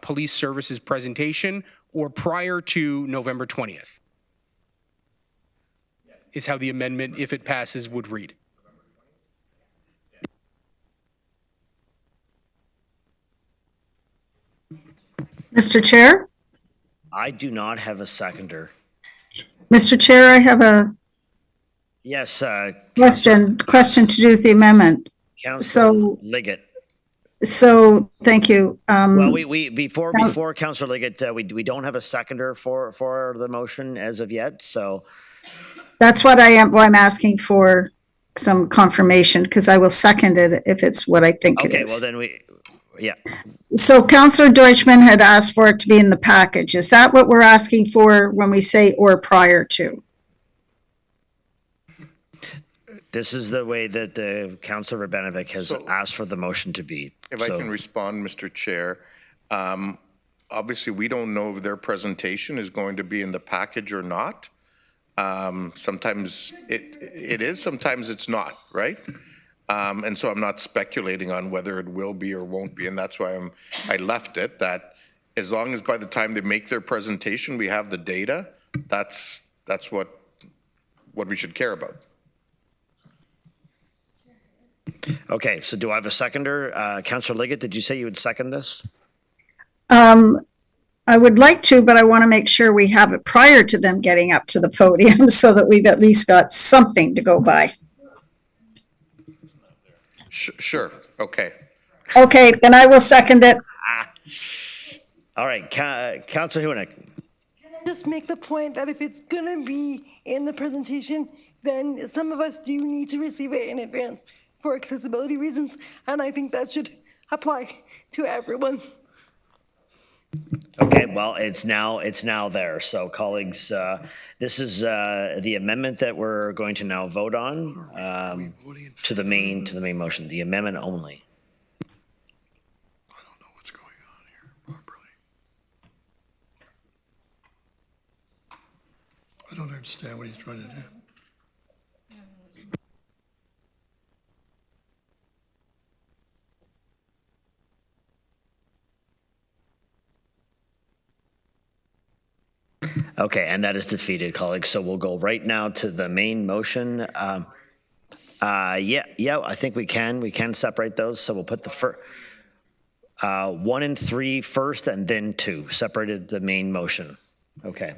Police Services presentation or prior to November 20th, is how the amendment, if it passes, would read. Mr. Chair? I do not have a seconder. Mr. Chair, I have a Yes, question to do with the amendment. Councillor Liggett. So, thank you. Well, we before Councillor Liggett, we don't have a seconder for the motion as of yet. So That's why I'm asking for some confirmation, because I will second it if it's what I think it is. okay, well then yeah. So Councillor Deutschmann had asked for it to be in the package. Is that what we're asking for when we say or prior to? This is the way that the Councillor Urbanovic has asked for the motion to be. If I can respond, Mr. Chair, obviously we don't know if their presentation is going to be in the package or not. Sometimes it is, sometimes it's not, right? And so I'm not speculating on whether it will be or won't be, and that's why I left it, that as long as by the time they make their presentation, we have the data, that's what we should care about. Okay, so do I have a seconder? Councillor Liggett, did you say you would second this? I would like to, but I want to make sure we have it prior to them getting up to the podium so that we've at least got something to go by. Sure, okay. Okay, then I will second it. All right, Councillor Huenick. Can I just make the point that if it's going to be in the presentation, then some of us do need to receive it in advance for accessibility reasons, and I think that should apply to everyone. Okay, well, it's now there. So colleagues, this is the amendment that we're going to now vote on to the main motion, the amendment only. I don't know what's going on here properly. I don't understand what he's trying to do. Okay, and that is defeated, colleagues. So we'll go right now to the main motion. Yeah, I think we can separate those. So we'll put the first 1 and 3 first, and then 2 separated the main motion. Okay.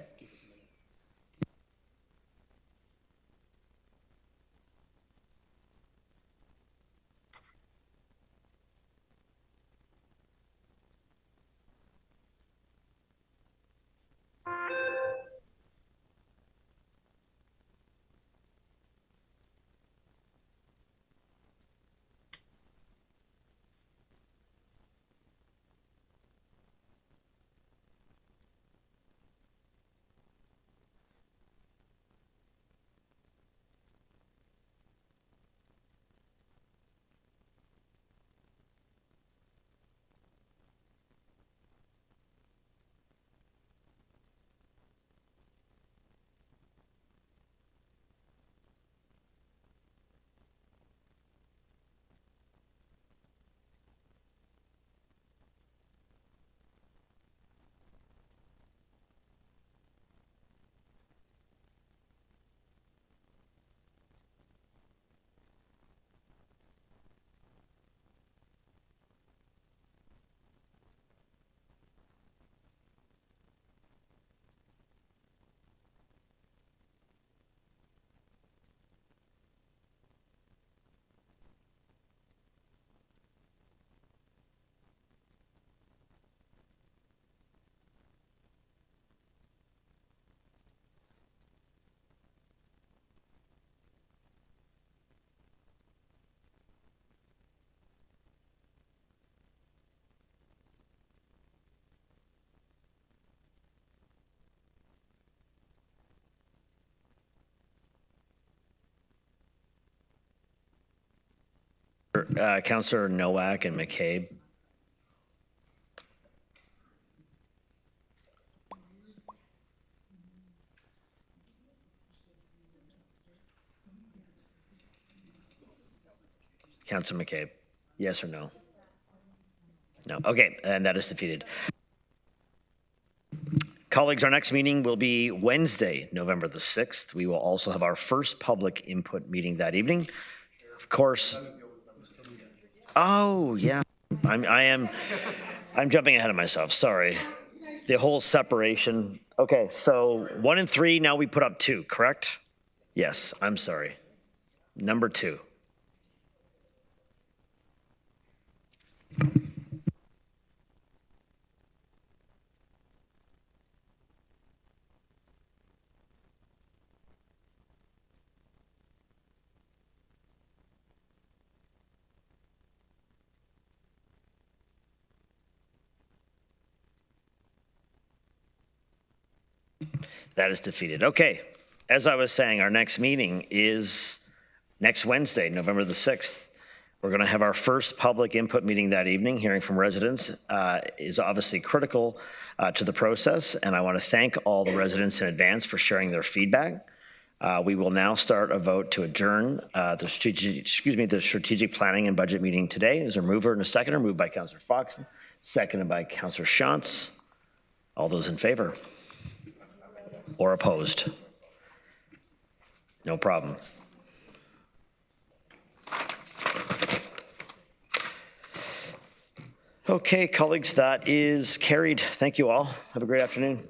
Councillor Nowak and McCabe. Councillor McCabe, yes or no? No. Okay, and that is defeated. Colleagues, our next meeting will be Wednesday, November the 6th. We will also have our first public input meeting that evening. Of course. Oh, yeah. I'm jumping ahead of myself. Sorry. The whole separation. Okay, so 1 and 3, now we put up 2, correct? Yes, I'm sorry. Number 2. That is defeated. Okay, as I was saying, our next meeting is next Wednesday, November the 6th. We're going to have our first public input meeting that evening. Hearing from residents is obviously critical to the process, and I want to thank all the residents in advance for sharing their feedback. We will now start a vote to adjourn the strategic planning and budget meeting today. Is there a mover and a seconder? Moved by Councillor Fox, seconded by Councillor Shantz. All those in favor? Or opposed? No problem. Okay, colleagues, that is carried. Thank you all. Have a great afternoon.